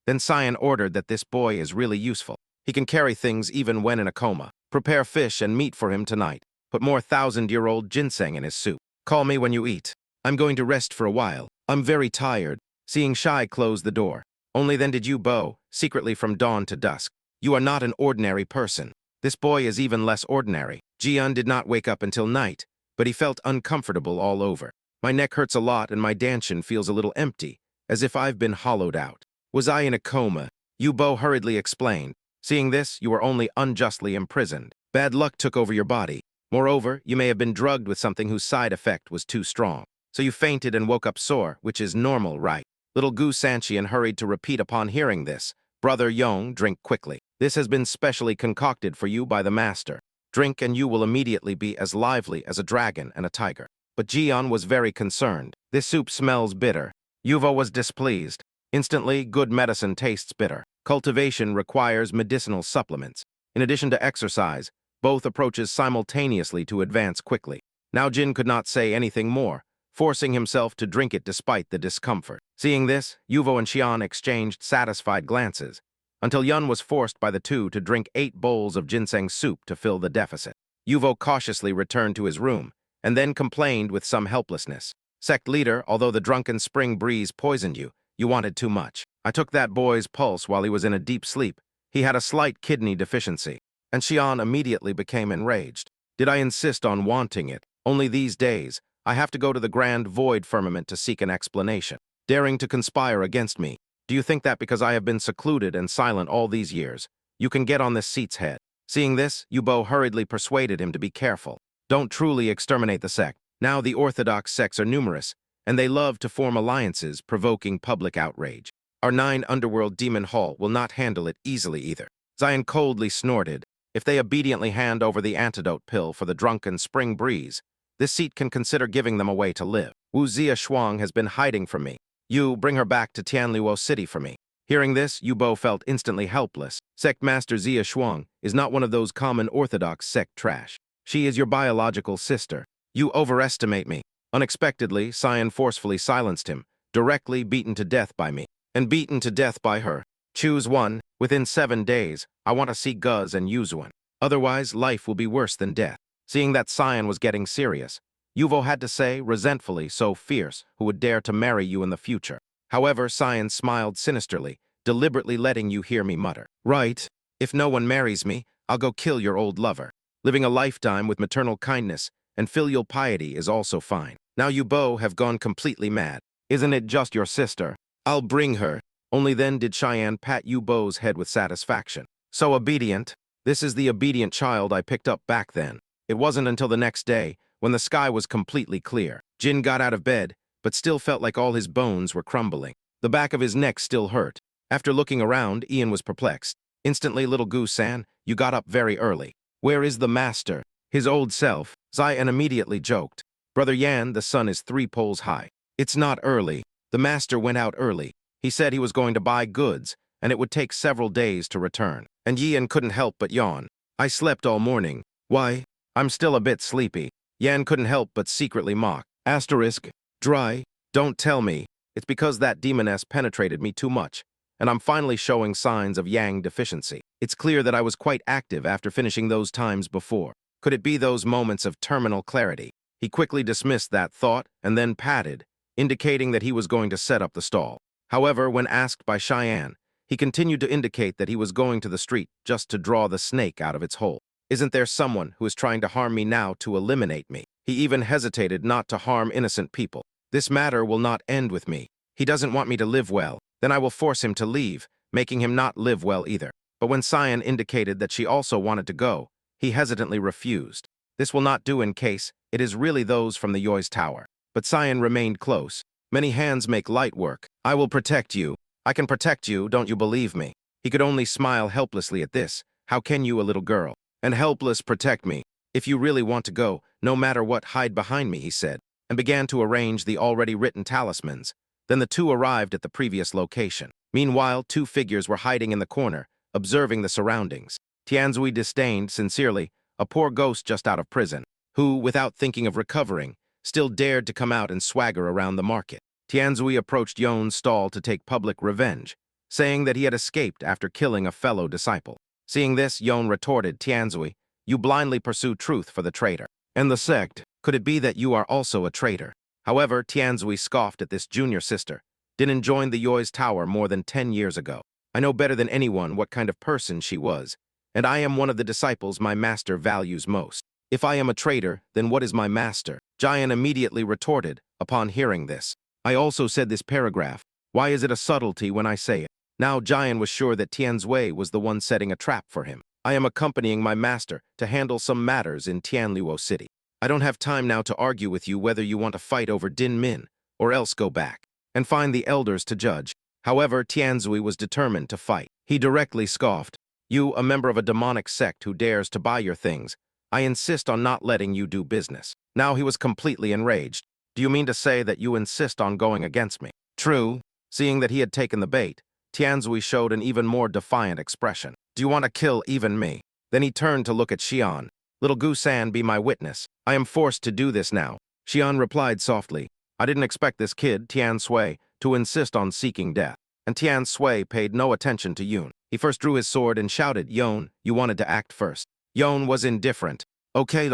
Then Cyan ordered that this boy is really useful. He can carry things even when in a coma. Prepare fish and meat for him tonight. Put more 1,000-year-old ginseng in his soup. Call me when you eat. I'm going to rest for a while. I'm very tired. Seeing Shai close the door. Only then did Yu Bo, secretly from dawn to dusk. You are not an ordinary person. This boy is even less ordinary. Jian did not wake up until night, but he felt uncomfortable all over. My neck hurts a lot and my danshin feels a little empty, as if I've been hollowed out. Was I in a coma? Yu Bo hurriedly explained. Seeing this, you were only unjustly imprisoned. Bad luck took over your body. Moreover, you may have been drugged with something whose side effect was too strong. So you fainted and woke up sore, which is normal, right? Little Gu Sanchian hurried to repeat upon hearing this. Brother Yong, drink quickly. This has been specially concocted for you by the master. Drink and you will immediately be as lively as a dragon and a tiger. But Jian was very concerned. This soup smells bitter. Yuvo was displeased. Instantly, good medicine tastes bitter. Cultivation requires medicinal supplements. In addition to exercise, both approaches simultaneously to advance quickly. Now Jin could not say anything more, forcing himself to drink it despite the discomfort. Seeing this, Yuvo and Xian exchanged satisfied glances, until Yun was forced by the two to drink 8 bowls of ginseng soup to fill the deficit. Yuvo cautiously returned to his room, and then complained with some helplessness. Sect leader, although the drunken spring breeze poisoned you, you wanted too much. I took that boy's pulse while he was in a deep sleep. He had a slight kidney deficiency, and Xian immediately became enraged. Did I insist on wanting it? Only these days, I have to go to the grand void firmament to seek an explanation. Daring to conspire against me. Do you think that because I have been secluded and silent all these years, you can get on this seat's head? Seeing this, Yu Bo hurriedly persuaded him to be careful. Don't truly exterminate the sect. Now the orthodox sects are numerous, and they love to form alliances, provoking public outrage. Our 9 underworld demon hall will not handle it easily either. Zion coldly snorted. If they obediently hand over the antidote pill for the drunken spring breeze, this seat can consider giving them a way to live. Wu Zia Shuang has been hiding from me. You bring her back to Tianluo City for me. Hearing this, Yu Bo felt instantly helpless. Sect Master Zia Shuang is not one of those common orthodox sect trash. She is your biological sister. You overestimate me. Unexpectedly, Cyan forcefully silenced him, directly beaten to death by me, and beaten to death by her. Choose one. Within 7 days, I want to see Guz and Yuzuan. Otherwise, life will be worse than death. Seeing that Cyan was getting serious, Yuvo had to say, resentfully, so fierce, who would dare to marry you in the future. However, Cyan smiled sinisterly, deliberately letting you hear me mutter. Right. If no one marries me, I'll go kill your old lover. Living a lifetime with maternal kindness and filial piety is also fine. Now you Bo have gone completely mad. Isn't it just your sister? I'll bring her. Only then did Cheyenne pat Yu Bo's head with satisfaction. So obedient. This is the obedient child I picked up back then. It wasn't until the next day, when the sky was completely clear. Jin got out of bed, but still felt like all his bones were crumbling. The back of his neck still hurt. After looking around, Ian was perplexed. Instantly, little Gu-san, you got up very early. Where is the master? His old self. Zion immediately joked. Brother Yan, the sun is 3 poles high. It's not early. The master went out early. He said he was going to buy goods, and it would take several days to return. And Yan couldn't help but yawn. I slept all morning. Why? I'm still a bit sleepy. Yan couldn't help but secretly mock. Asterisk. Dry. Don't tell me. It's because that demoness penetrated me too much, and I'm finally showing signs of yang deficiency. It's clear that I was quite active after finishing those times before. Could it be those moments of terminal clarity? He quickly dismissed that thought and then patted, indicating that he was going to set up the stall. However, when asked by Cheyenne, he continued to indicate that he was going to the street just to draw the snake out of its hole. Isn't there someone who is trying to harm me now to eliminate me? He even hesitated not to harm innocent people. This matter will not end with me. He doesn't want me to live well. Then I will force him to leave, making him not live well either. But when Cyan indicated that she also wanted to go, he hesitantly refused. This will not do in case it is really those from the Yoi's tower. But Cyan remained close. Many hands make light work. I will protect you. I can protect you, don't you believe me? He could only smile helplessly at this. How can you, a little girl? And helpless protect me. If you really want to go, no matter what, hide behind me, he said, and began to arrange the already written talismans. Then the two arrived at the previous location. Meanwhile, 2 figures were hiding in the corner, observing the surroundings. Tianzui disdained, sincerely, a poor ghost just out of prison, who, without thinking of recovering, still dared to come out and swagger around the market. Tianzui approached Yon's stall to take public revenge, saying that he had escaped after killing a fellow disciple. Seeing this, Yon retorted, Tianzui, you blindly pursue truth for the traitor. And the sect, could it be that you are also a traitor? However, Tianzui scoffed at this junior sister. Didn't join the Yoi's tower more than 10 years ago. I know better than anyone what kind of person she was, and I am one of the disciples my master values most. If I am a traitor, then what is my master? Jian immediately retorted upon hearing this. I also said this paragraph. Why is it a subtlety when I say it? Now Jian was sure that Tianzui was the one setting a trap for him. I am accompanying my master to handle some matters in Tianluo City. I don't have time now to argue with you whether you want to fight over Din Min, or else go back and find the elders to judge. However, Tianzui was determined to fight. He directly scoffed. You, a member of a demonic sect who dares to buy your things, I insist on not letting you do business. Now he was completely enraged. Do you mean to say that you insist on going against me? True. Seeing that he had taken the bait, Tianzui showed an even more defiant expression. Do you want to kill even me? Then he turned to look at Xian. Little Gu-san, be my witness. I am forced to do this now. Xian replied softly. I didn't expect this kid, Tianzui, to insist on seeking death. And Tianzui paid no attention to Yun. He first drew his sword and shouted, Yon, you wanted to act first. Yon was indifferent. Okay.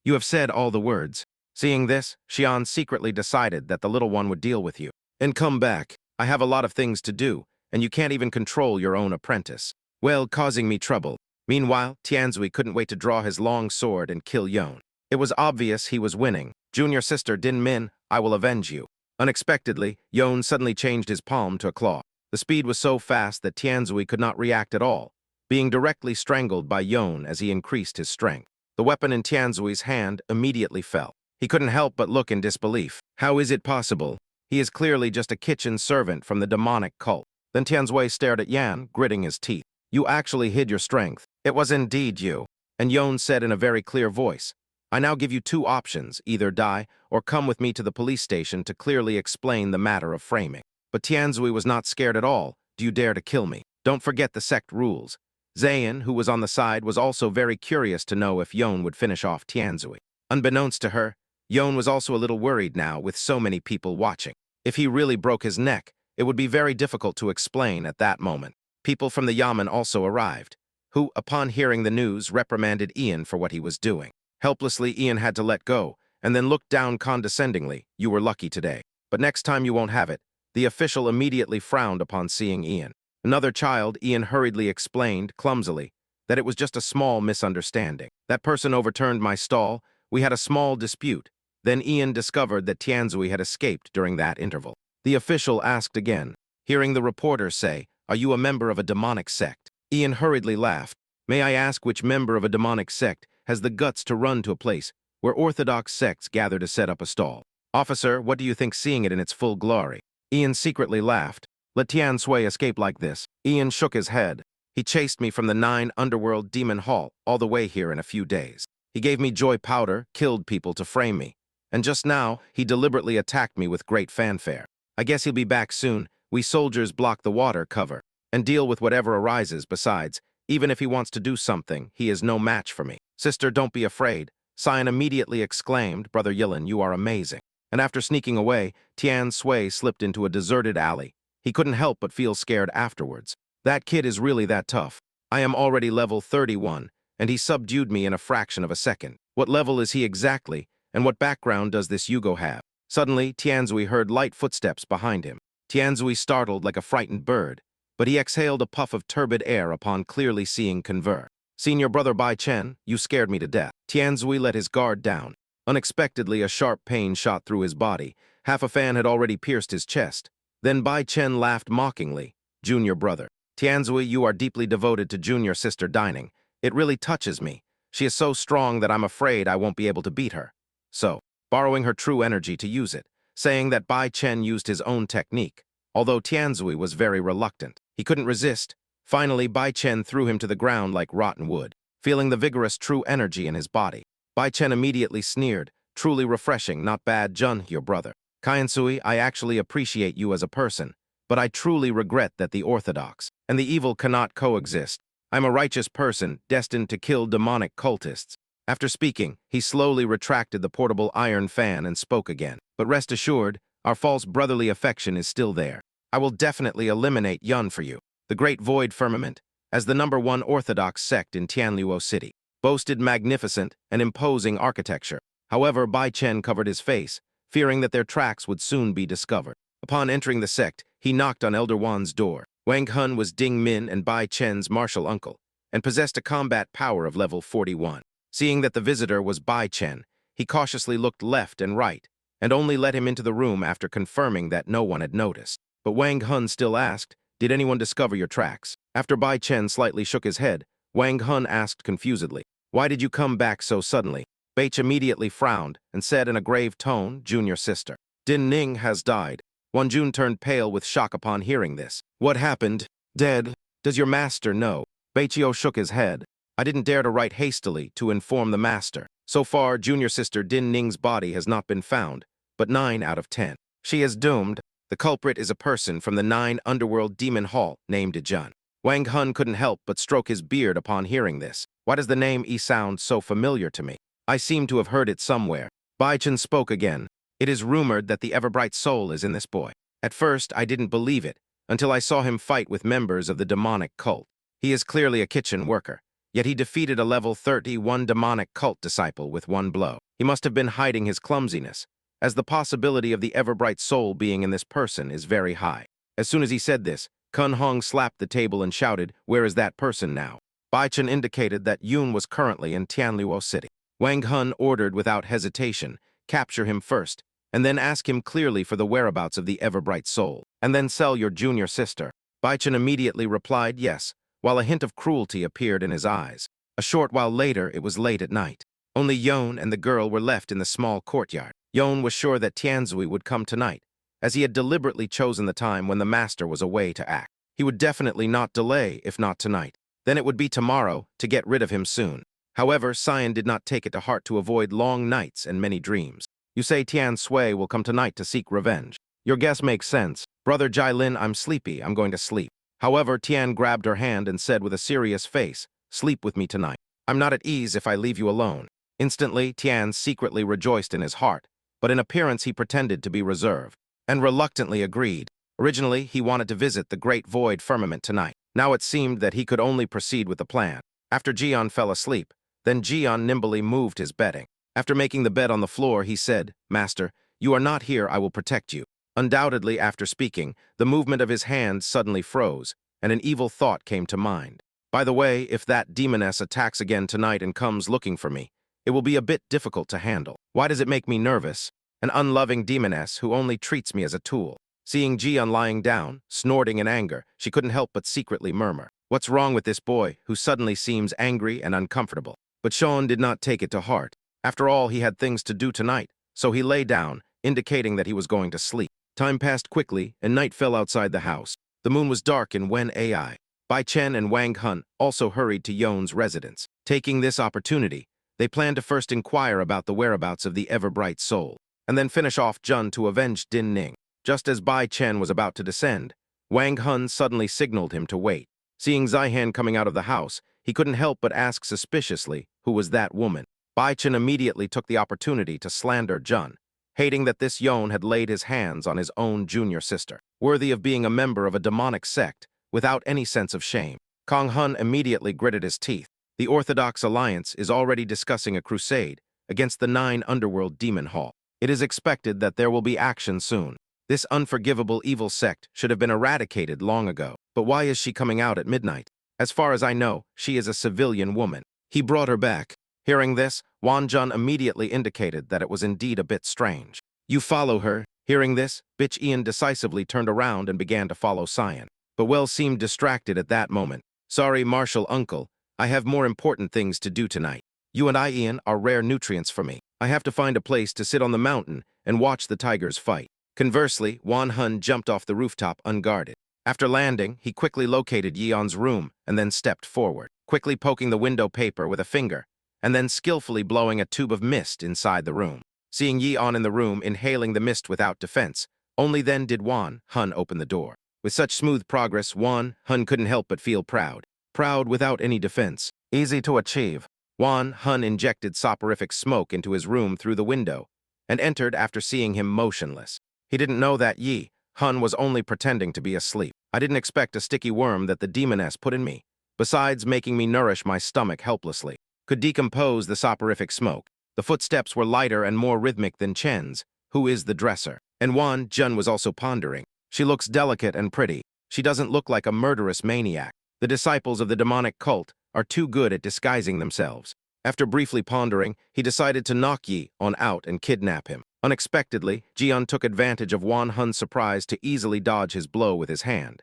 You have said all the words. Seeing this, Xian secretly decided that the little one would deal with you. And come back. I have a lot of things to do, and you can't even control your own apprentice. Well, causing me trouble. Meanwhile, Tianzui couldn't wait to draw his long sword and kill Yon. It was obvious he was winning. Junior sister Din Min, I will avenge you. Unexpectedly, Yon suddenly changed his palm to a claw. The speed was so fast that Tianzui could not react at all, being directly strangled by Yon as he increased his strength. The weapon in Tianzui's hand immediately fell. He couldn't help but look in disbelief. How is it possible? He is clearly just a kitchen servant from the demonic cult. Then Tianzui stared at Yan, gritting his teeth. You actually hid your strength. It was indeed you. And Yon said in a very clear voice, I now give you two options, either die or come with me to the police station to clearly explain the matter of framing. But Tianzui was not scared at all. Do you dare to kill me? Don't forget the sect rules. Zayn, who was on the side, was also very curious to know if Yon would finish off Tianzui. Unbeknownst to her, Yon was also a little worried now with so many people watching. If he really broke his neck, it would be very difficult to explain at that moment. People from the Yamen also arrived, who, upon hearing the news, reprimanded Ian for what he was doing. Helplessly, Ian had to let go, and then looked down condescendingly. You were lucky today, but next time you won't have it. The official immediately frowned upon seeing Ian. Another child, Ian hurriedly explained, clumsily, that it was just a small misunderstanding. That person overturned my stall. We had a small dispute. Then Ian discovered that Tianzui had escaped during that interval. The official asked again, hearing the reporter say, Are you a member of a demonic sect? Ian hurriedly laughed. May I ask which member of a demonic sect has the guts to run to a place where orthodox sects gather to set up a stall? Officer, what do you think seeing it in its full glory? Ian secretly laughed. Let Tianzui escape like this. Ian shook his head. He chased me from the 9 underworld demon hall all the way here in a few days. He gave me joy powder, killed people to frame me. And just now, he deliberately attacked me with great fanfare. I guess he'll be back soon. We soldiers block the water cover and deal with whatever arises. Besides, even if he wants to do something, he is no match for me. Sister, don't be afraid. Sion immediately exclaimed, Brother Yilin, you are amazing. And after sneaking away, Tianzui slipped into a deserted alley. He couldn't help but feel scared afterwards. That kid is really that tough. I am already level 31, and he subdued me in a fraction of a second. What level is he exactly, and what background does this Yugo have? Suddenly, Tianzui heard light footsteps behind him. Tianzui startled like a frightened bird, but he exhaled a puff of turbid air upon clearly seeing Conver. Senior brother Bai Chen, you scared me to death. Tianzui let his guard down. Unexpectedly, a sharp pain shot through his body. Half a fan had already pierced his chest. Then Bai Chen laughed mockingly. Junior brother. Tianzui, you are deeply devoted to junior sister dining. It really touches me. She is so strong that I'm afraid I won't be able to beat her. So, borrowing her true energy to use it, saying that Bai Chen used his own technique. Although Tianzui was very reluctant. He couldn't resist. Finally, Bai Chen threw him to the ground like rotten wood, feeling the vigorous true energy in his body. Bai Chen immediately sneered, truly refreshing, not bad, Jun, your brother. Kainsui, I actually appreciate you as a person, but I truly regret that the orthodox and the evil cannot coexist. I'm a righteous person, destined to kill demonic cultists. After speaking, he slowly retracted the portable iron fan and spoke again. But rest assured, Our false brotherly affection is still there. I will definitely eliminate Yun for you. The Great Void Firmament, as the #1 Orthodox sect in Tianluo City, boasted magnificent and imposing architecture. However, Bai Chen covered his face, fearing that their tracks would soon be discovered. Upon entering the sect, he knocked on Elder Wan's door. Wang Hun was Ding Min and Bai Chen's martial uncle, and possessed a combat power of level 41. Seeing that the visitor was Bai Chen, he cautiously looked left and right, and only let him into the room after confirming that no one had noticed. But Wang Hun still asked, "Did anyone discover your tracks?" After Bai Chen slightly shook his head, Wang Hun asked confusedly, "Why did you come back so suddenly?" Bai immediately frowned and said in a grave tone, "Junior sister. Din Ning has died." Wan Jun turned pale with shock upon hearing this. "What happened? Dead? Does your master know?" Baichio shook his head. "I didn't dare to write hastily to inform the master. So far, junior sister Din Ning's body has not been found, but 9 out of 10. She is doomed. The culprit is a person from the 9 Underworld Demon Hall named Jun." Wang Hun couldn't help but stroke his beard upon hearing this. "Why does the name sound so familiar to me? I seem to have heard it somewhere." Bai Chen spoke again. "It is rumored that the ever-bright soul is in this boy. At first, I didn't believe it, until I saw him fight with members of the demonic cult. He is clearly a kitchen worker, yet he defeated a level 31 demonic cult disciple with one blow. He must have been hiding his clumsiness, as the possibility of the ever-bright soul being in this person is very high." As soon as he said this, Kun Hong slapped the table and shouted, "Where is that person now?" Bai Chen indicated that Yun was currently in Tianluo City. Wang Hun ordered without hesitation, "Capture him first, and then ask him clearly for the whereabouts of the ever-bright soul, and then sell your junior sister." Bai Chen immediately replied yes, while a hint of cruelty appeared in his eyes. A short while later, it was late at night. Only Yon and the girl were left in the small courtyard. Yon was sure that Tianzui would come tonight, as he had deliberately chosen the time when the master was away to act. He would definitely not delay, if not tonight. Then it would be tomorrow, to get rid of him soon. However, Cyan did not take it to heart to avoid long nights and many dreams. "You say Tian Sui will come tonight to seek revenge. Your guess makes sense. Brother Jailin, I'm sleepy, I'm going to sleep." However, Tian grabbed her hand and said with a serious face, "Sleep with me tonight. I'm not at ease if I leave you alone." Instantly, Tian secretly rejoiced in his heart, but in appearance he pretended to be reserved, and reluctantly agreed. Originally, he wanted to visit the Great Void Firmament tonight. Now it seemed that he could only proceed with the plan. After Jian fell asleep, then Jian nimbly moved his bedding. After making the bed on the floor, he said, "Master, you are not here, I will protect you." Undoubtedly, after speaking, the movement of his hand suddenly froze, and an evil thought came to mind. "By the way, if that demoness attacks again tonight and comes looking for me, it will be a bit difficult to handle. Why does it make me nervous? An unloving demoness who only treats me as a tool." Seeing Jian lying down, snorting in anger, she couldn't help but secretly murmur, "What's wrong with this boy, who suddenly seems angry and uncomfortable?" But Sean did not take it to heart. After all, he had things to do tonight, so he lay down, indicating that he was going to sleep. Time passed quickly, and night fell outside the house. The moon was dark in Wen Ai. Bai Chen and Wang Hun also hurried to Yon's residence. Taking this opportunity, they planned to first inquire about the whereabouts of the ever-bright soul, and then finish off Jun to avenge Din Ning. Just as Bai Chen was about to descend, Wang Hun suddenly signaled him to wait. Seeing Zihan coming out of the house, he couldn't help but ask suspiciously, who was that woman? Bai Chen immediately took the opportunity to slander Jun, hating that this Yon had laid his hands on his own junior sister, worthy of being a member of a demonic sect, without any sense of shame. Kong Hun immediately gritted his teeth. The Orthodox Alliance is already discussing a crusade against the 9 Underworld Demon Hall. It is expected that there will be action soon. This unforgivable evil sect should have been eradicated long ago. But why is she coming out at midnight? As far as I know, she is a civilian woman. He brought her back. Hearing this, Wan Jun immediately indicated that it was indeed a bit strange. "You follow her." Hearing this, Bitch Ian decisively turned around and began to follow Cyan, but Well seemed distracted at that moment. "Sorry, Marshal Uncle, I have more important things to do tonight. You and I, Ian, are rare nutrients for me. I have to find a place to sit on the mountain and watch the tigers fight." Conversely, Wan Hun jumped off the rooftop unguarded. After landing, he quickly located Yeon's room and then stepped forward, quickly poking the window paper with a finger, and then skillfully blowing a tube of mist inside the room. Seeing Yeon in the room inhaling the mist without defense, only then did Wan Hun open the door. With such smooth progress, Wan Hun couldn't help but feel proud. Proud without any defense. Easy to achieve. Wan Hun injected soporific smoke into his room through the window and entered after seeing him motionless. He didn't know that Yi Hun was only pretending to be asleep. I didn't expect a sticky worm that the demoness put in me, besides making me nourish my stomach helplessly, could decompose the soporific smoke. The footsteps were lighter and more rhythmic than Chen's, who is the dresser. And Wan Jun was also pondering. She looks delicate and pretty. She doesn't look like a murderous maniac. The disciples of the demonic cult are too good at disguising themselves. After briefly pondering, he decided to knock Yi On out and kidnap him. Unexpectedly, Jian took advantage of Wan Hun's surprise to easily dodge his blow with his hand.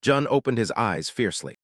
Jun opened his eyes fiercely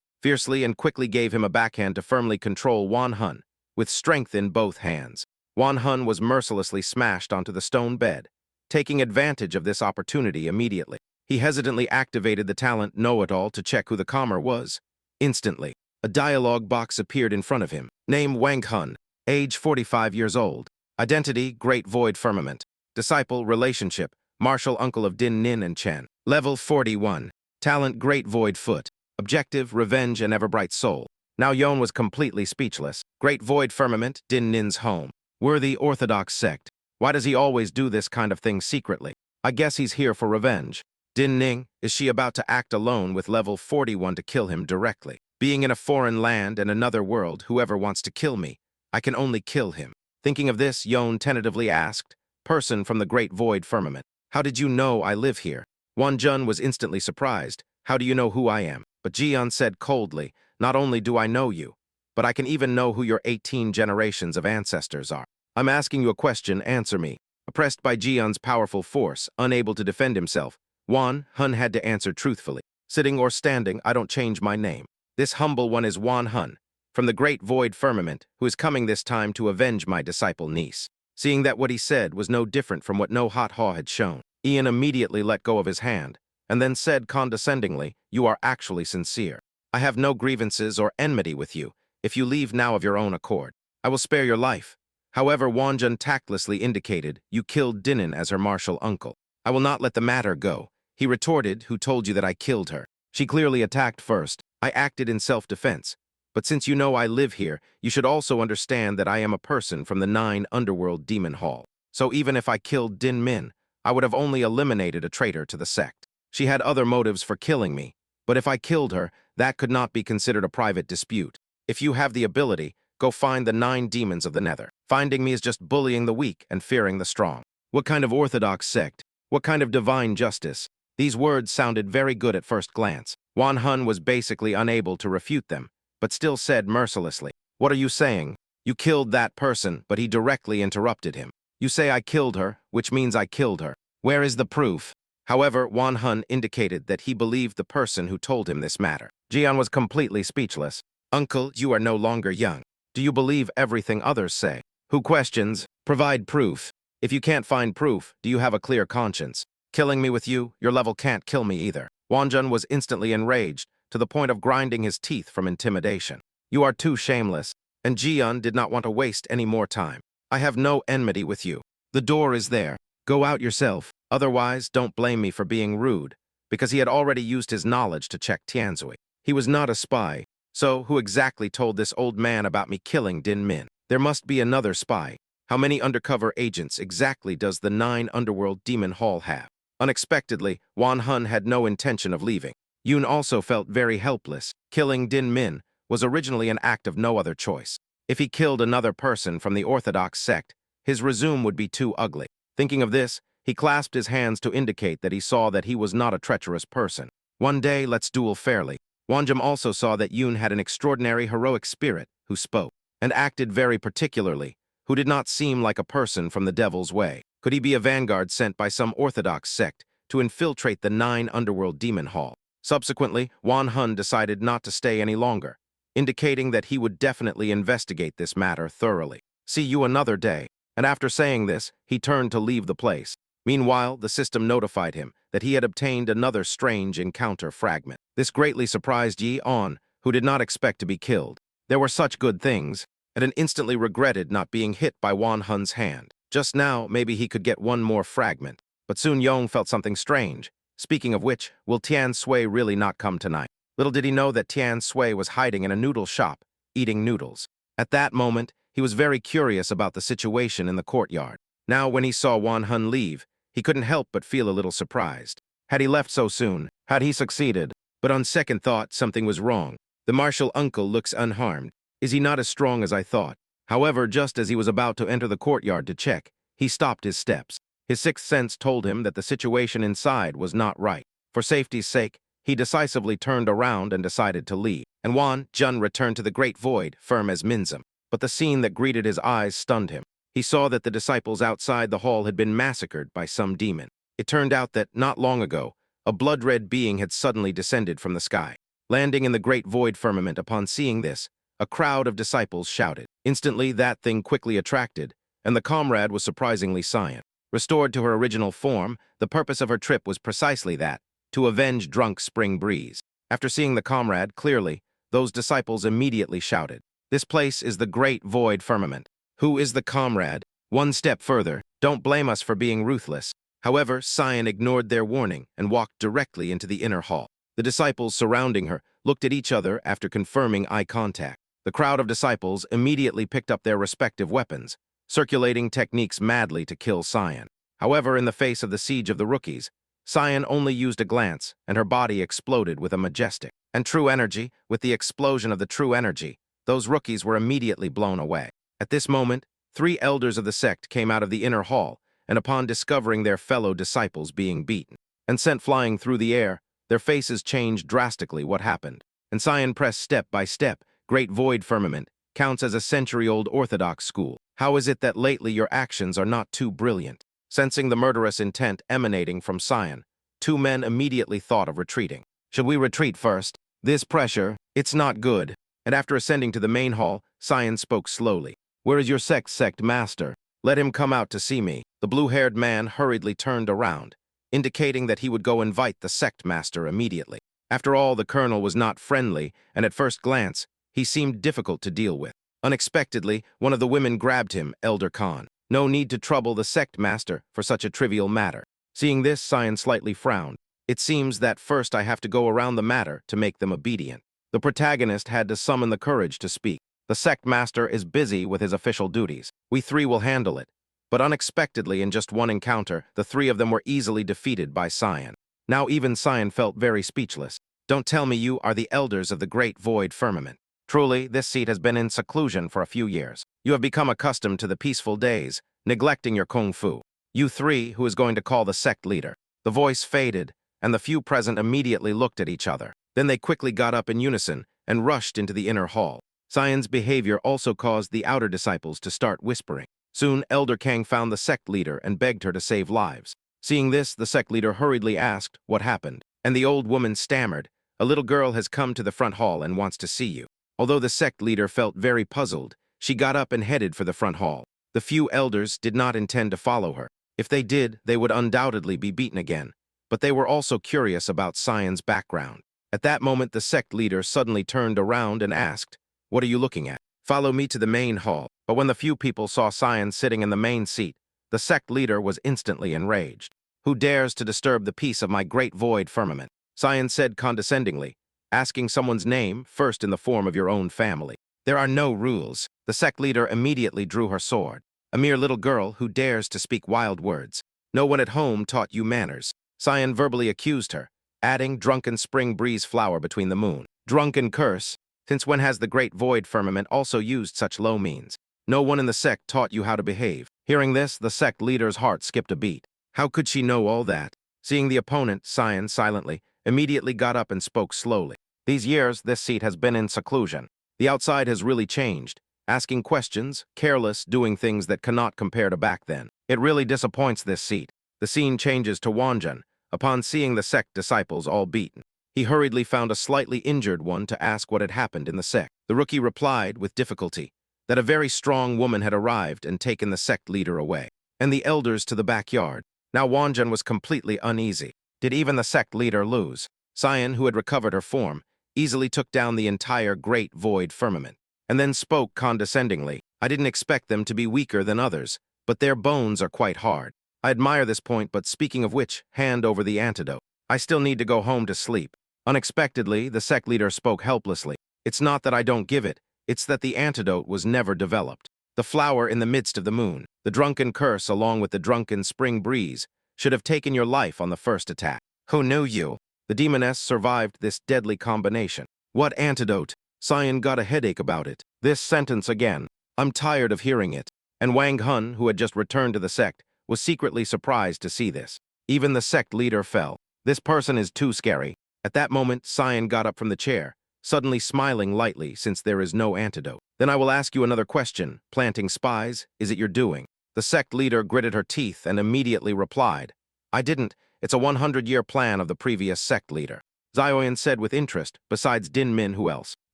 and quickly gave him a backhand to firmly control Wan Hun, with strength in both hands. Wan Hun was mercilessly smashed onto the stone bed, taking advantage of this opportunity immediately. He hesitantly activated the talent Know-It-All to check who the comer was. Instantly, a dialogue box appeared in front of him. Name Wang Hun, age 45 years old. Identity Great Void Firmament. Disciple Relationship Martial Uncle of Din Nin and Chen. Level 41. Talent Great Void Foot. Objective Revenge and Everbright Soul. Now Yon was completely speechless. Great Void Firmament, Din Nin's home. Worthy Orthodox sect. Why does he always do this kind of thing secretly? I guess he's here for revenge. Din Ning, is she about to act alone with level 41 to kill him directly? Being in a foreign land and another world, whoever wants to kill me, I can only kill him. Thinking of this, Yon tentatively asked, Person from the Great Void Firmament, how did you know I live here? Wan Jun was instantly surprised. How do you know who I am? But Jian said coldly, not only do I know you, but I can even know who your 18 generations of ancestors are. I'm asking you a question, answer me. Oppressed by Jian's powerful force, unable to defend himself, Wan Hun had to answer truthfully. Sitting or standing, I don't change my name. This humble one is Wan Hun, from the Great Void Firmament, who is coming this time to avenge my disciple niece. Seeing that what he said was no different from what No Hot Haw had shown, Ian immediately let go of his hand, and then said condescendingly, you are actually sincere. I have no grievances or enmity with you. If you leave now of your own accord, I will spare your life. However, Wanjun tactlessly indicated you killed Dinin as her martial uncle. I will not let the matter go. He retorted, who told you that I killed her? She clearly attacked first. I acted in self-defense. But since you know I live here, you should also understand that I am a person from the 9 Underworld Demon Hall. So even if I killed Din Min, I would have only eliminated a traitor to the sect. She had other motives for killing me, but if I killed her, that could not be considered a private dispute. If you have the ability, go find the 9 demons of the Nether. Finding me is just bullying the weak and fearing the strong. What kind of orthodox sect? What kind of divine justice? These words sounded very good at first glance. Wan Hun was basically unable to refute them, but still said mercilessly, what are you saying? You killed that person, but he directly interrupted him. You say I killed her, which means I killed her. Where is the proof? However, Wan Hun indicated that he believed the person who told him this matter. Jian was completely speechless. Uncle, you are no longer young. Do you believe everything others say? Who questions? Provide proof. If you can't find proof, do you have a clear conscience? Killing me with you, your level can't kill me either. Wanjun was instantly enraged, to the point of grinding his teeth from intimidation. You are too shameless, and Jian did not want to waste any more time. I have no enmity with you. The door is there. Go out yourself. Otherwise, don't blame me for being rude, because he had already used his knowledge to check Tianzui. He was not a spy, so who exactly told this old man about me killing Din Min? There must be another spy. How many undercover agents exactly does the 9 Underworld Demon Hall have? Unexpectedly, Wan Hun had no intention of leaving. Yoon also felt very helpless. Killing Din Min was originally an act of no other choice. If he killed another person from the Orthodox sect, his resume would be too ugly. Thinking of this, he clasped his hands to indicate that he saw that he was not a treacherous person. One day, let's duel fairly. Wanjum also saw that Yoon had an extraordinary heroic spirit who spoke and acted very particularly, who did not seem like a person from the devil's way. Could he be a vanguard sent by some orthodox sect to infiltrate the 9 Underworld Demon Hall? Subsequently, Wan Hun decided not to stay any longer, indicating that he would definitely investigate this matter thoroughly. See you another day. And after saying this, he turned to leave the place. Meanwhile, the system notified him that he had obtained another strange encounter fragment. This greatly surprised Yi On, who did not expect to be killed. There were such good things, and instantly regretted not being hit by Wan Hun's hand. Just now, maybe he could get one more fragment. But soon Yong felt something strange. Speaking of which, will Tian Sui really not come tonight? Little did he know that Tian Sui was hiding in a noodle shop, eating noodles. At that moment, he was very curious about the situation in the courtyard. Now, when he saw Wan Hun leave, He couldn't help but feel a little surprised. Had he left so soon? Had he succeeded? But on second thought, something was wrong. The martial uncle looks unharmed. Is he not as strong as I thought? However, just as he was about to enter the courtyard to check, he stopped his steps. His sixth sense told him that the situation inside was not right. For safety's sake, he decisively turned around and decided to leave. And Wan Jun returned to the Great Void, firm as Minzum. But the scene that greeted his eyes stunned him. He saw that the disciples outside the hall had been massacred by some demon. It turned out that, not long ago, a blood-red being had suddenly descended from the sky. Landing in the Great Void firmament upon seeing this, a crowd of disciples shouted. Instantly, that thing quickly attracted, and the comrade was surprisingly Cyan. Restored to her original form, the purpose of her trip was precisely that, to avenge drunk Spring Breeze. After seeing the comrade clearly, those disciples immediately shouted, "This place is the Great Void firmament. Who is the comrade?" One step further, don't blame us for being ruthless. However, Cyan ignored their warning and walked directly into the inner hall. The disciples surrounding her looked at each other after confirming eye contact. The crowd of disciples immediately picked up their respective weapons, circulating techniques madly to kill Cyan. However, in the face of the siege of the rookies, Cyan only used a glance, and her body exploded with a majestic and true energy. With the explosion of the true energy, those rookies were immediately blown away. At this moment, 3 elders of the sect came out of the inner hall, and upon discovering their fellow disciples being beaten and sent flying through the air, their faces changed drastically. What happened? And Cyan pressed step by step. Great Void firmament counts as a century-old orthodox school. How is it that lately your actions are not too brilliant? Sensing the murderous intent emanating from Cyan, 2 men immediately thought of retreating. Should we retreat first? This pressure, it's not good. And after ascending to the main hall, Cyan spoke slowly. Where is your sect master? Let him come out to see me. The blue-haired man hurriedly turned around, indicating that he would go invite the sect master immediately. After all, the colonel was not friendly, and at first glance, he seemed difficult to deal with. Unexpectedly, one of the women grabbed him, Elder Khan. No need to trouble the sect master for such a trivial matter. Seeing this, Cyan slightly frowned. It seems that first I have to go around the matter to make them obedient. The protagonist had to summon the courage to speak. The sect master is busy with his official duties. We 3 will handle it. But unexpectedly, in just one encounter, the 3 of them were easily defeated by Cyan. Now even Cyan felt very speechless. Don't tell me you are the elders of the Great Void firmament. Truly, this seat has been in seclusion for a few years. You have become accustomed to the peaceful days, neglecting your kung fu. You 3, who is going to call the sect leader? The voice faded, and the few present immediately looked at each other. Then they quickly got up in unison and rushed into the inner hall. Cyan's behavior also caused the outer disciples to start whispering. Soon, Elder Kang found the sect leader and begged her to save lives. Seeing this, the sect leader hurriedly asked what happened, and the old woman stammered, "A little girl has come to the front hall and wants to see you." Although the sect leader felt very puzzled, she got up and headed for the front hall. The few elders did not intend to follow her. If they did, they would undoubtedly be beaten again. But they were also curious about Cyan's background. At that moment, the sect leader suddenly turned around and asked, "What are you looking at? Follow me to the main hall." But when the few people saw Cyan sitting in the main seat, the sect leader was instantly enraged. "Who dares to disturb the peace of my Great Void firmament?" Cyan said condescendingly, asking someone's name first in the form of your own family. "There are no rules." The sect leader immediately drew her sword. "A mere little girl who dares to speak wild words. No one at home taught you manners." Cyan verbally accused her, adding drunken spring breeze flower between the moon. Drunken curse. Since when has the Great Void firmament also used such low means? No one in the sect taught you how to behave. Hearing this, the sect leader's heart skipped a beat. How could she know all that? Seeing the opponent, Cyan silently, immediately got up and spoke slowly. These years, this seat has been in seclusion. The outside has really changed. Asking questions, careless, doing things that cannot compare to back then. It really disappoints this seat. The scene changes to Wanjun, upon seeing the sect disciples all beaten. He hurriedly found a slightly injured one to ask what had happened in the sect. The rookie replied, with difficulty, that a very strong woman had arrived and taken the sect leader away, and the elders to the backyard. Now Wanjun was completely uneasy. Did even the sect leader lose? Cyan, who had recovered her form, easily took down the entire Great Void firmament, and then spoke condescendingly. "I didn't expect them to be weaker than others, but their bones are quite hard. I admire this point, but speaking of which, hand over the antidote. I still need to go home to sleep." Unexpectedly, the sect leader spoke helplessly. "It's not that I don't give it, it's that the antidote was never developed. The flower in the midst of the moon, the drunken curse along with the drunken spring breeze, should have taken your life on the first attack. Who knew you? The demoness survived this deadly combination. What antidote? Cyan got a headache about it. This sentence again. I'm tired of hearing it. And Wang Hun, who had just returned to the sect, was secretly surprised to see this. Even the sect leader fell. This person is too scary. At that moment, Cyan got up from the chair, suddenly smiling lightly since there is no antidote. Then I will ask you another question. Planting spies, is it your doing? The sect leader gritted her teeth and immediately replied, I didn't. It's a 100-year plan of the previous sect leader. Zioyan said with interest, besides Din Min, who else?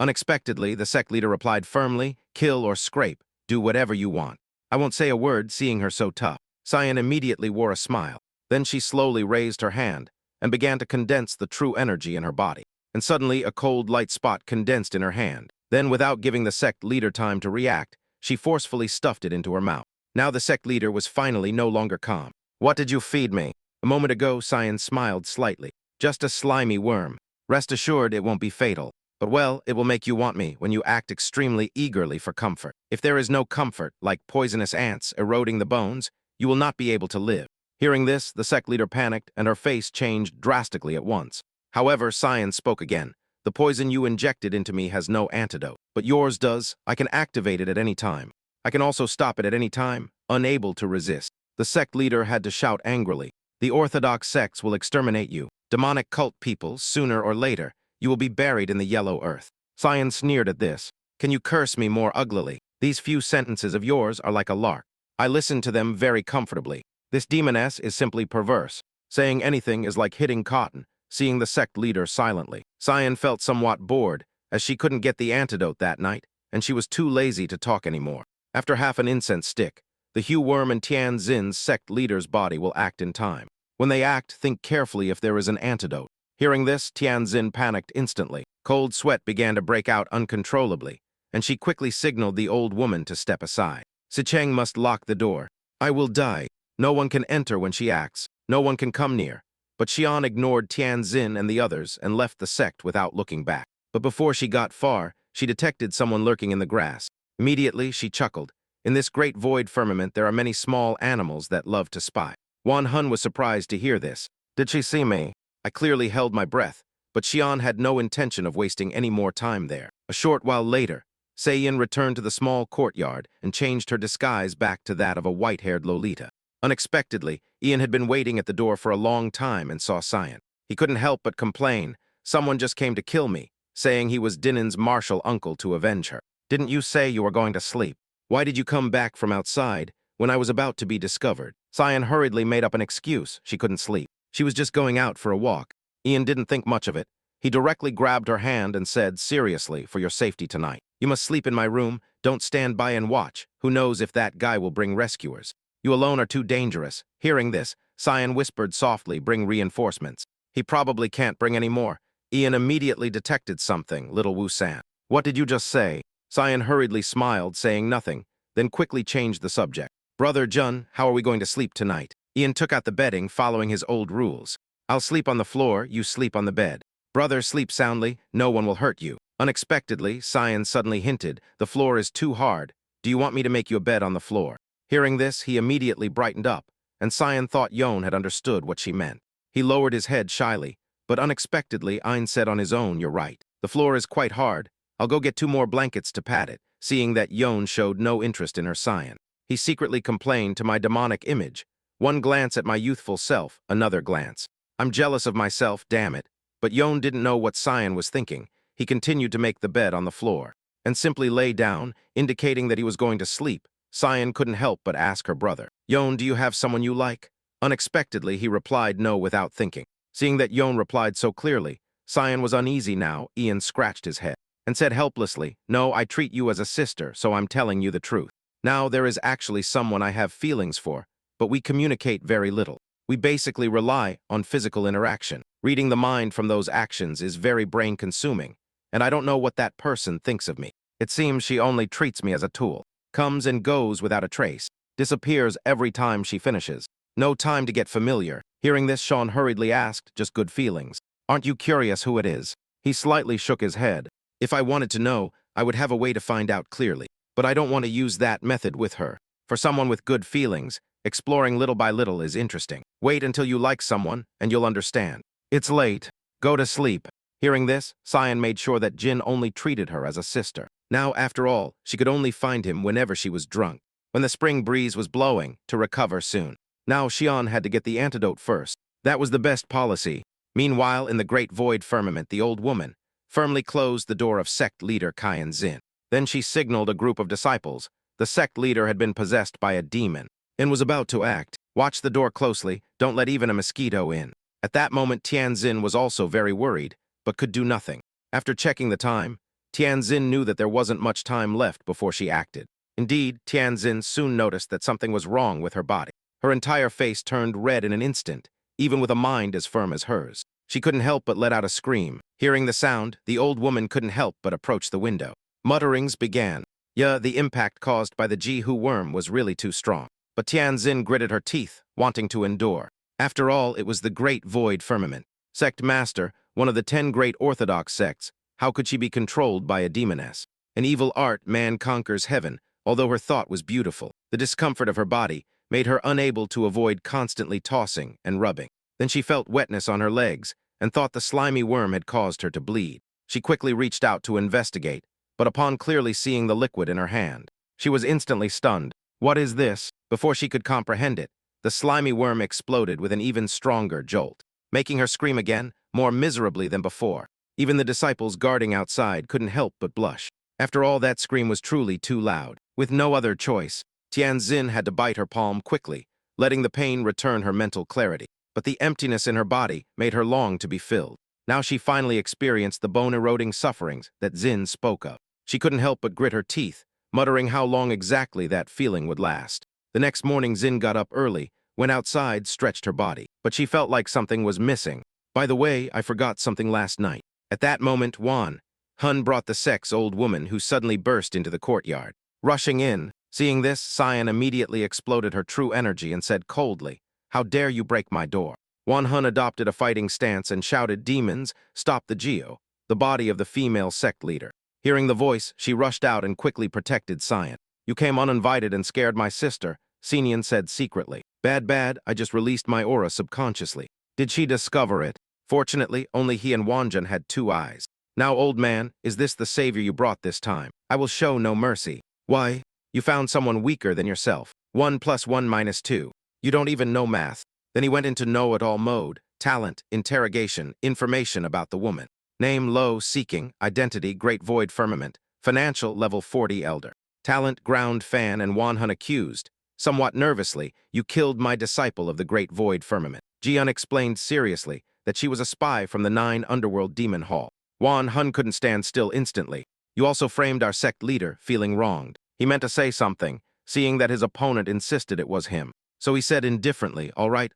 Unexpectedly, the sect leader replied firmly, kill or scrape, do whatever you want. I won't say a word, seeing her so tough. Cyan immediately wore a smile. Then she slowly raised her hand and began to condense the true energy in her body. And suddenly, a cold, light spot condensed in her hand. Then, without giving the sect leader time to react, she forcefully stuffed it into her mouth. Now the sect leader was finally no longer calm. What did you feed me? A moment ago, Cyan smiled slightly. Just a slimy worm. Rest assured it won't be fatal. But well, it will make you want me when you act extremely eagerly for comfort. If there is no comfort, like poisonous ants eroding the bones, you will not be able to live. Hearing this, the sect leader panicked and her face changed drastically at once. However, Cyan spoke again. The poison you injected into me has no antidote, but yours does. I can activate it at any time. I can also stop it at any time, unable to resist. The sect leader had to shout angrily. The orthodox sects will exterminate you. Demonic cult people, sooner or later, you will be buried in the yellow earth. Cyan sneered at this. Can you curse me more uglily? These few sentences of yours are like a lark. I listened to them very comfortably. This demoness is simply perverse. Saying anything is like hitting cotton, seeing the sect leader silently. Cyan felt somewhat bored, as she couldn't get the antidote that night, and she was too lazy to talk anymore. After half an incense stick, the Hugh Worm and Tian Xin's sect leader's body will act in time. When they act, think carefully if there is an antidote. Hearing this, Tian Xin panicked instantly. Cold sweat began to break out uncontrollably, and she quickly signaled the old woman to step aside. Sicheng must lock the door. I will die. No one can enter when she acts. No one can come near. But Xian ignored Tian Xin and the others and left the sect without looking back. But before she got far, she detected someone lurking in the grass. Immediately, she chuckled. In this great void firmament, there are many small animals that love to spy. Wan Hun was surprised to hear this. Did she see me? I clearly held my breath, but Xian had no intention of wasting any more time there. A short while later, Seiyin returned to the small courtyard and changed her disguise back to that of a white-haired Lolita. Unexpectedly, Ian had been waiting at the door for a long time and saw Cyan. He couldn't help but complain. Someone just came to kill me, saying he was Dinin's martial uncle to avenge her. Didn't you say you were going to sleep? Why did you come back from outside when I was about to be discovered? Cyan hurriedly made up an excuse. She couldn't sleep. She was just going out for a walk. Ian didn't think much of it. He directly grabbed her hand and said, seriously, for your safety tonight, you must sleep in my room. Don't stand by and watch. Who knows if that guy will bring rescuers? You alone are too dangerous. Hearing this, Cyan whispered softly, bring reinforcements. He probably can't bring any more. Ian immediately detected something, little Wu San. What did you just say? Cyan hurriedly smiled, saying nothing, then quickly changed the subject. Brother Jun, how are we going to sleep tonight? Ian took out the bedding, following his old rules. I'll sleep on the floor, you sleep on the bed. Brother, sleep soundly, no one will hurt you. Unexpectedly, Cyan suddenly hinted, the floor is too hard. Do you want me to make you a bed on the floor? Hearing this, he immediately brightened up, and Cyan thought Yon had understood what she meant. He lowered his head shyly, but unexpectedly, Ein said on his own, you're right. The floor is quite hard. I'll go get 2 more blankets to pad it, seeing that Yon showed no interest in her Cyan. He secretly complained to my demonic image. One glance at my youthful self, another glance. I'm jealous of myself, damn it. But Yon didn't know what Cyan was thinking. He continued to make the bed on the floor, and simply lay down, indicating that he was going to sleep. Cyan couldn't help but ask her brother, Yon, do you have someone you like? Unexpectedly, he replied no without thinking. Seeing that Yon replied so clearly, Cyan was uneasy now. Ian scratched his head and said helplessly, no, I treat you as a sister, so I'm telling you the truth. Now there is actually someone I have feelings for, but we communicate very little. We basically rely on physical interaction. Reading the mind from those actions is very brain-consuming, and I don't know what that person thinks of me. It seems she only treats me as a tool. Comes and goes without a trace. Disappears every time she finishes. No time to get familiar. Hearing this, Sean hurriedly asked, just good feelings. Aren't you curious who it is? He slightly shook his head. If I wanted to know, I would have a way to find out clearly. But I don't want to use that method with her. For someone with good feelings, exploring little by little is interesting. Wait until you like someone, and you'll understand. It's late. Go to sleep. Hearing this, Cyan made sure that Jin only treated her as a sister. Now, after all, she could only find him whenever she was drunk, when the spring breeze was blowing, to recover soon. Now Xian had to get the antidote first. That was the best policy. Meanwhile, in the great void firmament, the old woman firmly closed the door of sect leader Kaian Zin. Then she signaled a group of disciples. The sect leader had been possessed by a demon and was about to act. Watch the door closely, don't let even a mosquito in. At that moment, Tianzin was also very worried, but could do nothing. After checking the time, Tianzin knew that there wasn't much time left before she acted. Indeed, Tianzin soon noticed that something was wrong with her body. Her entire face turned red in an instant, even with a mind as firm as hers. She couldn't help but let out a scream. Hearing the sound, the old woman couldn't help but approach the window. Mutterings began. Yeah, the impact caused by the Jihu worm was really too strong. But Tianzin gritted her teeth, wanting to endure. After all, it was the great void firmament. Sect master, one of the 10 great orthodox sects, how could she be controlled by a demoness? In evil art, man conquers heaven, although her thought was beautiful. The discomfort of her body made her unable to avoid constantly tossing and rubbing. Then she felt wetness on her legs and thought the slimy worm had caused her to bleed. She quickly reached out to investigate, but upon clearly seeing the liquid in her hand, she was instantly stunned. What is this? Before she could comprehend it, the slimy worm exploded with an even stronger jolt, making her scream again, more miserably than before. Even the disciples guarding outside couldn't help but blush. After all, that scream was truly too loud. With no other choice, Tianzin had to bite her palm quickly, letting the pain return her mental clarity. But the emptiness in her body made her long to be filled. Now she finally experienced the bone-eroding sufferings that Zin spoke of. She couldn't help but grit her teeth, muttering how long exactly that feeling would last. The next morning, Zin got up early, went outside, stretched her body. But she felt like something was missing. By the way, I forgot something last night. At that moment, Hun brought the sect's old woman, who suddenly burst into the courtyard. Rushing in, seeing this, Cyan immediately exploded her true energy and said coldly, "How dare you break my door?" Hun adopted a fighting stance and shouted, "Demons, stop the Geo," the body of the female sect leader. Hearing the voice, she rushed out and quickly protected Cyan. "You came uninvited and scared my sister," Xenian said secretly. Bad, I just released my aura subconsciously." Did she discover it? Fortunately, only he and Wanjun had 2 eyes. "Now, old man, is this the savior you brought this time? I will show no mercy." "Why? You found someone weaker than yourself. 1 + 1 - 2. You don't even know math." Then he went into know-it-all mode, talent, interrogation, information about the woman. Name low, seeking, identity, great void firmament, financial, level 40 elder. Talent, ground fan, and Wanhun accused. Somewhat nervously, "You killed my disciple of the great void firmament." Jian explained seriously that she was a spy from the 9 underworld demon hall. Hun couldn't stand still instantly. "You also framed our sect leader, feeling wronged." He meant to say something, seeing that his opponent insisted it was him. So he said indifferently, all right,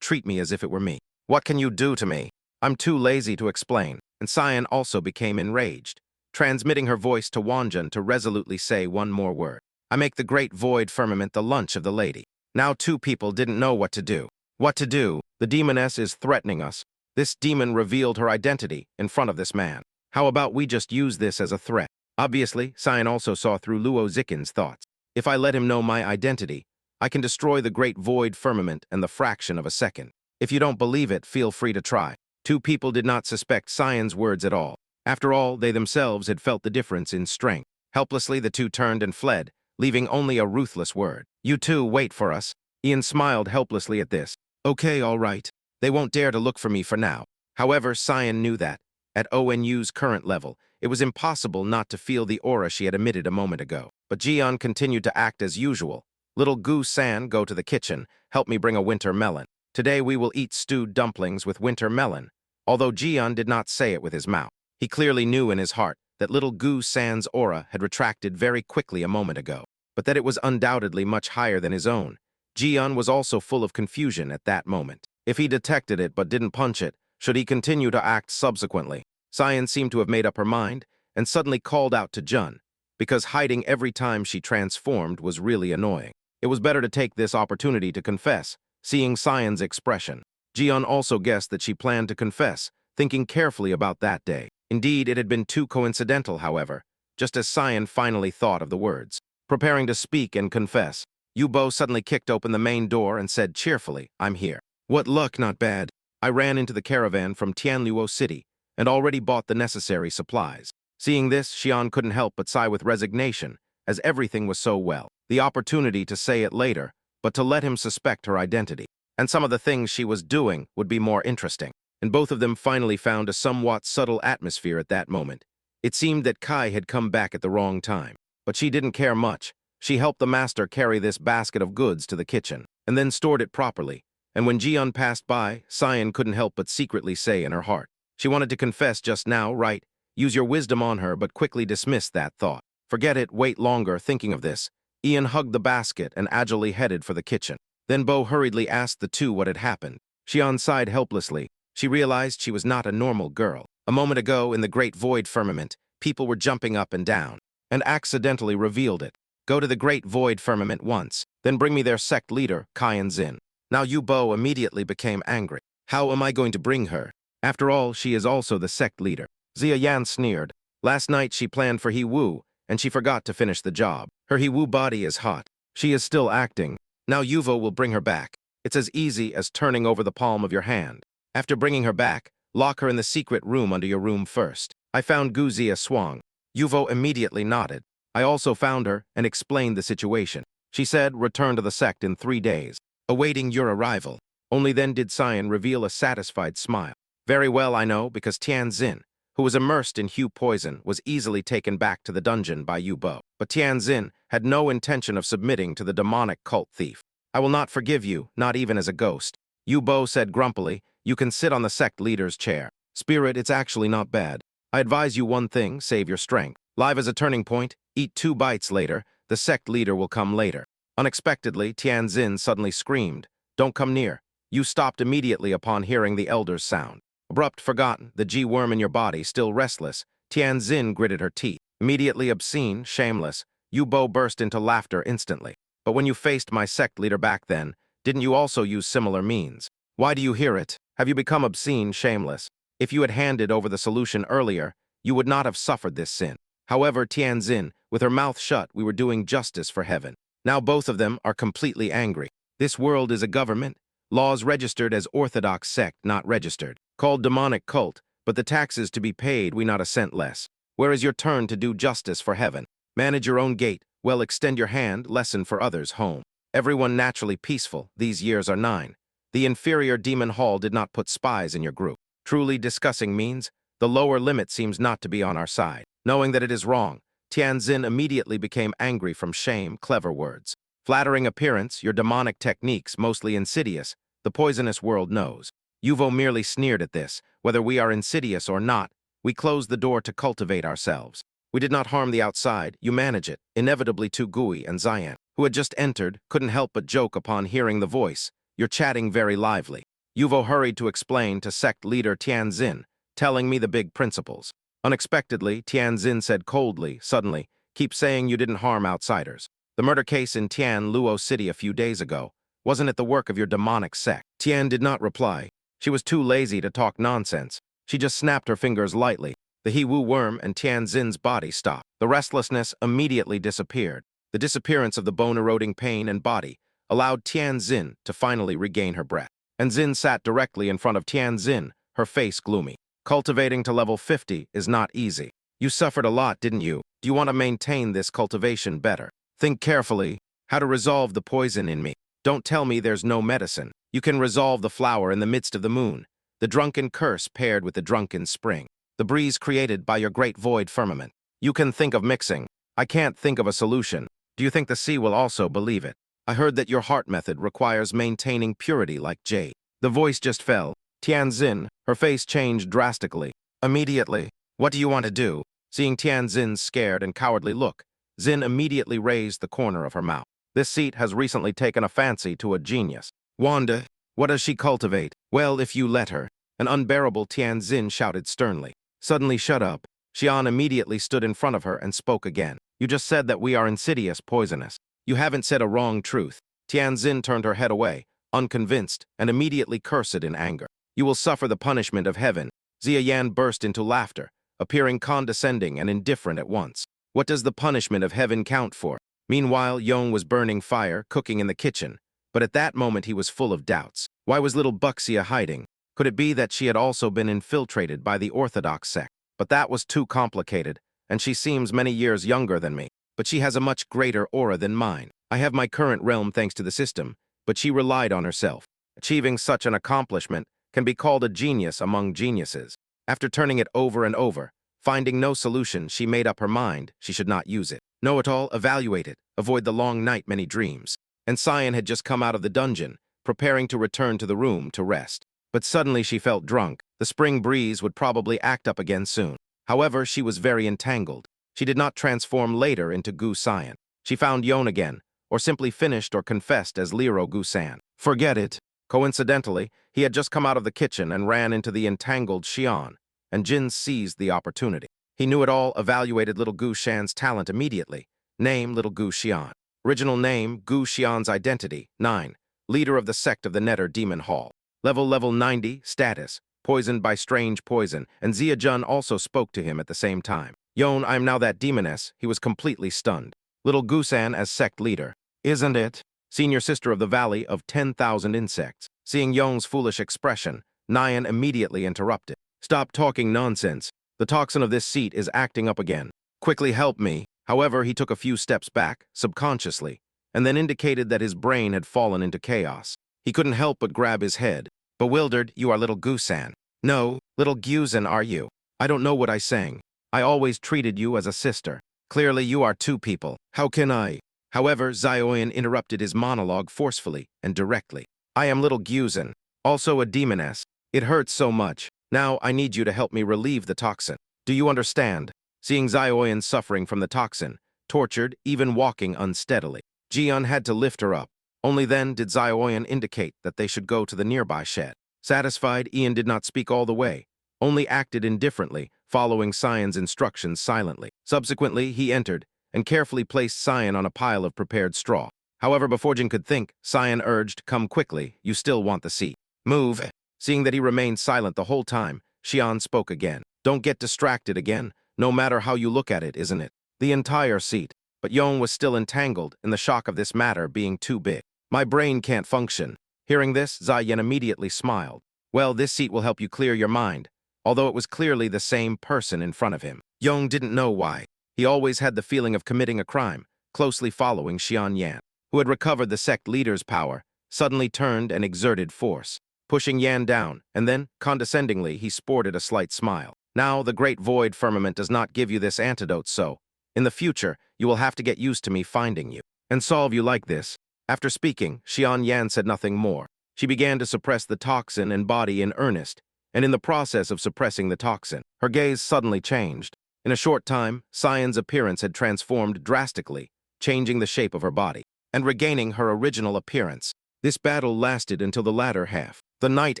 treat me as if it were me." "What can you do to me?" "I'm too lazy to explain." And Cyan also became enraged, transmitting her voice to Wanjun to resolutely say one more word. "I make the great void firmament the lunch of the lady." Now 2 people didn't know what to do. What to do? The demoness is threatening us. This demon revealed her identity in front of this man. How about we just use this as a threat? Obviously, Cyan also saw through Luo Zikin's thoughts. If I let him know my identity, I can destroy the great void firmament in the fraction of a second. If you don't believe it, feel free to try. 2 people did not suspect Cyan's words at all. After all, they themselves had felt the difference in strength. Helplessly, the 2 turned and fled, leaving only a ruthless word. "You 2 wait for us." Ian smiled helplessly at this. "Okay, all right. They won't dare to look for me for now." However, Cyan knew that, at ONU's current level, it was impossible not to feel the aura she had emitted a moment ago. But Jian continued to act as usual. "Little Gu-san, go to the kitchen. Help me bring a winter melon. Today we will eat stewed dumplings with winter melon." Although Jian did not say it with his mouth, he clearly knew in his heart that little Gu-san's aura had retracted very quickly a moment ago, but that it was undoubtedly much higher than his own. Jian was also full of confusion at that moment. If he detected it but didn't punch it, should he continue to act subsequently? Cyan seemed to have made up her mind and suddenly called out to Jun, because hiding every time she transformed was really annoying. It was better to take this opportunity to confess, seeing Cyan's expression. Jian also guessed that she planned to confess, thinking carefully about that day. Indeed, it had been too coincidental, however, just as Cyan finally thought of the words. Preparing to speak and confess, Yubo suddenly kicked open the main door and said cheerfully, "I'm here." What luck, not bad. I ran into the caravan from Tianluo City and already bought the necessary supplies. Seeing this, Xian couldn't help but sigh with resignation, as everything was so well. The opportunity to say it later, but to let him suspect her identity. And some of the things she was doing would be more interesting. And both of them finally found a somewhat subtle atmosphere at that moment. It seemed that Kai had come back at the wrong time. But she didn't care much. She helped the master carry this basket of goods to the kitchen, and then stored it properly. And when Jian passed by, Cyan couldn't help but secretly say in her heart, she wanted to confess just now, right? Use your wisdom on her, but quickly dismissed that thought. Forget it, wait longer, thinking of this. Ian hugged the basket and agilely headed for the kitchen. Then Bo hurriedly asked the two what had happened. Xian sighed helplessly. She realized she was not a normal girl. A moment ago, in the great void firmament, people were jumping up and down, and accidentally revealed it. Go to the great void firmament once, then bring me their sect leader, Kai Zin. Now Bo immediately became angry. How am I going to bring her? After all, she is also the sect leader. Zia Yan sneered. Last night she planned for He Wu, and she forgot to finish the job. Her He Wu body is hot. She is still acting. Now Yuvo will bring her back. It's as easy as turning over the palm of your hand. After bringing her back, lock her in the secret room under your room first. I found Gu Zia Swang. Yuvo immediately nodded. I also found her and explained the situation. She said, return to the sect in 3 days, awaiting your arrival. Only then did Cyan reveal a satisfied smile. Very well, I know, because Tian Xin, who was immersed in Hu poison, was easily taken back to the dungeon by Yu Bo. But Tian Xin had no intention of submitting to the demonic cult thief. I will not forgive you, not even as a ghost. Yu Bo said grumpily, you can sit on the sect leader's chair. Spirit, it's actually not bad. I advise you one thing, save your strength. Live as a turning point, eat 2 bites later, the sect leader will come later. Unexpectedly, Tian Xin suddenly screamed, don't come near. You stopped immediately upon hearing the elder's sound. Abrupt, forgotten, the G-worm in your body, still restless, Tian Xin gritted her teeth. Immediately obscene, shameless, Yu Bo burst into laughter instantly. But when you faced my sect leader back then, didn't you also use similar means? Why do you hear it? Have you become obscene, shameless? If you had handed over the solution earlier, you would not have suffered this sin. However, Tian Xin, with her mouth shut, we were doing justice for heaven. Now both of them are completely angry. This world is a government. Laws registered as orthodox sect, not registered. Called demonic cult, but the taxes to be paid we not a cent less. Where is your turn to do justice for heaven? Manage your own gate, well extend your hand, lesson for others home. Everyone naturally peaceful, these years are 9. The inferior demon hall did not put spies in your group. Truly discussing means, the lower limit seems not to be on our side. Knowing that it is wrong, Tian Xin immediately became angry from shame, clever words. Flattering appearance, your demonic techniques, mostly insidious, the poisonous world knows. Yuvo merely sneered at this. Whether we are insidious or not, we closed the door to cultivate ourselves. We did not harm the outside, you manage it. Inevitably Tu Gui and Zian, who had just entered, couldn't help but joke upon hearing the voice. You're chatting very lively. Yuvo hurried to explain to sect leader Tian Xin, telling me the big principles. Unexpectedly, Tian Xin said coldly, suddenly, keep saying you didn't harm outsiders. The murder case in Tian Luo City a few days ago, wasn't it the work of your demonic sect? Tian did not reply. She was too lazy to talk nonsense. She just snapped her fingers lightly. The He Wu worm and Tian Xin's body stopped. The restlessness immediately disappeared. The disappearance of the bone-eroding pain and body allowed Tian Xin to finally regain her breath. And Xin sat directly in front of Tian Xin, her face gloomy. Cultivating to level 50 is not easy. You suffered a lot, didn't you? Do you want to maintain this cultivation better? Think carefully how to resolve the poison in me. Don't tell me there's no medicine. You can resolve the flower in the midst of the moon, the drunken curse paired with the drunken spring, the breeze created by your great void firmament. You can think of mixing. I can't think of a solution. Do you think the sea will also believe it? I heard that your heart method requires maintaining purity like jade. The voice just fell. Tian Xin, her face changed drastically. Immediately, what do you want to do? Seeing Tian Xin's scared and cowardly look, Xin immediately raised the corner of her mouth. This seat has recently taken a fancy to a genius. Wanda, what does she cultivate? Well, if you let her. An unbearable Tian Xin shouted sternly. Suddenly shut up. Xian immediately stood in front of her and spoke again. You just said that we are insidious, poisonous. You haven't said a wrong truth. Tian Xin turned her head away, unconvinced, and immediately cursed in anger. You will suffer the punishment of heaven. Zia Yan burst into laughter, appearing condescending and indifferent at once. What does the punishment of heaven count for? Meanwhile, Yong was burning fire, cooking in the kitchen, but at that moment he was full of doubts. Why was little Buxia hiding? Could it be that she had also been infiltrated by the Orthodox sect? But that was too complicated, and she seems many years younger than me. But she has a much greater aura than mine. I have my current realm thanks to the system, but she relied on herself. Achieving such an accomplishment can be called a genius among geniuses. After turning it over and over, finding no solution, she made up her mind she should not use it. Know it all, evaluate it, avoid the long night, many dreams. And Cyan had just come out of the dungeon, preparing to return to the room to rest. But suddenly she felt drunk. The spring breeze would probably act up again soon. However, she was very entangled. She did not transform later into Gu Cyan. She found Yon again, or simply finished or confessed as Liro Gusan. Forget it. Coincidentally, he had just come out of the kitchen and ran into the entangled Xian, and Jin seized the opportunity. He knew it all, evaluated little Gu Shan's talent immediately. Name, little Gu Xian. Original name, Gu Xian's identity, 9. Leader of the sect of the Netter Demon Hall. Level 90, status, poisoned by strange poison, and Zia Jun also spoke to him at the same time. Yon, I am now that demoness. He was completely stunned. Little Gusan as sect leader. Isn't it? Senior sister of the Valley of 10,000 Insects. Seeing Yong's foolish expression, Nyan immediately interrupted. Stop talking nonsense. The toxin of this seat is acting up again. Quickly help me. However, he took a few steps back, subconsciously, and then indicated that his brain had fallen into chaos. He couldn't help but grab his head. Bewildered, you are little Gusan. No, little Gusan are you? I don't know what I sang. I always treated you as a sister. Clearly you are two people. How can I? However, Zioyan interrupted his monologue forcefully and directly. I am little Gusan, also a demoness. It hurts so much. Now I need you to help me relieve the toxin. Do you understand? Seeing Zioyan suffering from the toxin, tortured, even walking unsteadily, Jian had to lift her up. Only then did Zioyan indicate that they should go to the nearby shed. Satisfied, Ian did not speak all the way, only acted indifferently, following Cyan's instructions silently. Subsequently, he entered and carefully placed Cyan on a pile of prepared straw. However, before Jin could think, Cyan urged, come quickly, you still want the seat. Move. Seeing that he remained silent the whole time, Xian spoke again. Don't get distracted again, no matter how you look at it, isn't it? The entire seat. But Yong was still entangled in the shock of this matter being too big. My brain can't function. Hearing this, Ziyan immediately smiled. Well, this seat will help you clear your mind, although it was clearly the same person in front of him. Yong didn't know why. He always had the feeling of committing a crime, closely following Xian Yan, who had recovered the sect leader's power, suddenly turned and exerted force, pushing Yan down, and then, condescendingly, he sported a slight smile. Now, the great void firmament does not give you this antidote, so, in the future, you will have to get used to me finding you, and solve you like this. After speaking, Xian Yan said nothing more. She began to suppress the toxin and body in earnest, and in the process of suppressing the toxin, her gaze suddenly changed. In a short time, Cyan's appearance had transformed drastically, changing the shape of her body, and regaining her original appearance. This battle lasted until the latter half. The night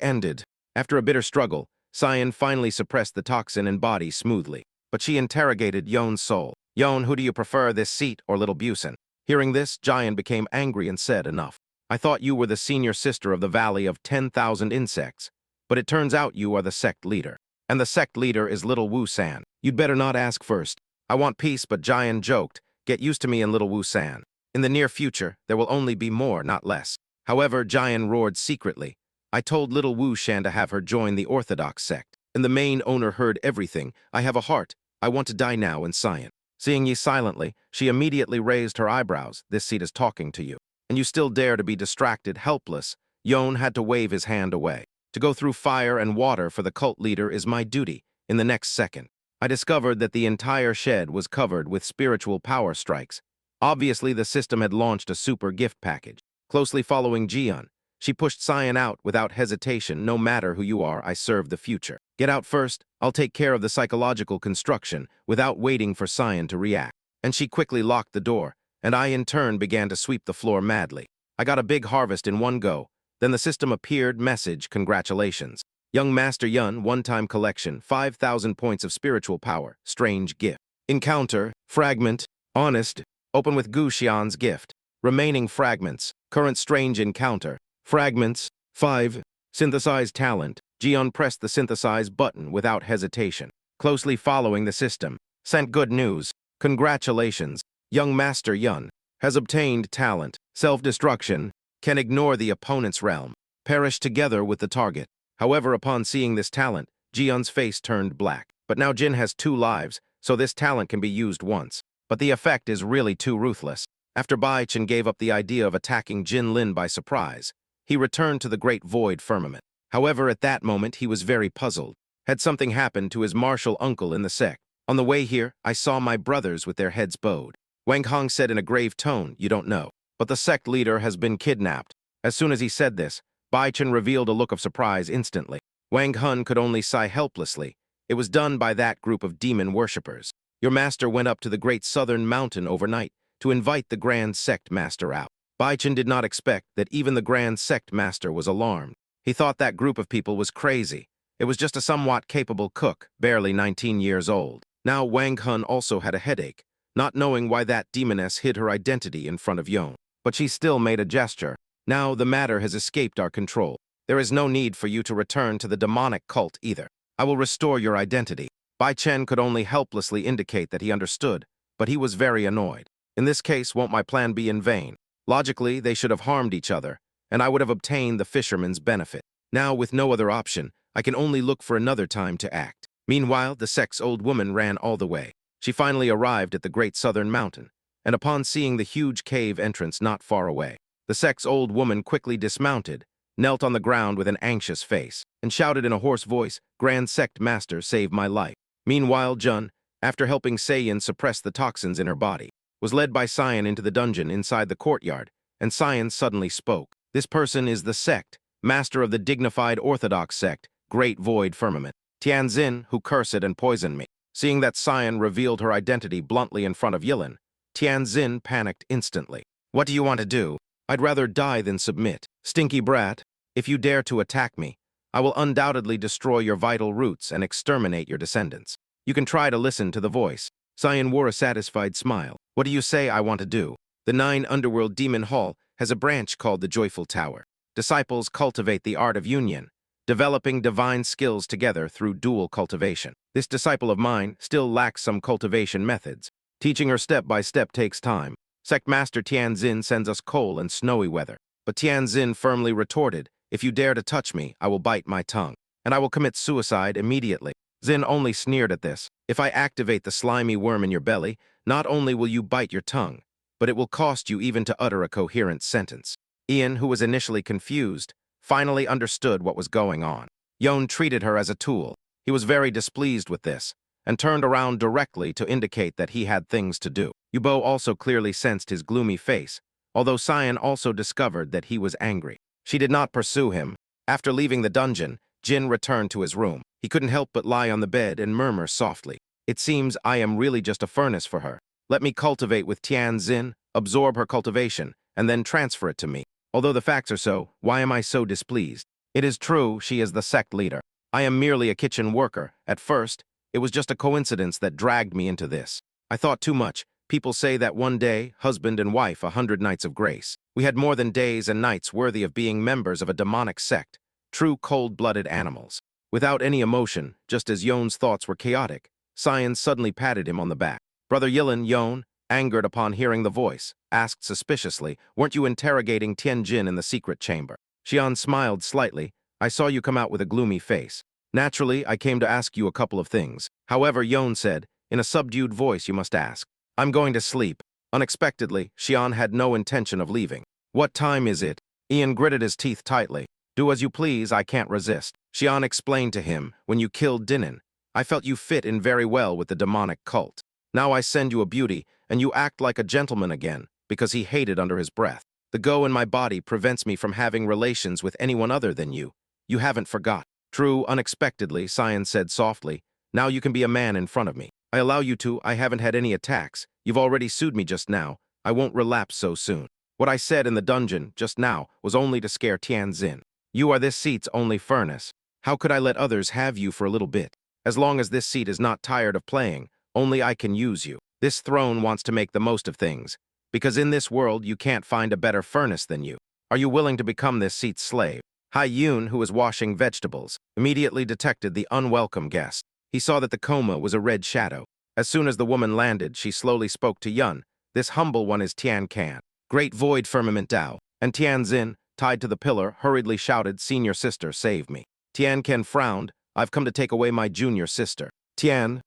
ended. After a bitter struggle, Cyan finally suppressed the toxin and body smoothly, but she interrogated Yon's soul. Yon, who do you prefer, this seat or little Busan? Hearing this, Jian became angry and said, enough. I thought you were the senior sister of the Valley of 10,000 Insects, but it turns out you are the sect leader. And the sect leader is little Wu-san. You'd better not ask first. I want peace, but Jian joked, get used to me and little Wu-san. In the near future, there will only be more, not less. However, Jian roared secretly. I told little Wu-shan to have her join the Orthodox sect. And the main owner heard everything. I have a heart. I want to die now in Cyan. Seeing ye silently, she immediately raised her eyebrows. This seat is talking to you. And you still dare to be distracted, helpless. Yon had to wave his hand away. To go through fire and water for the cult leader is my duty. In the next second, I discovered that the entire shed was covered with spiritual power strikes. Obviously, the system had launched a super gift package. Closely following Jian, she pushed Cyan out without hesitation. No matter who you are, I serve the future. Get out first. I'll take care of the psychological construction without waiting for Cyan to react. And she quickly locked the door, and I in turn began to sweep the floor madly. I got a big harvest in one go. Then the system appeared, message, congratulations. Young Master Yun, one-time collection, 5,000 points of spiritual power, strange gift. Encounter, fragment, honest, open with Gu Xian's gift. Remaining fragments, current strange encounter, fragments, 5, synthesized talent. Jian pressed the synthesize button without hesitation. Closely following the system, sent good news. Congratulations, young Master Yun. has obtained talent, self-destruction, can ignore the opponent's realm, perish together with the target. However, upon seeing this talent, Jion's face turned black. But now Jin has 2 lives, so this talent can be used once. But the effect is really too ruthless. After Bai Chen gave up the idea of attacking Jin Lin by surprise, he returned to the great void firmament. However, at that moment, he was very puzzled. Had something happened to his martial uncle in the sect? On the way here, I saw my brothers with their heads bowed. Wang Hong said in a grave tone, "You don't know. But the sect leader has been kidnapped." As soon as he said this, Bai Chen revealed a look of surprise instantly. Wang Hun could only sigh helplessly. It was done by that group of demon worshippers. Your master went up to the great southern mountain overnight to invite the Grand Sect Master out. Bai Chen did not expect that even the Grand Sect Master was alarmed. He thought that group of people was crazy. It was just a somewhat capable cook, barely 19 years old. Now Wang Hun also had a headache, not knowing why that demoness hid her identity in front of Yon. But she still made a gesture. Now the matter has escaped our control. There is no need for you to return to the demonic cult either. I will restore your identity. Bai Chen could only helplessly indicate that he understood, but he was very annoyed. In this case, won't my plan be in vain? Logically, they should have harmed each other, and I would have obtained the fisherman's benefit. Now, with no other option, I can only look for another time to act. Meanwhile, the sect's old woman ran all the way. She finally arrived at the great southern mountain, and upon seeing the huge cave entrance not far away, the sect's old woman quickly dismounted, knelt on the ground with an anxious face, and shouted in a hoarse voice, "Grand Sect Master, save my life." Meanwhile, Jun, after helping Seiyin suppress the toxins in her body, was led by Saiyan into the dungeon inside the courtyard, and Saiyan suddenly spoke. This person is the sect, master of the dignified orthodox sect, Great Void Firmament, Tianzin, who cursed and poisoned me. Seeing that Saiyan revealed her identity bluntly in front of Yilin, Tianzin panicked instantly. "What do you want to do? I'd rather die than submit. Stinky brat, if you dare to attack me, I will undoubtedly destroy your vital roots and exterminate your descendants. You can try to listen to the voice." Saiyan wore a satisfied smile. "What do you say I want to do?" The 9 Underworld Demon Hall has a branch called the Joyful Tower. Disciples cultivate the art of union, developing divine skills together through dual cultivation. This disciple of mine still lacks some cultivation methods. Teaching her step by step takes time. Sect Master Tianzin sends us cold and snowy weather. But Tianzin firmly retorted, "If you dare to touch me, I will bite my tongue, and I will commit suicide immediately." Zin only sneered at this. "If I activate the slimy worm in your belly, not only will you bite your tongue, but it will cost you even to utter a coherent sentence." Ian, who was initially confused, finally understood what was going on. Yon treated her as a tool. He was very displeased with this, and turned around directly to indicate that he had things to do. Yubo also clearly sensed his gloomy face, although Saiyan also discovered that he was angry. She did not pursue him. After leaving the dungeon, Jin returned to his room. He couldn't help but lie on the bed and murmur softly, "It seems I am really just a furnace for her. Let me cultivate with Tianzin, absorb her cultivation, and then transfer it to me. Although the facts are so, why am I so displeased? It is true she is the sect leader. I am merely a kitchen worker. At first, it was just a coincidence that dragged me into this. I thought too much. People say that one day, husband and wife, 100 nights of grace. We had more than days and nights worthy of being members of a demonic sect, true cold-blooded animals." Without any emotion, just as Yon's thoughts were chaotic, Saiyan suddenly patted him on the back. Brother Yilin, Yon, angered upon hearing the voice, asked suspiciously, "Weren't you interrogating Tianjin in the secret chamber?" Xian smiled slightly. "I saw you come out with a gloomy face. Naturally, I came to ask you a couple of things. However," Yon said, "in a subdued voice you must ask." "I'm going to sleep." Unexpectedly, Xian had no intention of leaving. "What time is it?" Ian gritted his teeth tightly. "Do as you please, I can't resist." Xian explained to him, "When you killed Dinan, I felt you fit in very well with the demonic cult. Now I send you a beauty, and you act like a gentleman again," because he hated under his breath. "The go in my body prevents me from having relations with anyone other than you. You haven't forgot." "True," unexpectedly, Saiyan said softly. "Now you can be a man in front of me. I allow you to. I haven't had any attacks. You've already sued me just now. I won't relapse so soon. What I said in the dungeon just now was only to scare Tianzin. You are this seat's only furnace. How could I let others have you for a little bit? As long as this seat is not tired of playing, only I can use you. This throne wants to make the most of things, because in this world you can't find a better furnace than you. Are you willing to become this seat's slave?" Hai Yun, who was washing vegetables, immediately detected the unwelcome guest. He saw that the coma was a red shadow. As soon as the woman landed, she slowly spoke to Yun, This humble one is Tian Can. Great void firmament Dao. And Tian Xin, tied to the pillar, hurriedly shouted, "Senior sister, save me." Tian Can frowned. "I've come to take away my junior sister." Tian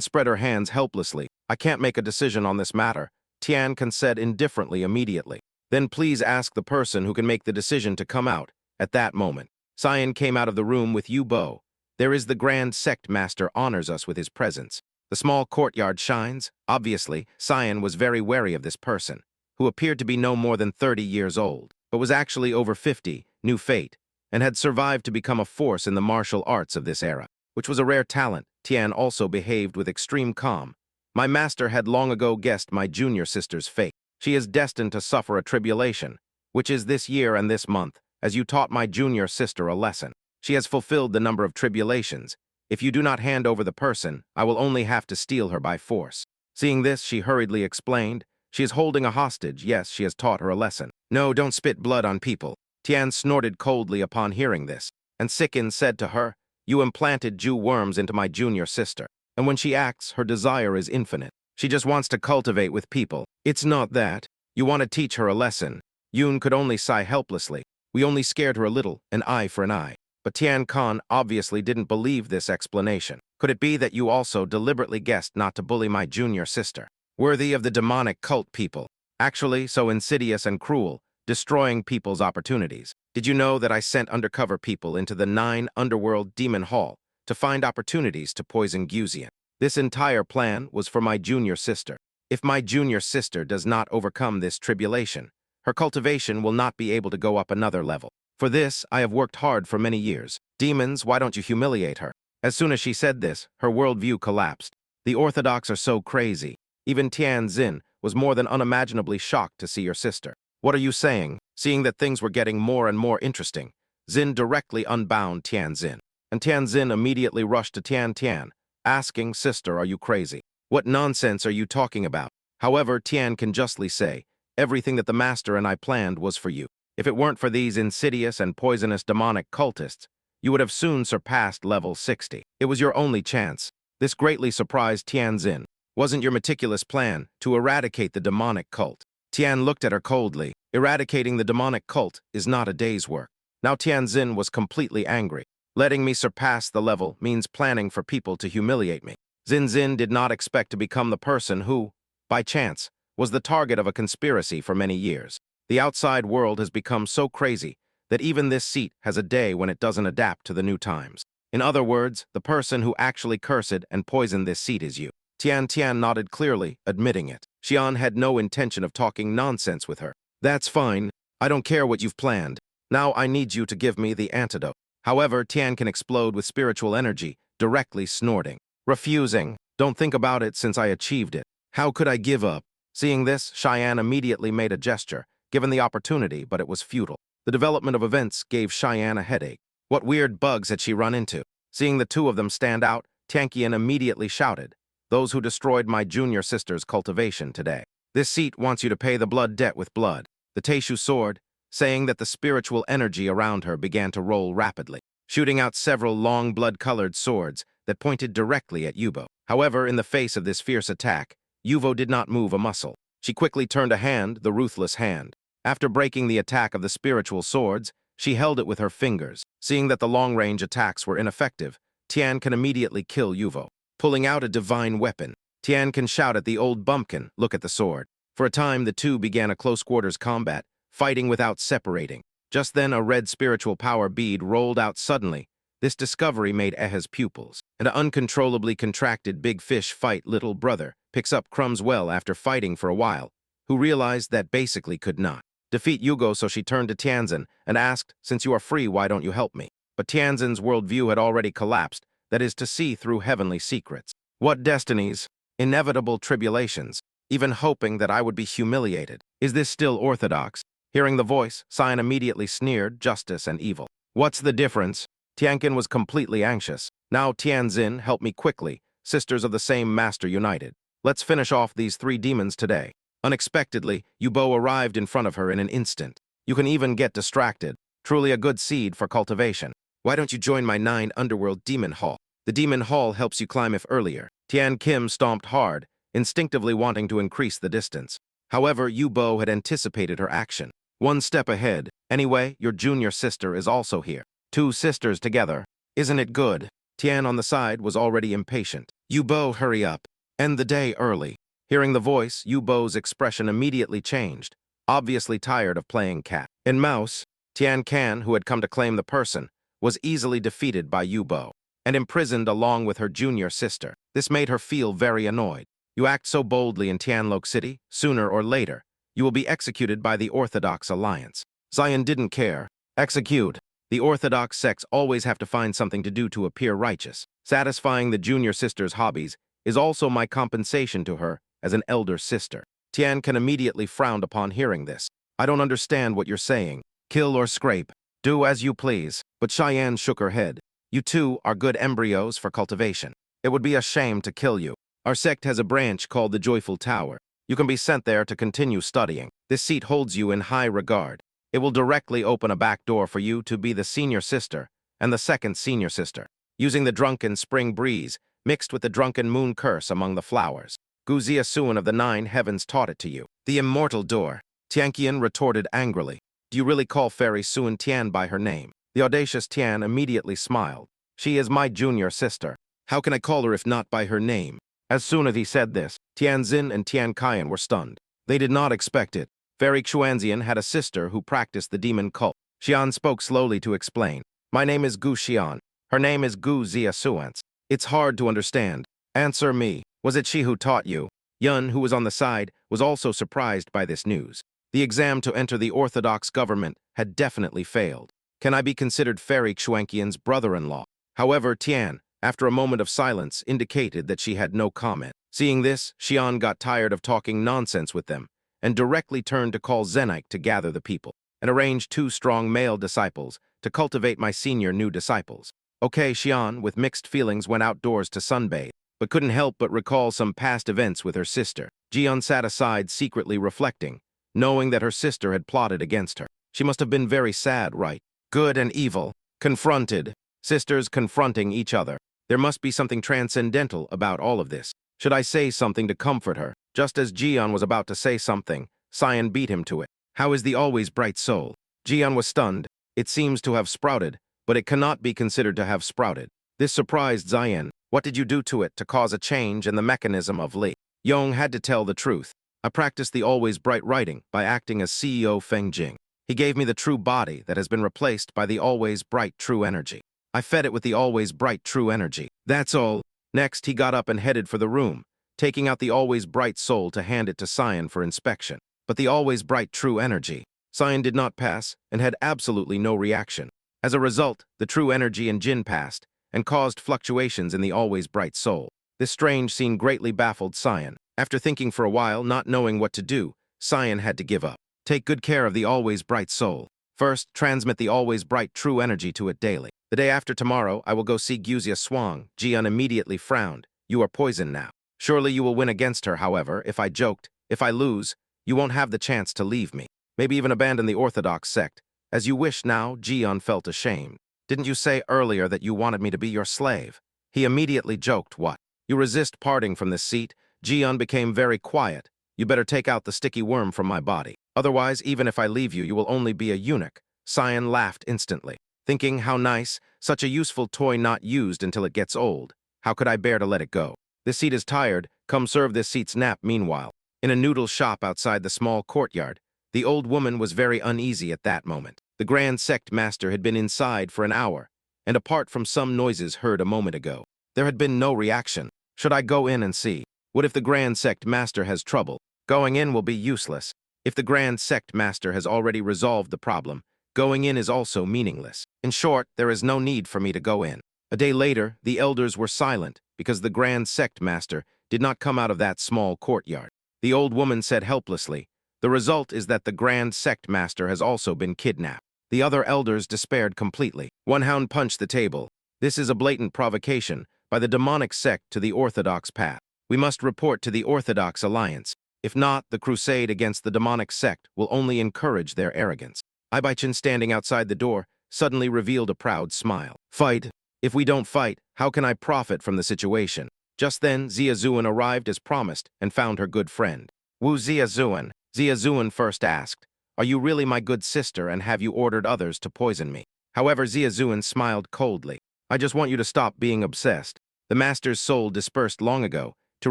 spread her hands helplessly. "I can't make a decision on this matter," Tian Can said indifferently immediately. "Then please ask the person who can make the decision to come out." At that moment, Cyan came out of the room with Yu Bo. "There is the Grand Sect Master honors us with his presence." The small courtyard shines. Obviously, Cyan was very wary of this person, who appeared to be no more than 30 years old, but was actually over 50, new fate, and had survived to become a force in the martial arts of this era, which was a rare talent. Tian also behaved with extreme calm. "My master had long ago guessed my junior sister's fate. She is destined to suffer a tribulation, which is this year and this month, as you taught my junior sister a lesson. She has fulfilled the number of tribulations. If you do not hand over the person, I will only have to steal her by force." Seeing this, she hurriedly explained, "She is holding a hostage. Yes, she has taught her a lesson." "No, don't spit blood on people." Tian snorted coldly upon hearing this, and Sikin said to her, "You implanted Jew worms into my junior sister, and when she acts, her desire is infinite. She just wants to cultivate with people. It's not that. You want to teach her a lesson." Yoon could only sigh helplessly. "We only scared her a little, an eye for an eye." But Tian Kan obviously didn't believe this explanation. "Could it be that you also deliberately guessed not to bully my junior sister? Worthy of the demonic cult people. Actually, so insidious and cruel, destroying people's opportunities. Did you know that I sent undercover people into the 9 underworld demon hall to find opportunities to poison Guzian? This entire plan was for my junior sister. If my junior sister does not overcome this tribulation, her cultivation will not be able to go up another level. For this, I have worked hard for many years. Demons, why don't you humiliate her?" As soon as she said this, her worldview collapsed. The Orthodox are so crazy. Even Tian Xin was more than unimaginably shocked to see her sister. "What are you saying?" Seeing that things were getting more and more interesting, Xin directly unbound Tian Xin. And Tian Xin immediately rushed to Tian, asking, "Sister, are you crazy? What nonsense are you talking about?" However, Tian can justly say, "Everything that the master and I planned was for you. If it weren't for these insidious and poisonous demonic cultists, you would have soon surpassed level 60. It was your only chance." This greatly surprised Tian Xin. "Wasn't your meticulous plan to eradicate the demonic cult?" Tian looked at her coldly. "Eradicating the demonic cult is not a day's work." Now Tian Xin was completely angry. "Letting me surpass the level means planning for people to humiliate me." Xin did not expect to become the person who, by chance, was the target of a conspiracy for many years. The outside world has become so crazy that even this seat has a day when it doesn't adapt to the new times. In other words, the person who actually cursed and poisoned this seat is you. Tian nodded clearly, admitting it. Xian had no intention of talking nonsense with her. "That's fine. I don't care what you've planned. Now I need you to give me the antidote." However, Tian can explode with spiritual energy, directly snorting. "Refusing. Don't think about it since I achieved it. How could I give up?" Seeing this, Cheyenne immediately made a gesture, given the opportunity, but it was futile. The development of events gave Cheyenne a headache. What weird bugs had she run into? Seeing the two of them stand out, Tankian immediately shouted, "Those who destroyed my junior sister's cultivation today. This seat wants you to pay the blood debt with blood." The Teishu soared, saying that the spiritual energy around her began to roll rapidly, shooting out several long blood-colored swords that pointed directly at Yubo. However, in the face of this fierce attack, Yuvo did not move a muscle. She quickly turned a hand, the ruthless hand. After breaking the attack of the spiritual swords, she held it with her fingers. Seeing that the long-range attacks were ineffective, Tian can immediately kill Yuvo. Pulling out a divine weapon, Tian can shout at the old bumpkin, "Look at the sword." For a time, the two began a close-quarters combat, fighting without separating. Just then, a red spiritual power bead rolled out suddenly. This discovery made Eha's pupils. An uncontrollably contracted big fish fight little brother picks up crumbs well after fighting for a while, who realized that basically could not defeat Yugo, so she turned to Tianzin and asked, "Since you are free, why don't you help me?" But Tianzin's worldview had already collapsed, that is to see through heavenly secrets. What destinies, inevitable tribulations, even hoping that I would be humiliated. Is this still orthodox? Hearing the voice, Cyan immediately sneered, "Justice and evil. What's the difference?" Tiankin was completely anxious. "Now Tianzin, help me quickly, sisters of the same master united. Let's finish off these 3 demons today." Unexpectedly, Yubo arrived in front of her in an instant. "You can even get distracted. Truly a good seed for cultivation. Why don't you join my 9 underworld demon hall? The demon hall helps you climb if earlier." Tian Kim stomped hard, instinctively wanting to increase the distance. However, Yubo had anticipated her action. One step ahead. Anyway, your junior sister is also here. Two sisters together. Isn't it good? Tian on the side was already impatient. Yubo, hurry up. End the day early. Hearing the voice, Yubo's expression immediately changed, obviously tired of playing cat and mouse. Tian Can, who had come to claim the person, was easily defeated by Yubo and imprisoned along with her junior sister. This made her feel very annoyed. You act so boldly in Tianlok City, sooner or later, you will be executed by the Orthodox Alliance. Zion didn't care. Execute. The Orthodox sects always have to find something to do to appear righteous. Satisfying the junior sister's hobbies is also my compensation to her as an elder sister. Tian Can immediately frowned upon hearing this. I don't understand what you're saying. Kill or scrape. Do as you please. But Cheyenne shook her head. You two are good embryos for cultivation. It would be a shame to kill you. Our sect has a branch called the Joyful Tower. You can be sent there to continue studying. This seat holds you in high regard. It will directly open a back door for you to be the senior sister and the second senior sister, using the drunken spring breeze mixed with the drunken moon curse among the flowers. Gu Ziasuan of the Nine Heavens taught it to you. The immortal door. Tianqian retorted angrily. Do you really call Fairy Suan Tian by her name? The audacious Tian immediately smiled. She is my junior sister. How can I call her if not by her name? As soon as he said this, Tianzin and Tian Kaiyan were stunned. They did not expect it. Fairy Xuanzian had a sister who practiced the demon cult. Xian spoke slowly to explain. My name is Gu Xian. Her name is Gu Ziasuan. It's hard to understand. Answer me. Was it she who taught you? Yun, who was on the side, was also surprised by this news. The exam to enter the Orthodox government had definitely failed. Can I be considered Fairy Xuanqian's brother-in-law? However, Tian, after a moment of silence, indicated that she had no comment. Seeing this, Xian got tired of talking nonsense with them and directly turned to call Zenaik to gather the people and arrange 2 strong male disciples to cultivate my senior new disciples. Okay, Xian, with mixed feelings, went outdoors to sunbathe, but couldn't help but recall some past events with her sister. Jian sat aside secretly reflecting, knowing that her sister had plotted against her. She must have been very sad, right? Good and evil, confronted, sisters confronting each other. There must be something transcendental about all of this. Should I say something to comfort her? Just as Jian was about to say something, Sion beat him to it. How is the always bright soul? Jian was stunned. It seems to have sprouted, but it cannot be considered to have sprouted. This surprised Zion. What did you do to it to cause a change in the mechanism of Li? Yong had to tell the truth. I practiced the always bright writing by acting as CEO Feng Jing. He gave me the true body that has been replaced by the always bright true energy. I fed it with the always bright true energy. That's all. Next, he got up and headed for the room, taking out the always bright soul to hand it to Sion for inspection. But the always bright true energy, Sion did not pass and had absolutely no reaction. As a result, the true energy in Jin passed and caused fluctuations in the always bright soul. This strange scene greatly baffled Sion. After thinking for a while, not knowing what to do, Sion had to give up. Take good care of the always bright soul. First, transmit the always bright true energy to it daily. The day after tomorrow, I will go see Guzia Swang. Jian immediately frowned. You are poisoned now. Surely you will win against her, however. If I joked, if I lose, you won't have the chance to leave me. Maybe even abandon the Orthodox sect. As you wish now, Jian felt ashamed. Didn't you say earlier that you wanted me to be your slave? He immediately joked, what? You resist parting from this seat? Jian became very quiet. You better take out the sticky worm from my body. Otherwise, even if I leave you, you will only be a eunuch. Sion laughed instantly, thinking how nice, such a useful toy not used until it gets old. How could I bear to let it go? This seat is tired. Come serve this seat's nap meanwhile. In a noodle shop outside the small courtyard, the old woman was very uneasy at that moment. The Grand Sect Master had been inside for an hour, and apart from some noises heard a moment ago, there had been no reaction. Should I go in and see? What if the Grand Sect Master has trouble? Going in will be useless. If the Grand Sect Master has already resolved the problem, going in is also meaningless. In short, there is no need for me to go in. A day later, the elders were silent because the Grand Sect Master did not come out of that small courtyard. The old woman said helplessly, the result is that the Grand Sect Master has also been kidnapped. The other elders despaired completely. One hound punched the table. This is a blatant provocation by the demonic sect to the Orthodox path. We must report to the Orthodox Alliance. If not, the crusade against the demonic sect will only encourage their arrogance. Ibaichin, standing outside the door, suddenly revealed a proud smile. Fight? If we don't fight, how can I profit from the situation? Just then, Ziazuan arrived as promised and found her good friend. Wu Ziazuan. Ziazuan first asked, "Are you really my good sister and have you ordered others to poison me?" However, Ziazuan smiled coldly. "I just want you to stop being obsessed. The master's soul dispersed long ago to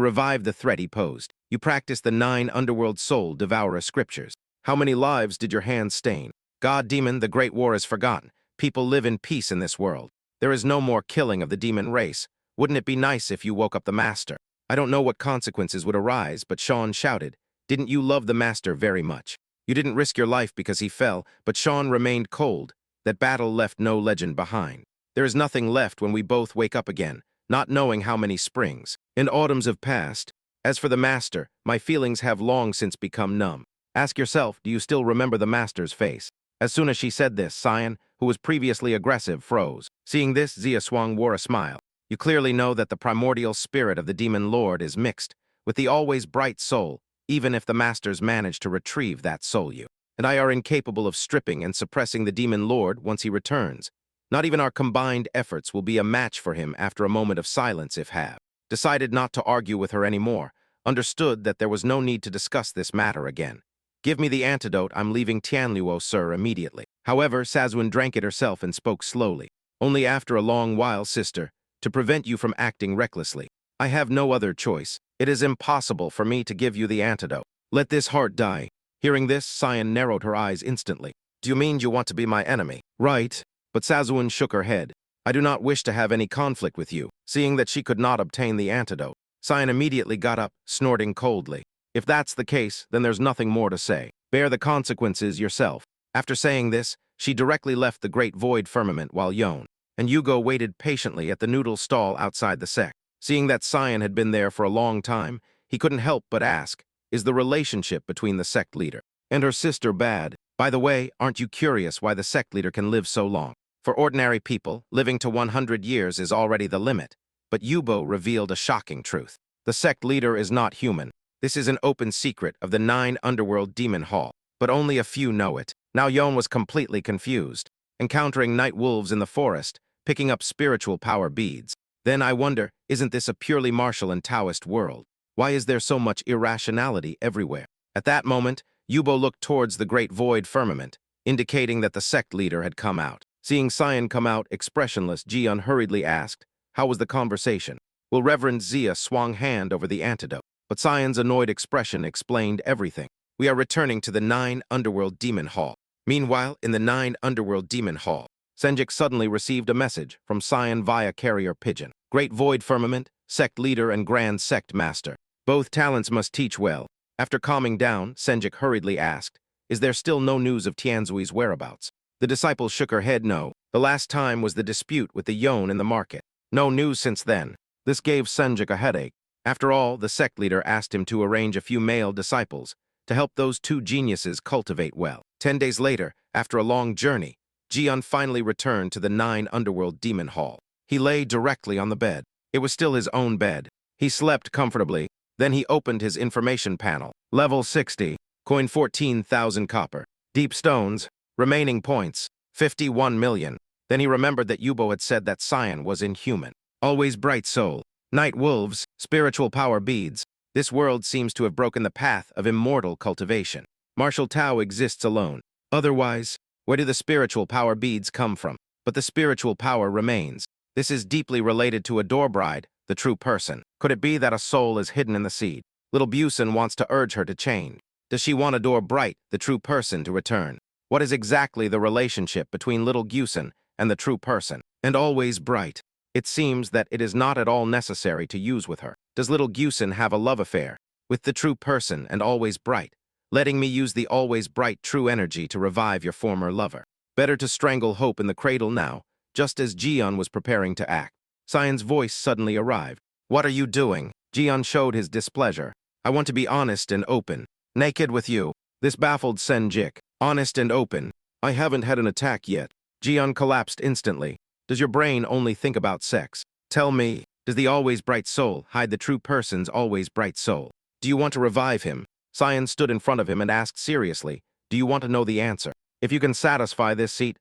revive the threat he posed. You practiced the 9 underworld soul devourer scriptures. How many lives did your hands stain? God, demon, the great war is forgotten. People live in peace in this world. There is no more killing of the demon race. Wouldn't it be nice if you woke up the master?" I don't know what consequences would arise, but Sean shouted, "Didn't you love the master very much? You didn't risk your life because he fell, but Sean remained cold. That battle left no legend behind. There is nothing left when we both wake up again, not knowing how many springs and autumns have passed. As for the master, my feelings have long since become numb. Ask yourself, do you still remember the master's face?" As soon as she said this, Cyan, who was previously aggressive, froze. Seeing this, Zia Swang wore a smile. "You clearly know that the primordial spirit of the demon lord is mixed with the always bright soul, even if the masters manage to retrieve that soul you and I are incapable of stripping and suppressing the demon lord once he returns. Not even our combined efforts will be a match for him after a moment of silence if have. Decided not to argue with her anymore, understood that there was no need to discuss this matter again. "Give me the antidote, I'm leaving Tianluo, sir, immediately." However, Sazuen drank it herself and spoke slowly. "Only after a long while, sister, to prevent you from acting recklessly. I have no other choice. It is impossible for me to give you the antidote. Let this heart die." Hearing this, Cyan narrowed her eyes instantly. "Do you mean you want to be my enemy?" "Right." But Sazuen shook her head. "I do not wish to have any conflict with you." Seeing that she could not obtain the antidote, Cyan immediately got up, snorting coldly. "If that's the case, then there's nothing more to say. Bear the consequences yourself." After saying this, she directly left the great void firmament while Yon and Yugo waited patiently at the noodle stall outside the sect. Seeing that Cyan had been there for a long time, he couldn't help but ask, "Is the relationship between the sect leader and her sister bad? By the way, aren't you curious why the sect leader can live so long? For ordinary people, living to 100 years is already the limit." But Yubo revealed a shocking truth. The sect leader is not human. This is an open secret of the 9 underworld demon hall, but only a few know it. Now Yon was completely confused, encountering night wolves in the forest, picking up spiritual power beads. Then I wonder, isn't this a purely martial and Taoist world? Why is there so much irrationality everywhere? At that moment, Yubo looked towards the great void firmament, indicating that the sect leader had come out. Seeing Cyan come out expressionless, Jian hurriedly asked, "How was the conversation?" Will Reverend Zia swung hand over the antidote, but Cyan's annoyed expression explained everything. "We are returning to the 9 underworld demon hall." Meanwhile, in the 9 underworld demon hall, Senjik suddenly received a message from Cyan via carrier pigeon. "Great void firmament, sect leader and grand sect master. Both talents must teach well." After calming down, Senjik hurriedly asked, "Is there still no news of Tianzui's whereabouts?" The disciple shook her head no. The last time was the dispute with the Yon in the market. No news since then. This gave Senjik a headache. After all, the sect leader asked him to arrange a few male disciples to help those 2 geniuses cultivate well. 10 days later, after a long journey, Jian finally returned to the 9 underworld demon hall. He lay directly on the bed. It was still his own bed. He slept comfortably. Then he opened his information panel. Level 60. Coin 14,000 copper. Deep stones. Remaining points. 51 million. Then he remembered that Yubo had said that Cyan was inhuman. Always bright soul. Night wolves. Spiritual power beads. This world seems to have broken the path of immortal cultivation. Martial Tao exists alone. Otherwise, where do the spiritual power beads come from? But the spiritual power remains. This is deeply related to a door bride, the true person. Could it be that a soul is hidden in the seed? Little Busen wants to urge her to change. Does she want Adore Bright, the true person, to return? What is exactly the relationship between Little Gusen and the true person? And Always Bright. It seems that it is not at all necessary to use with her. Does Little Gusen have a love affair with the true person and Always Bright, letting me use the Always Bright true energy to revive your former lover? Better to strangle hope in the cradle now, just as Jian was preparing to act. Cyan's voice suddenly arrived. "What are you doing?" Jian showed his displeasure. "I want to be honest and open. Naked with you." This baffled Senjik. "Honest and open? I haven't had an attack yet." Jian collapsed instantly. "Does your brain only think about sex? Tell me, does the always bright soul hide the true person's always bright soul? Do you want to revive him?" Cyan stood in front of him and asked seriously, "Do you want to know the answer? If you can satisfy this seat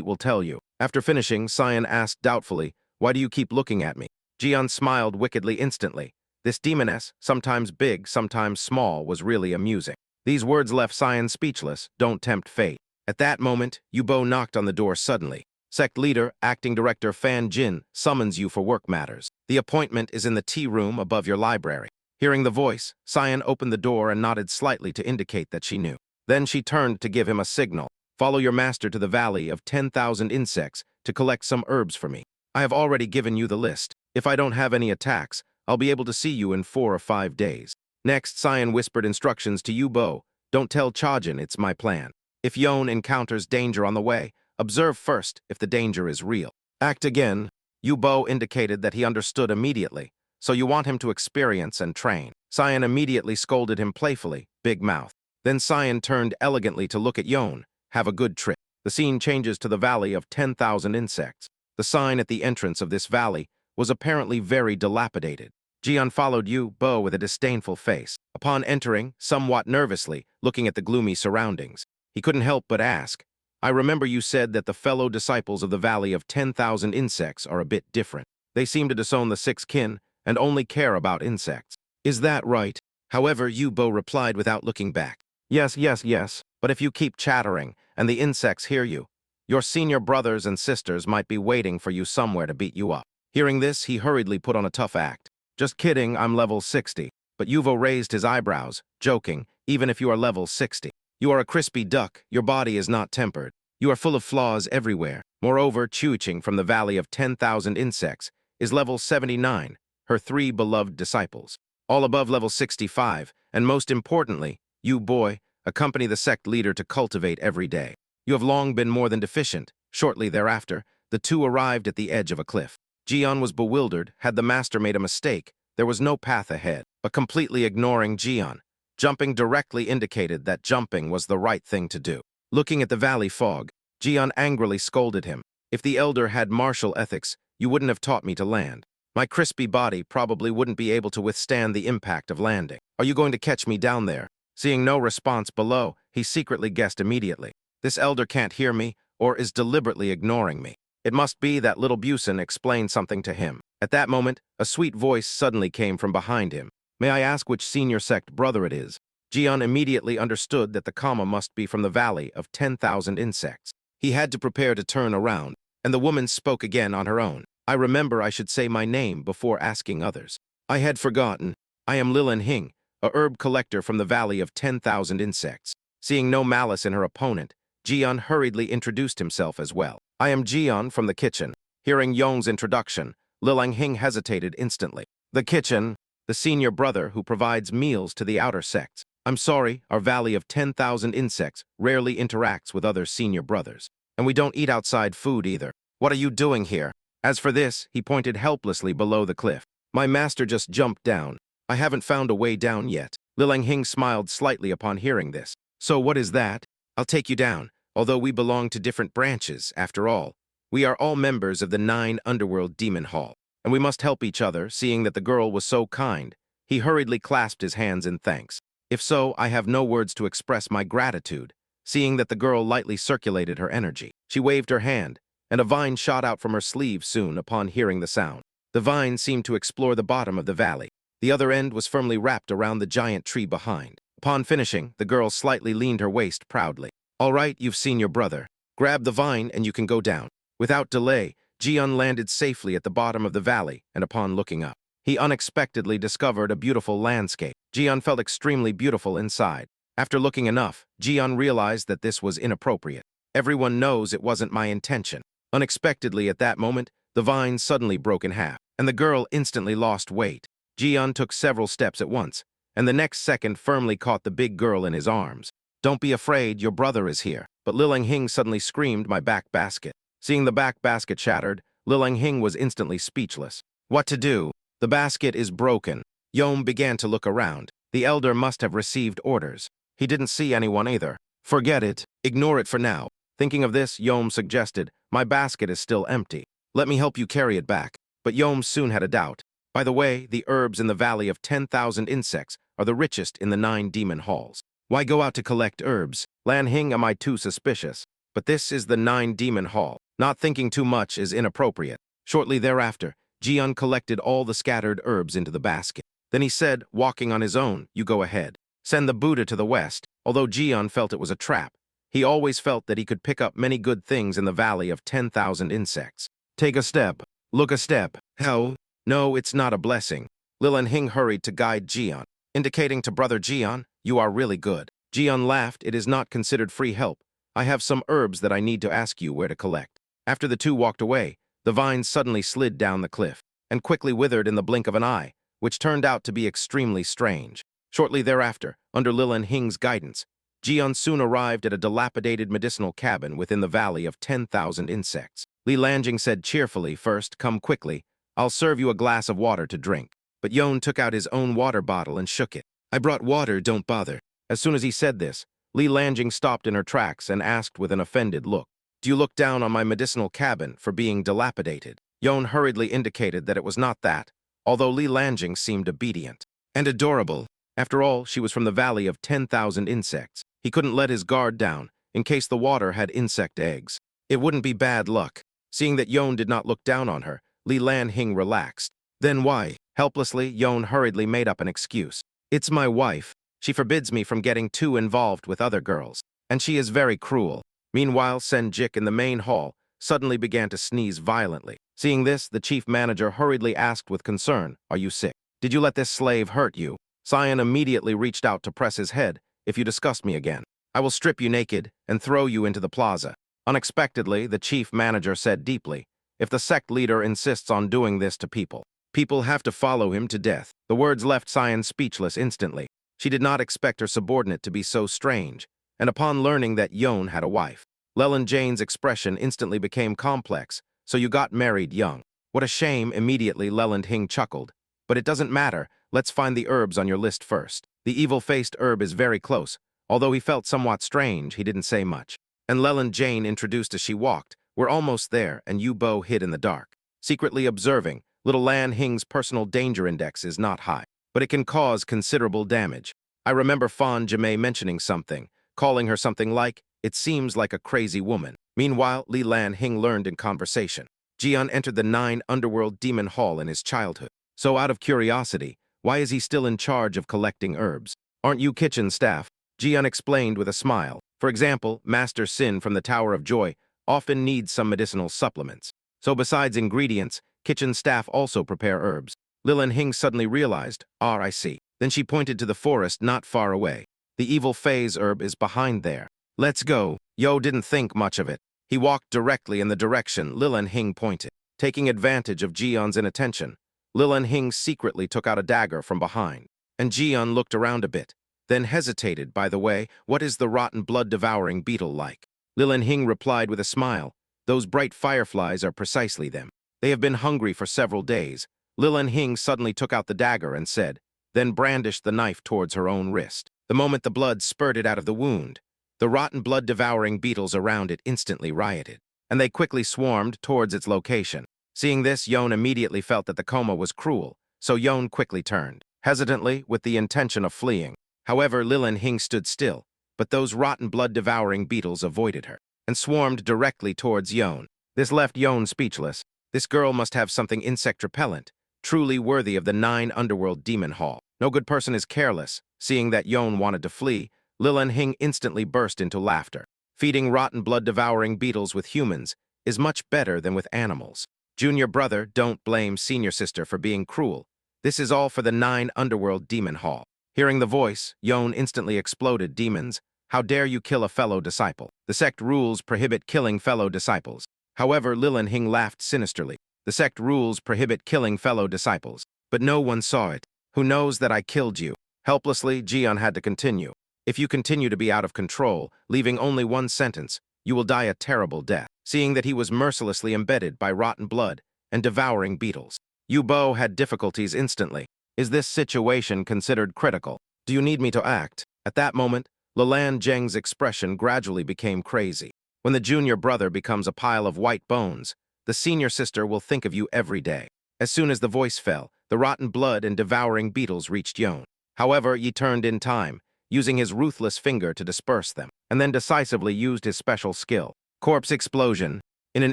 will tell you." After finishing, Cyan asked doubtfully, "Why do you keep looking at me?" Jian smiled wickedly instantly. This demoness, sometimes big, sometimes small, was really amusing. These words left Cyan speechless. Don't tempt fate. At that moment, Yubo knocked on the door suddenly. Sect leader, acting director Fan Jin, summons you for work matters. The appointment is in the tea room above your library. Hearing the voice, Cyan opened the door and nodded slightly to indicate that she knew. Then she turned to give him a signal. Follow your master to the valley of 10,000 insects to collect some herbs for me. I have already given you the list. If I don't have any attacks, I'll be able to see you in 4 or 5 days. Next, Cyan whispered instructions to Yubo. Don't tell Chajin it's my plan. If Yon encounters danger on the way, observe first if the danger is real. Act again. Yubo indicated that he understood immediately. So you want him to experience and train. Cyan immediately scolded him playfully, big mouth. Then Cyan turned elegantly to look at Yon. Have a good trip. The scene changes to the valley of 10,000 insects. The sign at the entrance of this valley was apparently very dilapidated. Jian followed Yubo with a disdainful face. Upon entering, somewhat nervously, looking at the gloomy surroundings, he couldn't help but ask, I remember you said that the fellow disciples of the Valley of 10,000 Insects are a bit different. They seem to disown the six kin and only care about insects. Is that right? However, Yubo replied without looking back. Yes, yes, yes, but if you keep chattering and the insects hear you, your senior brothers and sisters might be waiting for you somewhere to beat you up. Hearing this, he hurriedly put on a tough act. Just kidding, I'm level 60. But Yuvo raised his eyebrows, joking, even if you are level 60. You are a crispy duck, your body is not tempered. You are full of flaws everywhere. Moreover, Chuiching from the Valley of 10,000 Insects is level 79, her 3 beloved disciples. All above level 65, and most importantly, you, boy, accompany the sect leader to cultivate every day. You have long been more than deficient. Shortly thereafter, the two arrived at the edge of a cliff. Jian was bewildered. Had the master made a mistake? There was no path ahead, but completely ignoring Jian. Jumping directly indicated that jumping was the right thing to do. Looking at the valley fog, Jian angrily scolded him. If the elder had martial ethics, you wouldn't have taught me to land. My crispy body probably wouldn't be able to withstand the impact of landing. Are you going to catch me down there? Seeing no response below, he secretly guessed immediately. This elder can't hear me, or is deliberately ignoring me. It must be that little Busen explained something to him. At that moment, a sweet voice suddenly came from behind him. May I ask which senior sect brother it is? Jian immediately understood that the coma must be from the Valley of 10,000 Insects. He had to prepare to turn around, and the woman spoke again on her own. I remember I should say my name before asking others. I had forgotten. I am Lilin Hing, a herb collector from the Valley of 10,000 Insects. Seeing no malice in her opponent, Jian hurriedly introduced himself as well. I am Jian from the kitchen. Hearing Yong's introduction, Lilang Hing hesitated instantly. The kitchen, the senior brother who provides meals to the outer sects. I'm sorry, our Valley of 10,000 Insects rarely interacts with other senior brothers. And we don't eat outside food either. What are you doing here? As for this, he pointed helplessly below the cliff. My master just jumped down. I haven't found a way down yet. Lilang Hing smiled slightly upon hearing this. So what is that? I'll take you down. Although we belong to different branches, after all, we are all members of the 9 Underworld Demon Hall, and we must help each other, seeing that the girl was so kind. He hurriedly clasped his hands in thanks. If so, I have no words to express my gratitude, seeing that the girl lightly circulated her energy. She waved her hand, and a vine shot out from her sleeve soon upon hearing the sound. The vine seemed to explore the bottom of the valley. The other end was firmly wrapped around the giant tree behind. Upon finishing, the girl slightly leaned her waist proudly. All right, you've seen your brother. Grab the vine and you can go down. Without delay, Jian landed safely at the bottom of the valley, and upon looking up, he unexpectedly discovered a beautiful landscape. Jian felt extremely beautiful inside. After looking enough, Jian realized that this was inappropriate. Everyone knows it wasn't my intention. Unexpectedly at that moment, the vine suddenly broke in half, and the girl instantly lost weight. Jian took several steps at once, and the next second firmly caught the big girl in his arms. Don't be afraid, your brother is here. But Lilang Hing suddenly screamed, my back basket. Seeing the back basket shattered, Lilang Hing was instantly speechless. What to do? The basket is broken. Yom began to look around. The elder must have received orders. He didn't see anyone either. Forget it. Ignore it for now. Thinking of this, Yom suggested, my basket is still empty. Let me help you carry it back. But Yom soon had a doubt. By the way, the herbs in the Valley of 10,000 Insects are the richest in the 9 demon halls. Why go out to collect herbs? Lan Hing, am I too suspicious? But this is the 9 demon hall. Not thinking too much is inappropriate. Shortly thereafter, Jian collected all the scattered herbs into the basket. Then he said, walking on his own, "You go ahead. Send the Buddha to the west." Although Jian felt it was a trap, he always felt that he could pick up many good things in the Valley of 10,000 Insects. Take a step. Look a step. Hell, no, it's not a blessing. Lilin Hing hurried to guide Jian, indicating to brother Jian, "You are really good." Jian laughed. "It is not considered free help. I have some herbs that I need to ask you where to collect." After the two walked away, the vines suddenly slid down the cliff and quickly withered in the blink of an eye, which turned out to be extremely strange. Shortly thereafter, under Lilin Hing's guidance, Jian soon arrived at a dilapidated medicinal cabin within the Valley of 10,000 Insects. Li Lanjing said cheerfully, "First, come quickly. I'll serve you a glass of water to drink." But Yon took out his own water bottle and shook it. "I brought water, don't bother." As soon as he said this, Li Lanjing stopped in her tracks and asked with an offended look, "Do you look down on my medicinal cabin for being dilapidated?" Yon hurriedly indicated that it was not that, although Li Lanjing seemed obedient and adorable. After all, she was from the Valley of 10,000 Insects. He couldn't let his guard down in case the water had insect eggs. It wouldn't be bad luck. Seeing that Yon did not look down on her, Li Lanjing relaxed. "Then why?" Helplessly, Yon hurriedly made up an excuse. "It's my wife. She forbids me from getting too involved with other girls, and she is very cruel." Meanwhile, Senjik in the main hall suddenly began to sneeze violently. Seeing this, the chief manager hurriedly asked with concern, "Are you sick? Did you let this slave hurt you?" Sion immediately reached out to press his head. "If you disgust me again, I will strip you naked and throw you into the plaza." Unexpectedly, the chief manager said deeply, "If the sect leader insists on doing this to people, people have to follow him to death." The words left Sion speechless instantly. She did not expect her subordinate to be so strange, and upon learning that Yon had a wife, Leland Jane's expression instantly became complex. "So you got married young. What a shame." Immediately, Leland Hing chuckled. "But it doesn't matter. Let's find the herbs on your list first." The evil-faced herb is very close. Although he felt somewhat strange, he didn't say much. And Leland Jane introduced as she walked, "We're almost there," and Yu Bo hid in the dark, secretly observing. Little Lan Hing's personal danger index is not high, but it can cause considerable damage. I remember Fan Jimei mentioning something, calling her something like, "It seems like a crazy woman." Meanwhile, Li Lan Hing learned in conversation. Jian entered the 9 underworld demon hall in his childhood. So out of curiosity, why is he still in charge of collecting herbs? "Aren't you kitchen staff?" Jian explained with a smile. "For example, Master Sin from the Tower of Joy often needs some medicinal supplements. So besides ingredients, kitchen staff also prepare herbs." Lilin Hing suddenly realized, "Ah, I see." Then she pointed to the forest not far away. "The evil phase herb is behind there. Let's go." Yo didn't think much of it. He walked directly in the direction Lilin Hing pointed. Taking advantage of Jian's inattention, Lilin Hing secretly took out a dagger from behind, and Jian looked around a bit, then hesitated. "By the way, what is the rotten blood-devouring beetle like?" Lilin Hing replied with a smile, "Those bright fireflies are precisely them. They have been hungry for several days." Lilin Hing suddenly took out the dagger and said, then brandished the knife towards her own wrist. The moment the blood spurted out of the wound, the rotten blood-devouring beetles around it instantly rioted, and they quickly swarmed towards its location. Seeing this, Yon immediately felt that the coma was cruel, so Yon quickly turned, hesitantly, with the intention of fleeing. However, Lilin Hing stood still, but those rotten blood-devouring beetles avoided her and swarmed directly towards Yon. This left Yon speechless. This girl must have something insect-repellent, truly worthy of the 9 underworld demon hall. No good person is careless. Seeing that Yon wanted to flee, Lilin Hing instantly burst into laughter. Feeding rotten blood-devouring beetles with humans is much better than with animals. Junior brother, don't blame senior sister for being cruel. This is all for the 9 underworld demon hall. Hearing the voice, Yon instantly exploded. "Demons, how dare you kill a fellow disciple? The sect rules prohibit killing fellow disciples." However, Lilin Hing laughed sinisterly. "The sect rules prohibit killing fellow disciples, but no one saw it. Who knows that I killed you?" Helplessly, Jian had to continue. "If you continue to be out of control, leaving only one sentence, you will die a terrible death." Seeing that he was mercilessly embedded by rotten blood and devouring beetles, Yu Bo had difficulties instantly. "Is this situation considered critical? Do you need me to act?" At that moment, Leland Zheng's expression gradually became crazy. When the junior brother becomes a pile of white bones, the senior sister will think of you every day. As soon as the voice fell, the rotten blood and devouring beetles reached Yon. However, he turned in time, using his ruthless finger to disperse them, and then decisively used his special skill. Corpse explosion. In an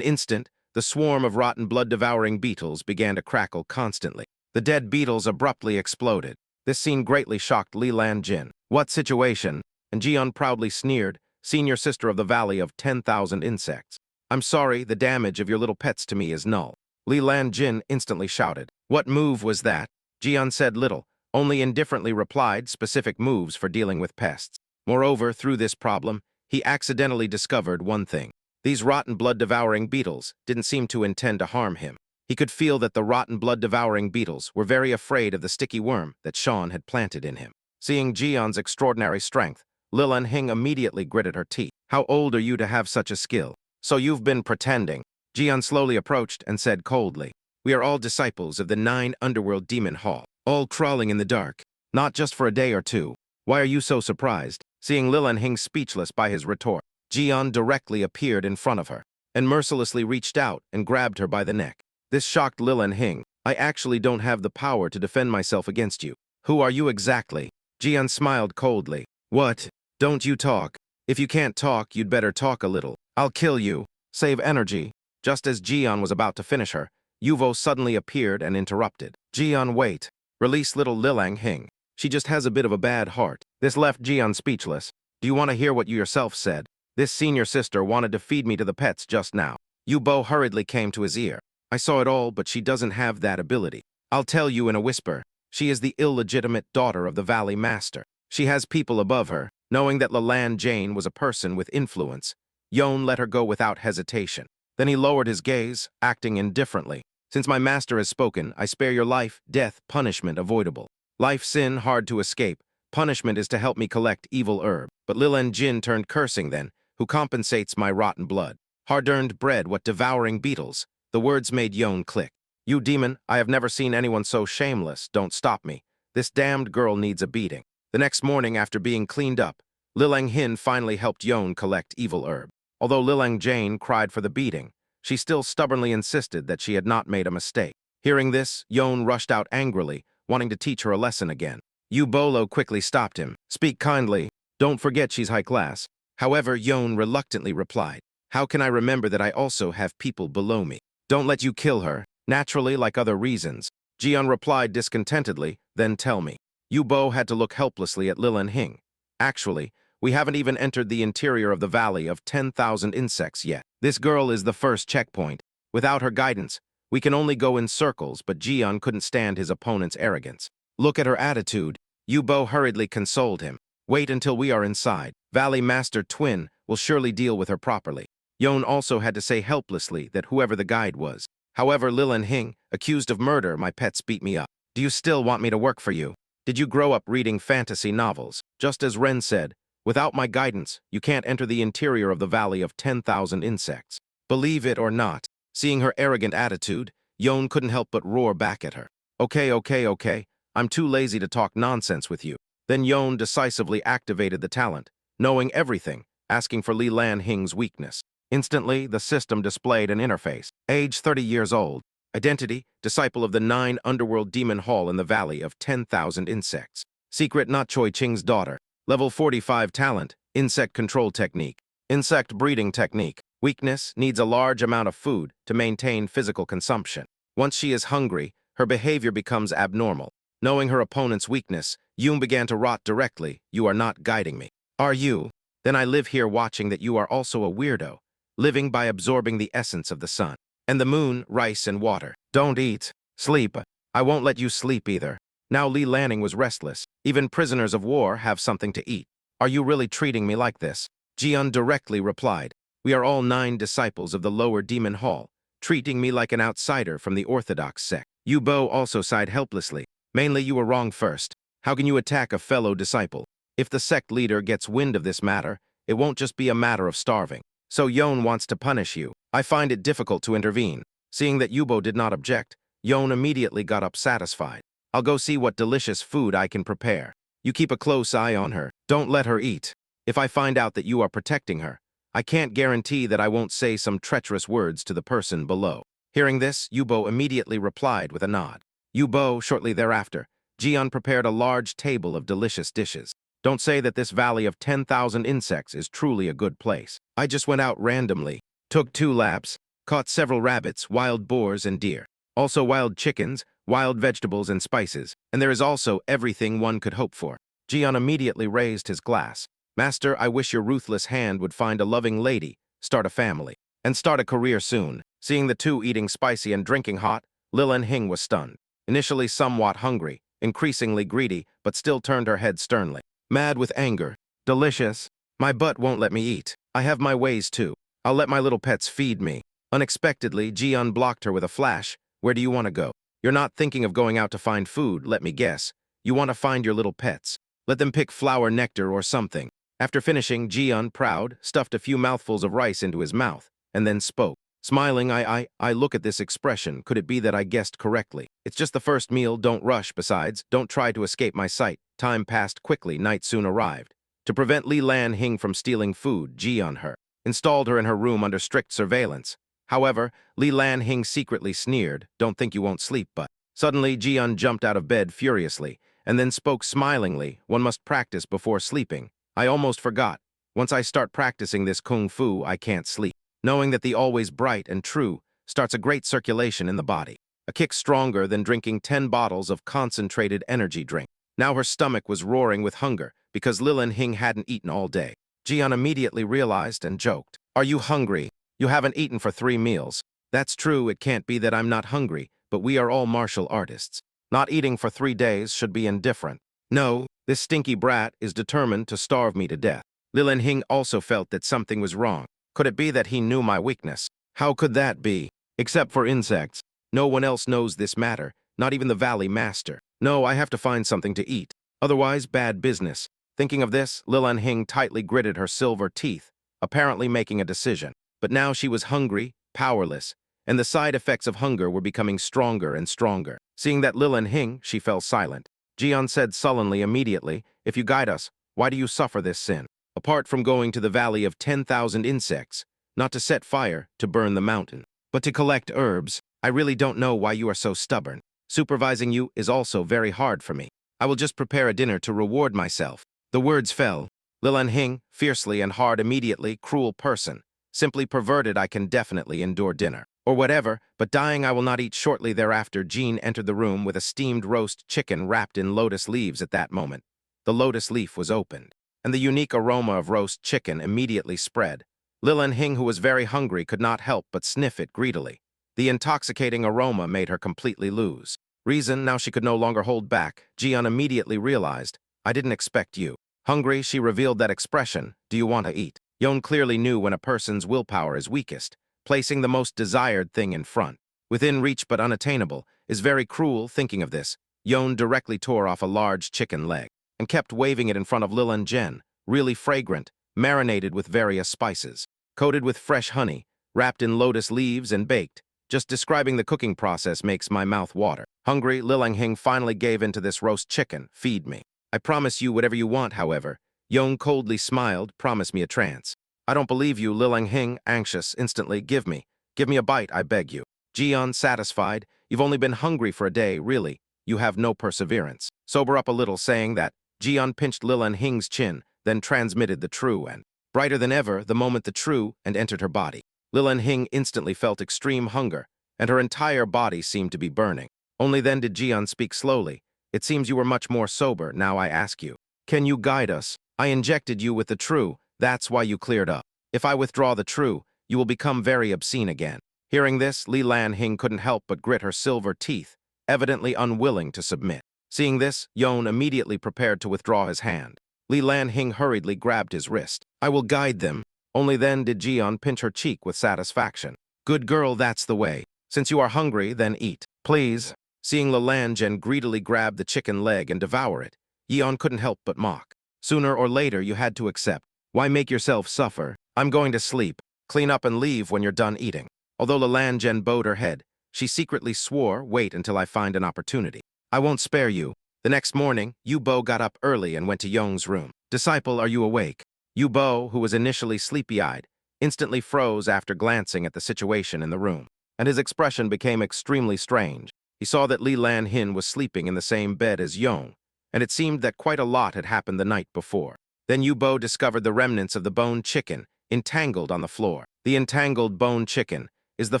instant, the swarm of rotten blood-devouring beetles began to crackle constantly. The dead beetles abruptly exploded. This scene greatly shocked Li Lanjin. What situation? And Jian proudly sneered, senior sister of the Valley of 10,000 Insects. I'm sorry, the damage of your little pets to me is null. Li Lanjin instantly shouted. What move was that? Jian said little, only indifferently replied specific moves for dealing with pests. Moreover, through this problem, he accidentally discovered one thing. These rotten blood-devouring beetles didn't seem to intend to harm him. He could feel that the rotten blood-devouring beetles were very afraid of the sticky worm that Sean had planted in him. Seeing Jian's extraordinary strength, Lilin Hing immediately gritted her teeth. How old are you to have such a skill? So you've been pretending. Jian slowly approached and said coldly, we are all disciples of the 9 underworld demon hall, all crawling in the dark, not just for a day or two. Why are you so surprised? Seeing Lilin Hing speechless by his retort, Jian directly appeared in front of her and mercilessly reached out and grabbed her by the neck. This shocked Lilin Hing. I actually don't have the power to defend myself against you. Who are you exactly? Jian smiled coldly. What? Don't you talk. If you can't talk, you'd better talk a little. I'll kill you. Save energy. Just as Jian was about to finish her, Yuvo suddenly appeared and interrupted. Jian, wait. Release little Lilang Hing. She just has a bit of a bad heart. This left Jian speechless. Do you want to hear what you yourself said? This senior sister wanted to feed me to the pets just now. Yubo hurriedly came to his ear. I saw it all, but she doesn't have that ability. I'll tell you in a whisper. She is the illegitimate daughter of the Valley Master. She has people above her. Knowing that Leland Jane was a person with influence, Yon let her go without hesitation. Then he lowered his gaze, acting indifferently. Since my master has spoken, I spare your life, death, punishment avoidable. Life sin hard to escape. Punishment is to help me collect evil herb. But Lilen Jin turned cursing then, who compensates my rotten blood. Hard-earned bread, what devouring beetles. The words made Yon click. You demon, I have never seen anyone so shameless. Don't stop me. This damned girl needs a beating. The next morning, after being cleaned up, Lilang Hin finally helped Yon collect evil herb. Although Lilang Jane cried for the beating, she still stubbornly insisted that she had not made a mistake. Hearing this, Yon rushed out angrily, wanting to teach her a lesson again. Yu Bolo quickly stopped him. Speak kindly. Don't forget she's high class. However, Yon reluctantly replied, how can I remember that I also have people below me? Don't let you kill her. Naturally, like other reasons. Jian replied discontentedly, then tell me. Yu Bo had to look helplessly at Lilan Hing. Actually, we haven't even entered the interior of the Valley of 10,000 Insects yet. This girl is the first checkpoint. Without her guidance, we can only go in circles, but Jian couldn't stand his opponent's arrogance. Look at her attitude. Yu Bo hurriedly consoled him. Wait until we are inside. Valley Master Twin will surely deal with her properly. Yon also had to say helplessly that whoever the guide was. However, Lilan Hing, accused of murder, my pets beat me up. Do you still want me to work for you? Did you grow up reading fantasy novels? Just as Ren said, without my guidance, you can't enter the interior of the Valley of 10,000 Insects. Believe it or not, seeing her arrogant attitude, Yon couldn't help but roar back at her. Okay. I'm too lazy to talk nonsense with you. Then Yon decisively activated the talent, knowing everything, asking for Li Lan Hing's weakness. Instantly, the system displayed an interface. Age 30 years old. Identity, disciple of the 9 underworld demon hall in the Valley of 10,000 Insects. Secret, not Choi Ching's daughter. Level 45 talent, insect control technique. Insect breeding technique. Weakness, needs a large amount of food to maintain physical consumption. Once she is hungry, her behavior becomes abnormal. Knowing her opponent's weakness, Yoon began to rot directly. You are not guiding me. Are you? Then I live here watching that you are also a weirdo, living by absorbing the essence of the sun. And the moon, rice, and water. Don't eat. Sleep. I won't let you sleep either. Now Li Lanning was restless. Even prisoners of war have something to eat. Are you really treating me like this? Jian directly replied. We are all 9 disciples of the lower demon hall, treating me like an outsider from the orthodox sect. Yu Bo also sighed helplessly. Mainly you were wrong first. How can you attack a fellow disciple? If the sect leader gets wind of this matter, it won't just be a matter of starving. So Yon wants to punish you. I find it difficult to intervene. Seeing that Yubo did not object, Yon immediately got up satisfied. I'll go see what delicious food I can prepare. You keep a close eye on her. Don't let her eat. If I find out that you are protecting her, I can't guarantee that I won't say some treacherous words to the person below. Hearing this, Yubo immediately replied with a nod. Yubo, shortly thereafter, Jian prepared a large table of delicious dishes. Don't say that this Valley of 10,000 Insects is truly a good place. I just went out randomly, took 2 laps, Caught several rabbits, wild boars, and deer. Also wild chickens, wild vegetables, and spices. And there is also everything one could hope for. Jian immediately raised his glass. Master, I wish your ruthless hand would find a loving lady, start a family, and start a career soon. Seeing the two eating spicy and drinking hot, Lilin Hing was stunned. Initially somewhat hungry, increasingly greedy, but still turned her head sternly. Mad with anger. Delicious. My butt won't let me eat. I have my ways too. I'll let my little pets feed me. Unexpectedly, Jian blocked her with a flash. Where do you want to go? You're not thinking of going out to find food, let me guess. You want to find your little pets. Let them pick flower nectar or something. After finishing, Jian, proud, stuffed a few mouthfuls of rice into his mouth, and then spoke. Smiling, I look at this expression. Could it be that I guessed correctly? It's just the first meal, don't rush. Besides, don't try to escape my sight. Time passed quickly, night soon arrived. To prevent Li Lan Hing from stealing food, Jian installed her in her room under strict surveillance. However, Li Lan Hing secretly sneered, don't think you won't sleep, but... Suddenly, Jian jumped out of bed furiously, and then spoke smilingly, one must practice before sleeping. I almost forgot. Once I start practicing this kung fu, I can't sleep. Knowing that the always bright and true starts a great circulation in the body. A kick stronger than drinking 10 bottles of concentrated energy drink. Now her stomach was roaring with hunger because Lilin Hing hadn't eaten all day. Jian immediately realized and joked. Are you hungry? You haven't eaten for 3 meals. That's true, it can't be that I'm not hungry, but we are all martial artists. Not eating for 3 days should be indifferent. No, this stinky brat is determined to starve me to death. Lilin Hing also felt that something was wrong. Could it be that he knew my weakness? How could that be? Except for insects. No one else knows this matter, not even the Valley Master. No, I have to find something to eat. Otherwise, bad business. Thinking of this, Lilin Hing tightly gritted her silver teeth, apparently making a decision. But now she was hungry, powerless, and the side effects of hunger were becoming stronger and stronger. Seeing that Lilin Hing, she fell silent. Jian said sullenly immediately, if you guide us, why do you suffer this sin? Apart from going to the Valley of 10,000 Insects, not to set fire, to burn the mountain, but to collect herbs, I really don't know why you are so stubborn. Supervising you is also very hard for me. I will just prepare a dinner to reward myself. The words fell. Lilin Hing, fiercely and hard immediately, cruel person. Simply perverted, I can definitely endure dinner. Or whatever, but dying I will not eat. Shortly thereafter, Jean entered the room with a steamed roast chicken wrapped in lotus leaves. At that moment, the lotus leaf was opened, and the unique aroma of roast chicken immediately spread. Lilin Hing, who was very hungry, could not help but sniff it greedily. The intoxicating aroma made her completely lose reason. Now she could no longer hold back. Jian immediately realized, I didn't expect you. Hungry, she revealed that expression, do you want to eat? Yon clearly knew when a person's willpower is weakest. Placing the most desired thing in front, within reach but unattainable, is very cruel. Thinking of this, Yon directly tore off a large chicken leg and kept waving it in front of Lilin Jen, really fragrant, marinated with various spices, coated with fresh honey, wrapped in lotus leaves and baked. Just describing the cooking process makes my mouth water. Hungry, Lilin Hing finally gave in to this roast chicken. Feed me. I promise you whatever you want, however. Yon coldly smiled, promise me a trance. I don't believe you, Lilin Hing, anxious, instantly. Give me a bite, I beg you. Jian, satisfied, you've only been hungry for a day, really. You have no perseverance. Sober up a little, saying that. Jian pinched Lilin Hing's chin, then transmitted the true and brighter than ever the moment the true and entered her body. Lilin Hing instantly felt extreme hunger, and her entire body seemed to be burning. Only then did Jian speak slowly. It seems you were much more sober, now I ask you. Can you guide us? I injected you with the true, that's why you cleared up. If I withdraw the true, you will become very obscene again. Hearing this, Li Lan Hing couldn't help but grit her silver teeth, evidently unwilling to submit. Seeing this, Yon immediately prepared to withdraw his hand. Li Lan Hing hurriedly grabbed his wrist. I will guide them. Only then did Jian pinch her cheek with satisfaction. Good girl, that's the way. Since you are hungry, then eat. Please. Seeing Li Lan Jen greedily grab the chicken leg and devour it, Yon couldn't help but mock. Sooner or later, you had to accept. Why make yourself suffer? I'm going to sleep. Clean up and leave when you're done eating. Although Li Lan Jen bowed her head, she secretly swore, wait until I find an opportunity. I won't spare you. The next morning, Yu Bo got up early and went to Yong's room. Disciple, are you awake? Yu Bo, who was initially sleepy-eyed, instantly froze after glancing at the situation in the room, and his expression became extremely strange. He saw that Li Lan Hin was sleeping in the same bed as Yong, and it seemed that quite a lot had happened the night before. Then Yu Bo discovered the remnants of the boned chicken entangled on the floor. The entangled boned chicken is the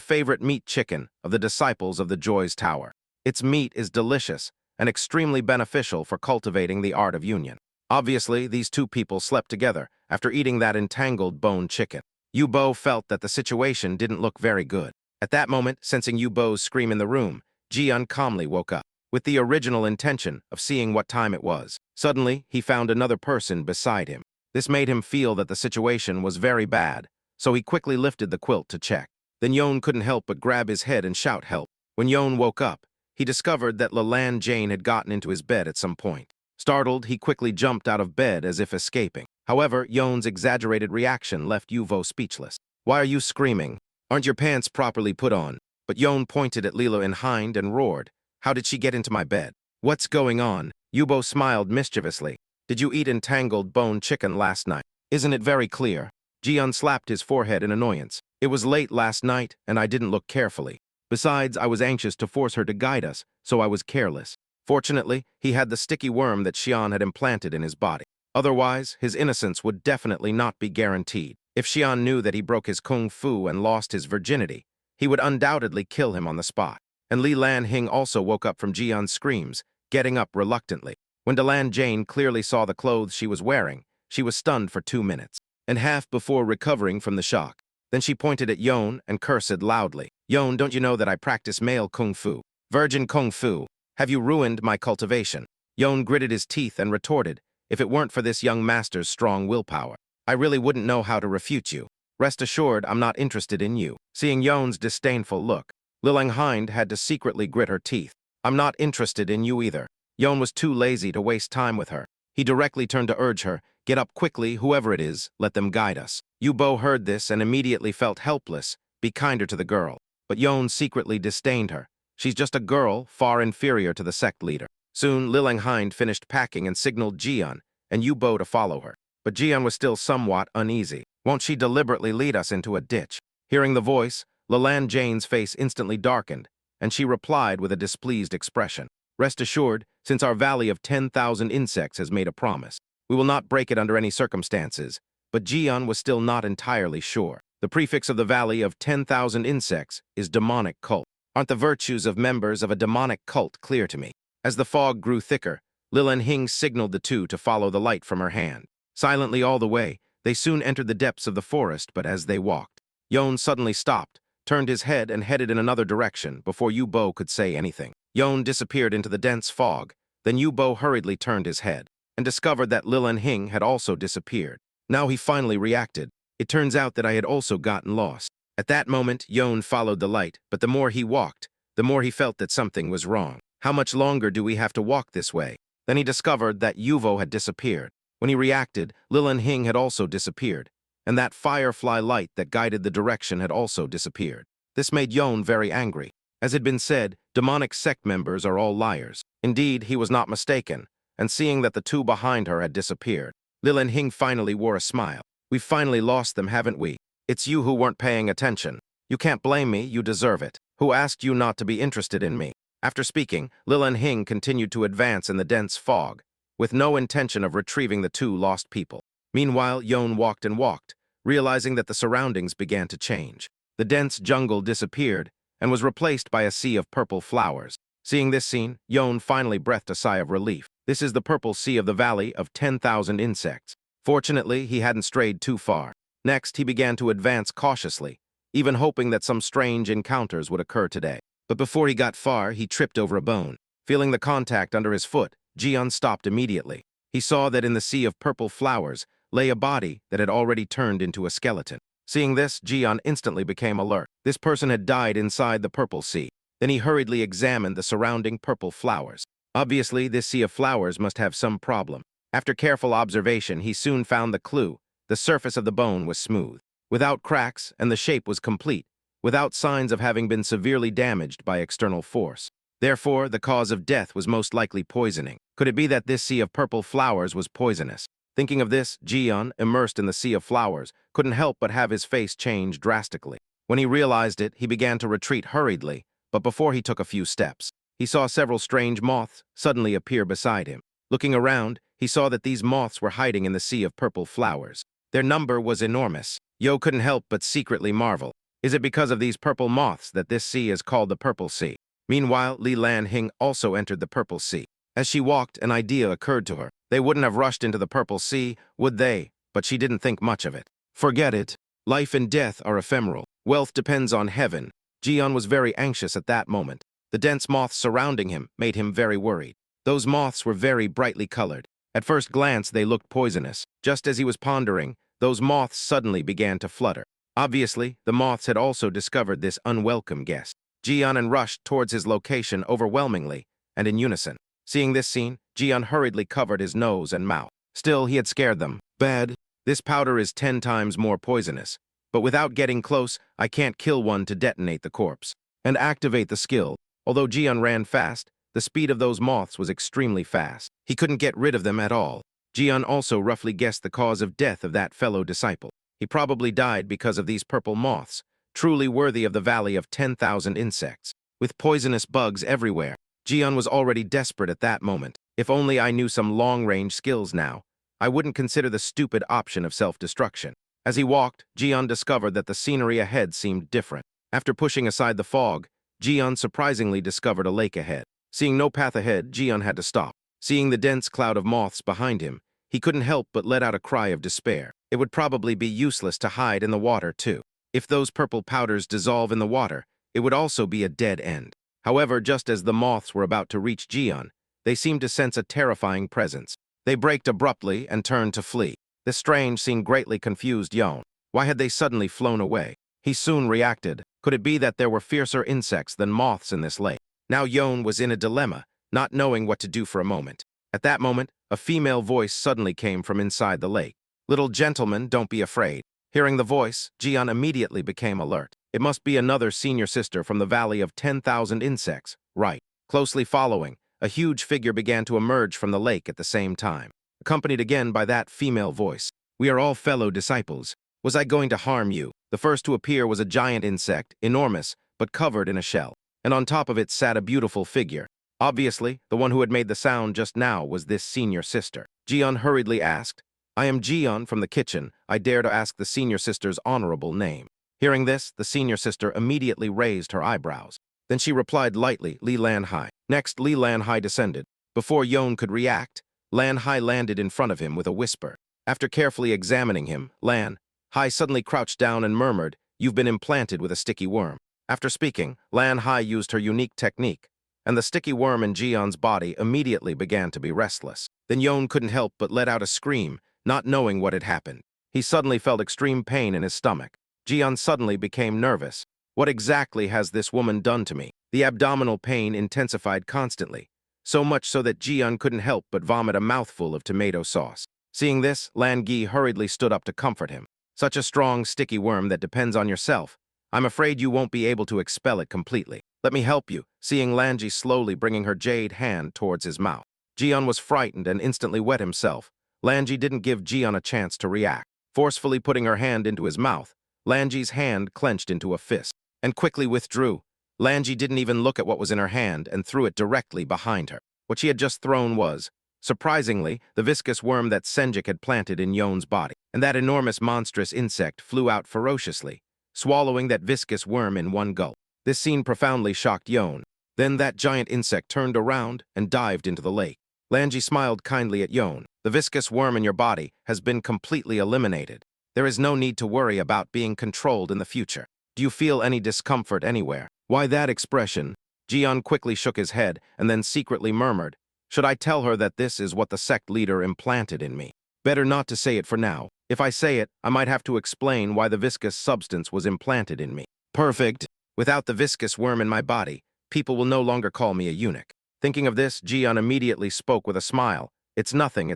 favorite meat chicken of the disciples of the Joy's Tower. Its meat is delicious and extremely beneficial for cultivating the art of union. Obviously, these two people slept together after eating that entangled bone chicken. Yubo felt that the situation didn't look very good. At that moment, sensing Yubo's scream in the room, Jian calmly woke up, with the original intention of seeing what time it was. Suddenly, he found another person beside him. This made him feel that the situation was very bad, so he quickly lifted the quilt to check. Then Yon couldn't help but grab his head and shout help. When Yon woke up, he discovered that Leland Jane had gotten into his bed at some point. Startled, he quickly jumped out of bed as if escaping. However, Yon's exaggerated reaction left Yuvo speechless. "Why are you screaming? Aren't your pants properly put on?" But Yon pointed at Lilo in hind and roared, "How did she get into my bed? What's going on?" Yubo smiled mischievously. "Did you eat entangled bone chicken last night? Isn't it very clear?" Jian slapped his forehead in annoyance. "It was late last night, and I didn't look carefully. Besides, I was anxious to force her to guide us, so I was careless." Fortunately, he had the sticky worm that Xian had implanted in his body. Otherwise, his innocence would definitely not be guaranteed. If Xian knew that he broke his kung fu and lost his virginity, he would undoubtedly kill him on the spot. And Li Lanhing also woke up from Jian's screams, getting up reluctantly. When Delan Jane clearly saw the clothes she was wearing, she was stunned for 2 minutes, and half before recovering from the shock. Then she pointed at Yon and cursed loudly. "Yon, don't you know that I practice male kung fu? Virgin kung fu. Have you ruined my cultivation?" Yon gritted his teeth and retorted, "If it weren't for this young master's strong willpower, I really wouldn't know how to refute you. Rest assured, I'm not interested in you." Seeing Yon's disdainful look, Lilang Hind had to secretly grit her teeth. "I'm not interested in you either." Yon was too lazy to waste time with her. He directly turned to urge her, "Get up quickly, whoever it is, let them guide us." Yubo heard this and immediately felt helpless. Be kinder to the girl. But Yon secretly disdained her. She's just a girl, far inferior to the sect leader. Soon, Lilang Hind finished packing and signaled Jian and Yubo to follow her. But Jian was still somewhat uneasy. "Won't she deliberately lead us into a ditch?" Hearing the voice, Leland Jane's face instantly darkened, and she replied with a displeased expression. "Rest assured, since our Valley of 10,000 Insects has made a promise, we will not break it under any circumstances." But Jian was still not entirely sure. The prefix of the Valley of 10,000 Insects is demonic cult. Aren't the virtues of members of a demonic cult clear to me? As the fog grew thicker, Lilan Hing signaled the two to follow the light from her hand. Silently all the way, they soon entered the depths of the forest, but as they walked, Yon suddenly stopped, turned his head and headed in another direction before Yubo could say anything. Yon disappeared into the dense fog, then Yubo hurriedly turned his head and discovered that Lilan Hing had also disappeared. Now he finally reacted. It turns out that I had also gotten lost. At that moment, Yon followed the light, but the more he walked, the more he felt that something was wrong. How much longer do we have to walk this way? Then he discovered that Yuvo had disappeared. When he reacted, Lilan Hing had also disappeared, and that firefly light that guided the direction had also disappeared. This made Yon very angry. As had been said, demonic sect members are all liars. Indeed, he was not mistaken, and seeing that the two behind her had disappeared, Lilan Hing finally wore a smile. "We've finally lost them, haven't we? It's you who weren't paying attention. You can't blame me, you deserve it. Who asked you not to be interested in me?" After speaking, Lilan Hing continued to advance in the dense fog, with no intention of retrieving the two lost people. Meanwhile, Yon walked and walked, realizing that the surroundings began to change. The dense jungle disappeared and was replaced by a sea of purple flowers. Seeing this scene, Yon finally breathed a sigh of relief. This is the purple sea of the Valley of 10,000 Insects. Fortunately, he hadn't strayed too far. Next, he began to advance cautiously, even hoping that some strange encounters would occur today. But before he got far, he tripped over a bone. Feeling the contact under his foot, Jian stopped immediately. He saw that in the sea of purple flowers lay a body that had already turned into a skeleton. Seeing this, Jian instantly became alert. This person had died inside the purple sea. Then he hurriedly examined the surrounding purple flowers. Obviously, this sea of flowers must have some problem. After careful observation, he soon found the clue. The surface of the bone was smooth, without cracks, and the shape was complete, without signs of having been severely damaged by external force. Therefore, the cause of death was most likely poisoning. Could it be that this sea of purple flowers was poisonous? Thinking of this, Jian, immersed in the sea of flowers, couldn't help but have his face change drastically. When he realized it, he began to retreat hurriedly, but before he took a few steps, he saw several strange moths suddenly appear beside him. Looking around, he saw that these moths were hiding in the sea of purple flowers. Their number was enormous. Yo couldn't help but secretly marvel. Is it because of these purple moths that this sea is called the Purple Sea? Meanwhile, Li Lanhing also entered the Purple Sea. As she walked, an idea occurred to her. They wouldn't have rushed into the Purple Sea, would they? But she didn't think much of it. Forget it. Life and death are ephemeral. Wealth depends on heaven. Jian was very anxious at that moment. The dense moths surrounding him made him very worried. Those moths were very brightly colored. At first glance, they looked poisonous. Just as he was pondering, those moths suddenly began to flutter. Obviously, the moths had also discovered this unwelcome guest. Jian rushed towards his location overwhelmingly and in unison. Seeing this scene, Jian hurriedly covered his nose and mouth. Still, he had scared them. Bad. This powder is 10 times more poisonous. But without getting close, I can't kill one to detonate the corpse and activate the skill. Although Jian ran fast, the speed of those moths was extremely fast. He couldn't get rid of them at all. Jian also roughly guessed the cause of death of that fellow disciple. He probably died because of these purple moths, truly worthy of the Valley of 10,000 Insects. With poisonous bugs everywhere, Jian was already desperate at that moment. If only I knew some long-range skills now, I wouldn't consider the stupid option of self-destruction. As he walked, Jian discovered that the scenery ahead seemed different. After pushing aside the fog, Jian surprisingly discovered a lake ahead. Seeing no path ahead, Jian had to stop. Seeing the dense cloud of moths behind him, he couldn't help but let out a cry of despair. It would probably be useless to hide in the water, too. If those purple powders dissolve in the water, it would also be a dead end. However, just as the moths were about to reach Jian, they seemed to sense a terrifying presence. They braked abruptly and turned to flee. This strange scene greatly confused Yon. Why had they suddenly flown away? He soon reacted. Could it be that there were fiercer insects than moths in this lake? Now Yon was in a dilemma, not knowing what to do for a moment. At that moment, a female voice suddenly came from inside the lake. "Little gentleman, don't be afraid." Hearing the voice, Jian immediately became alert. It must be another senior sister from the Valley of 10,000 Insects. Right. Closely following, a huge figure began to emerge from the lake at the same time, accompanied again by that female voice. "We are all fellow disciples. Was I going to harm you?" The first to appear was a giant insect, enormous, but covered in a shell. And on top of it sat a beautiful figure. Obviously, the one who had made the sound just now was this senior sister. Jian hurriedly asked, "I am Jian from the kitchen. I dare to ask the senior sister's honorable name." Hearing this, the senior sister immediately raised her eyebrows. Then she replied lightly, "Li Lanhai." Next, Li Lanhai descended. Before Yon could react, Lanhai landed in front of him with a whisper. After carefully examining him, Lanhai suddenly crouched down and murmured, "You've been implanted with a sticky worm." After speaking, Lanhai used her unique technique, and the sticky worm in Jian's body immediately began to be restless. Then Yon couldn't help but let out a scream, not knowing what had happened. He suddenly felt extreme pain in his stomach. Jian suddenly became nervous. What exactly has this woman done to me? The abdominal pain intensified constantly, so much so that Jian couldn't help but vomit a mouthful of tomato sauce. Seeing this, Lan Gi hurriedly stood up to comfort him. "Such a strong, sticky worm that depends on yourself. I'm afraid you won't be able to expel it completely. Let me help you," seeing Lanji slowly bringing her jade hand towards his mouth. Jian was frightened and instantly wet himself. Lanji didn't give Jian a chance to react. Forcefully putting her hand into his mouth, Lanji's hand clenched into a fist and quickly withdrew. Lanji didn't even look at what was in her hand and threw it directly behind her. What she had just thrown was, surprisingly, the viscous worm that Senjik had planted in Yon's body. And that enormous monstrous insect flew out ferociously, swallowing that viscous worm in one gulp. This scene profoundly shocked Yon. Then that giant insect turned around and dived into the lake. Lanji smiled kindly at Yon. "The viscous worm in your body has been completely eliminated. There is no need to worry about being controlled in the future. Do you feel any discomfort anywhere?" "Why that expression?" Jian quickly shook his head and then secretly murmured, "Should I tell her that this is what the sect leader implanted in me? Better not to say it for now. If I say it, I might have to explain why the viscous substance was implanted in me." "Perfect. Without the viscous worm in my body, people will no longer call me a eunuch." Thinking of this, Jian immediately spoke with a smile. It's nothing.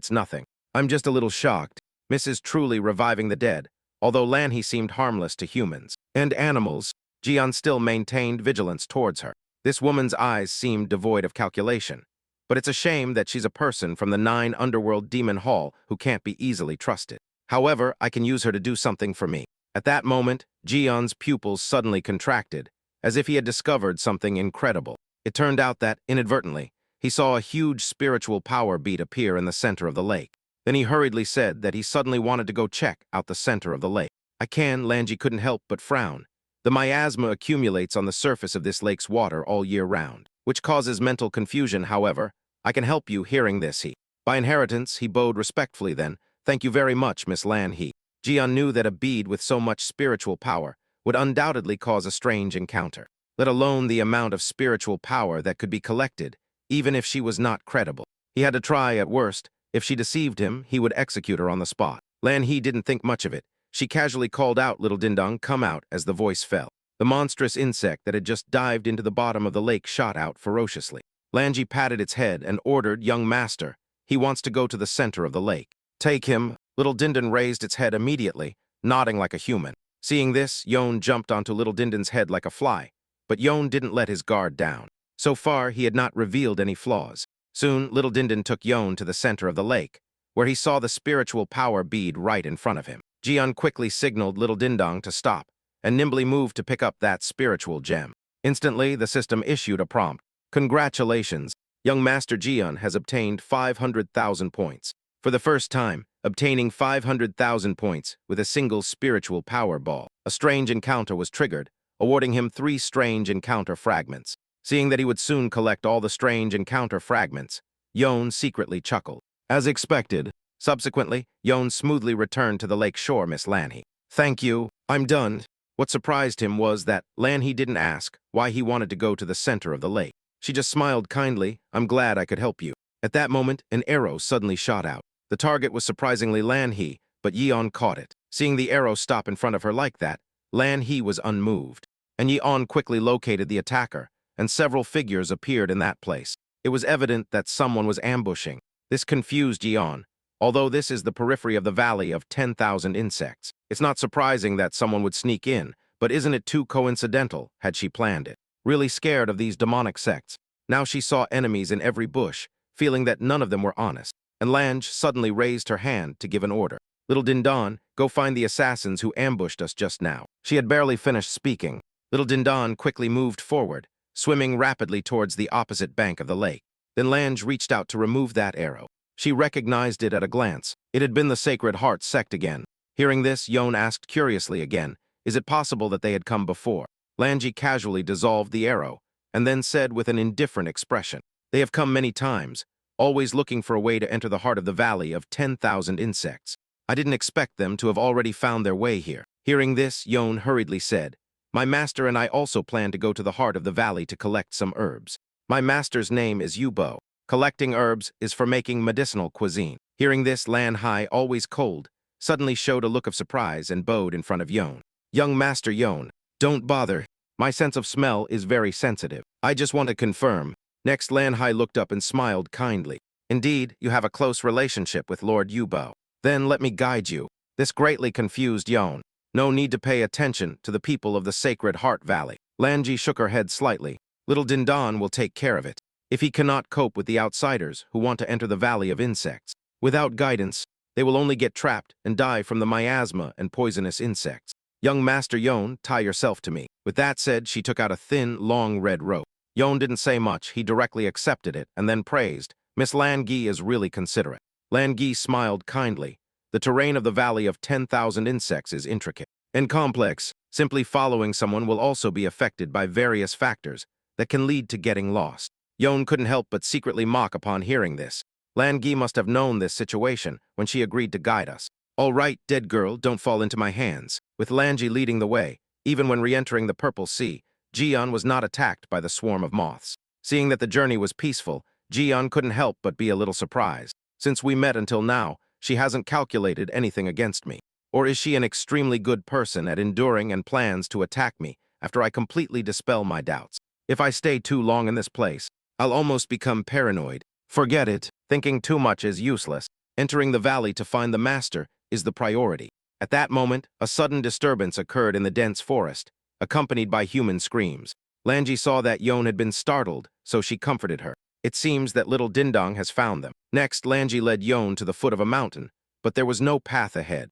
I'm just a little shocked. Mrs. Truly reviving the dead, although Lanhi seemed harmless to humans and animals. Jian still maintained vigilance towards her. This woman's eyes seemed devoid of calculation. But it's a shame that she's a person from the 9 Underworld Demon Hall who can't be easily trusted. However, I can use her to do something for me. At that moment, Jian's pupils suddenly contracted, as if he had discovered something incredible. It turned out that, inadvertently, he saw a huge spiritual power bead appear in the center of the lake. Then he hurriedly said that he suddenly wanted to go check out the center of the lake. Lanji couldn't help but frown. The miasma accumulates on the surface of this lake's water all year round, which causes mental confusion. However, I can help you. Hearing this, by inheritance, he bowed respectfully then. Thank you very much, Miss Lan. Jian knew that a bead with so much spiritual power would undoubtedly cause a strange encounter, let alone the amount of spiritual power that could be collected, even if she was not credible. He had to try at worst. If she deceived him, he would execute her on the spot. Lan He didn't think much of it. She casually called out, "Little Dindong, come out," as the voice fell. The monstrous insect that had just dived into the bottom of the lake shot out ferociously. Lanji patted its head and ordered, "Young master, he wants to go to the center of the lake. Take him." Little Dindon raised its head immediately, nodding like a human. Seeing this, Yon jumped onto Little Dindon's head like a fly, but Yon didn't let his guard down. So far, he had not revealed any flaws. Soon, Little Dindon took Yon to the center of the lake, where he saw the spiritual power bead right in front of him. Jian quickly signaled Little Dindong to stop, and nimbly moved to pick up that spiritual gem. Instantly, the system issued a prompt. "Congratulations, young Master Jian has obtained 500,000 points. For the first time, obtaining 500,000 points with a single spiritual power ball. A strange encounter was triggered, awarding him 3 strange encounter fragments. Seeing that he would soon collect all the strange encounter fragments, Yon secretly chuckled. As expected, subsequently, Yon smoothly returned to the lake shore. Miss Lanhe. "Thank you, I'm done." What surprised him was that Lanhe didn't ask why he wanted to go to the center of the lake. She just smiled kindly. "I'm glad I could help you." At that moment, an arrow suddenly shot out. The target was surprisingly Lanhe, but Yeon caught it. Seeing the arrow stop in front of her like that, Lanhe was unmoved. And Yeon quickly located the attacker, and several figures appeared in that place. It was evident that someone was ambushing. This confused Yeon. Although this is the periphery of the Valley of 10,000 Insects, it's not surprising that someone would sneak in, but isn't it too coincidental had she planned it? Really scared of these demonic sects, now she saw enemies in every bush, feeling that none of them were honest. And Lange suddenly raised her hand to give an order. "Little Dindon, go find the assassins who ambushed us just now." She had barely finished speaking. Little Dindon quickly moved forward, swimming rapidly towards the opposite bank of the lake. Then Lange reached out to remove that arrow. She recognized it at a glance. It had been the Sacred Heart sect again. Hearing this, Yon asked curiously again, "Is it possible that they had come before?" Lange casually dissolved the arrow, and then said with an indifferent expression, "They have come many times, always looking for a way to enter the heart of the Valley of 10,000 Insects. I didn't expect them to have already found their way here." Hearing this, Yon hurriedly said, "My master and I also plan to go to the heart of the valley to collect some herbs. My master's name is Yubo. Collecting herbs is for making medicinal cuisine." Hearing this, Lan Hai, always cold, suddenly showed a look of surprise and bowed in front of Yon. "Young Master Yon, don't bother. My sense of smell is very sensitive. I just want to confirm." Next, Lan Hai looked up and smiled kindly. "Indeed, you have a close relationship with Lord Yubo. Then let me guide you." This greatly confused Yon. No need to pay attention to the people of the Sacred Heart Valley. Lanji shook her head slightly. "Little Dindon will take care of it. If he cannot cope with the outsiders who want to enter the Valley of Insects, without guidance, they will only get trapped and die from the miasma and poisonous insects. Young Master Yon, tie yourself to me." With that said, she took out a thin, long red rope. Yon didn't say much. He directly accepted it and then praised, "Miss Lan Gi is really considerate." Lan Gi smiled kindly. The terrain of the Valley of 10,000 Insects is intricate and complex. Simply following someone will also be affected by various factors that can lead to getting lost. Yon couldn't help but secretly mock upon hearing this. Lan Gi must have known this situation when she agreed to guide us. "All right, dead girl, don't fall into my hands." With Lanji leading the way, even when re-entering the Purple Sea, Jian was not attacked by the swarm of moths. Seeing that the journey was peaceful, Jian couldn't help but be a little surprised. Since we met until now, she hasn't calculated anything against me. Or is she an extremely good person at enduring and plans to attack me after I completely dispel my doubts? If I stay too long in this place, I'll almost become paranoid. Forget it. Thinking too much is useless. Entering the valley to find the master is the priority. At that moment, a sudden disturbance occurred in the dense forest, accompanied by human screams. Lanji saw that Yon had been startled, so she comforted her. It seems that little Dindong has found them. Next, Lanji led Yon to the foot of a mountain, but there was no path ahead.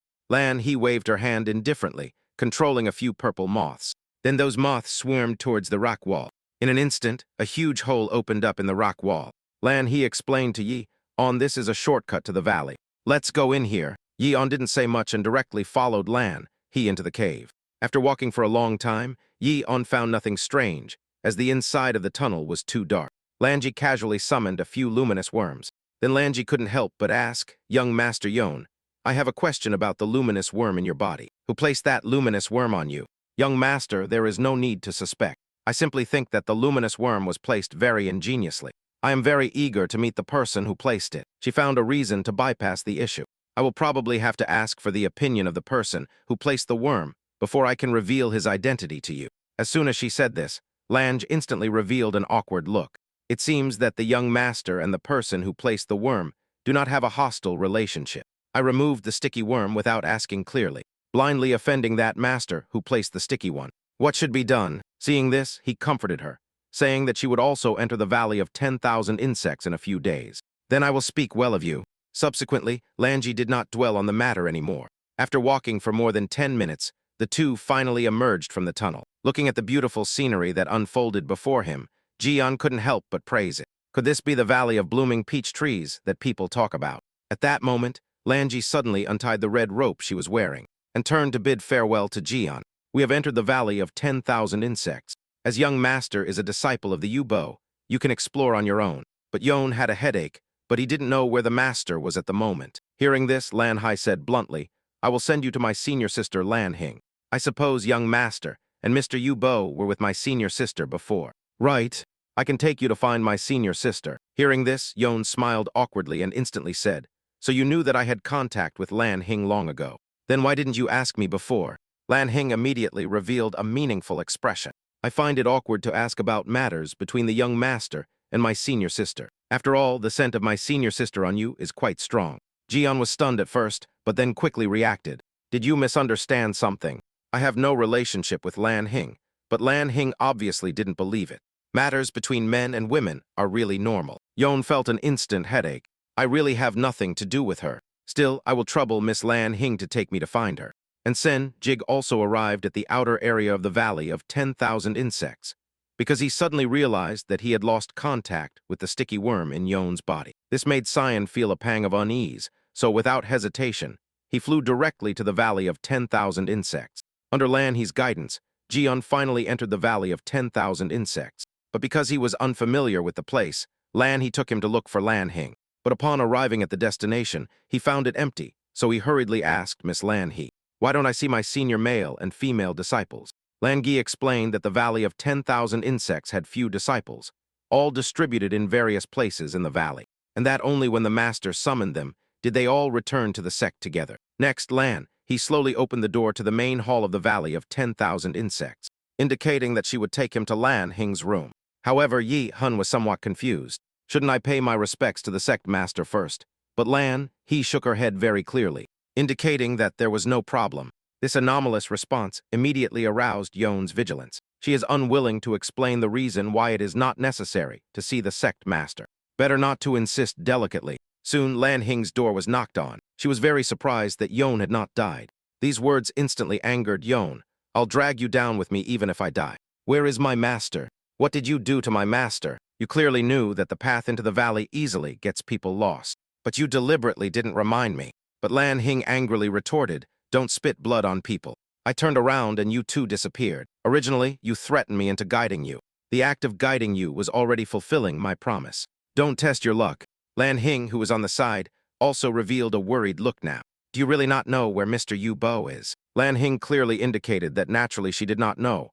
He waved her hand indifferently, controlling a few purple moths. Then those moths swarmed towards the rock wall. In an instant, a huge hole opened up in the rock wall. He explained to Yi, "This is a shortcut to the valley. Let's go in here." Yi didn't say much and directly followed He into the cave. After walking for a long time, Yi-on found nothing strange, as the inside of the tunnel was too dark. Lanji casually summoned a few luminous worms. Then Lanji couldn't help but ask, "Young Master Yon, I have a question about the luminous worm in your body. Who placed that luminous worm on you?" "Young Master, there is no need to suspect. I simply think that the luminous worm was placed very ingeniously. I am very eager to meet the person who placed it." She found a reason to bypass the issue. "I will probably have to ask for the opinion of the person who placed the worm before I can reveal his identity to you." As soon as she said this, Lange instantly revealed an awkward look. It seems that the young master and the person who placed the worm do not have a hostile relationship. I removed the sticky worm without asking clearly, blindly offending that master who placed the sticky one. What should be done? Seeing this, he comforted her, saying that she would also enter the Valley of 10,000 Insects in a few days. "Then I will speak well of you." Subsequently, Lanji did not dwell on the matter anymore. After walking for more than 10 minutes, the two finally emerged from the tunnel. Looking at the beautiful scenery that unfolded before him, Jian couldn't help but praise it. Could this be the Valley of Blooming Peach Trees that people talk about? At that moment, Lanji suddenly untied the red rope she was wearing and turned to bid farewell to Jian. "We have entered the Valley of 10,000 Insects. As young master is a disciple of the Yubo, you can explore on your own." But Yon had a headache, but he didn't know where the master was at the moment. Hearing this, Lan Hai said bluntly, "I will send you to my senior sister Lan Hing. I suppose young master and Mr. Yubo were with my senior sister before." "Right. I can take you to find my senior sister." Hearing this, Yon smiled awkwardly and instantly said, "So you knew that I had contact with Lan Hing long ago. Then why didn't you ask me before?" Lan Hing immediately revealed a meaningful expression. "I find it awkward to ask about matters between the young master and my senior sister. After all, the scent of my senior sister on you is quite strong." Jian was stunned at first, but then quickly reacted. "Did you misunderstand something? I have no relationship with Lan Hing." But Lan Hing obviously didn't believe it. Matters between men and women are really normal. Yon felt an instant headache. "I really have nothing to do with her. Still, I will trouble Miss Lan Hing to take me to find her." And Sen Jig also arrived at the outer area of the Valley of 10,000 Insects, because he suddenly realized that he had lost contact with the sticky worm in Yon's body. This made Cyan feel a pang of unease, so without hesitation, he flew directly to the Valley of 10,000 Insects. Under Lan He's guidance, Jian finally entered the Valley of 10,000 Insects. But because he was unfamiliar with the place, Lan He took him to look for Lan Hing. But upon arriving at the destination, he found it empty, so he hurriedly asked Miss Lan He, "Why don't I see my senior male and female disciples?" Lan Gi explained that the Valley of 10,000 Insects had few disciples, all distributed in various places in the valley, and that only when the master summoned them did they all return to the sect together. Next, he slowly opened the door to the main hall of the Valley of 10,000 Insects, indicating that she would take him to Lan Hing's room. However, Yi Hun was somewhat confused. "Shouldn't I pay my respects to the sect master first?" But he shook her head very clearly, indicating that there was no problem. This anomalous response immediately aroused Yon's vigilance. She is unwilling to explain the reason why it is not necessary to see the sect master. Better not to insist delicately. Soon, Lan Hing's door was knocked on. She was very surprised that Yon had not died. These words instantly angered Yon. "I'll drag you down with me even if I die." "Where is my master? What did you do to my master? You clearly knew that the path into the valley easily gets people lost, but you deliberately didn't remind me." But Lan Hing angrily retorted, "Don't spit blood on people. I turned around and you too disappeared. Originally, you threatened me into guiding you. The act of guiding you was already fulfilling my promise. Don't test your luck." Lan Hing, who was on the side, also revealed a worried look now. "Do you really not know where Mr. Yu Bo is?" Lan Hing clearly indicated that naturally she did not know.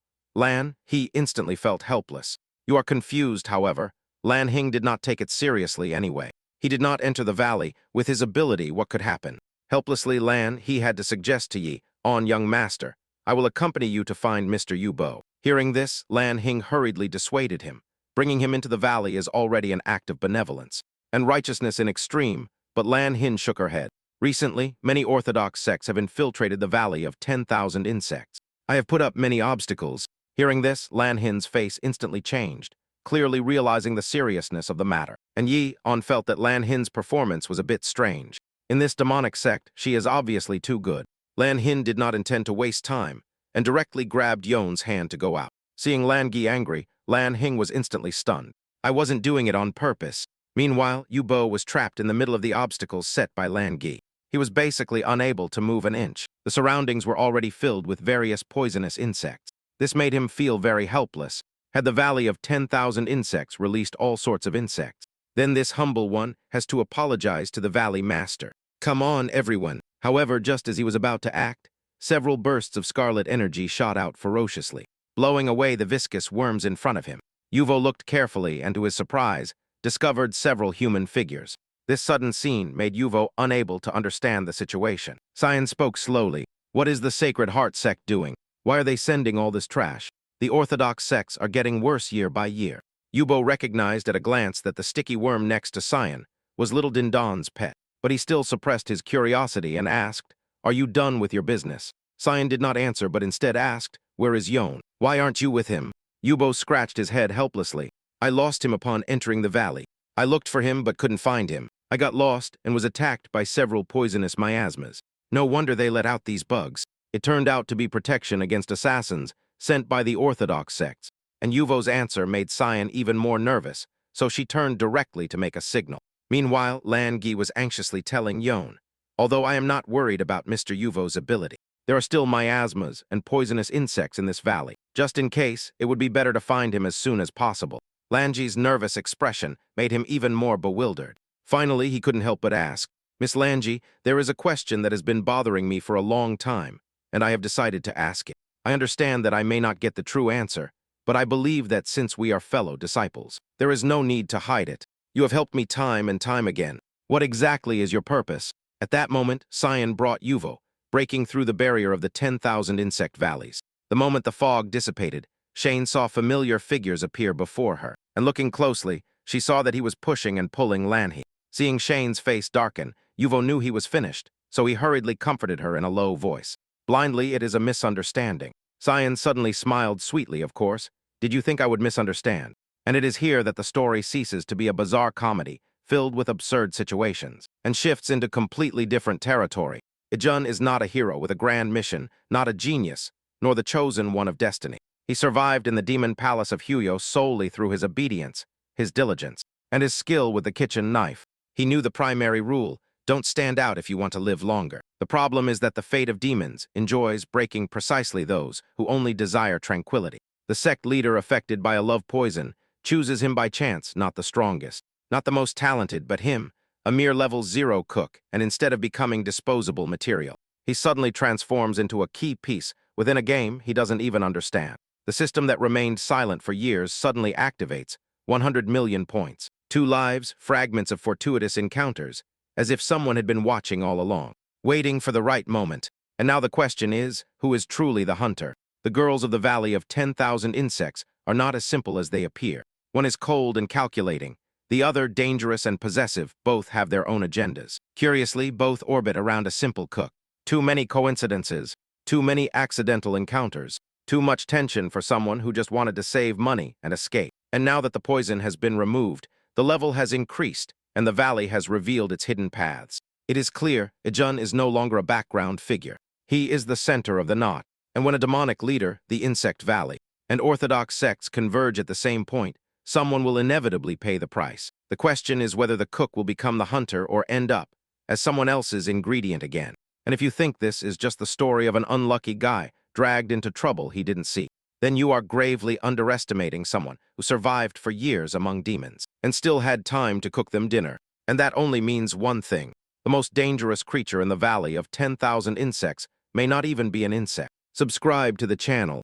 He instantly felt helpless. "You are confused, however." Lan Hing did not take it seriously anyway. He did not enter the valley. With his ability, what could happen? Helplessly, he had to suggest to Yi, "On, young master, I will accompany you to find Mr. Yubo." Hearing this, Lan Hing hurriedly dissuaded him. Bringing him into the valley is already an act of benevolence and righteousness in extreme, but Lan Hing shook her head. "Recently, many orthodox sects have infiltrated the Valley of 10,000 Insects. I have put up many obstacles." Hearing this, Lan Hing's face instantly changed, clearly realizing the seriousness of the matter. And Yi-on felt that Lan Hing's performance was a bit strange. In this demonic sect, she is obviously too good. Lan Hing did not intend to waste time, and directly grabbed Yon's hand to go out. Seeing Lan Gi angry, Lan Hing was instantly stunned. "I wasn't doing it on purpose." Meanwhile, Yubo was trapped in the middle of the obstacles set by Lan Gi. He was basically unable to move an inch. The surroundings were already filled with various poisonous insects. This made him feel very helpless. Had the Valley of 10,000 Insects released all sorts of insects? Then this humble one has to apologize to the Valley Master. Come on, everyone. However, just as he was about to act, several bursts of scarlet energy shot out ferociously, blowing away the viscous worms in front of him. Yuvo looked carefully and, to his surprise, discovered several human figures. This sudden scene made Yuvo unable to understand the situation. Cyan spoke slowly. What is the Sacred Heart sect doing? Why are they sending all this trash? The Orthodox sects are getting worse year by year. Yubo recognized at a glance that the sticky worm next to Cyan was little Dindon's pet, but he still suppressed his curiosity and asked, "Are you done with your business?" Cyan did not answer but instead asked, "Where is Yon? Why aren't you with him?" Yubo scratched his head helplessly. "I lost him upon entering the valley. I looked for him but couldn't find him. I got lost and was attacked by several poisonous miasmas. No wonder they let out these bugs. It turned out to be protection against assassins sent by the Orthodox sects." And Yuvo's answer made Cyan even more nervous, so she turned directly to make a signal. Meanwhile, Lan Gi was anxiously telling Yon, "Although I am not worried about Mr. Yuvo's ability, there are still miasmas and poisonous insects in this valley. Just in case, it would be better to find him as soon as possible." Langi's nervous expression made him even more bewildered. Finally, he couldn't help but ask, "Miss Langi, there is a question that has been bothering me for a long time, and I have decided to ask it. I understand that I may not get the true answer, but I believe that since we are fellow disciples, there is no need to hide it. You have helped me time and time again. What exactly is your purpose?" At that moment, Cyan brought Yuvo, breaking through the barrier of the 10,000 insect valleys. The moment the fog dissipated, Shane saw familiar figures appear before her, and looking closely, she saw that he was pushing and pulling Lanhi. Seeing Shane's face darken, Yuvo knew he was finished, so he hurriedly comforted her in a low voice. "Blindly, it is a misunderstanding." Cyan suddenly smiled sweetly, "Of course. Did you think I would misunderstand?" And it is here that the story ceases to be a bizarre comedy filled with absurd situations and shifts into completely different territory. Ijun is not a hero with a grand mission, not a genius, nor the chosen one of destiny. He survived in the demon palace of Huyo solely through his obedience, his diligence, and his skill with the kitchen knife. He knew the primary rule: don't stand out if you want to live longer. The problem is that the fate of demons enjoys breaking precisely those who only desire tranquility. The sect leader affected by a love poison chooses him by chance, not the strongest, not the most talented, but him, a mere level 0 cook, and instead of becoming disposable material, he suddenly transforms into a key piece within a game he doesn't even understand. The system that remained silent for years suddenly activates. 100 million points. 2 lives, fragments of fortuitous encounters, as if someone had been watching all along, waiting for the right moment. And now the question is, who is truly the hunter? The girls of the Valley of 10,000 Insects are not as simple as they appear. One is cold and calculating, the other dangerous and possessive. Both have their own agendas. Curiously, both orbit around a simple cook. Too many coincidences, too many accidental encounters, too much tension for someone who just wanted to save money and escape. And now that the poison has been removed, the level has increased, and the valley has revealed its hidden paths. It is clear Ijun is no longer a background figure. He is the center of the knot. And when a demonic leader, the Insect Valley, and orthodox sects converge at the same point, someone will inevitably pay the price. The question is whether the cook will become the hunter or end up as someone else's ingredient again. And if you think this is just the story of an unlucky guy dragged into trouble he didn't see, then you are gravely underestimating someone who survived for years among demons and still had time to cook them dinner. And that only means one thing: the most dangerous creature in the Valley of 10,000 Insects may not even be an insect. Subscribe to the channel